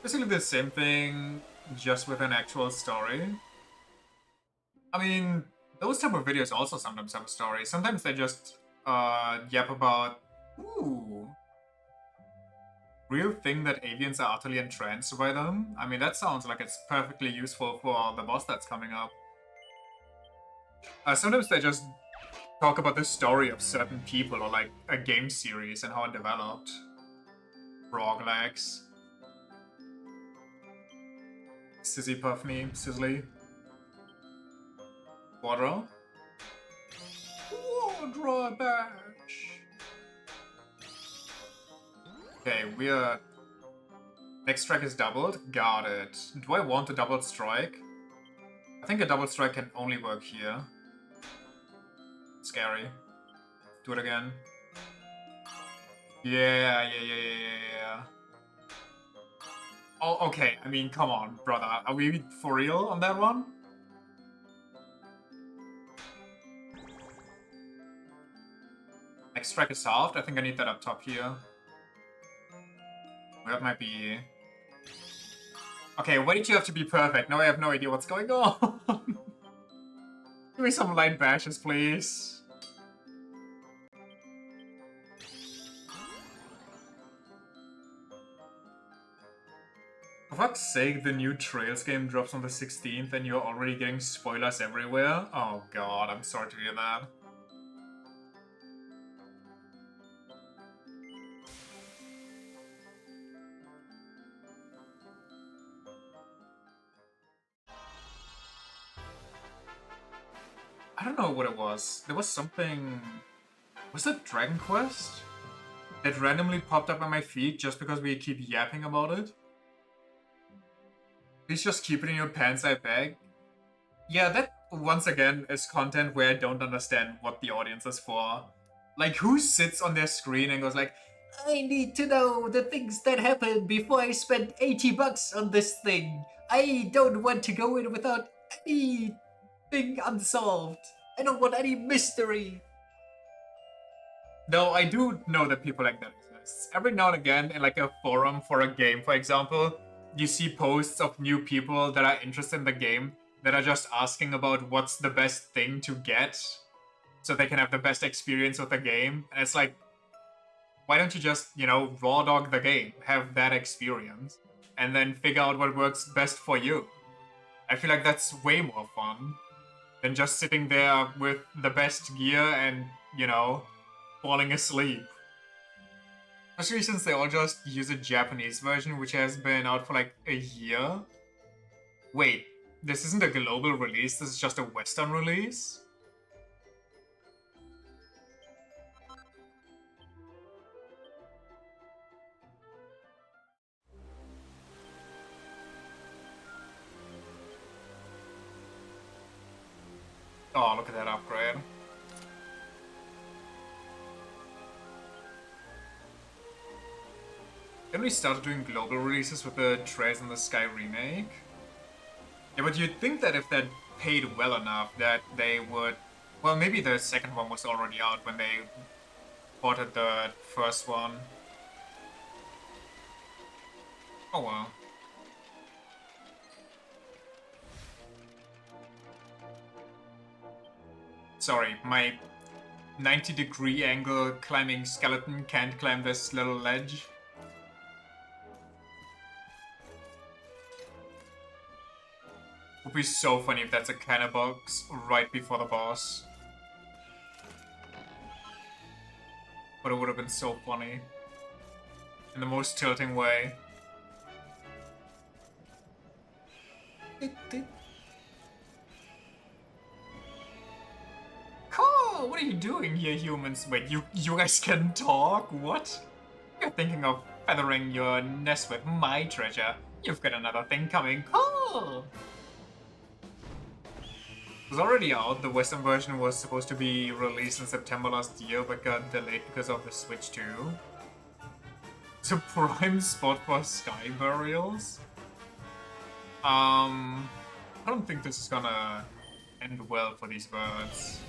S1: Basically the same thing, just with an actual story. I mean, those type of videos also sometimes have a story. Sometimes they just yap about, ooh, real thing that aliens are utterly entranced by them. I mean, that sounds like it's perfectly useful for the boss that's coming up. Sometimes they just talk about the story of certain people or like a game series and how it developed. Froglegs. Sissy Puffney, Sizzly. Quadro. Quadro Bash. Okay, we're... Next strike is doubled. Got it. Do I want a doubled strike? I think a double strike can only work here. Scary. Do it again. Yeah. Oh, okay. I mean, come on, brother. Are we for real on that one? Extract is soft. I think I need that up top here. That might be... Okay, why did you have to be perfect? Now I have no idea what's going on. Give me some light bashes, please. For fuck's sake, the new Trails game drops on the 16th and you're already getting spoilers everywhere? Oh god, I'm sorry to hear that. I don't know what it was. There was something... Was it Dragon Quest? That randomly popped up on my feed just because we keep yapping about it? Please just keep it in your pants, I beg. Yeah, that, once again, is content where I don't understand what the audience is for. Like, who sits on their screen and goes like, I need to know the things that happened before I spend 80 bucks on this thing. I don't want to go in without anything unsolved. I don't want any mystery. Though I do know that people like that exist. Every now and again, in like a forum for a game, for example, you see posts of new people that are interested in the game that are just asking about what's the best thing to get so they can have the best experience with the game. And it's like, why don't you just, you know, raw dog the game, have that experience, and then figure out what works best for you? I feel like that's way more fun than just sitting there with the best gear and, you know, falling asleep. Especially since they all just use a Japanese version, which has been out for like a year. Wait, this isn't a global release, this is just a Western release? Oh, look at that upgrade. Then we started doing global releases with the Trails in the Sky remake. Yeah, but you'd think that if that paid well enough that they would... Well, maybe the second one was already out when they ported the first one. Oh well. Sorry, my 90-degree angle climbing skeleton can't climb this little ledge. Would be so funny if that's a cannon box right before the boss. But it would have been so funny. In the most tilting way. Cool! What are you doing here, humans? Wait, you guys can talk? What? You're thinking of feathering your nest with my treasure. You've got another thing coming. Cool! It was already out. The Western version was supposed to be released in September last year, but got delayed because of the Switch 2. It's a prime spot for sky burials. I don't think this is gonna end well for these birds.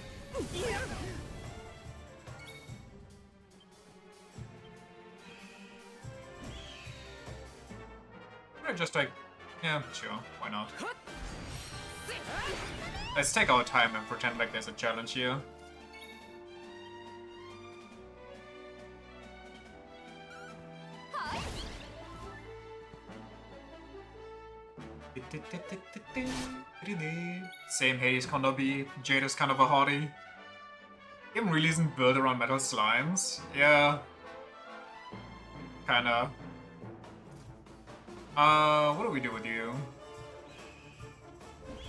S1: Just like, yeah, sure, why not? Let's take our time and pretend like there's a challenge here. Same Hades Kondobi, Jade is kind of a hottie. Game really isn't built around metal slimes. Yeah. Kinda. What do we do with you?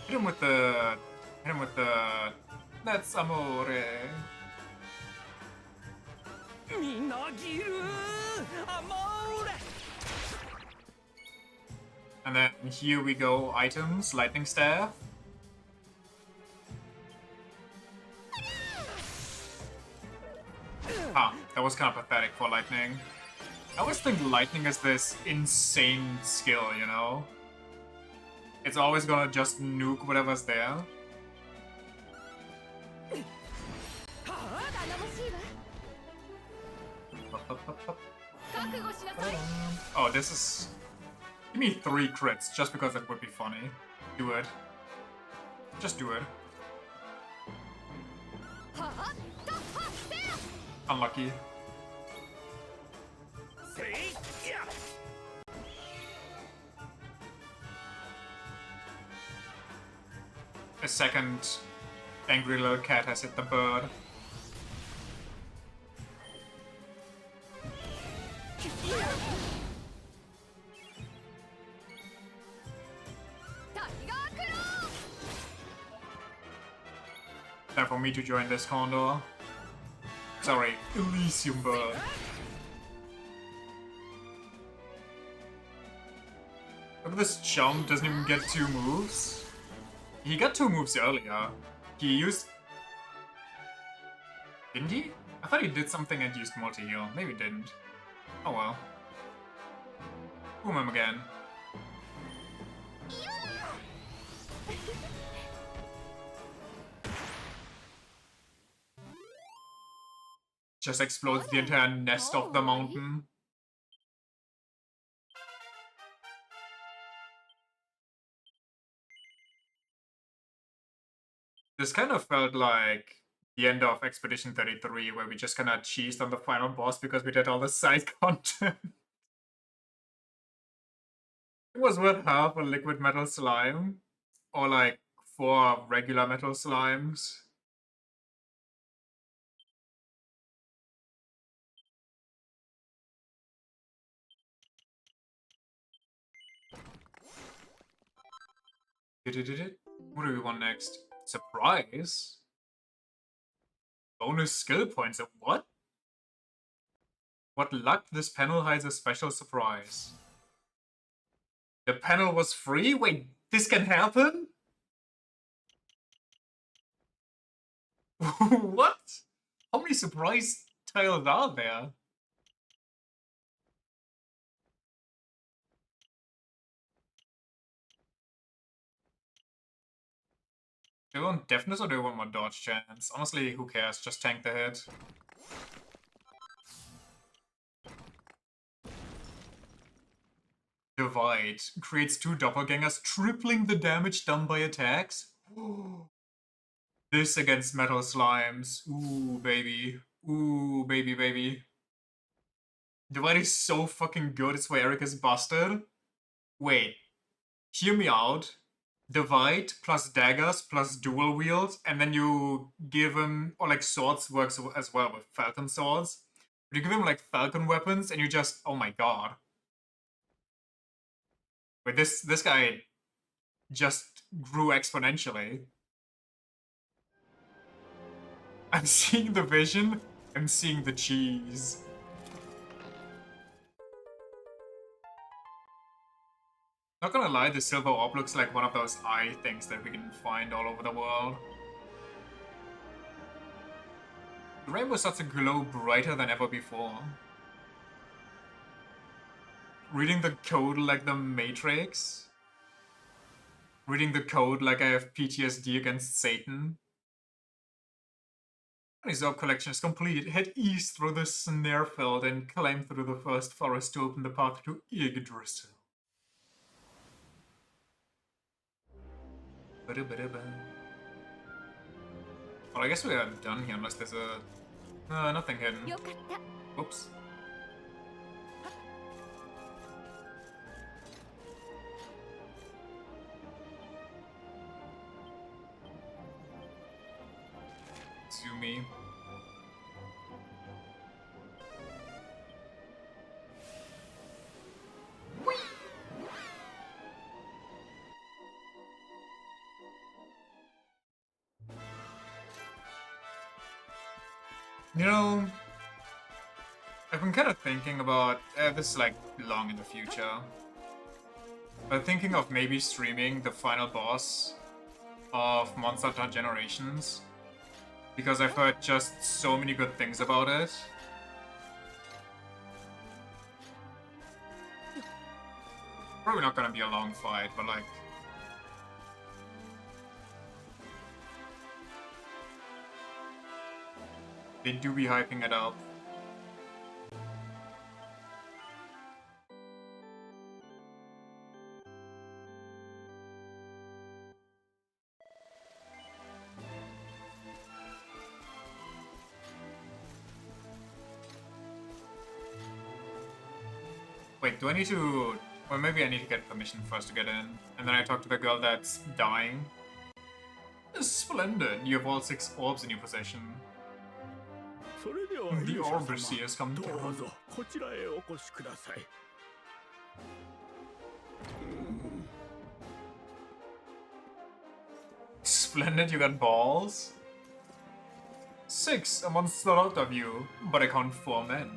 S1: Hit him with the... That's amore. And then here we go, items, lightning staff. Huh, that was kind of pathetic for lightning. I always think lightning is this insane skill, you know? It's always gonna just nuke whatever's there. Oh, this is... Give me 3 crits, just because it would be funny. Do it. Just do it. Unlucky. A second angry little cat has hit the bird. Time for me to join this condor. Sorry, Elysium bird. Look at this chump, doesn't even get 2 moves. He got 2 moves earlier. He used... Didn't he? I thought he did something and used multi-heal. Maybe he didn't. Oh well. Boom him again. Just explodes the entire nest of the mountain. This kind of felt like the end of Expedition 33, where we just kind of cheesed on the final boss because we did all the side content. It was worth half a liquid metal slime, or like 4 regular metal slimes. What do we want next? Surprise? Bonus skill points. What? What luck, this panel hides a special surprise. The panel was free? Wait, this can happen? What? How many surprise tiles are there? Do you want deafness or do you want more dodge chance? Honestly, who cares? Just tank the hit. Divide. Creates 2 doppelgangers, tripling the damage done by attacks. This against metal slimes. Ooh, baby. Ooh, baby, baby. Divide is so fucking good, it's why Eric is busted. Wait. Hear me out. Divide plus daggers plus dual wield, and then you give him, or like swords works as well with falcon swords. But you give him like falcon weapons, and you just, oh my god. Wait, this guy just grew exponentially. I'm seeing the vision, I'm seeing the cheese. Not gonna lie, the silver orb looks like one of those eye things that we can find all over the world. The rainbow starts to glow brighter than ever before. Reading the code like the Matrix. Reading the code like I have PTSD against Satan. His orb collection is complete. Head east through the Snarefeld and climb through the first forest to open the path to Yggdrasil. Well, I guess we are done here unless there's a... nothing hidden. Oops. Zoomy. You know, I've been kind of thinking about, this is like long in the future, but thinking of maybe streaming the final boss of Monster Hunter Generations, because I've heard just so many good things about it. Probably not gonna be a long fight, but like... They do be hyping it up. Wait, do I need to... Or maybe I need to get permission first to get in. And then I talk to the girl that's dying. Splendid, you have all 6 orbs in your possession.
S7: それでは
S1: The
S7: 勇者
S1: Overseer has come
S7: 様ど
S1: through.
S7: うぞこちらへお越しください
S1: Splendid, you got balls? 6 amongst a lot of you, but I count 4 men.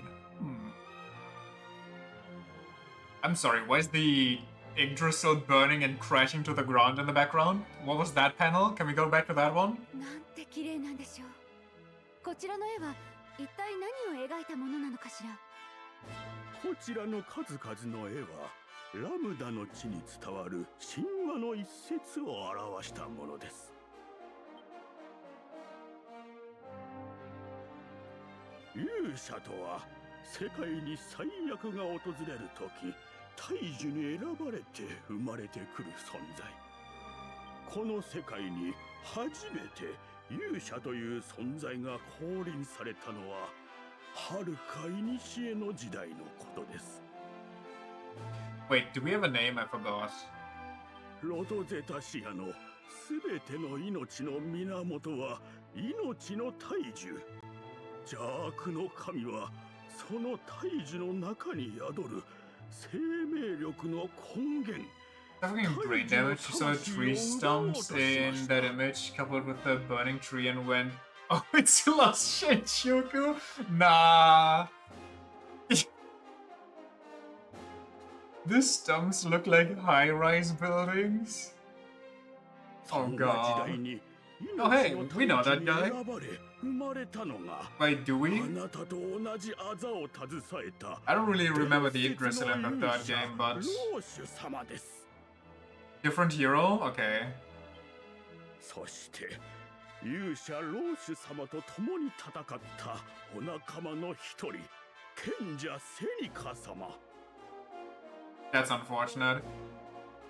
S1: I'm sorry, why is the Yggdrasil burning and crashing to the ground in the background? What was that panel? Can we go back to that one?
S10: なんて綺麗なんでしょう。こちらの絵は一体何を描いたものなのかしら。
S7: こちらの数々の絵はラムダの地に伝わる神話の一節を表したものです。勇者とは世界に最悪が訪れる時大樹に選ばれて生まれてくる存在。この世界に初めて勇者という存在が降臨されたのははるか古の時代のことです。
S1: Wait, do we have a name? I forgot.
S7: ロドゼタシアのすべての命の源は命の大樹。邪悪の神はその大樹の中に宿る生命力の根源。
S1: Having brain damage, you saw the tree stumps in that image coupled with the burning tree and went, oh, it's lost Shinjuku? Nah. The stumps look like high-rise buildings. Oh god. Oh hey, we know that guy. Wait, do we? I don't really remember the Yggdrasil in the third game, but... Different hero? Okay.
S7: そして勇者ローシュ様と共に戦ったお仲間の一人賢者セニカ様。
S1: That's unfortunate.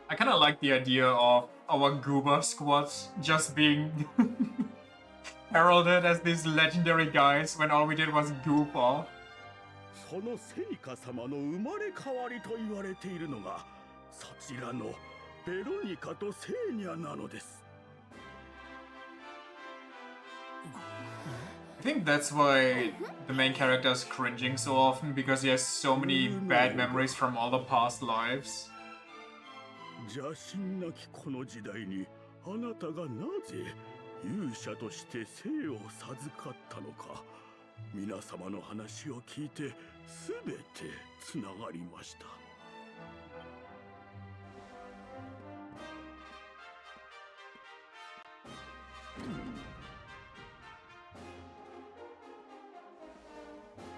S1: I kind of like the idea of our Goober squad just being heralded as these legendary guys when all we did was goof off.
S7: そのセニカ様の生まれ変わりと言われているのがそちらのベロニカとセーニャなのです。
S1: I think that's why the main character is cringing so often, because he has so many bad memories from all the past lives.
S7: 邪神なきこの時代にあなたがなぜ勇者として生を授かったのか皆様の話を聞いてすべてつながりました。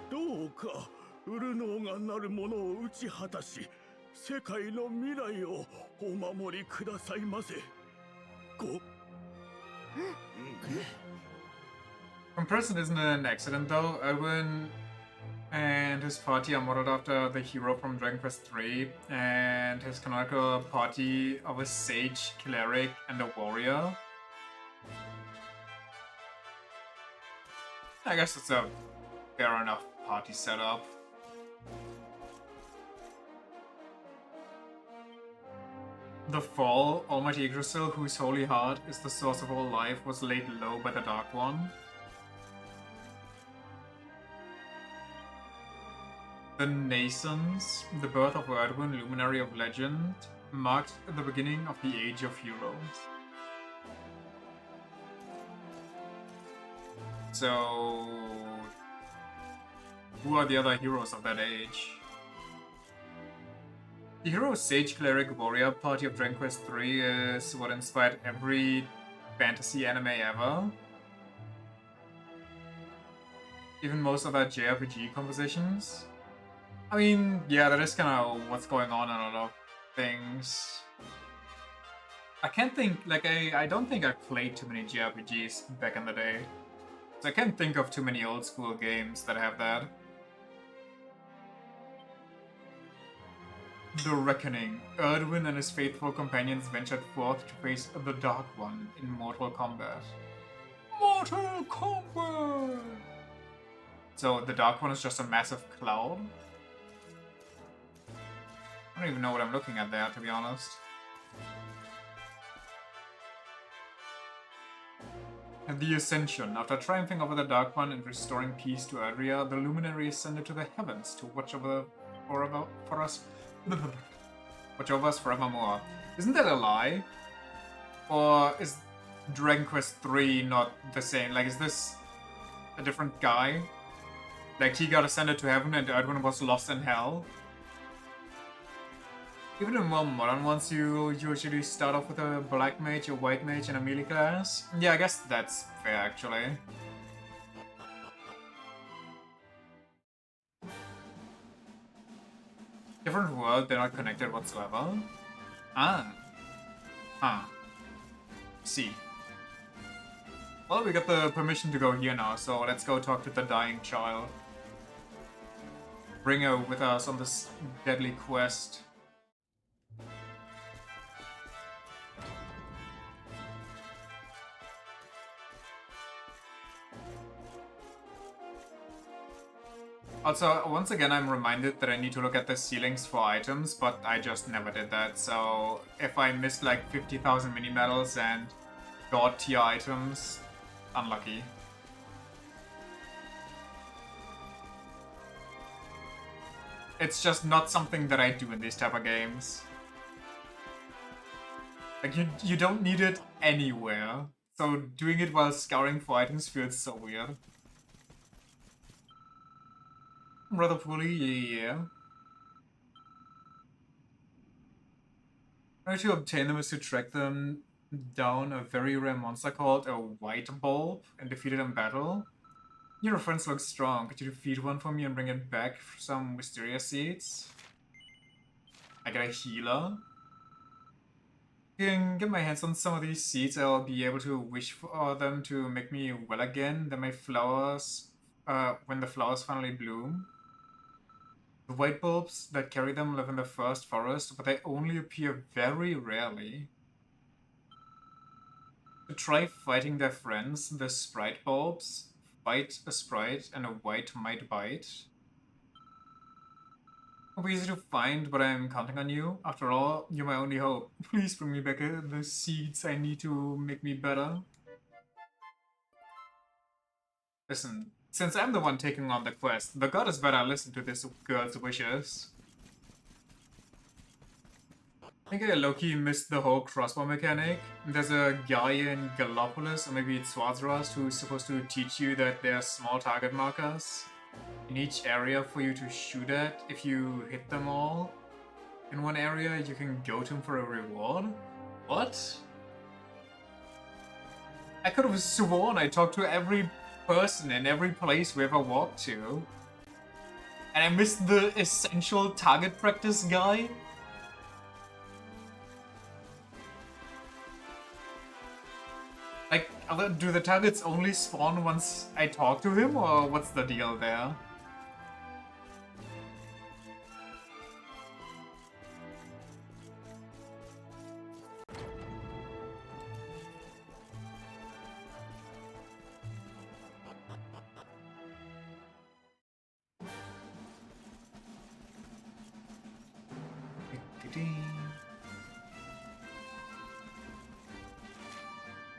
S7: どうかウルノーがなるものを打ち果たし世界の未来をお守りくださいませ。
S1: Comparison isn't an accident though. Erwin and his party are modeled after the hero from Dragon Quest III and his canonical party of a sage, cleric, and a warrior. I guess it's a fair enough party setup. The Fall, Almighty Yggdrasil, whose holy heart is the source of all life, was laid low by the Dark One. The Nasons, the birth of Erdwin, luminary of legend, marked the beginning of the Age of Heroes. So, who are the other heroes of that age? The hero Sage Cleric Warrior party of Dragon Quest III is what inspired every fantasy anime ever. Even most of our JRPG compositions. I mean, yeah, that is kind of what's going on in a lot of things. I can't think, like, I don't think I played too many JRPGs back in the day. So I can't think of too many old school games that have that. The Reckoning. Erdwin and his faithful companions ventured forth to face the Dark One in Mortal Kombat. Mortal Kombat! So the Dark One is just a massive cloud? I don't even know what I'm looking at there, to be honest. And the Ascension. After triumphing over the Dark One and restoring peace to Adria, the Luminary ascended to the heavens to watch over us forevermore. Isn't that a lie? Or is Dragon Quest 3 not the same? Like, is this a different guy? Like, he got ascended to heaven and Erdwin was lost in hell? Even in more modern ones, you usually start off with a black mage, a white mage, and a melee class. Yeah, I guess that's fair, actually. Different world, they're not connected whatsoever. Ah. Huh. See. Well, we got the permission to go here now, so let's go talk to the dying child. Bring her with us on this deadly quest. Also, once again, I'm reminded that I need to look at the ceilings for items, but I just never did that, so if I missed like 50,000 mini-medals and god tier items, unlucky. It's just not something that I do in these type of games. Like, you don't need it anywhere, so doing it while scouring for items feels so weird. Rather poorly, yeah. The way to obtain them is to track them down a very rare monster called a White Bulb and defeat it in battle. Your friends look strong. Could you defeat one for me and bring it back for some Wisteria seeds? I get a healer. If I can get my hands on some of these seeds, I'll be able to wish for them to make me well again. Then my flowers, when the flowers finally bloom. The white bulbs that carry them live in the first forest, but they only appear very rarely. To try fighting their friends, the sprite bulbs. Fight a sprite and a white might bite. It'll be easy to find, but I'm counting on you. After all, you're my only hope. Please bring me back the seeds I need to make me better. Listen. Since I'm the one taking on the quest, the goddess better listen to this girl's wishes. I think I low-key missed the whole crossbow mechanic. There's a guy in Gallopolis, or maybe it's Swazirast, who's supposed to teach you that there are small target markers in each area for you to shoot at. If you hit them all in one area, you can go to him for a reward? What? I could have sworn I talked to every person in every place we ever walked to. And I missed the essential target practice guy? Like, do the targets only spawn once I talk to him, or what's the deal there?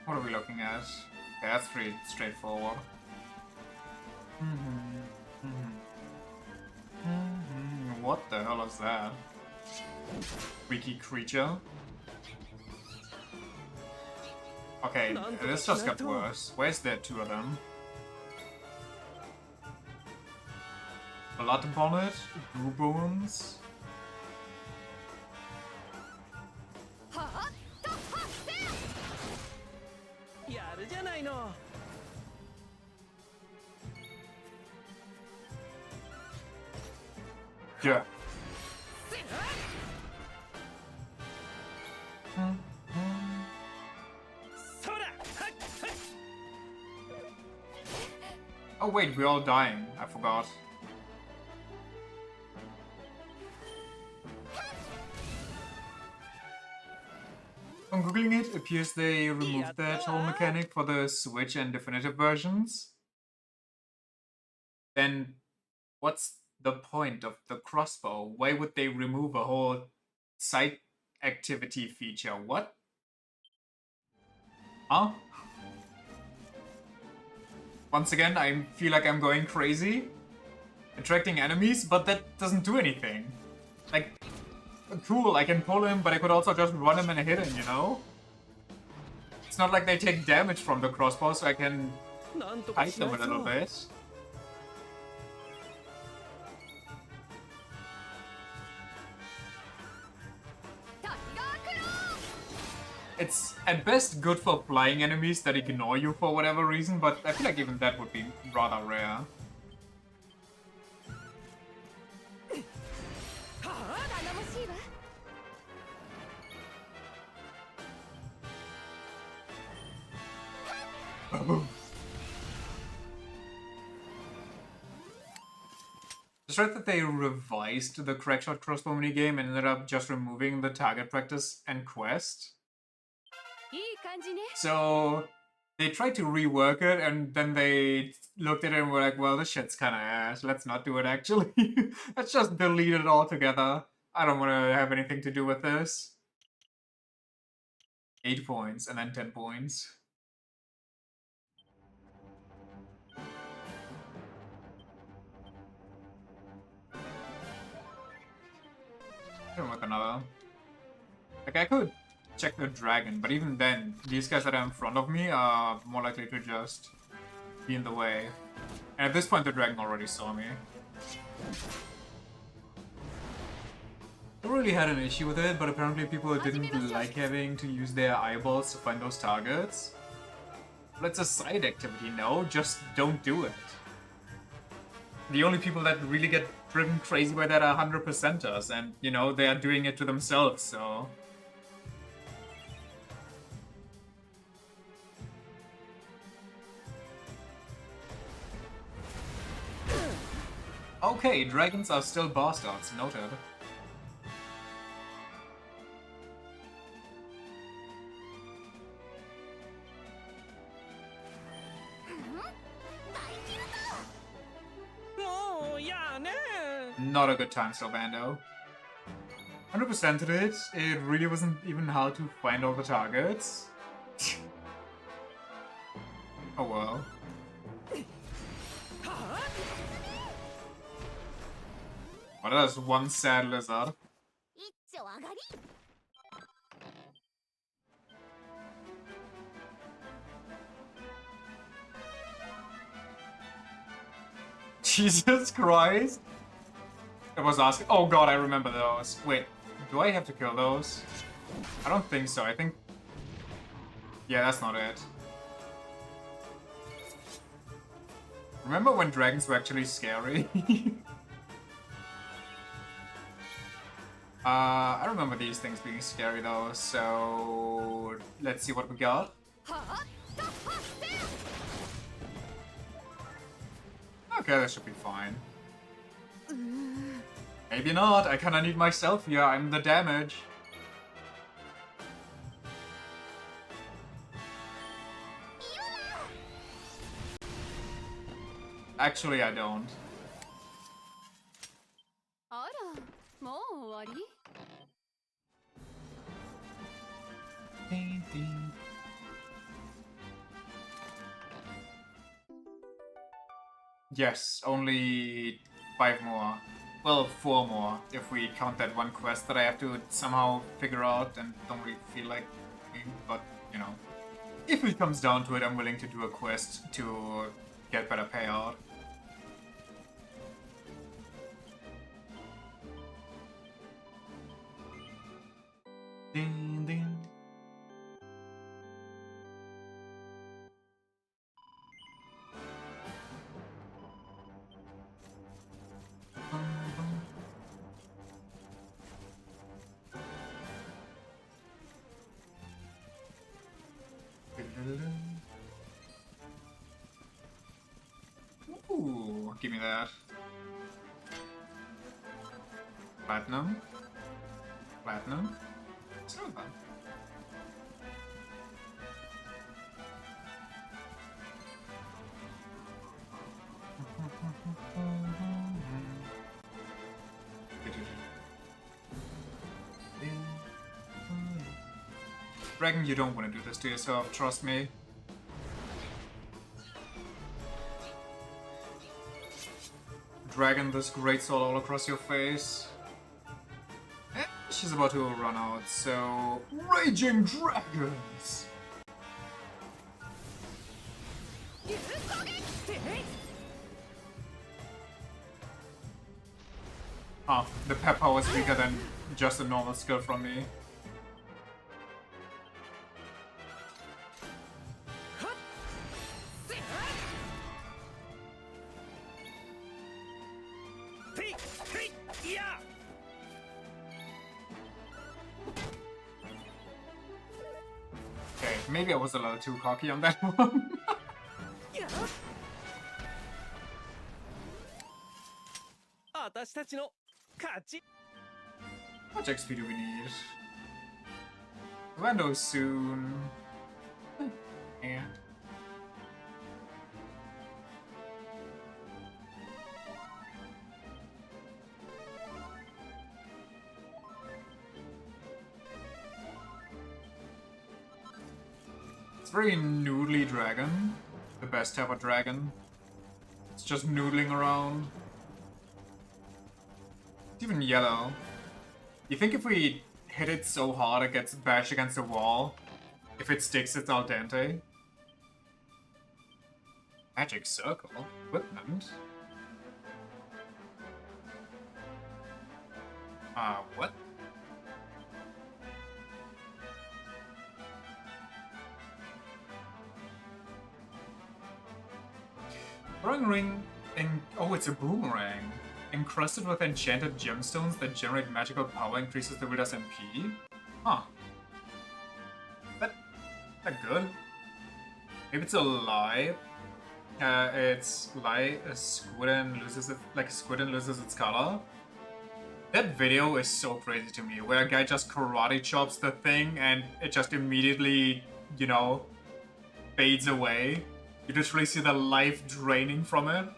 S1: What are we looking at? Okay, that's pretty straightforward. What the hell is that? Freaky creature? Okay, this just got worse. Where's there two of them? Blood upon it? Goo bones? Yeah. Oh wait, we're all dying. I forgot. On googling it, appears they removed that whole mechanic for the Switch and definitive versions. Then what's the point of the crossbow? Why would they remove a whole side activity feature? What? Huh? Once again, I feel like I'm going crazy. Attracting enemies, but that doesn't do anything. Like, cool, I can pull him, but I could also just run him and hit him, you know? It's not like they take damage from the crossbow, so I can fight them a little bit. It's at best good for flying enemies that ignore you for whatever reason, but I feel like even that would be rather rare. It's right that they revised the crackshot crossbow minigame and ended up just removing the target practice and quest. So they tried to rework it and then they looked at it and were like, well, this shit's kinda ass. Let's not do it actually. Let's just delete it altogether. I don't want to have anything to do with this. 8 points and then 10 points. With another. Like, I could check the dragon, but even then, these guys that are in front of me are more likely to just be in the way. And at this point, the dragon already saw me. I really had an issue with it, but apparently people didn't like having to use their eyeballs to find those targets. Well, it's a side activity, no? Just don't do it. The only people that really get driven crazy by that are 100%ers, and, you know, they are doing it to themselves, so... Okay, dragons are still bastards, noted. Not a good time, Sylvando. 100%ed it. It really wasn't even hard to find all the targets. Oh well. What is one sad lizard? Jesus Christ! I was asking. Oh god, I remember those. Wait, do I have to kill those? I don't think so. I think. Yeah, that's not it. Remember when dragons were actually scary? I remember these things being scary though, so let's see what we got. Okay, that should be fine. Maybe not, I kinda need myself here, I'm the damage. Actually, I don't. Yes, only 5 more. Well, 4 more, if we count that one quest that I have to somehow figure out and don't really feel like doing, but, you know. If it comes down to it, I'm willing to do a quest to get better payout. Ding, ding. Ooh, give me that. Platinum. Platinum. Silver. Dragon, you don't want to do this to yourself, trust me. Dragon this great sword all across your face. And she's about to run out, so... Raging Dragons! Ah, the pep power is weaker than just a normal skill from me. Okay, maybe I was a little too cocky on that one. How much XP do we need? Lando soon. Yeah. It's very noodly dragon. The best type of dragon. It's just noodling around. It's even yellow. You think if we hit it so hard it gets bashed against the wall? If it sticks, it's al dente? Magic circle? Equipment? What? Throwing ring and oh, it's a boomerang. Encrusted with enchanted gemstones that generate magical power increases the wielder's MP? Huh. That good? Maybe it's a lie. It's lie. A Squidden loses it, like Squidden loses its color. That video is so crazy to me, where a guy just karate chops the thing and it just immediately, you know, fades away. You literally see the life draining from it.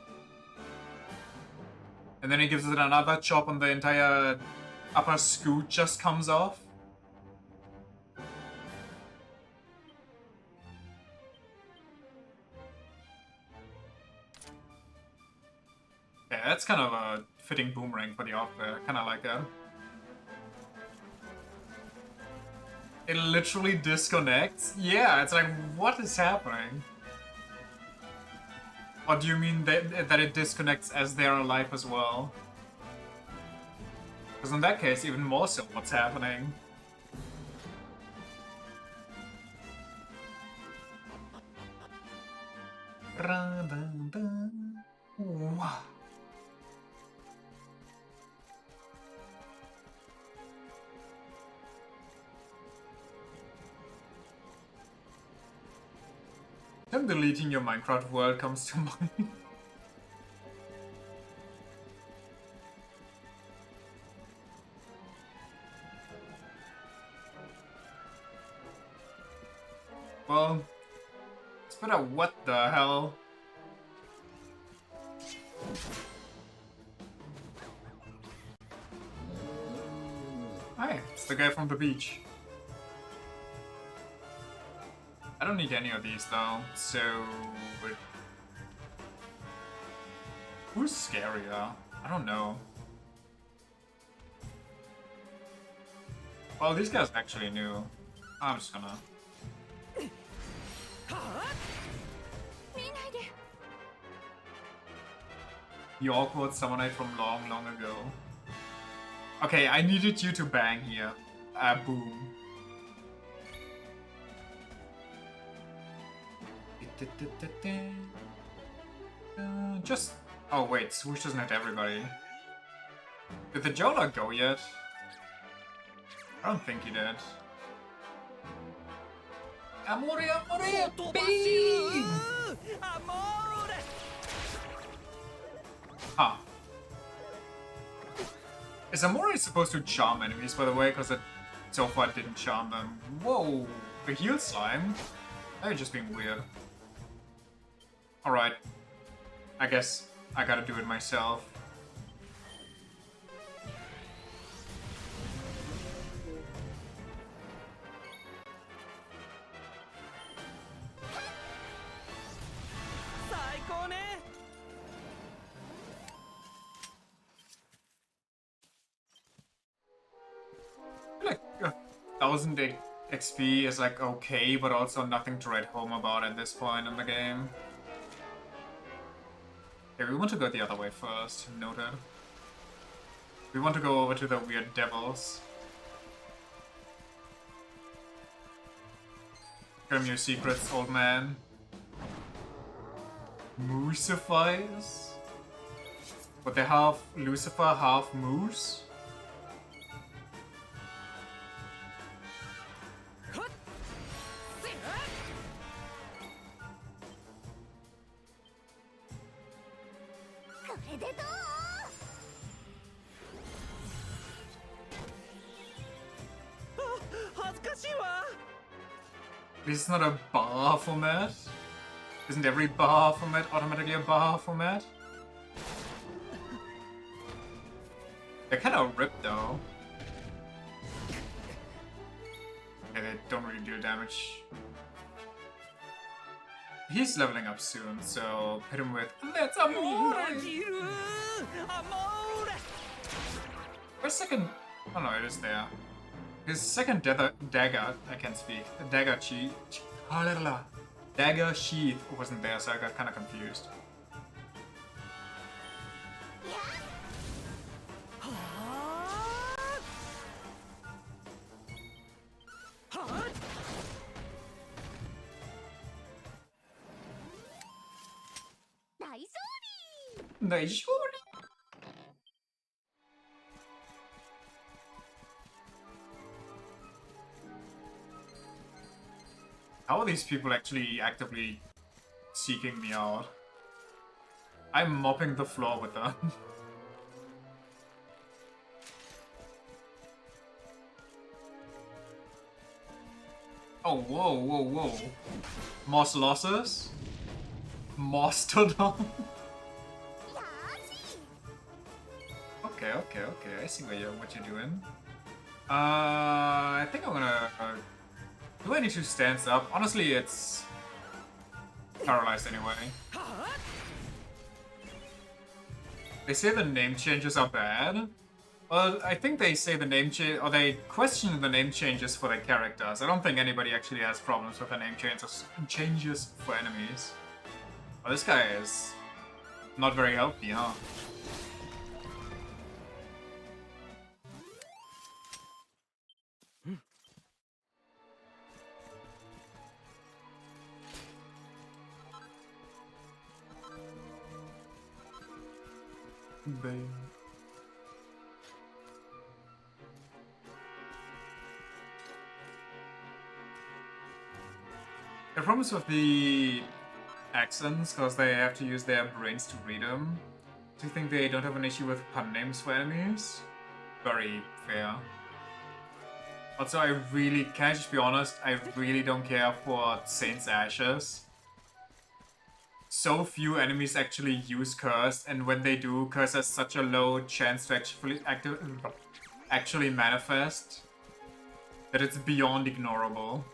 S1: And then he gives it another chop and the entire upper scoot just comes off. Yeah, that's kind of a fitting boomerang for the off there. I kind of like that. It literally disconnects? Yeah, it's like, what is happening? Or do you mean that it disconnects as they're alive as well? Because in that case, even more so, what's happening? Wow. Then deleting your Minecraft world comes to mind. Well, it's better what the hell. Hi, it's the guy from the beach. I don't need any of these though, so... Who's scarier? I don't know. Well, these guys actually new. I'm just gonna... The awkward summonite from long, long ago. Okay, I needed you to bang here. Boom. Just... Oh wait, Swoosh doesn't hit everybody. Did the Jola go yet? I don't think he did. Amore, amore, beam! Is Amori supposed to charm enemies, by the way? Because it so far didn't charm them. Whoa, the heal slime? They're just being weird. Alright. I guess I gotta do it myself. Like 1000 XP is like okay, but also nothing to write home about at this point in the game. Okay, we want to go the other way first. Noted. We want to go over to the weird devils. Show me your secrets, old man. Moosifies? But they half Lucifer, half moose? This is not a bar format? Isn't every bar format automatically a bar format? They're kind of ripped though. Okay, they don't really do damage. He's leveling up soon, so hit him with Let's Amore! Where's second? Oh no, it is there. His second dagger, I can't speak. Dagger sheath. Dagger sheath wasn't there, so I got kind of confused. Nice. How are these people actually actively seeking me out? I'm mopping the floor with them. Oh, whoa, whoa, whoa. Moss losses? Mastodon? Okay, okay, okay. I see what you're doing. I think I'm gonna... do I need to stand up? Honestly, it's paralyzed anyway. They say the name changes are bad. Well, I think they say the name change, or they question the name changes for their characters. I don't think anybody actually has problems with the name changes for enemies. Well, this guy is not very healthy, huh? Bang. The problems with the accents, because they have to use their brains to read them. Do you think they don't have an issue with pun names for enemies? Very fair. Also, can I just be honest, I really don't care for Saint's Ashes. So few enemies actually use Curse, and when they do, Curse has such a low chance to actually manifest that it's beyond ignorable.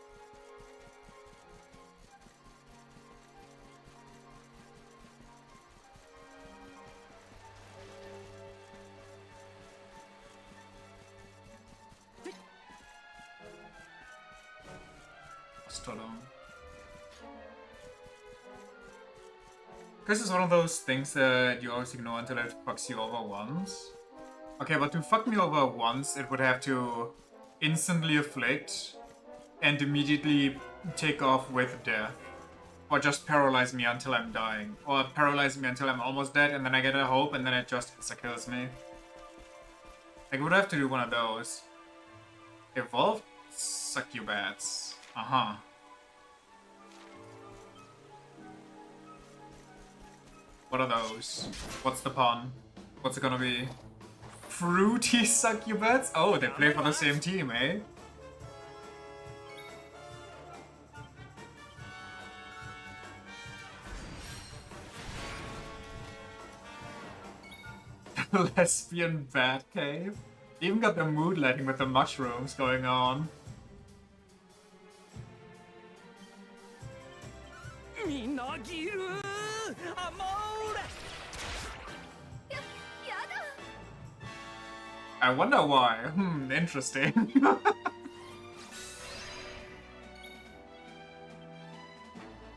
S1: This is one of those things that you always ignore until it fucks you over once. Okay, but to fuck me over once, it would have to instantly afflict and immediately take off with death. Or just paralyze me until I'm dying. Or paralyze me until I'm almost dead and then I get a hope and then it just kills me. Like, I would have to do one of those. Evolved succubats. Uh-huh. What are those? What's the pun? What's it gonna be? Fruity succubats? Oh, they play for the same team, eh? Lesbian bat cave? Even got the mood lighting with the mushrooms going on.
S2: みんなギルアモーレ
S1: I wonder why. Interesting.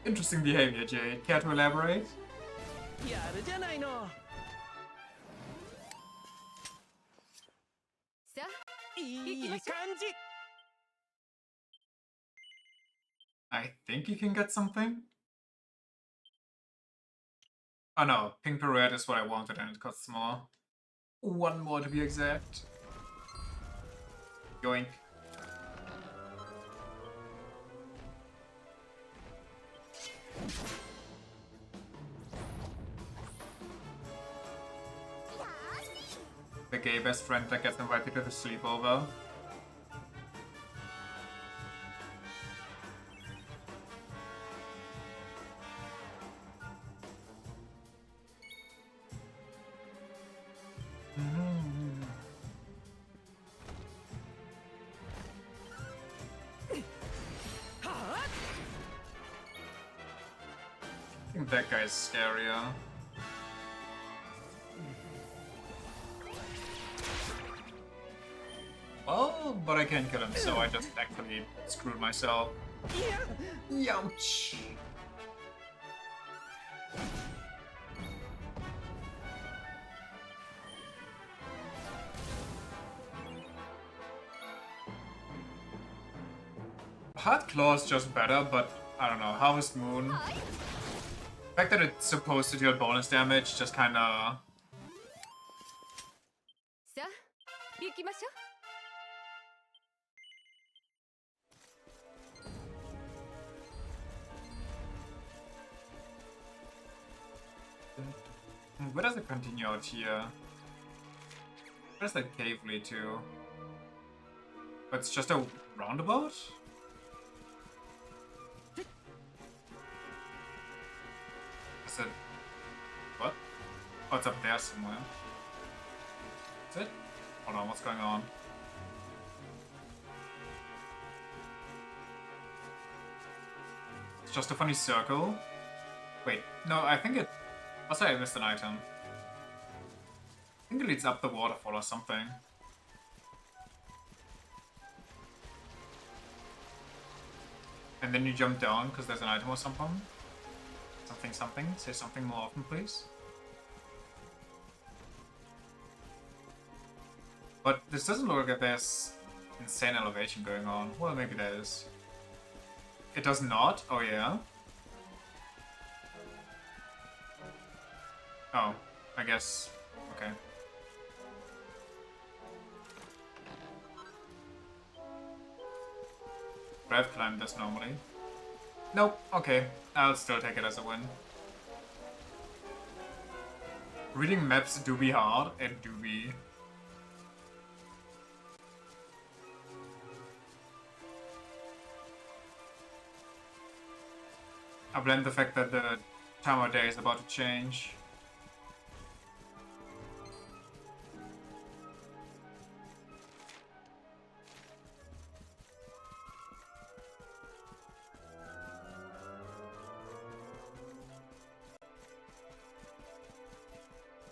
S1: Interesting behavior, Jade. Care to elaborate?
S2: やるじゃないの
S10: さあ
S2: いい感じ
S1: I think you can get something. Oh no, pink pirouette is what I wanted and it costs more. One more to be exact. Yoink. The gay best friend that gets invited to the sleepover. I think that guy's scarier. Well, but I can't kill him, so I just actually screwed myself. Youch! Hard Claw is just better, but I don't know. Harvest Moon. The fact that it's supposed to deal bonus damage just kinda.
S10: さあ行きましょ
S1: Where does it continue out here? Where does that cave lead to? It's just a roundabout? Is it... What? Oh, it's up there somewhere. Is it? Hold on, what's going on? It's just a funny circle? Wait, no, I think it... Oh, sorry, I missed an item. I think it leads up the waterfall or something. And then you jump down because there's an item or something. Something. Say something more often, please. But this doesn't look like there's insane elevation going on. Well, maybe there is. It does not? Oh, yeah. Oh, I guess. Okay. But I've climbed this normally. Nope, okay. I'll still take it as a win. Reading maps do be hard, it do be. I blame the fact that the time of day is about to change.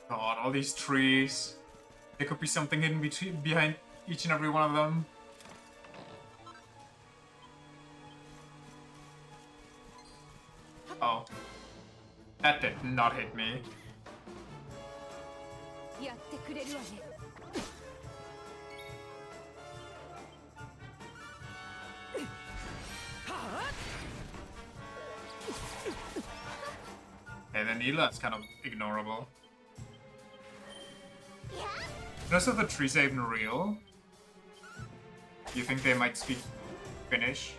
S1: God, all these trees. There could be something hidden behind each and every one of them. Oh. That did not hit me.
S10: やってくれるわね
S1: And then Neela's kind of ignorable. Most of the trees are even real. You think they might speak Finnish?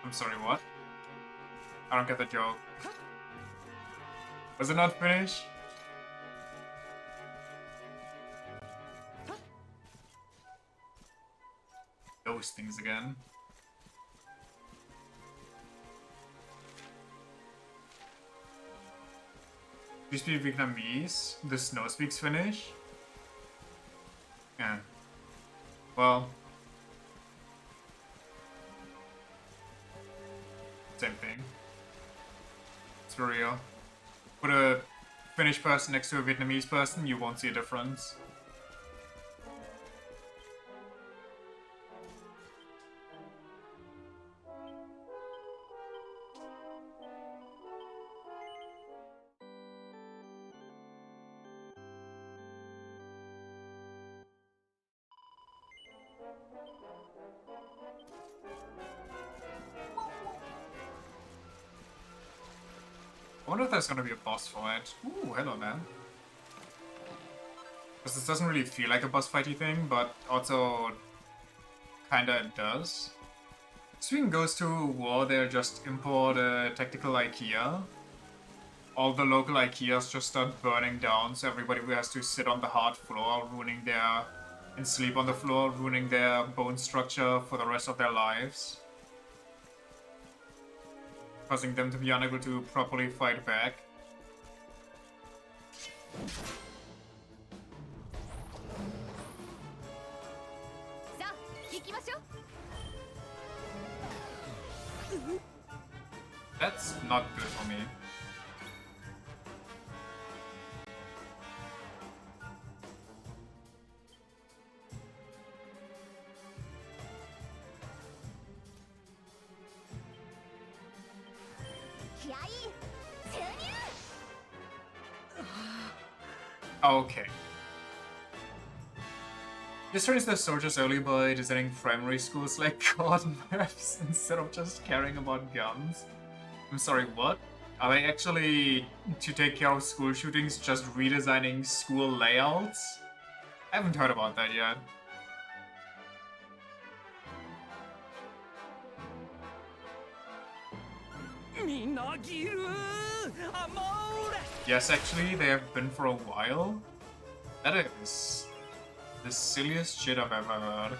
S1: I'm sorry, what? I don't get the joke. Was it not finished? Those things again. Do you speak Vietnamese? The Snow speaks Finnish? Yeah. Well. Same thing. It's for real. Put a Finnish person next to a Vietnamese person, you won't see a difference. I wonder if there's gonna be a boss fight. Ooh, hello man. Because this doesn't really feel like a boss fighty thing, but also kinda it does. Sweden goes to war, they'll just import a tactical IKEA. All the local IKEAs just start burning down, so everybody has to sit on the hard floor, and sleep on the floor, ruining their bone structure for the rest of their lives. Causing them to be unable to properly fight back. That's not good for me. Okay. This turns the soldiers early by designing primary schools like god maps instead of just caring about guns. I'm sorry, what? Are they actually, to take care of school shootings, just redesigning school layouts? I haven't heard about that yet. Yes, actually, they have been for a while. That is the silliest shit I've ever heard.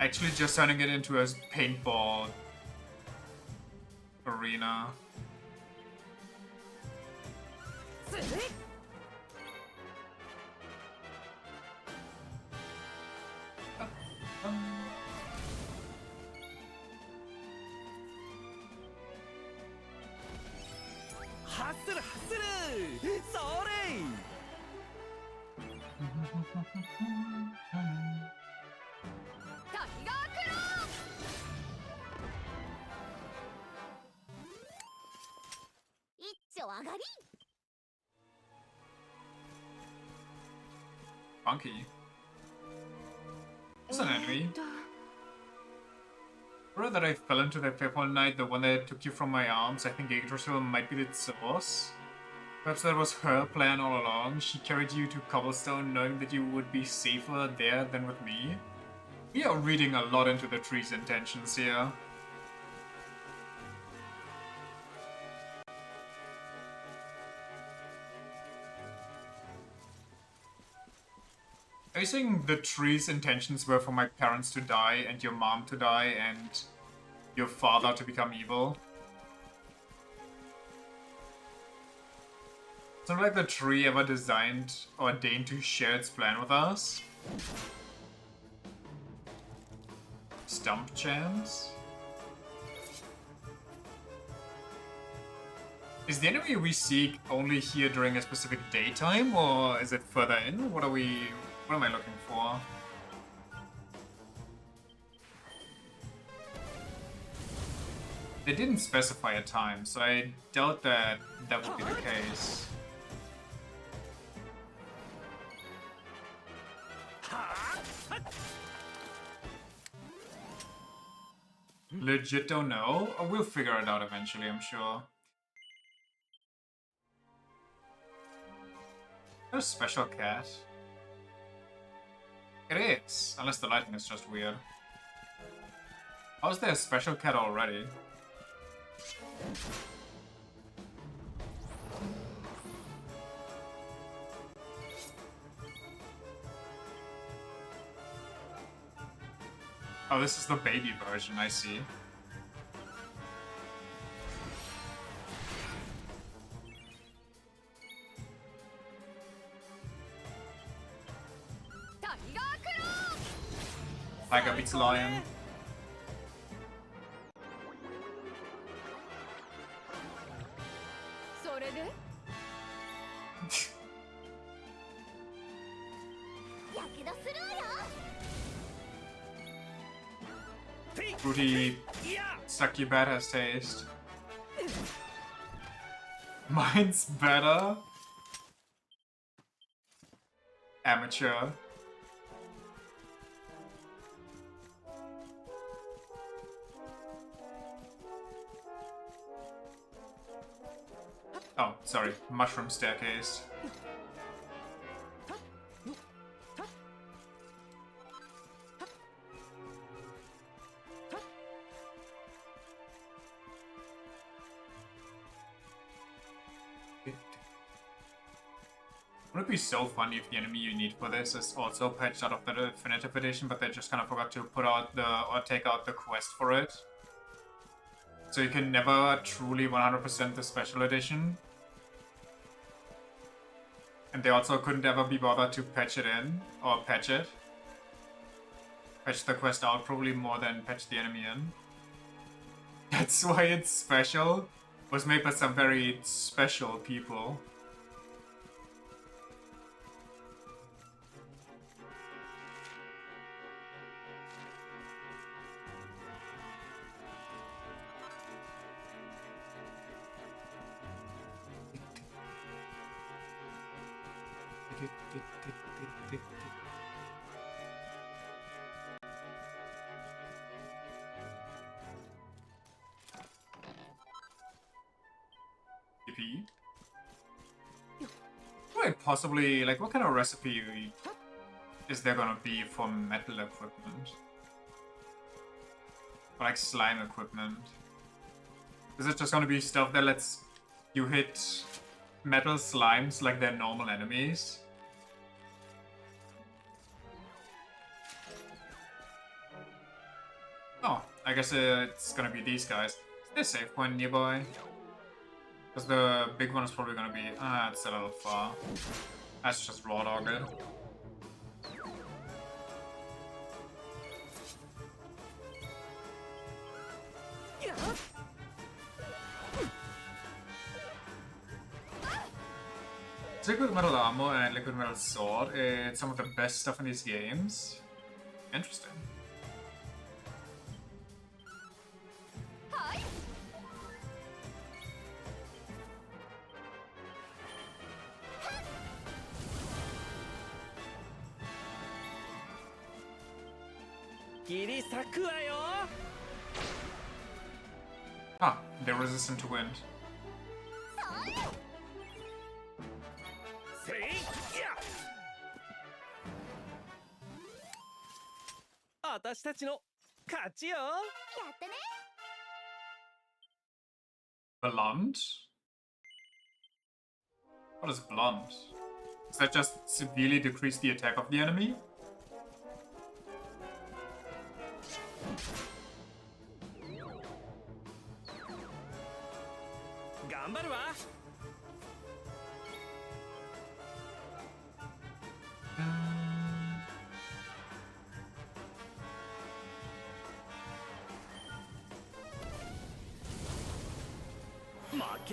S1: Actually, just turning it into a paintball arena. Funky. That's an enemy. Remember that I fell into that Fairfall Knight, the one that took you from my arms? I think Yggdrasil might be the source. Perhaps that was her plan all along. She carried you to Cobblestone knowing that you would be safer there than with me. We are reading a lot into the tree's intentions here. Are you saying the tree's intentions were for my parents to die and your mom to die and your father to become evil? It's not like the tree ever designed or deigned to share its plan with us. Stump champs? Is the enemy we seek only here during a specific daytime, or is it further in? What am I looking for? They didn't specify a time, so I doubt that that would be the case. Legit don't know. We'll figure it out eventually, I'm sure. A special cat. It is, unless the lighting is just weird. How is there a special cat already? Oh, this is the baby version, I see. Tiger beats lion.
S10: それで
S6: やけどするわよ
S1: Fruity sucky bad has taste. Mine's better. Amateur. Oh, sorry. Mushroom staircase. Wouldn't it be so funny if the enemy you need for this is also patched out of the definitive edition, but they just kind of forgot to put out the or take out the quest for it? So you can never truly 100% the special edition. And they also couldn't ever be bothered to patch it in, or patch it. Patch the quest out probably more than patch the enemy in. That's why it's special. It was made by some very special people. Wait, possibly, like, what kind of recipe is there gonna be for metal equipment? Or like slime equipment? Is it just gonna be stuff that lets you hit metal slimes like they're normal enemies? Oh, I guess it's gonna be these guys. Is there a save point nearby? Because the big one is probably gonna be... it's a little far. That's just raw dog it. Liquid metal armor and liquid metal sword, it's some of the best stuff in these games. Interesting. Ah, they're resistant to wind.
S9: 私たちの勝ちよ。
S6: やったね
S1: Blunt? What is blunt? Does that just severely decrease the attack of the enemy?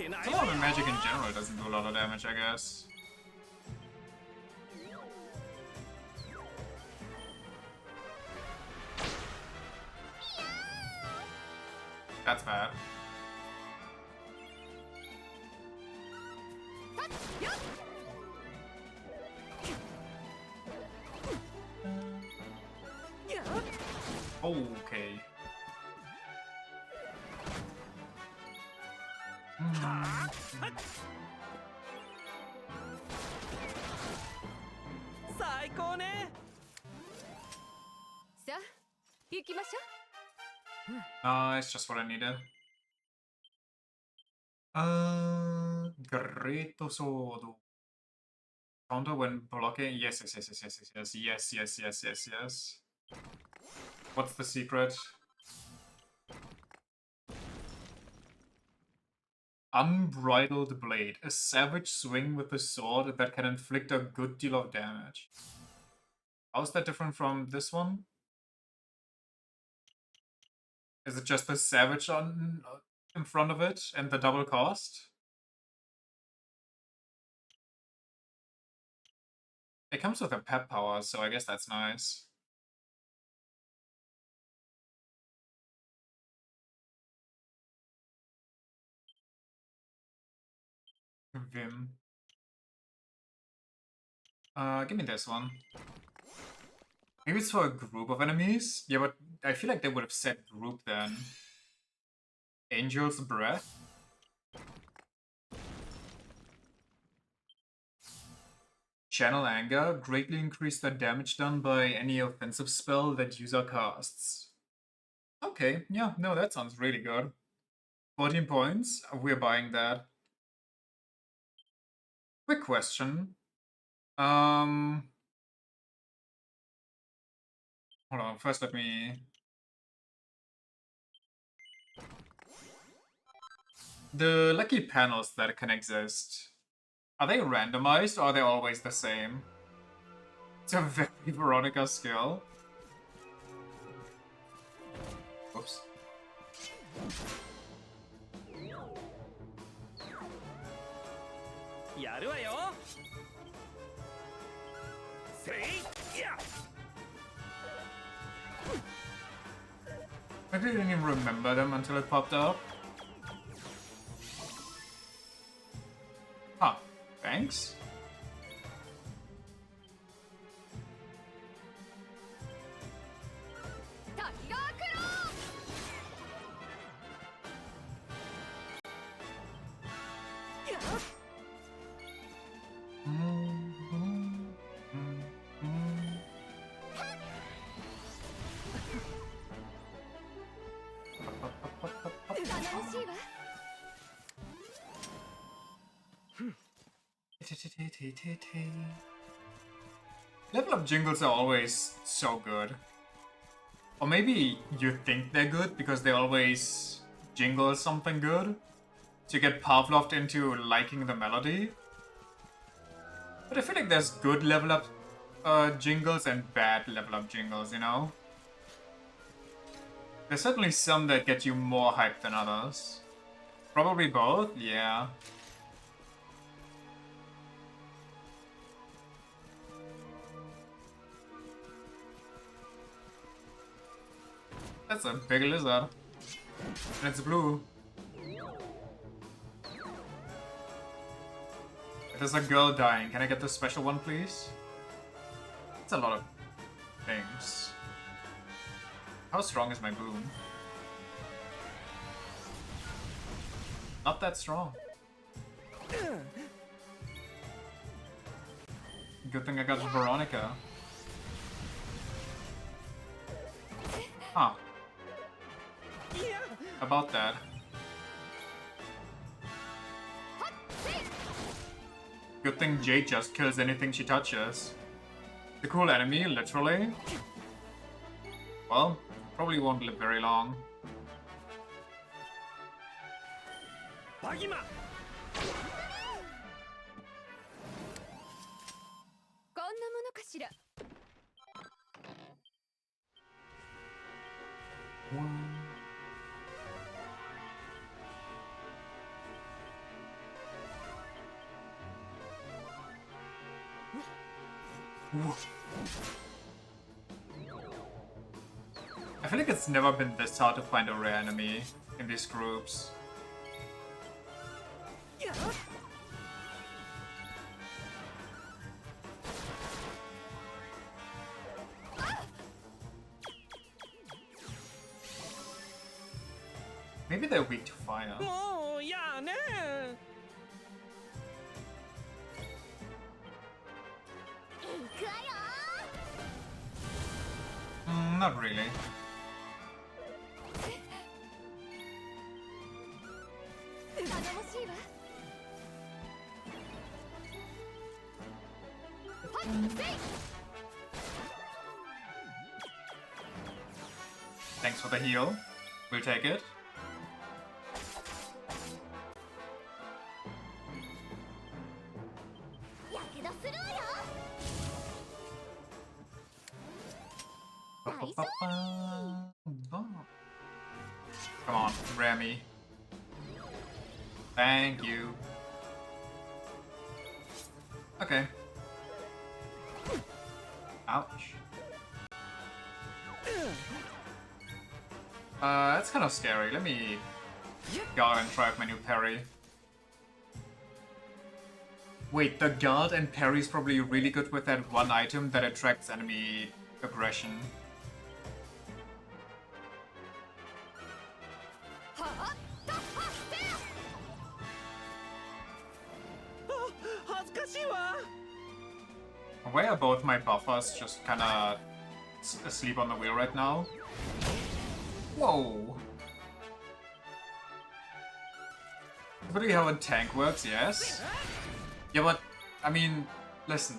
S1: A lot of magic in general doesn't do a lot of damage, I guess. That's bad. Okay.
S10: きましょう。
S1: Nice, just what I needed. Greto Sodo. Counter when blocking. Yes, yes, yes, yes, yes, yes, yes, yes, yes, yes, yes. What's the secret? Unbridled Blade. A savage swing with a sword that can inflict a good deal of damage. How's that different from this one? Is it just the savage on in front of it and the double cost? It comes with a pep power, so I guess that's nice. Vim. Give me this one. Maybe it's for a group of enemies? Yeah, but I feel like they would have said group then. Angel's Breath? Channel Anger. Greatly increase the damage done by any offensive spell that user casts. Okay, yeah, no, that sounds really good. 14 points. We're buying that. Quick question. Hold on, first let me... The lucky panels that can exist, are they randomized or are they always the same? It's a very Veronica skill. Oops. I didn't even remember them until it popped up. Huh. Thanks. Level up jingles are always so good. Or maybe you think they're good because they always jingle something good. So you get Pavloved into liking the melody. But I feel like there's good level up jingles and bad level up jingles, you know? There's certainly some that get you more hyped than others. Probably both, yeah. That's a big lizard. And it's blue. There's a girl dying. Can I get the special one, please? That's a lot of things. How strong is my boom? Not that strong. Good thing I got Veronica. Huh. About that. Good thing Jade just kills anything she touches. The cool enemy, literally. Well, probably won't live very long. I feel like it's never been this hard to find a rare enemy in these groups. Maybe they're weak to fire. Not really. Thanks for the heal. We'll take it. Come on, Remy. Thank you. Okay. Ouch. That's kind of scary. Let me go and try out my new parry. Wait, the guard and parry is probably really good with that one item that attracts enemy aggression. Why are both my buffers just kinda asleep on the wheel right now? Whoa! Typically how a tank works, yes? Yeah, but, I mean, listen.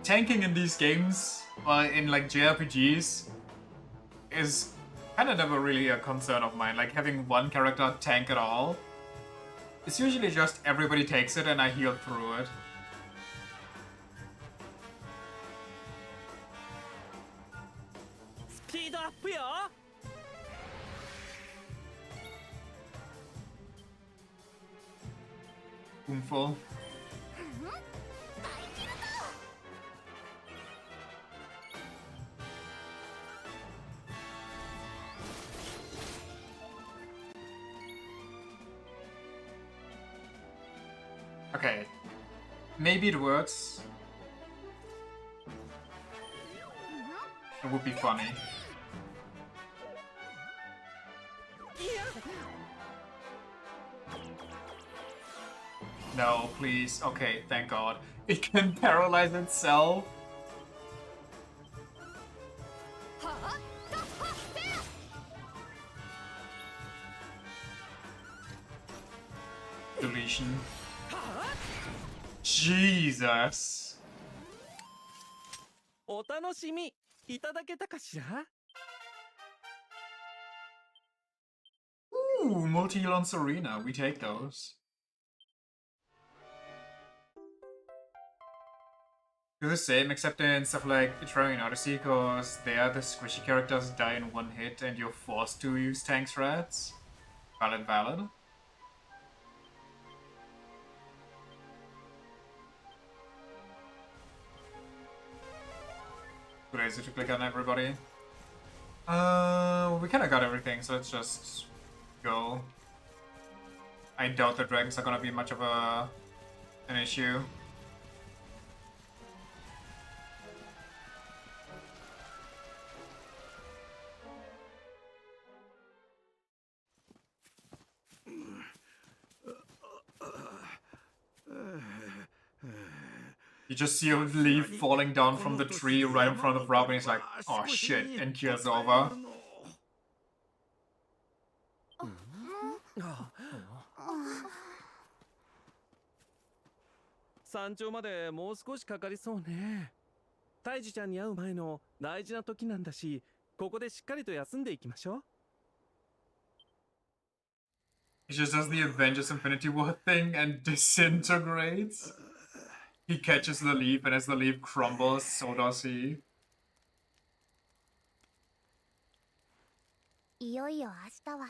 S1: Tanking in these games, or in like JRPGs, is kinda never really a concern of mine. Like having one character tank at all. It's usually just everybody takes it and I heal through it.
S9: Speed up, yo!
S1: Boomful. Okay. Maybe it works. It would be funny. No, please. Okay, thank God. It can paralyze itself. Deletion. Jesus.
S9: お楽しみいただけたかしら
S1: Ooh, multi-heal on Serena. We take those. Do the same, except in stuff like Eternian Odyssey, because there the squishy characters die in one hit and you're forced to use tank strats. Valid, valid. Too lazy to click on everybody. We kinda got everything, so let's just go. I doubt the dragons are gonna be much of an issue. You just see a leaf falling down from the tree right in front of Rob, and he's like, oh shit, and Kill's over.
S9: 山頂までもう少しかかりそうね。タイジちゃんに会う前の大事な時なんだし、ここでしっかりと休んでいきましょう。
S1: He just does the Avengers Infinity War thing and disintegrates. He catches the leaf, and as the leaf crumbles, so does he.
S6: いよいよ明日は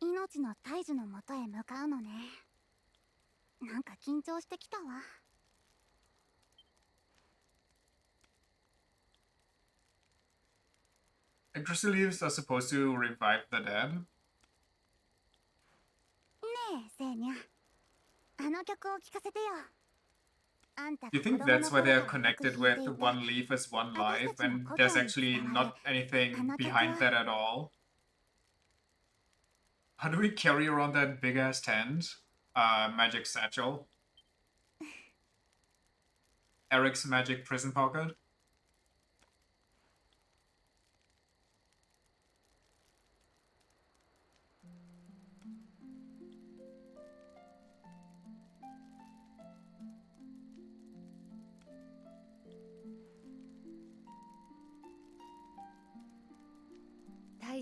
S6: 命の大樹のもとへ向かうのね。なんか緊張してきたわ。
S1: Electricity leaves are supposed to revive the dead.
S6: ねえ、セーニャ。あの曲を聴かせてよ。
S1: You think that's why they're connected with one leaf as one life, and there's actually not anything behind that at all? How do we carry around that big-ass tent? Magic satchel. Eric's magic prison pocket.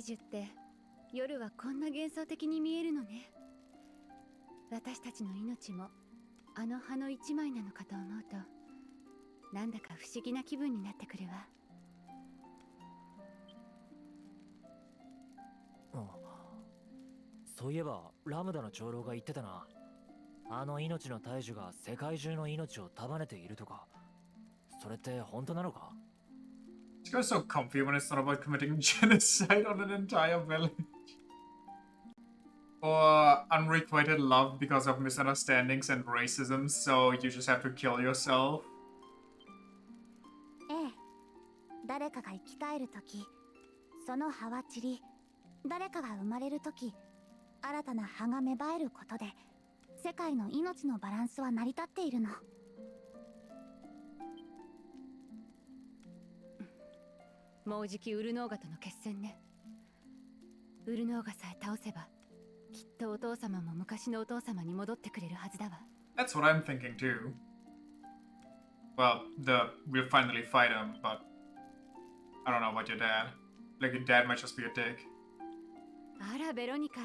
S10: 樹って夜はこんな幻想的に見えるのね。私たちの命もあの葉の一枚なのかと思うと、なんだか不思議な気分になってくるわ。
S8: そういえばラムダの長老が言ってたな。あの命の大樹が世界中の命を束ねているとか。それって本当なのか？
S1: This guy's so comfy when it's not about committing genocide on an entire village. Or unrequited love because of misunderstandings and racism, so you just have to kill yourself.
S6: ええ、誰かが生き返るとき、その葉は散り、誰かが生まれるとき、新たな葉が芽生えることで、世界の命のバランスは成り立っているの。
S10: もうじきウルノーガとの決戦ね。ウルノーガさえ倒せば、きっとお父様も昔のお父様に戻ってくれるはずだわ。
S1: That's what I'm thinking too. Well, we'll finally fight him, but I don't know about your dad. Like, your dad might just be a dick.
S10: あら、ベロニカ。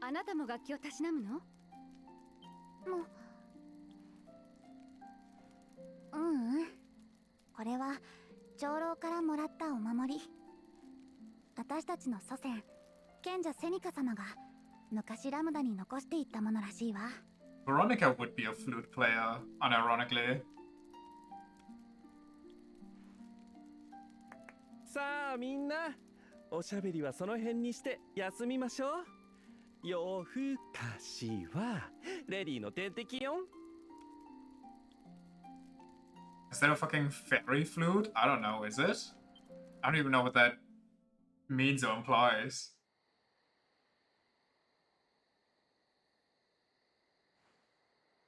S10: あなたも楽器をたしなむの？
S6: もう、うんうん。これは長老からもらったお守り。私たちの祖先、賢者セニカ様が昔ラムダに残していったものらしいわ。
S1: Veronica would be a flute player, unironically.
S9: さあみんな、おしゃべりはその辺にして休みましょう。夜更かしはレディの天敵よ。
S1: Is that a fucking fairy flute? I don't know, is it? I don't even know what that means or implies.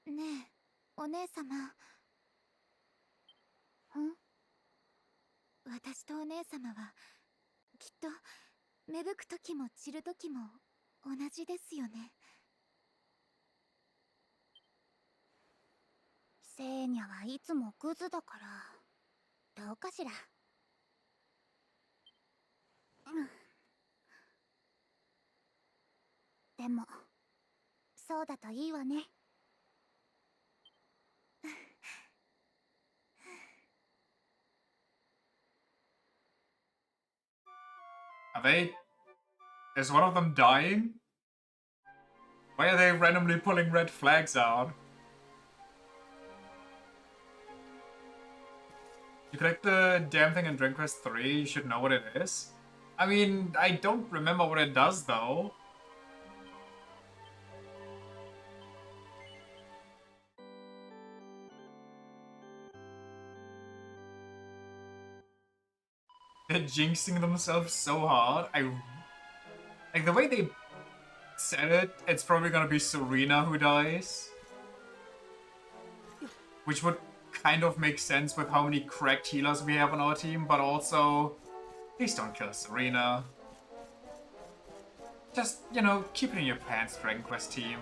S6: ねえ、お姉様。私とお姉様はきっと芽吹く時も散る時も同じですよね。セーニャはいつもクズだからどうかしら。でもそうだといいわね。
S1: Are they... Is one of them dying? Why are they randomly pulling red flags out? You collect the damn thing in Dragon Quest 3, you should know what it is. I mean, I don't remember what it does though. They're jinxing themselves so hard. Like, the way they said it, it's probably gonna be Serena who dies. Which would kind of make sense with how many cracked healers we have on our team, but also, please don't kill Serena. Just, you know, keep it in your pants, Dragon Quest team.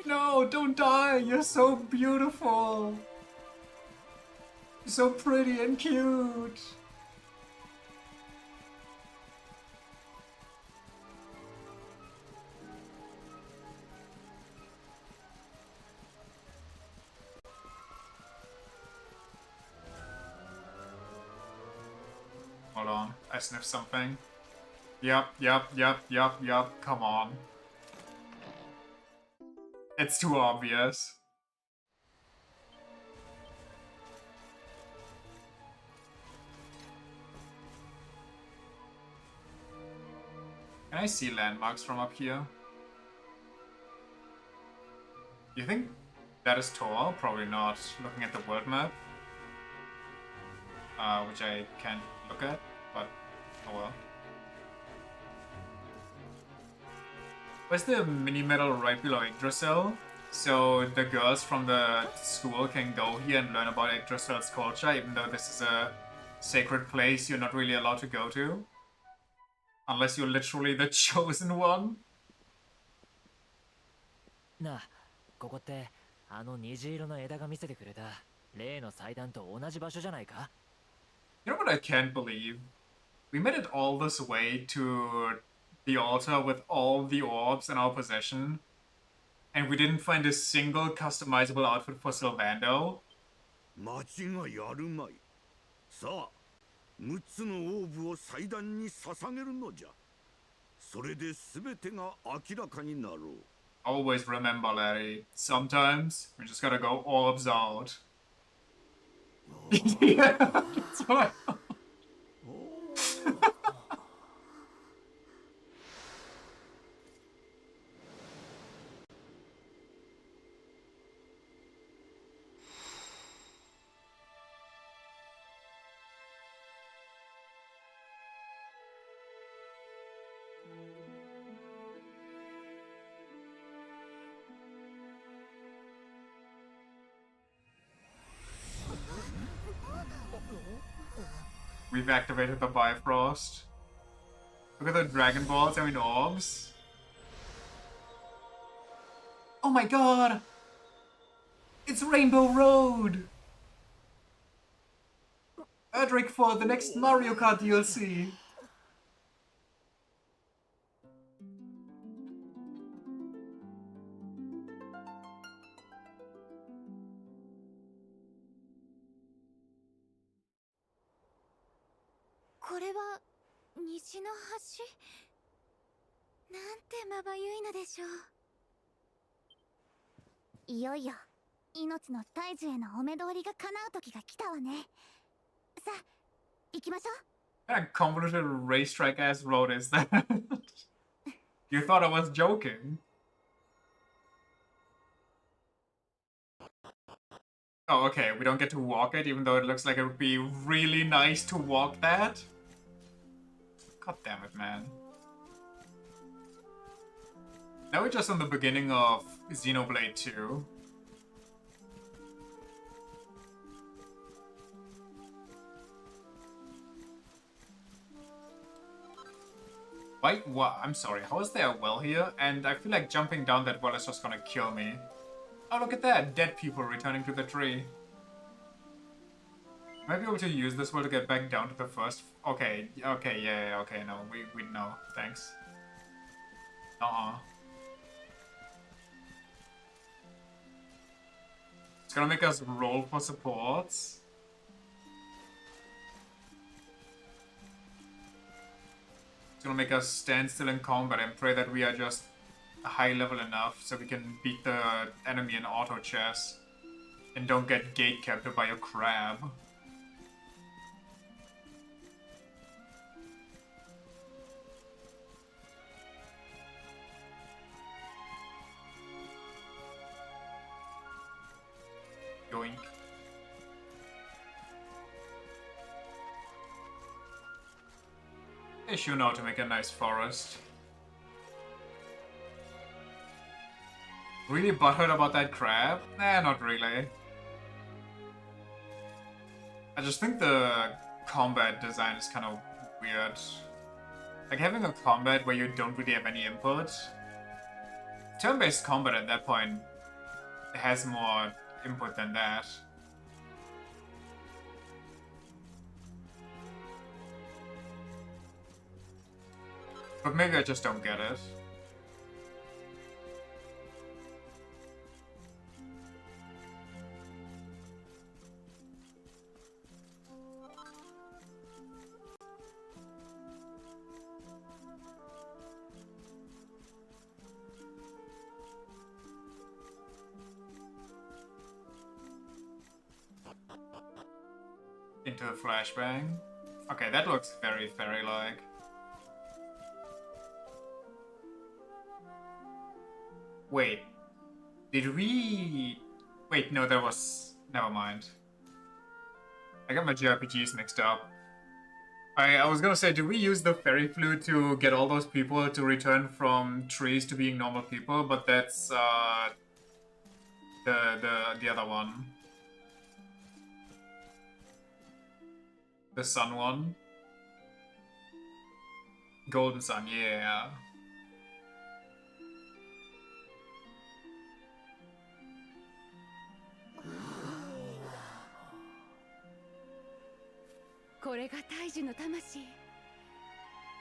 S1: No, don't die! You're so beautiful! You're so pretty and cute! Hold on, I sniffed something. Yup, come on. It's too obvious. Can I see landmarks from up here? You think that is Tor? Probably not. Looking at the world map. Which I can't look at, but oh well. Where's the mini medal right below Yggdrasil? So the girls from the school can go here and learn about Yggdrasil's culture, even though this is a sacred place you're not really allowed to go to. Unless you're literally the chosen one.
S8: なあ、ここってあの虹色の枝が見せてくれた例の祭壇と同じ場所じゃないか？
S1: You know what I can't believe. We made it all this way to the altar with all the orbs in our possession, and we didn't find a single customizable outfit for Sylvando.
S4: 間違いあるまい。さあ、6つのオーブを祭壇に捧げるのじゃ。それで全てが明らかになろう。
S1: Always remember, Larry, sometimes we just gotta go orbs out. Yeah, that's what We've activated the Bifrost. Look at the Dragon Balls, I mean orbs. Oh my god! It's Rainbow Road! Erdrick for the next Mario Kart DLC.
S6: This いよいよ命の大樹へのお目通りが叶う時が来たわね。さあ、行きましょう。
S1: What kind of convoluted racetrack ass road is that? You thought I was joking? Oh, okay, we don't get to walk it, even though it looks like it would be really nice to walk that. God damn it, man. Now we're just on the beginning of Xenoblade 2. Wait, what? I'm sorry, how is there a well here? And I feel like jumping down that well is just gonna kill me. Oh, look at that! Dead people returning to the tree. Might be able to use this well to get back down to the first... Okay, okay, yeah, okay, no, we know, thanks. It's gonna make us roll for supports. It's gonna make us stand still in combat and pray that we are just high level enough so we can beat the enemy in auto chess and don't get gate captured by a crab. Yoink. They should know how to make a nice forest. Really butthurt about that crab? Nah, not really. I just think the combat design is kind of weird. Like having a combat where you don't really have any input. Turn-based combat at that point has more input than that. But maybe I just don't get it. Into a flashbang. Okay, that looks very fairy-like. Wait. Did we... Wait, no, there was... Never mind. I got my JRPGs mixed up. I was gonna say, did we use the fairy flute to get all those people to return from trees to being normal people? But that's, the other one. The sun one. Golden Sun, yeah.
S10: これが大樹の魂。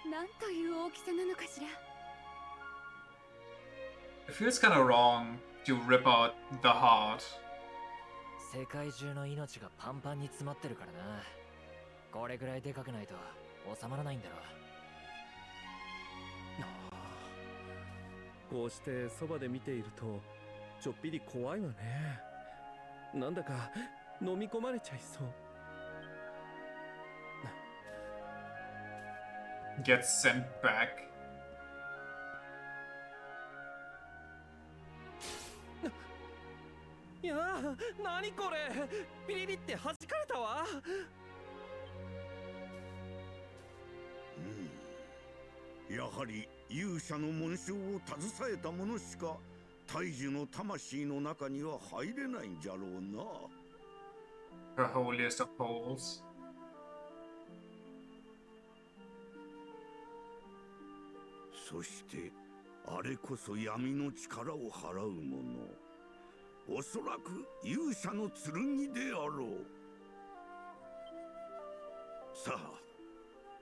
S10: なんという大きさなのかしら。
S1: It feels kind of wrong to rip out the heart.
S8: 世界中の命がパンパンに詰まってるからな。これぐらいでかくないと収まらないんだろ
S9: う。こうしてそばで見ているとちょっぴり怖いわね。なんだか飲み込まれちゃいそう。
S1: Gets sent back.
S9: いやー、何これ、ピリリって弾かれたわ。
S7: やはり勇者の紋章を携えた者しか大樹の魂の中には入れないんじゃろうな。
S1: The holiest of holes.
S7: そしてあれこそ闇の力を払う者、おそらく勇者の剣であろう。さあ、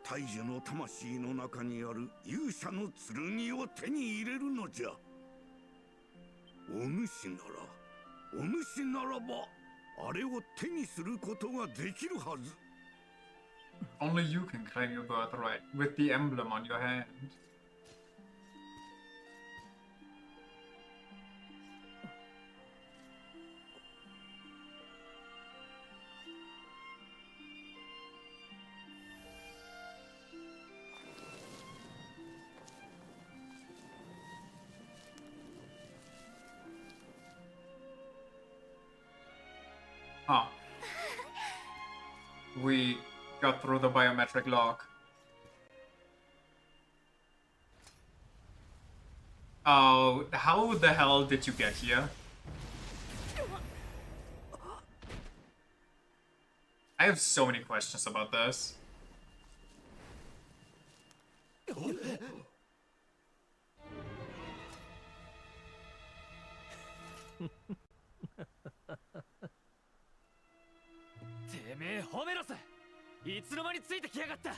S7: 大樹の魂の中にある勇者の剣を手に入れるのじゃ。お主ならばあれを手にすることができるはず。
S1: Only you can claim your birthright with the emblem on your hand. Huh. We got through the biometric lock. Oh, how the hell did you get here? I have so many questions about this.
S8: てめえホメロス、いつの間についてきやがった。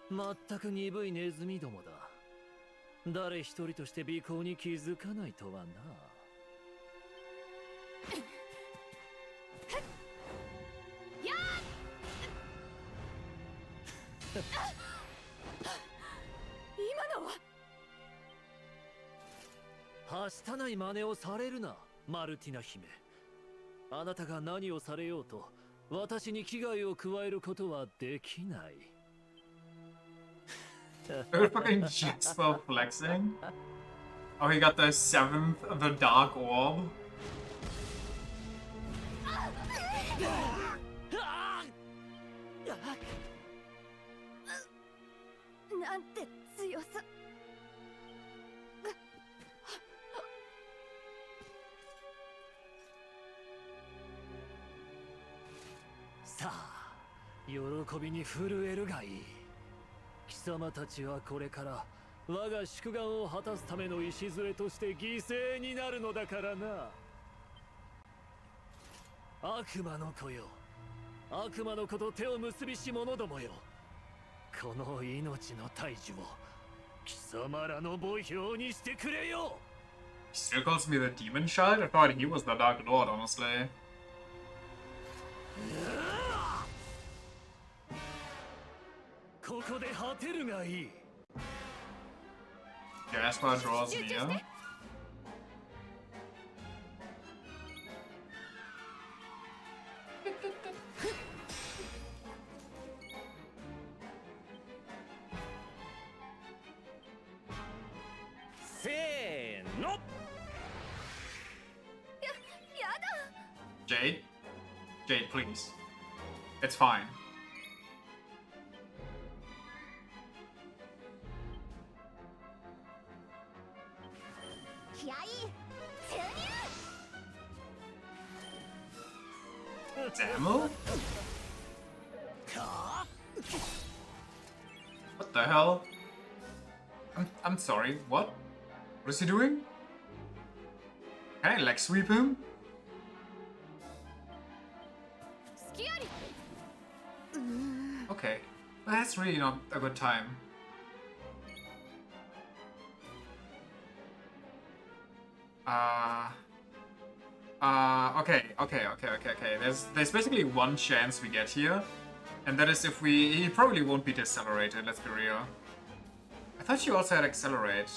S8: まったく鈍いネズミどもだ。誰一人として尾行に気づかないとはな。
S10: 今のは。
S8: はしたない真似をされるな、マルティナ姫。あなたが何をされようと私に危害を加えることはできない。
S1: They're fucking just for flexing. Oh, he got the 7th of the Dark Orb.
S10: なんて強さ。
S8: さあ、喜びに震えるがいい。貴様たちはこれから我が祝願を果たすための礎として犠牲になるのだからな。悪魔の子よ、悪魔の子と手を結びし者どもよ、この命の大樹を貴様らの墓標にしてくれよ。
S1: He still calls me the Demon Child? I thought he was the Dark Lord, honestly.
S8: ここで果てるがいい。
S1: Jasper draws near.
S9: せーの。
S1: Jade? Jade, please. It's fine.
S6: 気合い注入。
S1: Damn. What the hell? I'm sorry, what? What is he doing? Can I leg sweep him? Okay. That's really not a good time. Okay. There's basically one chance we get here, and that is if he probably won't be decelerated, let's be real. I thought you also had accelerate.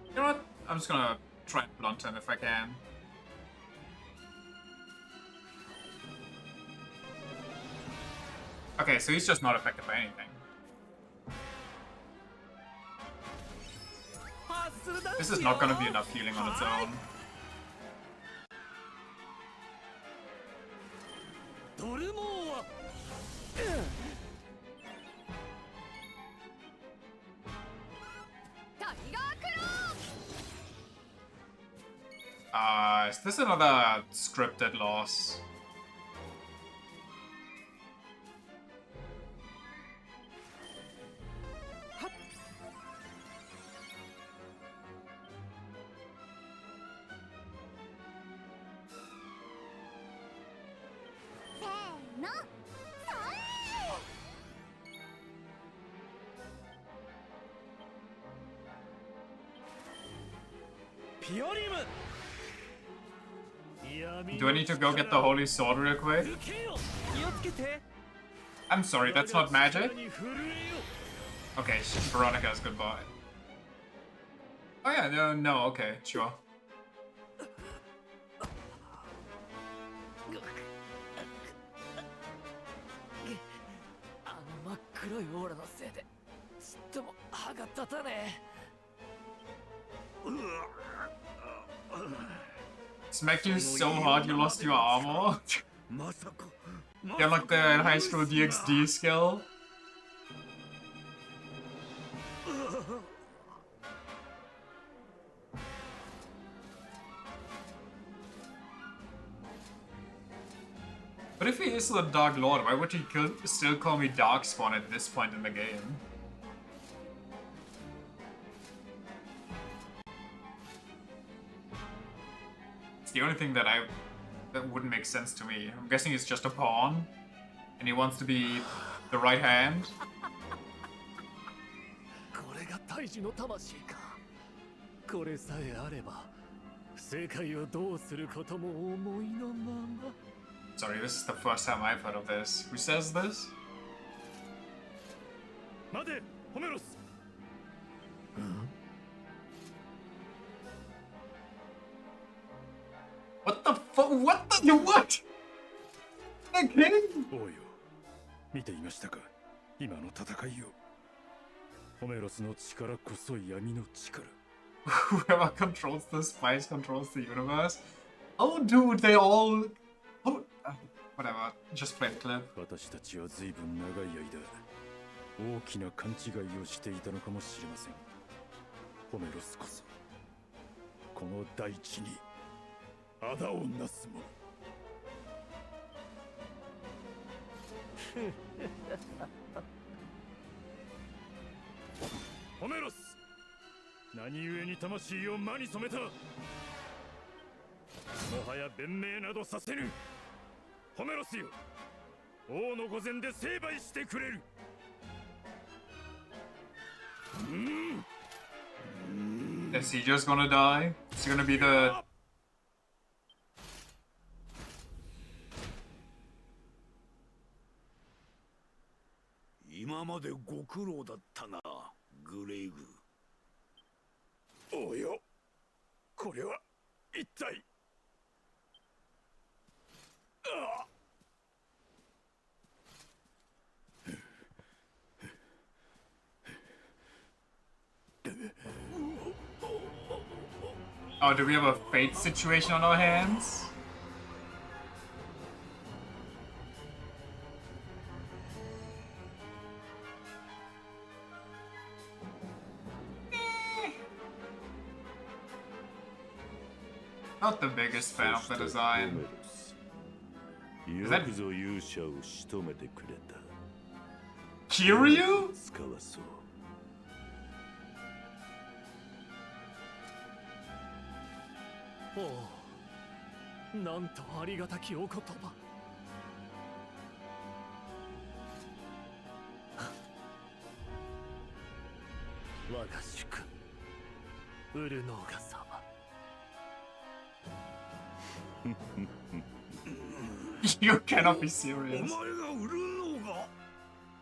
S1: You know what? I'm just gonna try and blunt him if I can. Okay, so he's just not affected by anything. This is not gonna be enough healing on its own. Is this another scripted loss? Do I need to go get the Holy Sword real quick? I'm sorry, that's not magic? Okay, Veronica's goodbye. Oh yeah, no, okay, sure.
S8: 真っ黒いオーラのせいでちっとも歯が立たねえ。
S1: Smacked you so hard you lost your armor? You're like the high school DxD skill. But if he is the Dark Lord, why would he still call me Darkspawn at this point in the game? It's the only thing that wouldn't make sense to me. I'm guessing he's just a pawn, and he wants to be the right hand.
S8: これが大樹の魂か。これさえあれば世界をどうすることも思いのまま。
S1: Sorry, this is the first time I've heard of this. Who says this?
S2: 待て、ホメロス。
S1: What the fuck? What the what? Again?
S2: おうよ、見ていましたか、今の戦いを。ホメロスの力こそ闇の力。
S1: Whoever controls the spice controls the universe. Oh, dude, they all. Oh, whatever. Just play the clip.
S2: 私たちは随分長い間、大きな勘違いをしていたのかもしれません。ホメロスこそ、この大地に仇をなす者。ホメロス、何故に魂を魔に染めた。もはや弁明などさせぬ。ホメロスよ、王の御前で成敗してくれる。
S1: Is he just gonna die? Is he gonna be the.
S7: 今までご苦労だったな、グレイグ。
S2: およ、これは一体。
S1: Oh, do we have a fate situation on our hands? Not the biggest fan of the design. Is that
S7: よくぞ勇者を仕留めてくれた。
S1: Kiryu?
S7: 使わそう。
S8: おう、なんとありがたきお言葉。我が主君ウルノーガ様。
S1: You cannot be
S7: お
S1: serious.
S7: 前が売るのが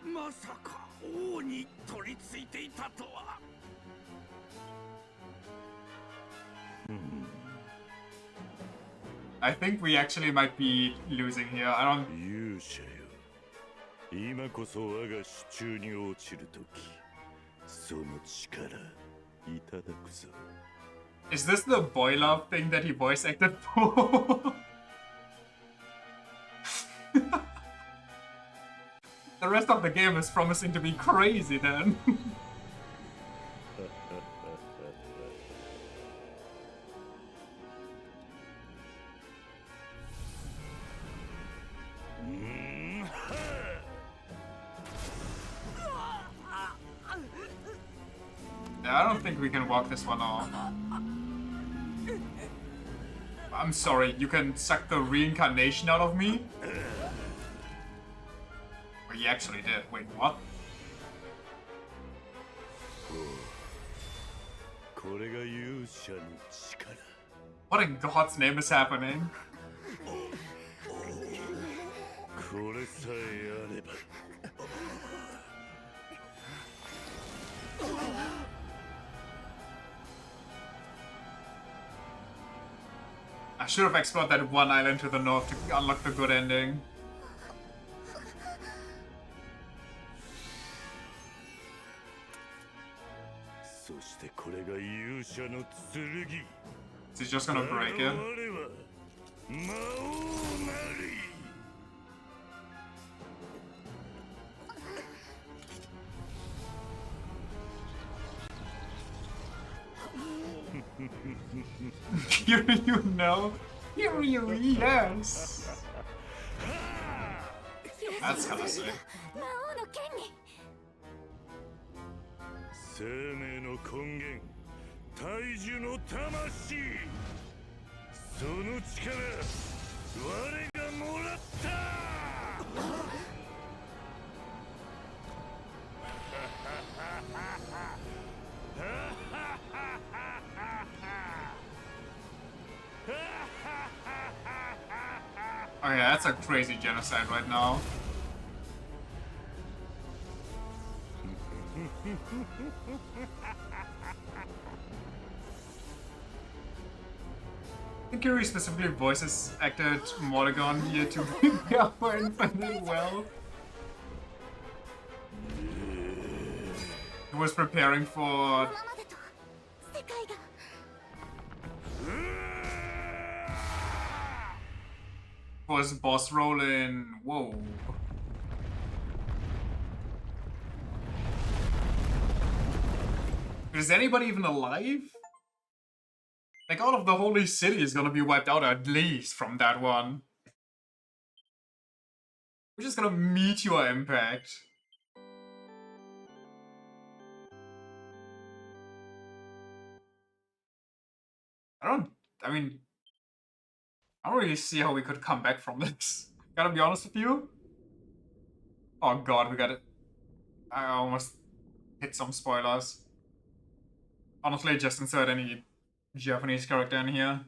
S7: まさか王に取り付いていたとは。
S1: I think we actually might be losing here. I don't.
S2: 勇者よ、今こそ我が手中に落ちるとき、その力いただくぞ。
S1: Is this the boy love thing that he voice acted for? The rest of the game is promising to be crazy then. Yeah, I don't think we can walk this one off. I'm sorry, you can suck the reincarnation out of me? Well, you actually did. Wait, what?
S2: これが勇者の力。
S1: What in God's name is happening?
S2: これさえあれば。
S1: I should have explored that one island to the north to unlock the good ending.
S2: そしてこれが勇者の剣。
S1: Is he just gonna break it?
S2: 我は魔王なり。
S1: Kiryu, no. Kiryu, yes. That's kinda sick.
S5: 魔王の剣に。
S2: 生命の根源、大樹の魂。その力、我がもらった。
S1: Oh yeah, that's a crazy genocide right now. I think Kiryu specifically voices acted Morrigan here to prepare for Infinite well. He was preparing for
S6: 今までと世界が
S1: for his boss role in Whoa. Is anybody even alive? Like all of the holy city is gonna be wiped out at least from that one. We're just gonna meet your impact. I mean, I don't really see how we could come back from this. Gotta be honest with you. Oh god, we got it. I almost hit some spoilers. Honestly, just insert any Japanese character in here.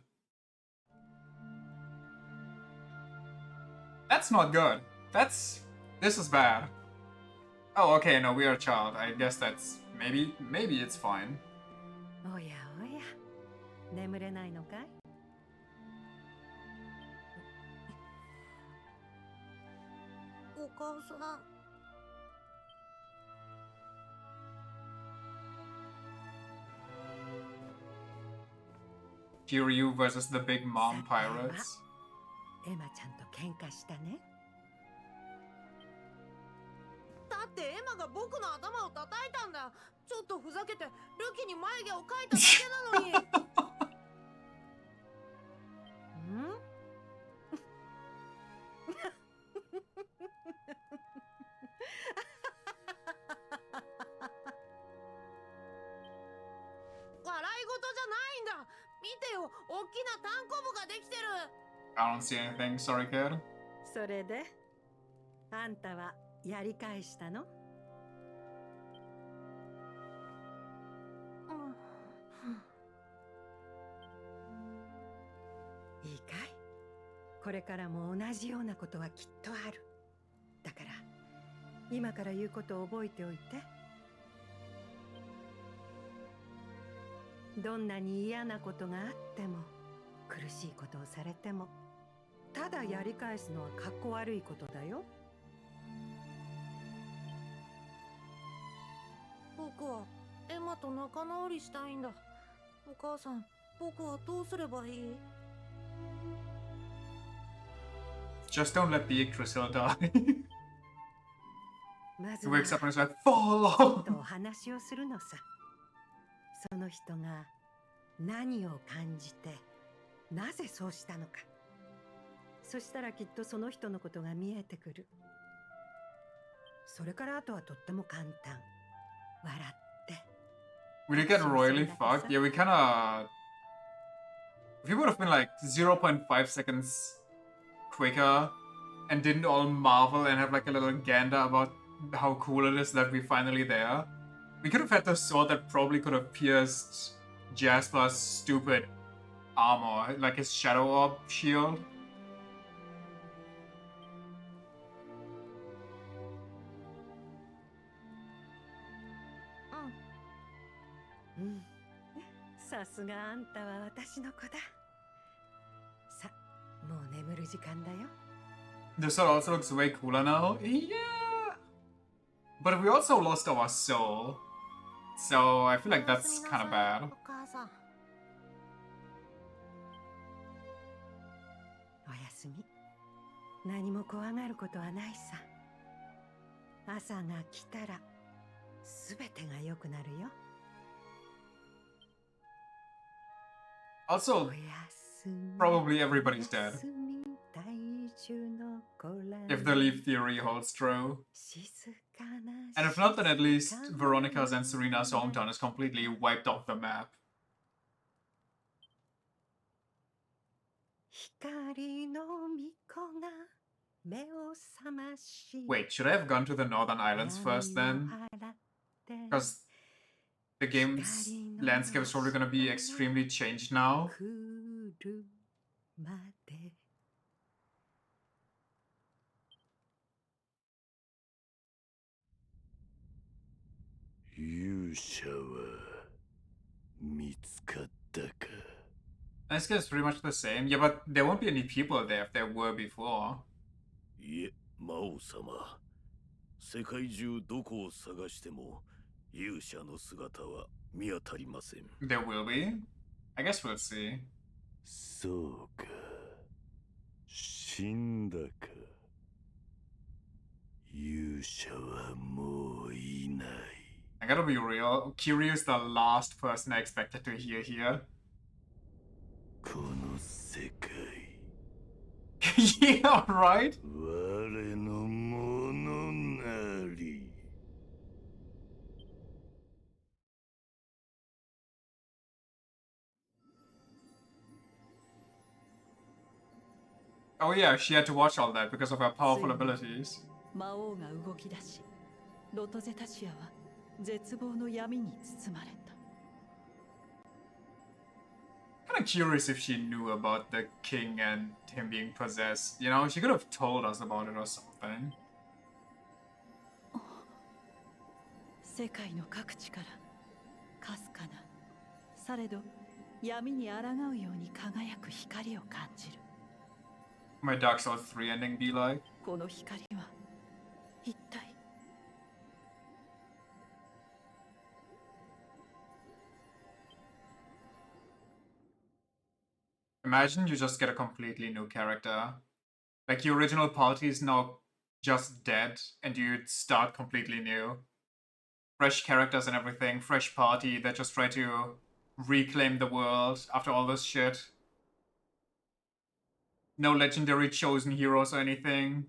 S1: That's not good. This is bad. Oh, okay, no, we are a child. I guess that's, maybe it's fine.
S10: おやおや、眠れないのかい？
S6: お母さん
S1: Kiryu versus the Big Mom Pirates.
S10: エマちゃんと喧嘩したね。
S11: だってエマが僕の頭を叩いたんだ。ちょっとふざけてルキに眉毛を描いただけなのに。ん？笑い事じゃないんだ。見てよ、大きなタンコブができてる。
S1: I don't see anything. Sorry, kid.
S12: それであんたはやり返したの？いいかい？これからも同じようなことはきっとある。だから今から言うことを覚えておいて。どんなに嫌なことがあっても、苦しいことをされても、ただやり返すのはかっこ悪いことだよ。
S11: 僕はエマと仲直りしたいんだ。お母さん、僕はどうすればいい？
S1: Just don't let the Yggdrasil die.
S12: ま
S1: He
S12: ずは
S1: wakes up and is like, fall
S12: 人
S1: off!
S12: とお話をするのさ。その人が何を感じて、なぜそうしたのか。そしたらきっとその人のことが見えてくる。それからあとはとっても簡単。笑って。
S1: We did get royally fucked. Yeah, we kinda... If we would have been like 0.5 seconds quicker and didn't all marvel and have like a little gander about how cool it is that we're finally there, we could have had the sword that probably could have pierced Jasper's stupid armor, like his Shadow Orb shield.
S12: さすがあんたは私の子だ。さ、もう眠る時間だよ。
S1: The sword also looks way cooler now. Yeah! But we also lost our soul. So I feel like that's kind of bad.
S11: お母さん。
S12: おやすみ。何も怖がることはないさ。朝が来たら、すべてが良くなるよ。
S1: Also, probably everybody's dead. If the leaf theory holds true. And if not, then at least Veronica's and Serena's hometown is completely wiped off the map. Wait, should I have gone to the Northern Islands first then? Because the game's landscape is probably going to be extremely changed now. I guess it's pretty much the same. Yeah, but there won't be any people there if there were before.
S7: いえ、魔王様。世界中どこを探しても勇者の姿は見当たりません。
S1: There will be? I guess we'll see.
S2: そうか。死んだか。勇者はもういない。
S1: I gotta be real. Kiryu's the last person I expected to hear here.
S2: この世界。
S1: Yeah, right?
S2: 我のものなり。
S1: Oh yeah, she had to watch all that because of her powerful abilities.
S13: 魔王が動き出し、ロトゼタシアは絶望の闇に包まれた。
S1: Kinda curious if she knew about the king and him being possessed. You know, she could have told us about it or something.
S13: 世界の各地からかすかな、されど闇に抗うように輝く光を感じる。
S1: My Dark Souls 3 ending be like?
S13: この光は一体。
S1: Imagine you just get a completely new character. Like your original party is now just dead and you start completely new. Fresh characters and everything, fresh party that just try to reclaim the world after all this shit. No legendary chosen heroes or anything.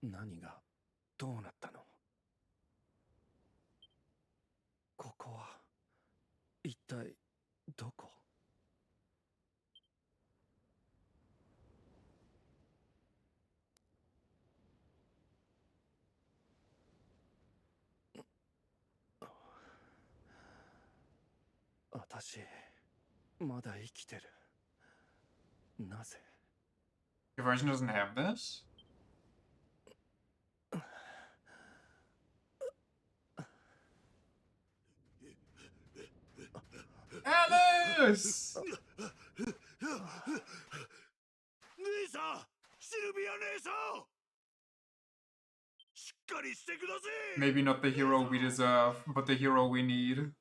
S9: Nani ga どうなったの？一体どこ？私まだ生きてる。なぜ？
S1: Your version doesn't have this? Alice!
S7: 姉さん、シルビア姉さん、しっかりしてください。
S1: Maybe not the hero we deserve, but the hero we need.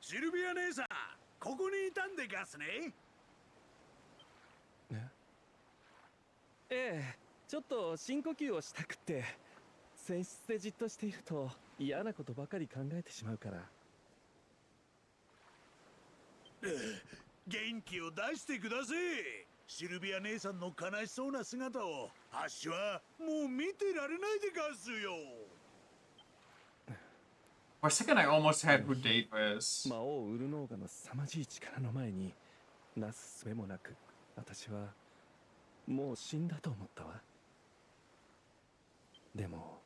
S7: シルビア姉さん、ここにいたんでガスね。
S9: ええ、ちょっと深呼吸をしたくって。船室でじっとしていると嫌なことばかり考えてしまうから。
S7: 元気を出してください。シルビア姉さんの悲しそうな姿をあっしはもう見てられないでガスよ。
S1: For a second, I almost had who Date was.
S9: 魔王ウルノーガの凄まじい力の前になすすべもなく、私はもう死んだと思ったわ。でも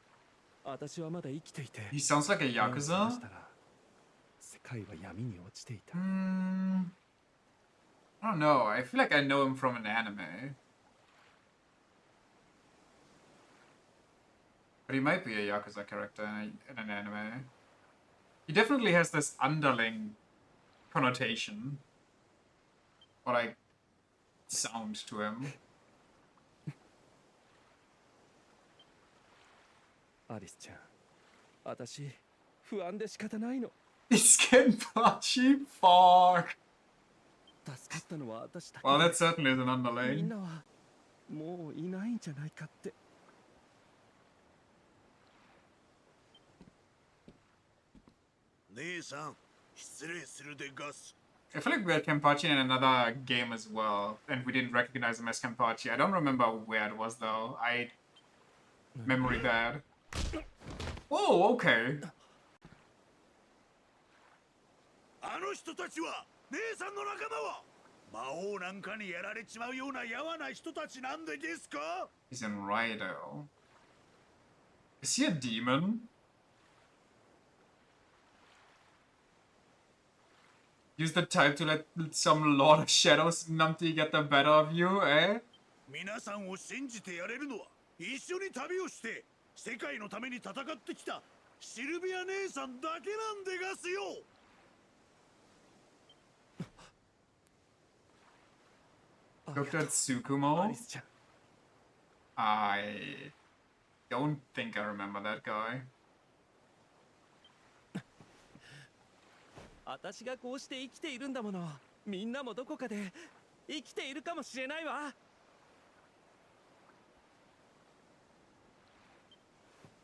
S9: 私はまだ生きていて、
S1: He sounds like a
S9: 目を覚ま
S1: Yakuza?
S9: したら世界は闇に落ちていた。
S1: I don't know. I feel like I know him from an anime. But he might be a Yakuza character in an anime. He definitely has this underling connotation. Or like sound to him.
S9: アリスちゃん、私不安で仕方ないの。
S1: It's Kenpachi. Fuck.
S9: 助かったのは私だけ。
S1: Well, that certainly is an
S9: み
S1: underling.
S9: んなはもういないんじゃないかって。
S7: 姉さん、失礼するでガス。
S1: I feel like we had Kenpachi in another game as well, and we didn't recognize him as Kenpachi. I don't remember where it was though. I memory bad. Oh, okay.
S7: あの人たちは姉さんの仲間は魔王なんかにやられちまうようなやわな人たちなんでですか？
S1: He's in Raido. Is he a demon? Use the type to let some Lord of Shadows numpty get the better of you, eh?
S7: 皆さんを信じてやれるのは一緒に旅をして世界のために戦ってきたシルビア姉さんだけなんでガスよ。
S1: Dr. Tsukumo?
S9: アリスちゃん、
S1: I don't think I remember that guy.
S9: 私がこうして生きているんだもの。みんなもどこかで生きているかもしれないわ。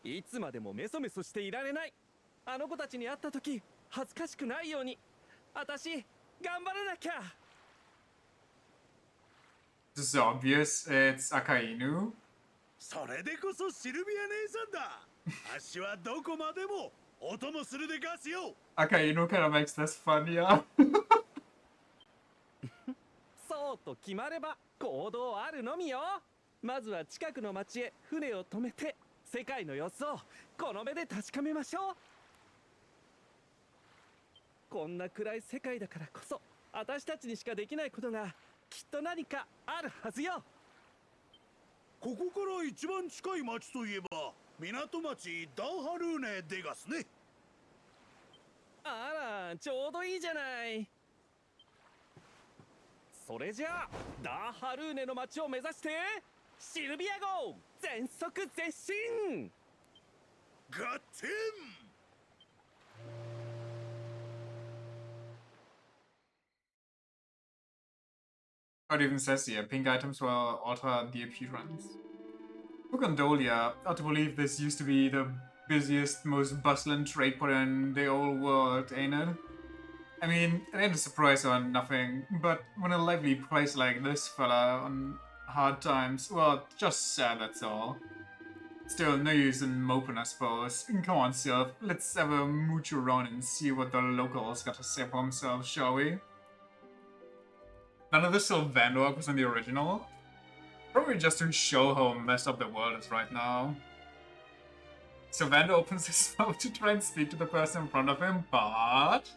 S9: いつまでもメソメソしていられない。あの子たちに会った時恥ずかしくないように私頑張らなきゃ。
S1: This is obvious. It's Akainu.
S7: それでこそシルビア姉さんだ。あっしはどこまでもお供するでガスよ。
S1: Akainu kind of makes this funnier.
S9: そうと決まれば行動あるのみよ。まずは近くの町へ船を止めて世界の様子をこの目で確かめましょう。こんな暗い世界だからこそ私たちにしかできないことがきっと何かあるはずよ。
S7: ここから一番近い町といえば港町ダーハルーネでガスね。
S9: あら、ちょうどいいじゃない。それじゃあダーハルーネの町を目指してシルビア号全速前進。
S7: ガッテン。
S1: It even says here, pink items will alter the appearance. For Gondolia, hard to believe this used to be the busiest, most bustling trade port in the old world, ain't it? I mean, it ain't a surprise or nothing, but when a lively place like this fella on hard times, well, just sad, that's all. Still, no use in moping, I suppose. Come on, Sylph, let's have a mooch around and see what the locals got to say for themselves, shall we? None of this Sylvander was in the original. Probably just to show how messed up the world is right now. Sylvander opens his mouth to try and speak to the person in front of him, but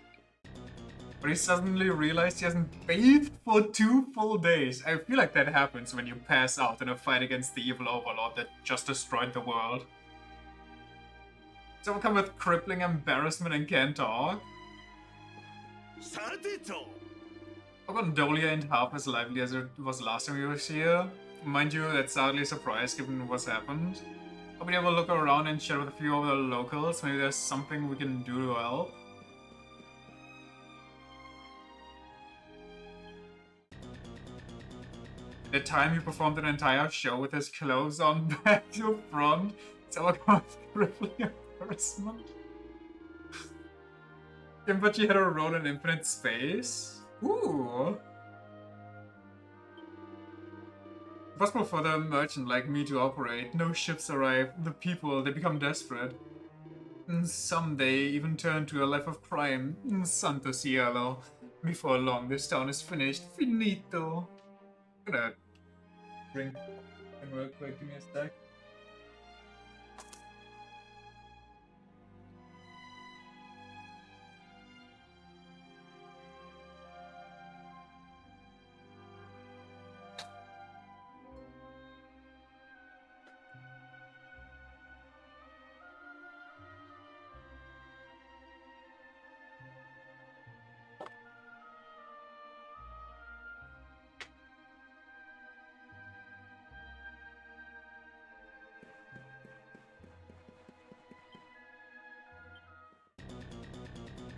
S1: he suddenly realized he hasn't bathed for 2 full days. I feel like that happens when you pass out in a fight against the evil overlord that just destroyed the world. Someone come with crippling embarrassment and can't talk? Gondolia ain't half as lively as it was last time we were here. Mind you, that's hardly a surprise given what's happened. Hope we have a look around and chat with a few of the locals. Maybe there's something we can do to help. The time he performed an entire show with his clothes on back to front. Someone caused crippling embarrassment. Kenpachi had a role in infinite space. Ooh. Possible for the merchant like me to operate. No ships arrive. The people, they become desperate. And someday even turn to a life of crime. Santo cielo. Before long, this town is finished. Finito. I'm gonna drink real quick. Give me a sec.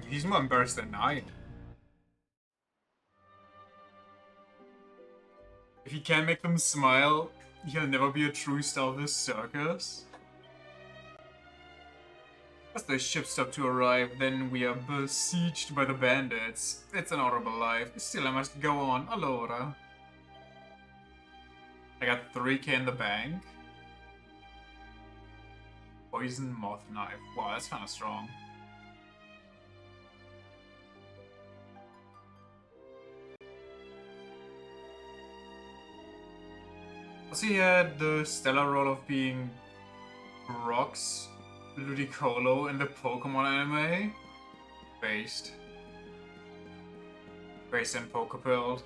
S1: He's more embarrassed than I am. If he can't make them smile, he'll never be a true star of this circus. As the ships stop to arrive, then we are besieged by the bandits. It's an honorable life. Still, I must go on. Allora. I got 3k in the bank. Poison moth knife. Wow, that's kind of strong. Also, he had the stellar role of being Brox Ludicolo in the Pokemon anime. Based in Pokepilled.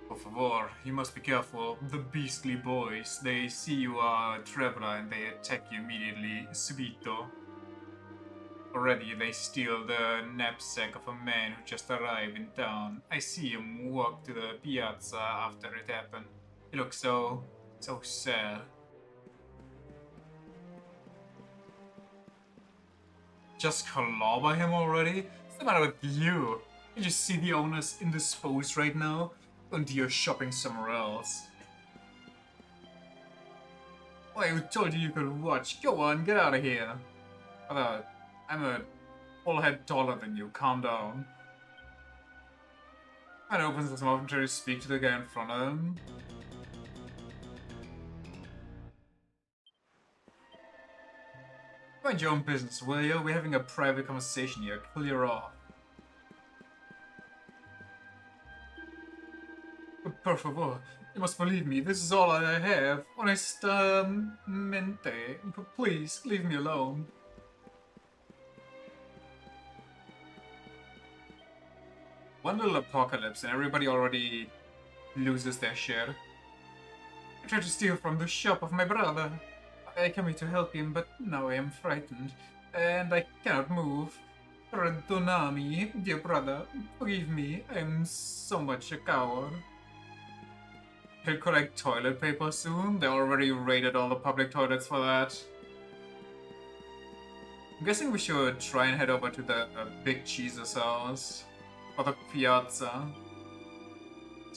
S1: Por favor, you must be careful. The beastly boys, they see you are a traveler and they attack you immediately. Subito. Already, they steal the knapsack of a man who just arrived in town. I see him walk to the piazza after it happened. He looks so sad. Just clobber him already? What's the matter with you? You just see the owner's indisposed right now? Go do your shopping somewhere else. Why, who told you could watch? Go on, get out of here. I'm a whole head taller than you. Calm down. And opens his mouth and tries to speak to the guy in front of him. Mind your own business, will you? We're having a private conversation here. Clear off. Per favor, you must believe me. This is all I have. Honestamente. Please, leave me alone. One little apocalypse and everybody already loses their share. I tried to steal from the shop of my brother. I came here to help him, but now I am frightened, and I cannot move. Perdonami, dear brother. Forgive me, I am so much a coward. He'll collect toilet paper soon. They already raided all the public toilets for that. I'm guessing we should try and head over to the Big Cheese's house. Or the piazza.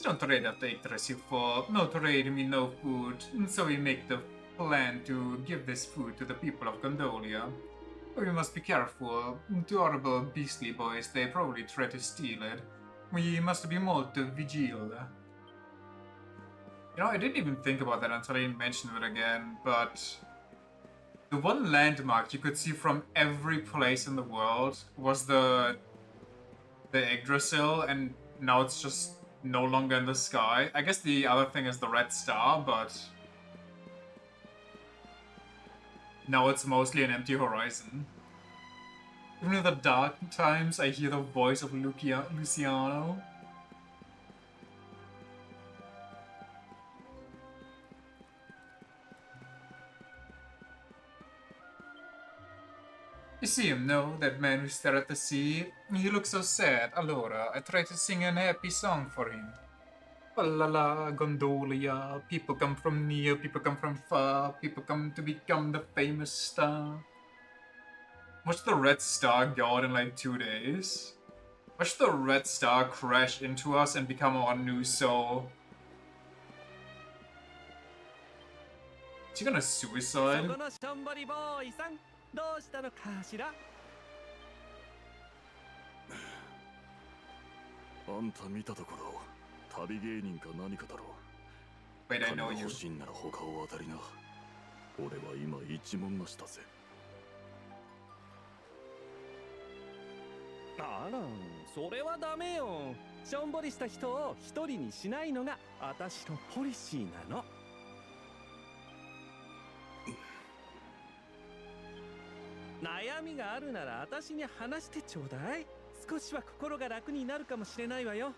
S1: Don't trade after 834. No trade me no food. So we make the plan to give this food to the people of Gondolia. We must be careful. The horrible beastly boys, they probably try to steal it. We must be molto vigil. You know, I didn't even think about that until I mentioned it again, but the one landmark you could see from every place in the world was the Yggdrasil, and now it's just no longer in the sky. I guess the other thing is the Red Star, but now it's mostly an empty horizon. Even in the dark times, I hear the voice of Luciano. You see him, no? That man who stared at the sea? He looks so sad. Allora, I try to sing an happy song for him. Oh la la, Gondolia. People come from near, people come from far. People come to become the famous star. Watch the Red Star go in like 2 days. Watch the Red Star crash into us and become our new soul. Is he gonna suicide?
S9: そこのしょんぼりボーイさん、どうしたのかしら。
S2: あんた見たところ旅芸人か何かだろう。
S1: Wait, I
S2: 金
S1: know
S2: が
S1: you.
S2: 欲しいんなら他を当たりな。俺は今一文なしだぜ。
S9: あら、それはダメよ。しょんぼりした人を一人にしないのが私のポリシーなの。悩みがあるなら私に話してちょうだい。少しは心が楽になるかもしれないわよ。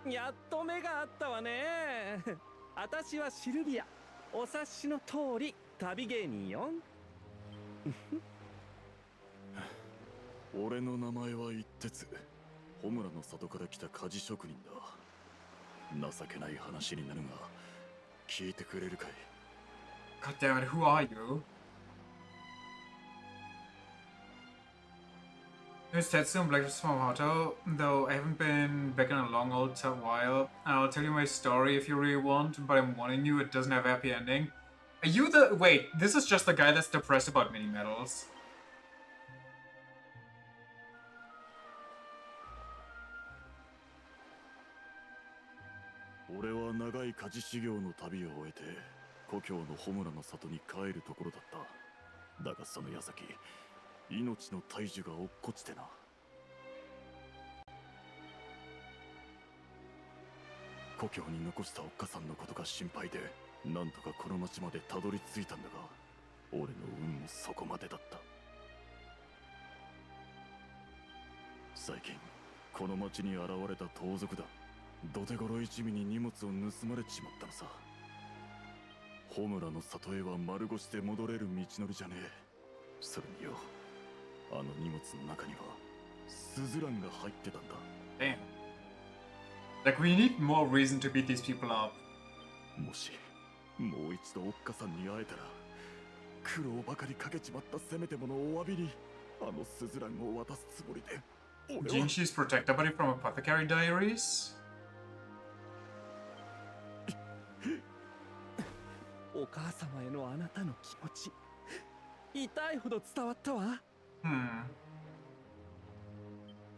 S9: やっと目があったわね。私はシルビア。お察しの通り旅芸人よ。
S2: 俺の名前は一徹。ホムラの里から来た鍛冶職人だ。情けない話になるが、聞いてくれるかい？
S1: God damn it, who are you? It's Tetsu and Black from Hoto, though I haven't been back in a long old while. I'll tell you my story if you really want, but I'm warning you, it doesn't have a happy ending. Are you the- wait, this is just the guy that's depressed about mini-medals.
S2: 俺は長い鍛冶修行の旅を終えて故郷のホムラの里に帰るところだった。だがその矢先、命の大樹が落っこちてな。故郷に残したおっかさんのことが心配で、なんとかこの町までたどり着いたんだが、俺の運もそこまでだった。最近この町に現れた盗賊だ。土手頃一味に荷物を盗まれちまったのさ。ホムラの里へは丸腰で戻れる道のりじゃねえ。それによ、あの荷物の中にはスズランが入ってたんだ。
S1: Damn. Like, we need more reason to beat these people up.
S2: もしもう一度おっかさんに会えたら、苦労ばかりかけちまったせめてものお詫びにあのスズランを渡すつもりで。俺は
S1: Jinshi's protector buddy from Apothecary Diaries?
S9: お母様へのあなたの気持ち、痛いほど伝わったわ。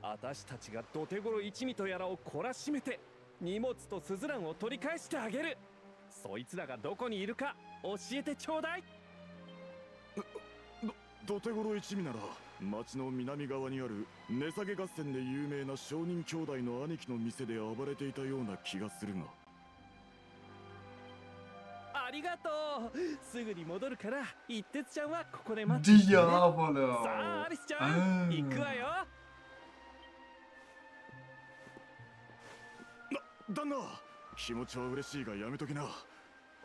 S9: 私たちが土手頃一味とやらを懲らしめて荷物とスズランを取り返してあげる。そいつらがどこにいるか教えてちょうだい。
S2: 土手頃一味なら町の南側にある値下げ合戦で有名な商人兄弟の兄貴の店で暴れていたような気がするが。
S9: ありがとう。すぐに戻るから一徹ちゃんはここで待ってて、ね。
S1: Diavolo!
S9: さあアリスちゃん、行くわよ。
S2: 旦那、気持ちは嬉しいがやめときな。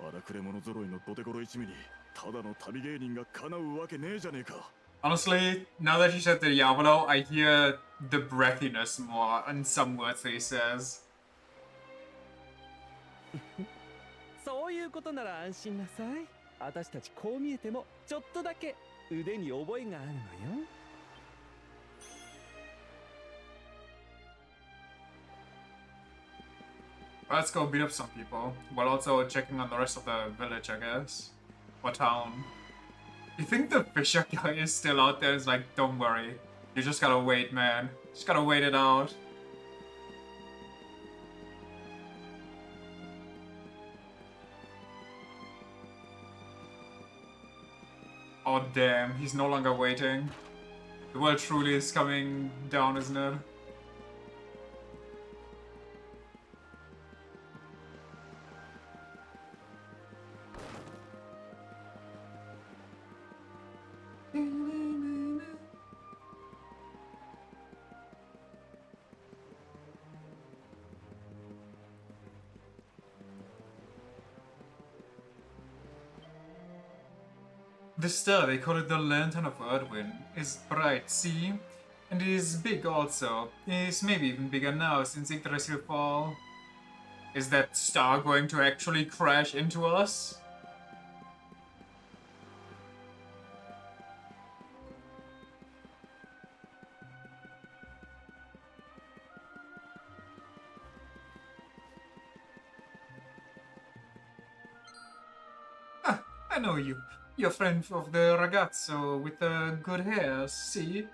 S2: 荒くれ者揃いの土手頃一味にただの旅芸人が叶うわけねえじゃねえか。
S1: Honestly, now that you said the Diavolo, I hear the breathiness more in some words that he says.
S9: そういうことなら安心なさい。私たちこう見えてもちょっとだけ腕に覚えがあるのよ。
S1: Let's go beat up some people, while also checking on the rest of the village, I guess. Or town. You think the Fisher guy is still out there? It's like, don't worry. You just gotta wait, man. Just gotta wait it out. Oh damn, he's no longer waiting. The world truly is coming down, isn't it? The star, they call it the Lantern of Erdwin, is bright, see? And it is big also. It is maybe even bigger now since Yggdrasil fall. Is that star going to actually crash into us? Ah, I know you. You're friend of the ragazzo with the good hair, see?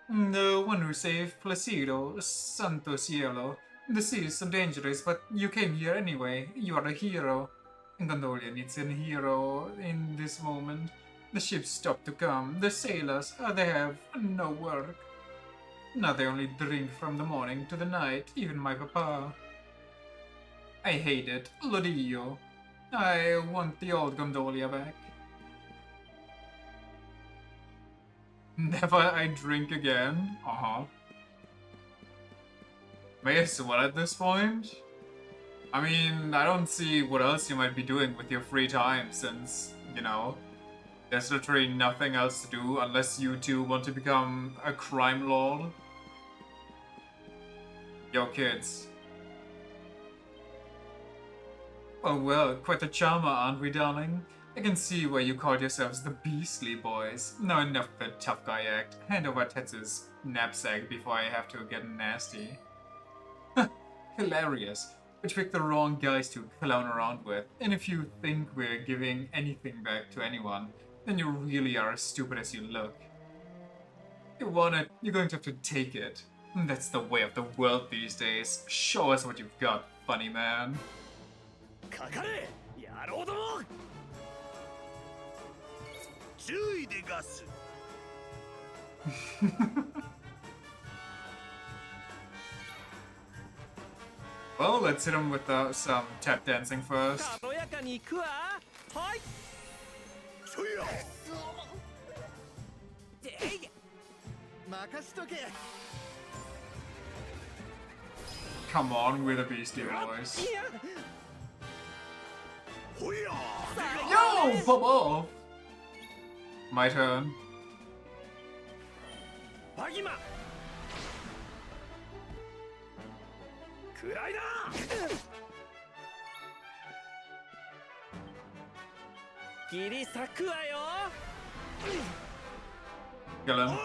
S1: The one who saved Placido, Santo Cielo. The sea is so dangerous, but you came here anyway. You are a hero. Gondolia needs a hero in this moment. The ships stop to come. The sailors, they have no work. Now they only drink from the morning to the night, even my papa. I hate it. L'odio. I want the old Gondolia back. Never I drink again. May as well at this point. I mean, I don't see what else you might be doing with your free time since, you know, there's literally nothing else to do unless you two want to become a crime lord. Yo, kids. Oh well, quite a charmer, aren't we, darling? I can see why you called yourselves the Beastly Boys. Now enough of the tough guy act. Hand over Tetsu's knapsack before I have to get nasty. Hilarious. We picked the wrong guys to clown around with, and if you think we're giving anything back to anyone, then you really are as stupid as you look. You want it, you're going to have to take it. That's the way of the world these days. Show us what you've got, funny man.
S7: かかれ野郎ども注意でガス
S1: Well, let's hit him with some tap dancing first.
S9: 軽やかに行くわはい
S7: そや
S9: 任しとけ
S1: Come on, we're the Beastie Boys. Yo, pop off! My turn.
S9: バギマくらいだ切り裂くわよ
S1: Kill him.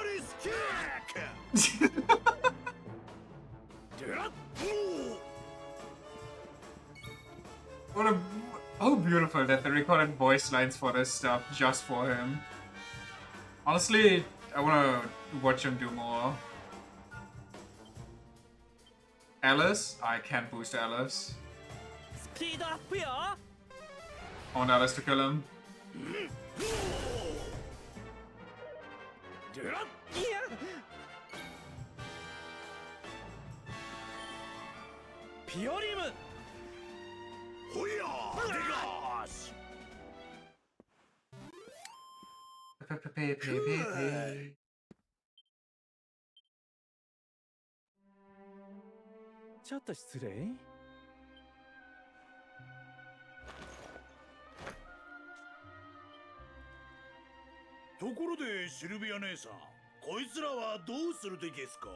S1: What a... How beautiful that they recorded voice lines for this stuff just for him. Honestly, I wanna watch him do more. Alice? I can't boost Alice.
S9: スピードアップよ
S1: I want Alice to kill him.
S9: いやピオリム
S7: ほやでガス
S9: ちょっと失礼
S7: ところでシルビア姉さんこいつらはどうするでゲスか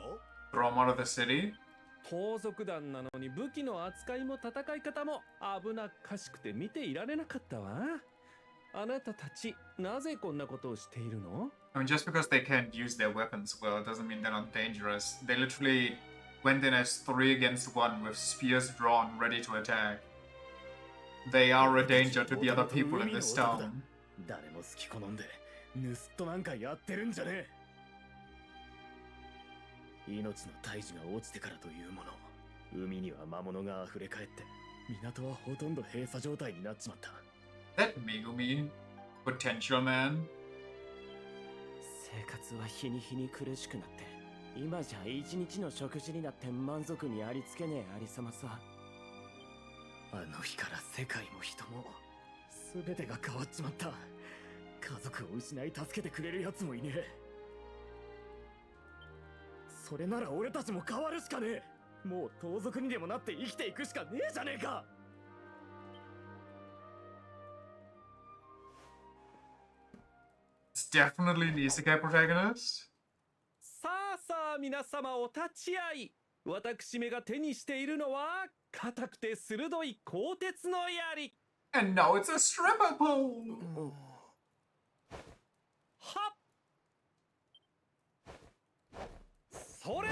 S1: Throw him out of the city?
S9: 盗賊団なのに武器の扱いも戦い方も危なっかしくて見ていられなかったわあなたたちなぜこんなことをしているの
S1: I mean, just because they can't use their weapons well doesn't mean they're not dangerous. They literally went in as 3 against 1 with spears drawn, ready to attack. They are a danger to the other people in this town.
S7: 誰も好き好んで盗人なんかやってるんじゃねえ。命の大事が落ちてからというもの、海には魔物が溢れ返って港はほとんど閉鎖状態になっちまった。
S1: That Megumi potential man.
S9: 生活は日に日に苦しくなって、今じゃ一日の食事になって満足にありつけねえありさまさ。
S7: あの日から世界も人も全てが変わっちまった。家族を失い助けてくれるやつもいねえ。それなら俺たちも変わるしかねえ。もう盗賊にでもなって生きていくしかねえじゃねえか。
S1: It's definitely an isekai protagonist.
S9: さあさあ皆様お立ち会い。私めが手にしているのは硬くて鋭い鋼鉄の槍。
S1: And now it's a stripper pole.
S9: はっ。それ。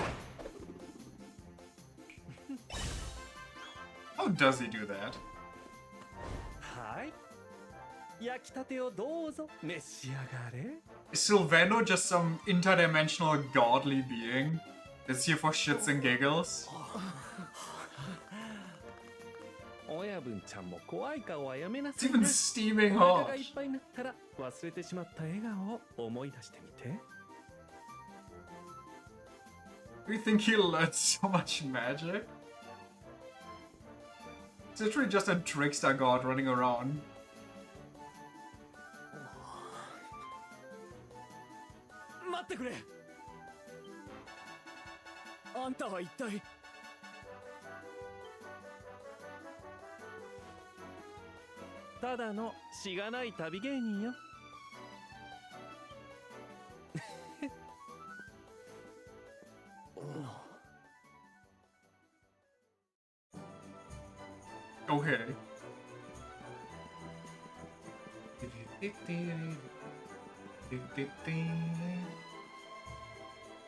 S1: How does he do that?
S9: はい。焼きたてをどうぞ召し上がれ。
S1: Is Sylvando just some interdimensional godly being that's here for shits and giggles?
S9: 親分ちゃんも怖い顔はやめな
S1: It's
S9: さい
S1: even
S9: な。
S1: steaming
S9: お腹
S1: hot.
S9: がいっぱいになったら忘れてしまった笑顔を思い出してみて。
S1: Do you think he learned so much magic? It's literally just a trickster god running around.
S7: 待ってくれ。あんたは一体。
S9: ただのしがない旅芸人よ。
S1: Okay.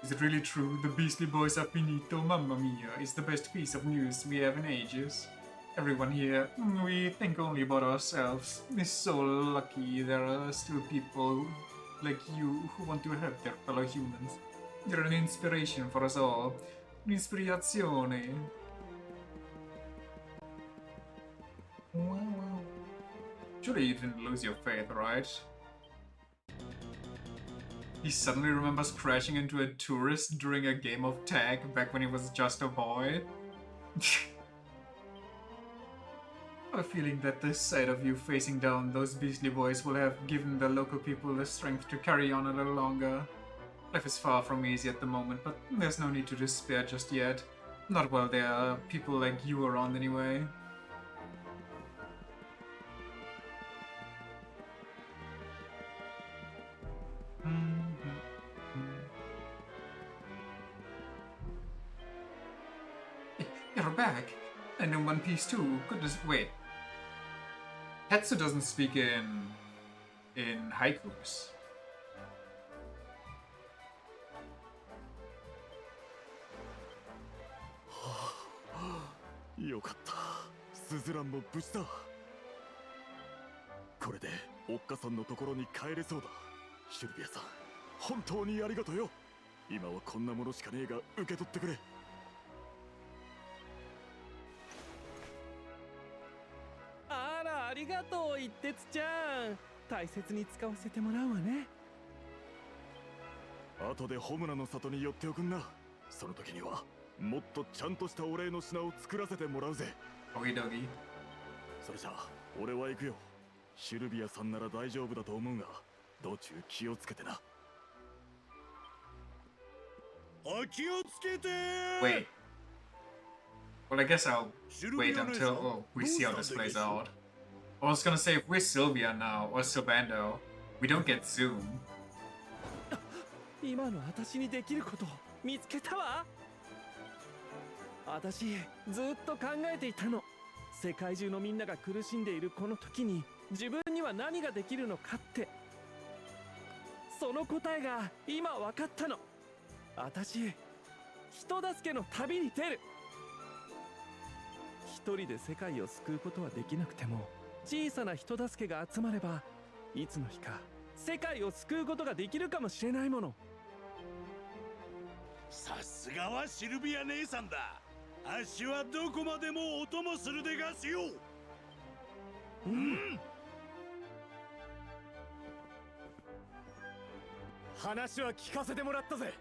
S1: Is it really true? The Beastly Boys of Benito, Mamma Mia, is the best piece of news we have in ages. Everyone here, we think only about ourselves. It's so lucky there are still people like you who want to help their fellow humans. You're an inspiration for us all. Un'ispirazione. Wow. Surely you didn't lose your faith, right? He suddenly remembers crashing into a tourist during a game of tag back when he was just a boy. I have a feeling that this side of you facing down those Beastly Boys will have given the local people the strength to carry on a little longer. Life is far from easy at the moment, but there's no need to despair just yet. Not while there are people like you around anyway. You're back! And in One Piece too. Goodness, wait. Hetsu doesn't speak in haikus.
S7: よかった。スズランも無事だ。これでおっかさんのところに帰れそうだ。シュルビアさん、本当にありがとうよ。今はこんなものしかねえが受け取ってくれ。
S9: あら、ありがとう、一徹ちゃん。大切に使わせてもらうわね。
S7: 後でホムラの里に寄っておくんな。その時にはもっとちゃんとしたお礼の品を作らせてもらうぜ。
S1: オキドキ。
S7: それじゃあ俺は行くよ。シュルビアさんなら大丈夫だと思うが、道中気をつけてな。お気をつけて。
S1: Wait. Well, I guess I'll wait until we see how this plays out. I was gonna say, if we're Sylvia now, or Sylvando, we don't get Zoom.
S9: 今の私にできること見つけたわ。私ずっと考えていたの。世界中のみんなが苦しんでいるこの時に自分には何ができるのかって。その答えが今分かったの。私人助けの旅に出る。一人で世界を救うことはできなくても、小さな人助けが集まれば、いつの日か世界を救うことができるかもしれないもの。
S7: さすがはシルビア姉さんだ。あっしはどこまでもお供するでがすよ。
S9: うん。
S8: 話は聞かせてもらったぜ。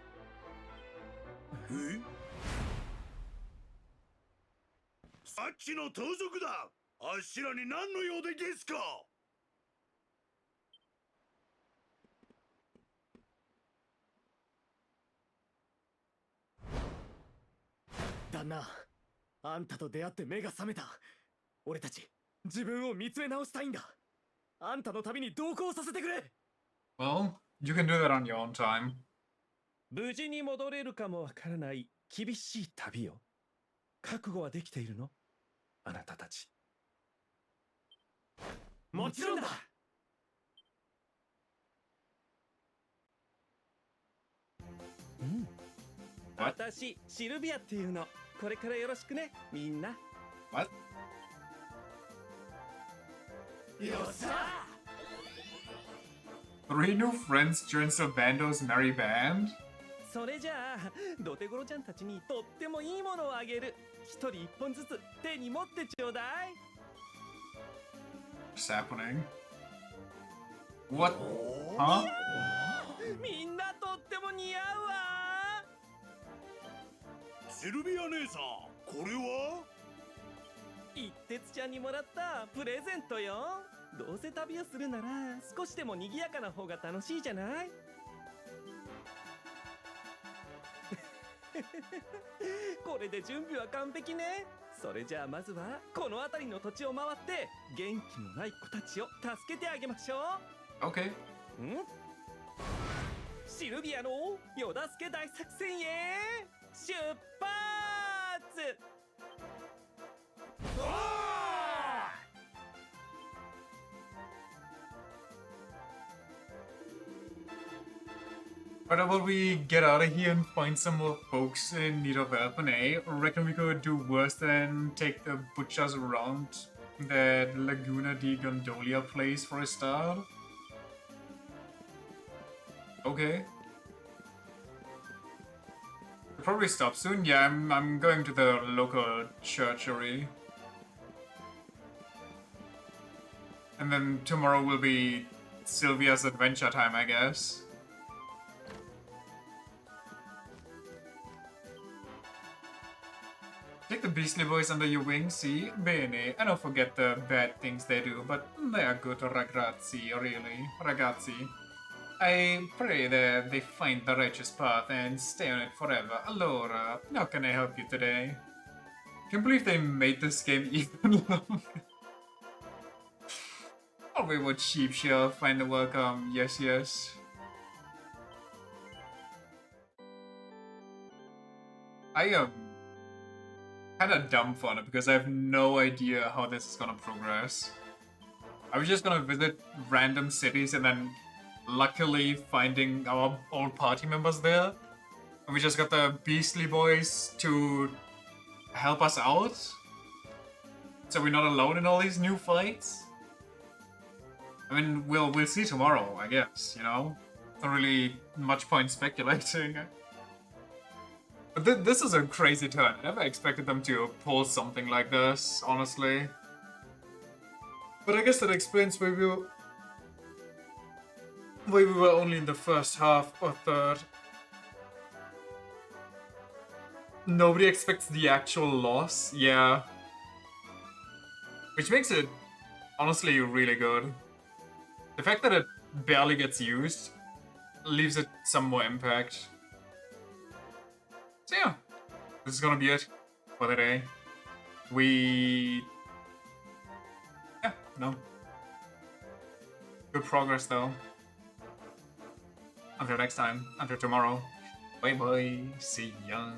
S7: え？さっきの盗賊だ。あっしらに何の用でですか？
S8: 旦那、あんたと出会って目が覚めた。俺たち自分を見つめ直したいんだ。あんたの旅に同行させてくれ。
S1: Well, you can do that on your own time.
S9: 無事に戻れるかもわからない厳しい旅よ。覚悟はできているの？あなたたち。
S8: もちろんだ。
S9: うん。私、シルビアっていうの。これからよろしくね、みんな。
S1: What?
S8: よっしゃ
S1: ！3 new friends joins the Bando's merry band?
S9: それじゃあ、ドテゴロちゃんたちにとってもいいものをあげる。一人一本ずつ手に持ってちょうだい。
S1: What's happening? What? Huh?
S9: みんなとっても似合うわ。
S7: シルビア姉さん、これは？
S9: 一徹ちゃんにもらったプレゼントよ。どうせ旅をするなら少しでも賑やかな方が楽しいじゃない？これで準備は完璧ね。それじゃあまずはこの辺りの土地を回って元気のない子たちを助けてあげましょう。
S1: Okay.
S9: シルビアの夜助け大作戦へ出発。
S1: But will we get out of here and find some more folks in need of help? I reckon we could do worse than take the butchers around that Laguna di Gondolia place for a start. Okay. We'll probably stop soon. Yeah, I'm going to the local churchery. And then tomorrow will be Sylvia's adventure time, I guess. Take the Beastly Boys under your wing, see? Bene. I don't forget the bad things they do, but they are good ragazzi, really. Ragazzi. I pray that they find the righteous path and stay on it forever. Allora, how can I help you today? Can't believe they made this game even longer. Oh, wait, what sheep shall find the welcome. Yes, yes. I am kind of dumbfounded because I have no idea how this is gonna progress. I was just gonna visit random cities and then luckily finding our old party members there. And we just got the Beastly Boys to help us out. So we're not alone in all these new fights. I mean, we'll see tomorrow, I guess, you know? Not really much point speculating. But this is a crazy turn. I never expected them to pull something like this, honestly. But I guess that explains why we were only in the first half or third. Nobody expects the actual loss, yeah. Which makes it, honestly, really good. The fact that it barely gets used leaves it some more impact. So yeah, this is gonna be it for the day. Yeah, no. Good progress though. Until next time, until tomorrow. Bye bye, see ya.